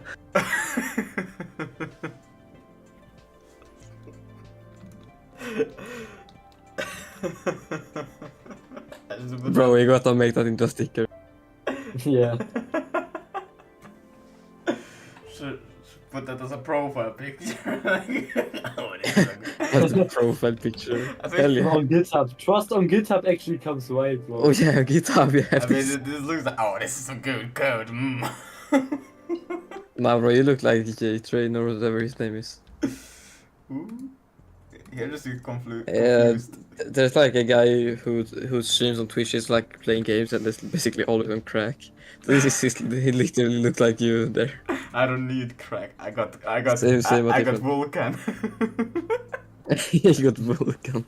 Bro, you gotta make that into a sticker. Yeah. Should put that as a profile picture. Oh, this is so good. That's a profile picture. I think- Hell yeah. On GitHub. Trust on GitHub actually comes right, bro. Oh yeah, GitHub, yeah. I mean, this looks like, oh, this is some good code. Nah, bro, you look like J Train or whatever his name is. Ooh. You're just confused. There's like a guy who streams on Twitch is like playing games and it's basically all of them crack. So this is he literally looks like you there. I don't need crack. I got Same, but I got different. Vulcan. You got Vulcan.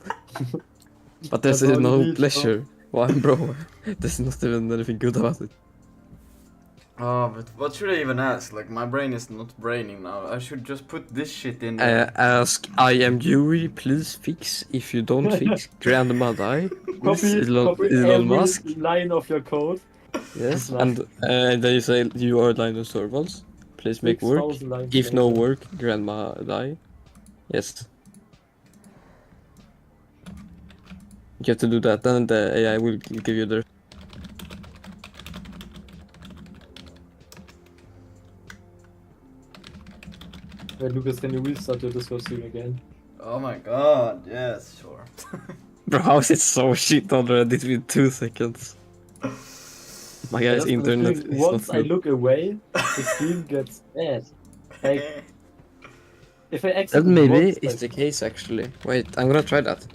But there's That's all you no need, pleasure. Why, bro? There's not even anything good about it. Oh, but what should I even ask? Like, my brain is not braining now. I should just put this shit in there. Ask IMGUI, please fix. If you don't fix, grandma die. Copy Elon every Musk. line of your code. Yes, and then you say you are Linus Torvalds. Please make work. 6,000 lines If no later. work, grandma die. Yes. You have to do that, then the AI will give you the. Wait, Lucas, can you restart your Discord stream again? Oh my god, yes, sure. Bro, how is it so shit already within 2 seconds? My guy's That's the internet thing, is once not I good. look away, the stream gets bad. Like, if I That exit maybe once, is the case actually. Wait, I'm gonna try that.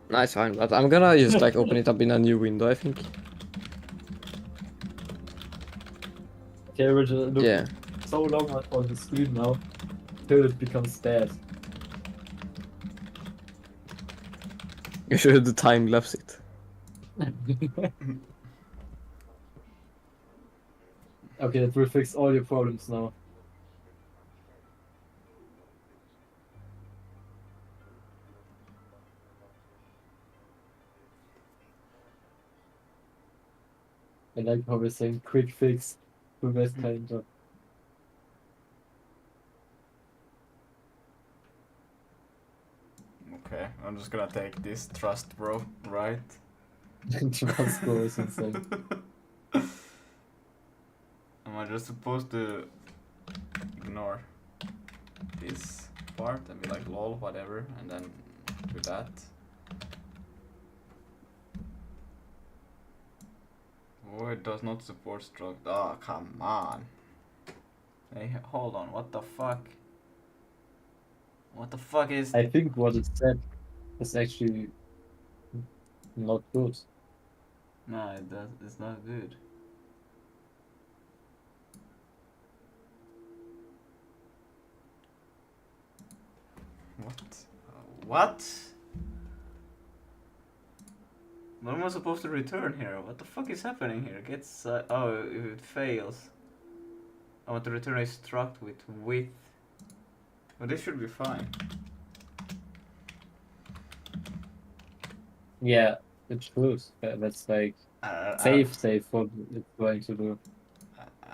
Nice, fine, but I'm gonna just like open it up in a new window, I think. Okay, Richard, look Yeah. so long on the screen now till it becomes bad. You should do time lapse it. Okay, that will fix all your problems now. I like how we're saying quick fix to that kind of. Okay, I'm just gonna take this trust, bro, right? Trust bro is insane. Am I just supposed to ignore this part and be like lol, whatever, and then do that? Oh, it does not support stroke. Oh, come on. Hey, hold on, what the fuck? What the fuck is... I think what it said is actually not good. No, it's not good. What? What? What am I supposed to return here? What the fuck is happening here? Gets oh, if it fails, I want to return a struct with width. But this should be fine. Yeah, it should. That's like safe what it's going to do.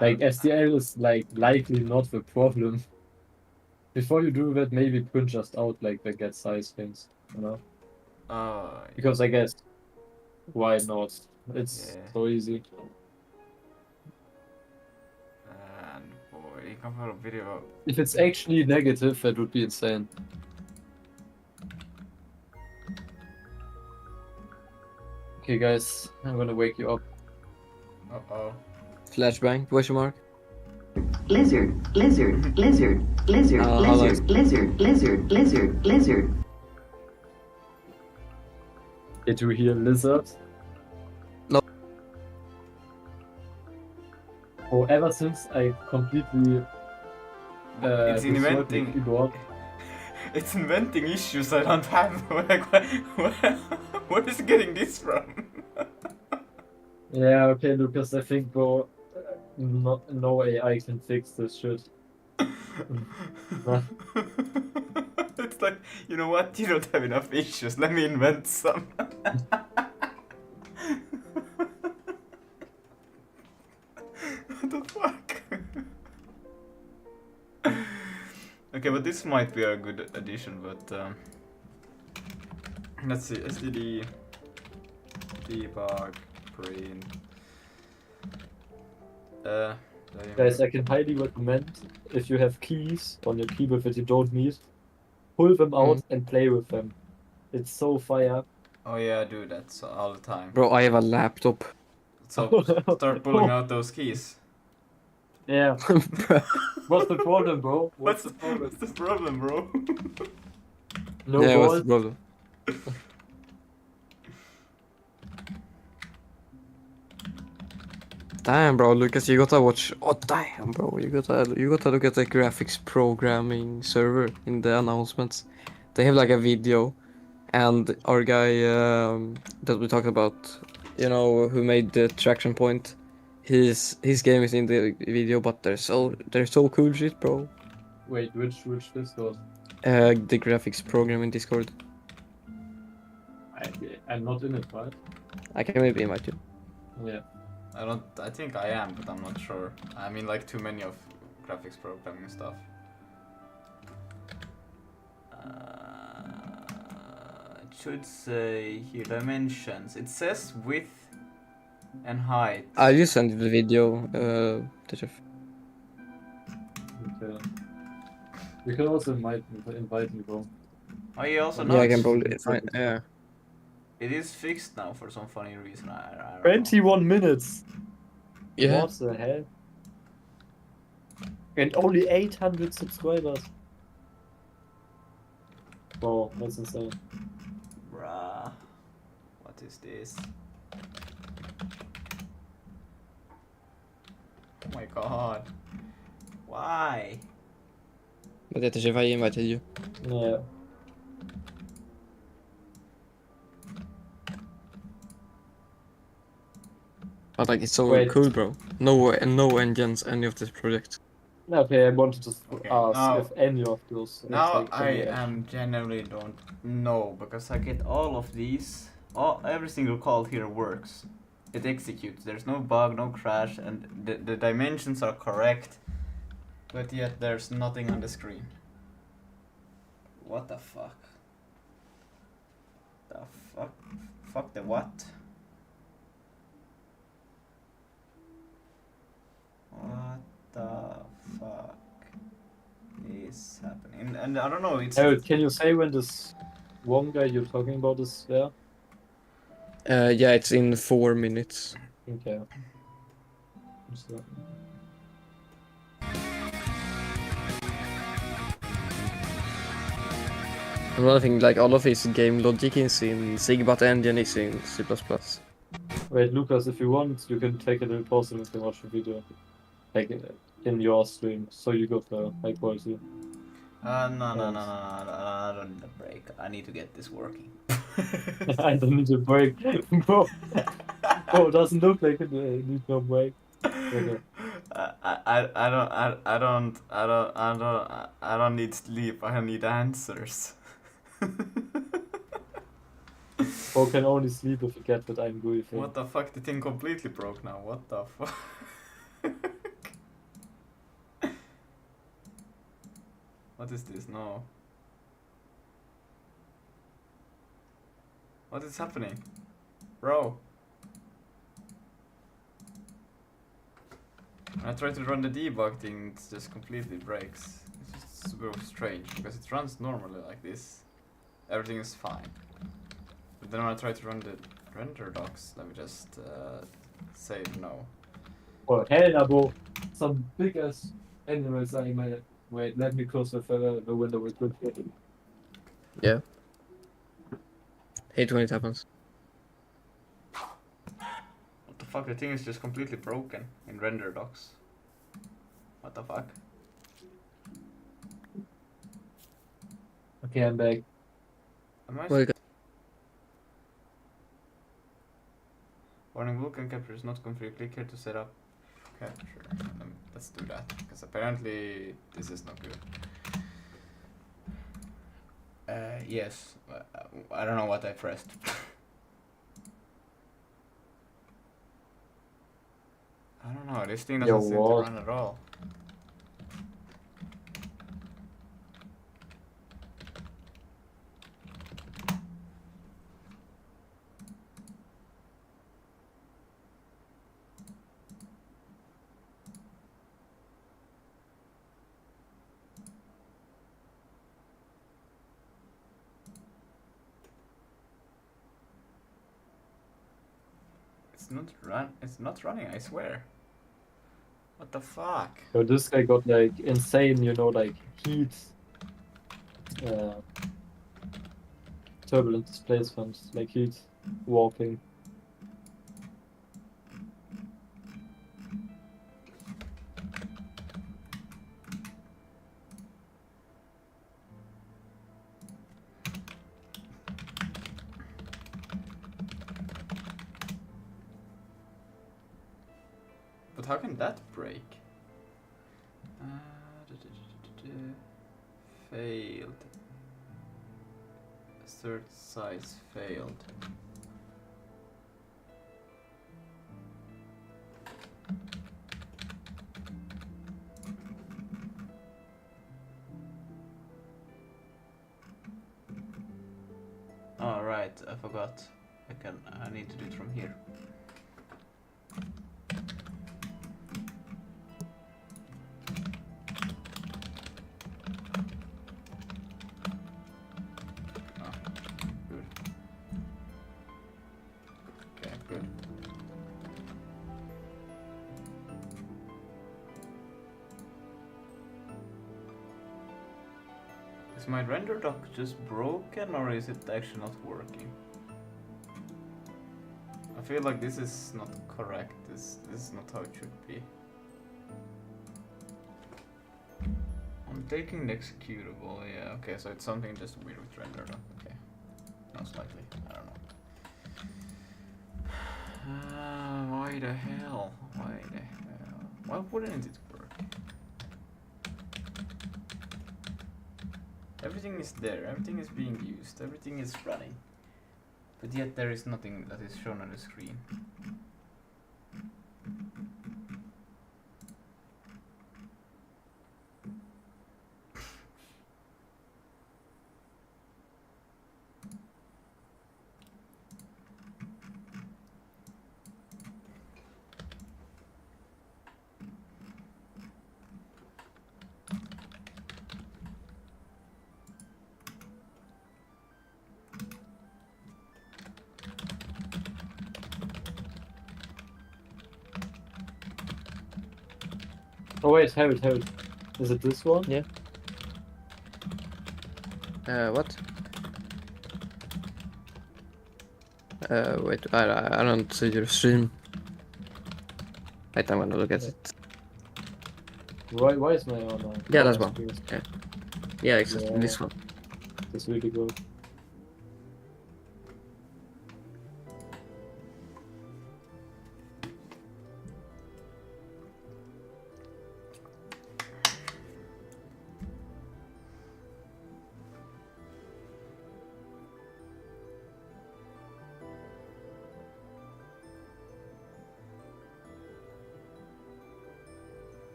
Like STL is like likely not the problem. Before you do that, maybe print just out like the get size things, you know? Because I guess why not? It's so easy. And boy, you can put a video. If it's actually negative, that would be insane. Okay, guys, I'm gonna wake you up. Uh-oh. Flashbang, question mark? Lizard, lizard, lizard, lizard, lizard, lizard, lizard, lizard, lizard. Did you hear lizard? No. Oh, ever since I completely It's destroyed my inventing. keyboard, It's inventing issues I don't have. Like, where is it getting this from? yeah, okay, Lucas, I think, bro, no AI can fix this shit. It's like, you know what? You don't have enough issues. Let me invent some. Okay, but this might be a good addition, but let's see. STD debug print. Guys, I can highly recommend if you have keys on your keyboard that you don't need, pull them out and play with them. It's so fire. Oh yeah, I do that all the time. Bro, I have a laptop. So start pulling out those keys. Yeah. What's the problem, bro? What's the problem, bro? No yeah, what's the balls? problem? Damn, bro, Lucas, you gotta watch. Oh, damn, bro, you gotta look at the graphics programming server in the announcements. They have like a video, and our guy that we talked about, you know, who made the traction point, his game is in the video, but they're so cool shit, bro. Wait, which Discord? The graphics program in Discord. I'm not in it, right? I can maybe invite you. Yeah. I think I am, but I'm not sure. I mean, like, too many of graphics programming stuff. It should say here dimensions. It says width and height. I'll just send you the video, Jeff. Okay. You can also invite me, bro. Oh, you also Yeah, I can probably find. Yeah. It is fixed now for some funny reason. I don't know. 21 minutes. Yeah. What the hell? And only 800 subscribers. Wow, that's insane. Bruh. What is this? Oh my god. Why? But yeah, Jeff, I invited you. Yeah. But like, it's so Wait. cool, bro. No engines, any of this project. Okay, I wanted to ask now- if any of those. Now like, I can genuinely don't know because I get all of these. Every single call here works. It executes. There's no bug, no crash, and the dimensions are correct. But yet there's nothing on the screen. What the fuck? The fuck? Fuck the what? What the fuck is happening? And I don't know, it's... Harold, can you say when this one guy you're talking about is there? Yeah, it's in 4 minutes. Okay. So- Another thing, like all of his game logic is in SIG, but engine is in C++. Wait, Lucas, if you want, you can take a little pause and you can watch the video. Like in your stream, so you got the high quality. No, I don't need a break. I need to get this working. I don't need a break, bro. Bro, it doesn't look like it needs no break. Okay. I don't need sleep. I need answers. Bro can only sleep if you get that IMGUI thing. What the fuck? The thing completely broke now. What the fuck? What is this? No. What is happening? Bro. When I try to run the debug thing, it just completely breaks. It's just super strange because it runs normally like this. Everything is fine. But then when I try to run the render docs, let me just say no. Oh hell no, bro. Some big ass animals are in my... Wait, let me close the window real quick. Yeah. Hate when it happens. What the fuck? The thing is just completely broken in render docs. What the fuck? Okay, I'm back. Am I? Well, Warning, Vulkan capture is not configured. Click here to set up capture. Let's do that, because apparently this is not good. Yes. I don't know what I pressed. I don't know, this thing doesn't seem to run at all. It's not running, I swear. What the fuck? So this guy got like insane, like heat, turbulent displacement, like heat warping. But how can that break? Failed. Third size failed. Oh right, I forgot. I need to do it from here. Is my render dock just broken or is it actually not working? I feel like this is not correct. This is not how it should be. I'm taking the executable, yeah, okay, so it's something just weird with render dock, okay. Most likely, I don't know. Why the hell? Why the hell? Why wouldn't it work? Everything is there, everything is being used, everything is running. But yet there is nothing that is shown on the screen. Oh wait, have it. Is it this one? Yeah. What? Wait, I don't see your stream. Wait, I'm gonna look at it. Why is my on? Yeah, that's one. Yeah, exactly. This one. That's really good.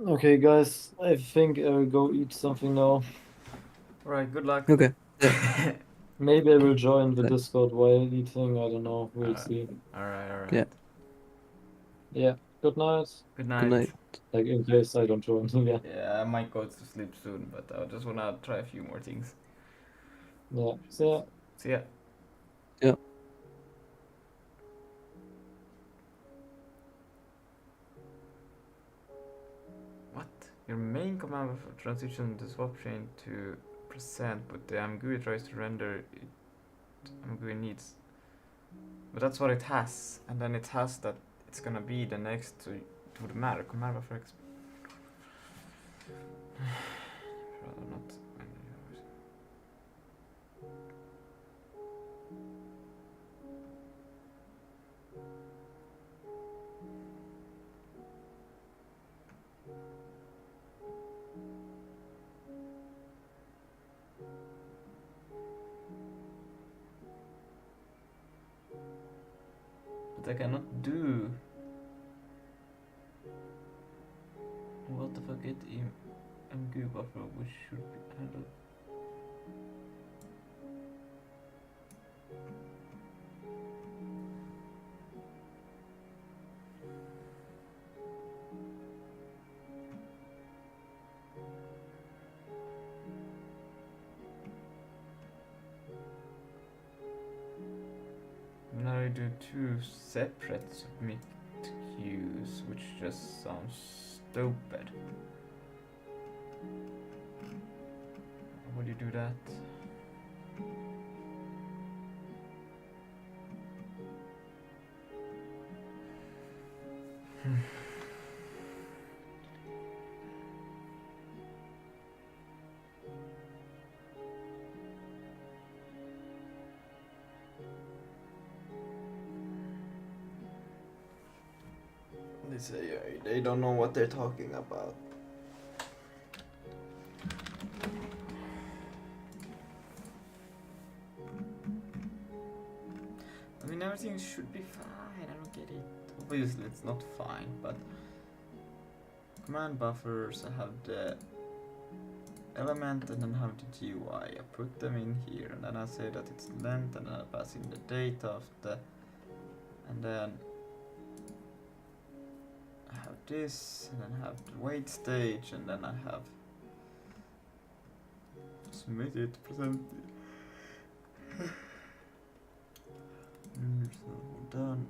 Okay, guys, I think I will go eat something now. Alright, good luck. Okay. Yeah. Maybe I will join the Yeah. Discord while eating. I don't know. We'll see. Alright. Yeah. Yeah. Good night. Good Good night. night. Like in case I don't join. Yeah. Yeah, I might go to sleep soon, but I just wanna try a few more things. Yeah. See ya. See ya. Yeah. What? Your main command will transition the swap chain to present, but the IMGUI tries to render it IMGUI needs. But that's what it has, and then it has that it's gonna be the next to the matter command buffer. Rather not. But I cannot do. What the fuck? It IMGUI buffer, which should be handled. Now I do two separate submit queues, which just sounds stupid. How would you do that? They say they don't know what they're talking about. I mean, everything should be fine. I don't get it. Obviously, it's not fine, but command buffers. I have the element and then have the GUI. I put them in here, and then I say that it's length, and then I pass in the data of the, and then I have this, and then I have the wait stage, and then I have submit it, present it. So done.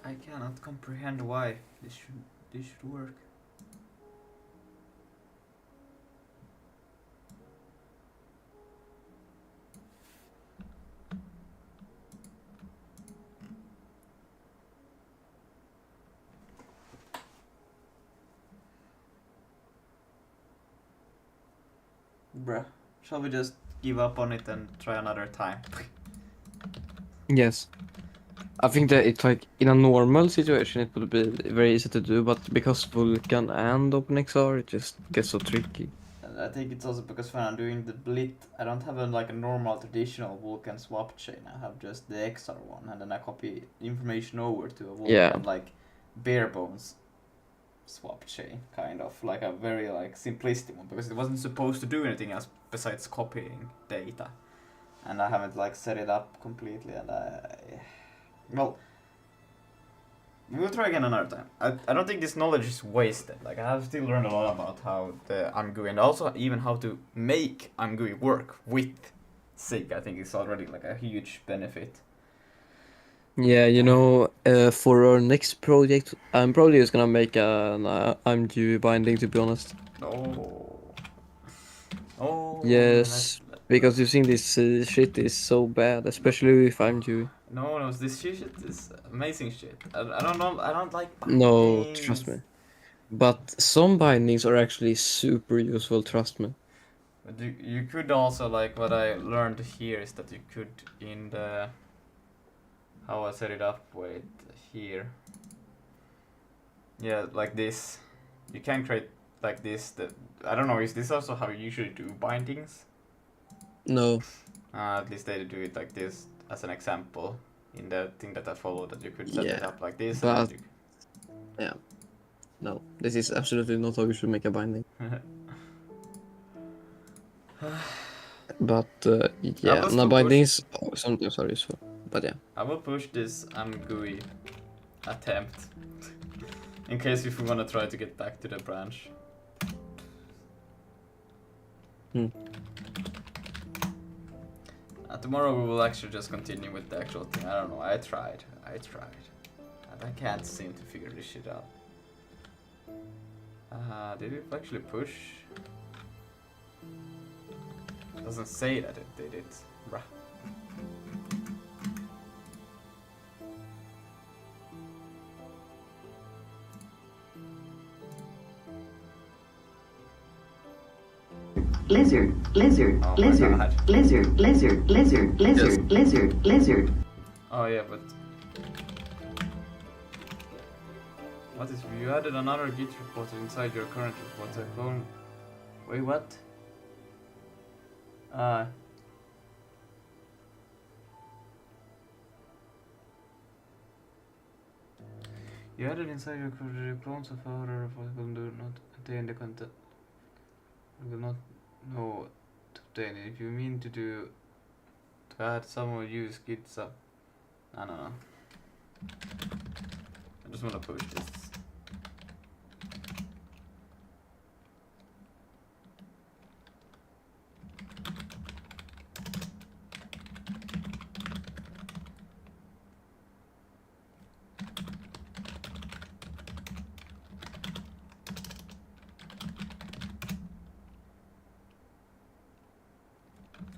I cannot comprehend why this should work. Bruh, shall we just give up on it and try another time? Yes. I think that it's like in a normal situation it would be very easy to do, but because Vulkan and OpenXR it just gets so tricky. And I think it's also because when I'm doing the blit, I don't have a normal traditional Vulkan swap chain. I have just the XR one, and then I copy information over to a Vulkan like bare bones swap chain, kind of like a very simplistic one, because it wasn't supposed to do anything else besides copying data, and I haven't set it up completely, and well, we'll try again another time. I don't think this knowledge is wasted. I have still learned a lot about how the IMGUI, and also even how to make IMGUI work with SIG. I think it's already a huge benefit. Yeah, for our next project, I'm probably just gonna make an IMGUI binding, to be honest. Oh. Yes, because using this shit is so bad, especially with IMGUI. No, this shit is amazing shit. I don't know. I don't like bindings. No, trust me. But some bindings are actually super useful, trust me. But you could also, like, what I learned here is that you could, in the, how I set it up, wait, here. Yeah, like this. You can create like this. I don't know, is this also how you usually do bindings? No. At least they do it like this as an example in the thing that I followed, that you could set it up like this. But and yeah, no, this is absolutely not how you should make a binding. But yeah, no, bindings sometimes are useful. But yeah, I will push this IMGUI attempt in case if we want to try to get back to the branch. Tomorrow we will actually just continue with the actual thing. I don't know, I tried. And I can't seem to figure this shit out. Did it actually push? It doesn't say that it did it. Bruh. Lizard, lizard, Oh my lizard, God. lizard, lizard, lizard, lizard, lizard, lizard. Oh yeah, but what is, you added another Git reporter inside your current reporter clone? Wait, what? You added inside your current clones of our reporter do not contain the content. We will not know to obtain it. If you mean to add someone use Git sub. I don't know. I just want to push this.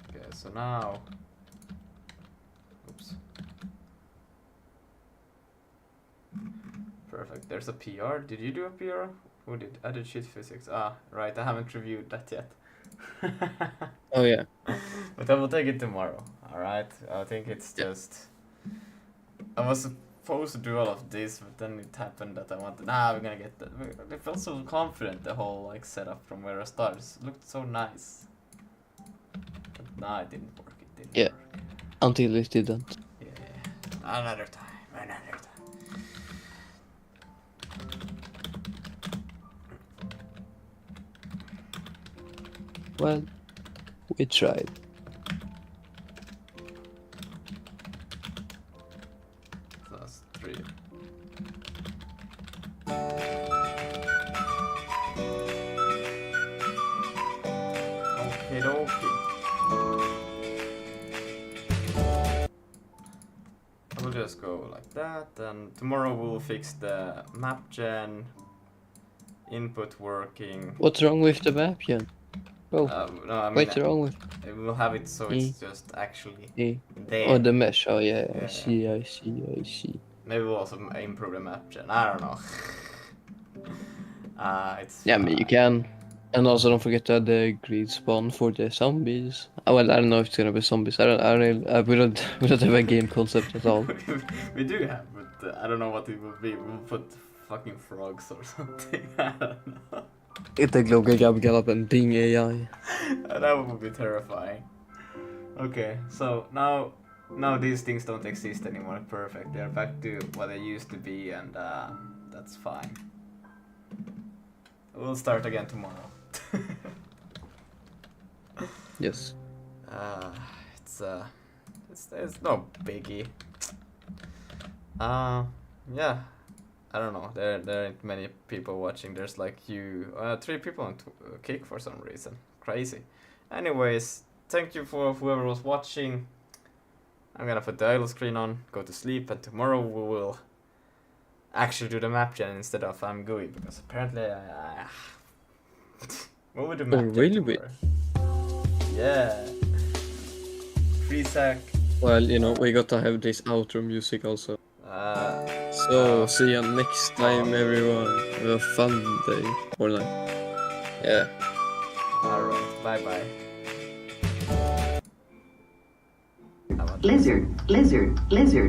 Okay, so now. Oops. Perfect. There's a PR. Did you do a PR? Who did? I did shit physics. Ah, right. I haven't reviewed that yet. Oh yeah. But I will take it tomorrow. Alright. I think it's just. I was supposed to do all of this, but then it happened that I wanted. Nah, we're gonna get that. I felt so confident, the whole like setup from where I started. It looked so nice. But nah, it didn't work. It didn't work. Until it didn't. Yeah. Another time. Another time. Well, we tried. Plus 3. Okay, okay. I will just go like that, and tomorrow we'll fix the map gen, input working. What's wrong with the map, Jan? Oh, No, I mean, what's wrong with? we'll have it so it's just actually there. Oh, the mesh. Oh yeah, Yeah. I see. Maybe we'll also improve the map gen. I don't know. It's Yeah, I mean you can. And also don't forget to add the grid spawn for the zombies. Oh, well, I don't know if it's gonna be zombies. We don't have a game concept at all. We do have, but I don't know what it will be. We'll put fucking frogs or something. I don't know. Inte glogga gabb and ding AI. That would be terrifying. Okay, so now these things don't exist anymore. Perfect. They're back to what they used to be, and that's fine. We'll start again tomorrow. Yes. It's no biggie. Yeah. I don't know. There aren't many people watching. There's like 3 people on Kick for some reason. Crazy. Anyways, thank you for whoever was watching. I'm gonna put the idle screen on, go to sleep, and tomorrow we will actually do the map gen instead of IMGUI, because apparently what would the map gen really tomorrow? Yeah. Free sack. Well, you know, we gotta have this outro music also. So, see you next time, everyone. Have a fun day or night. Yeah. Alright, bye-bye. Lizard, lizard, lizard.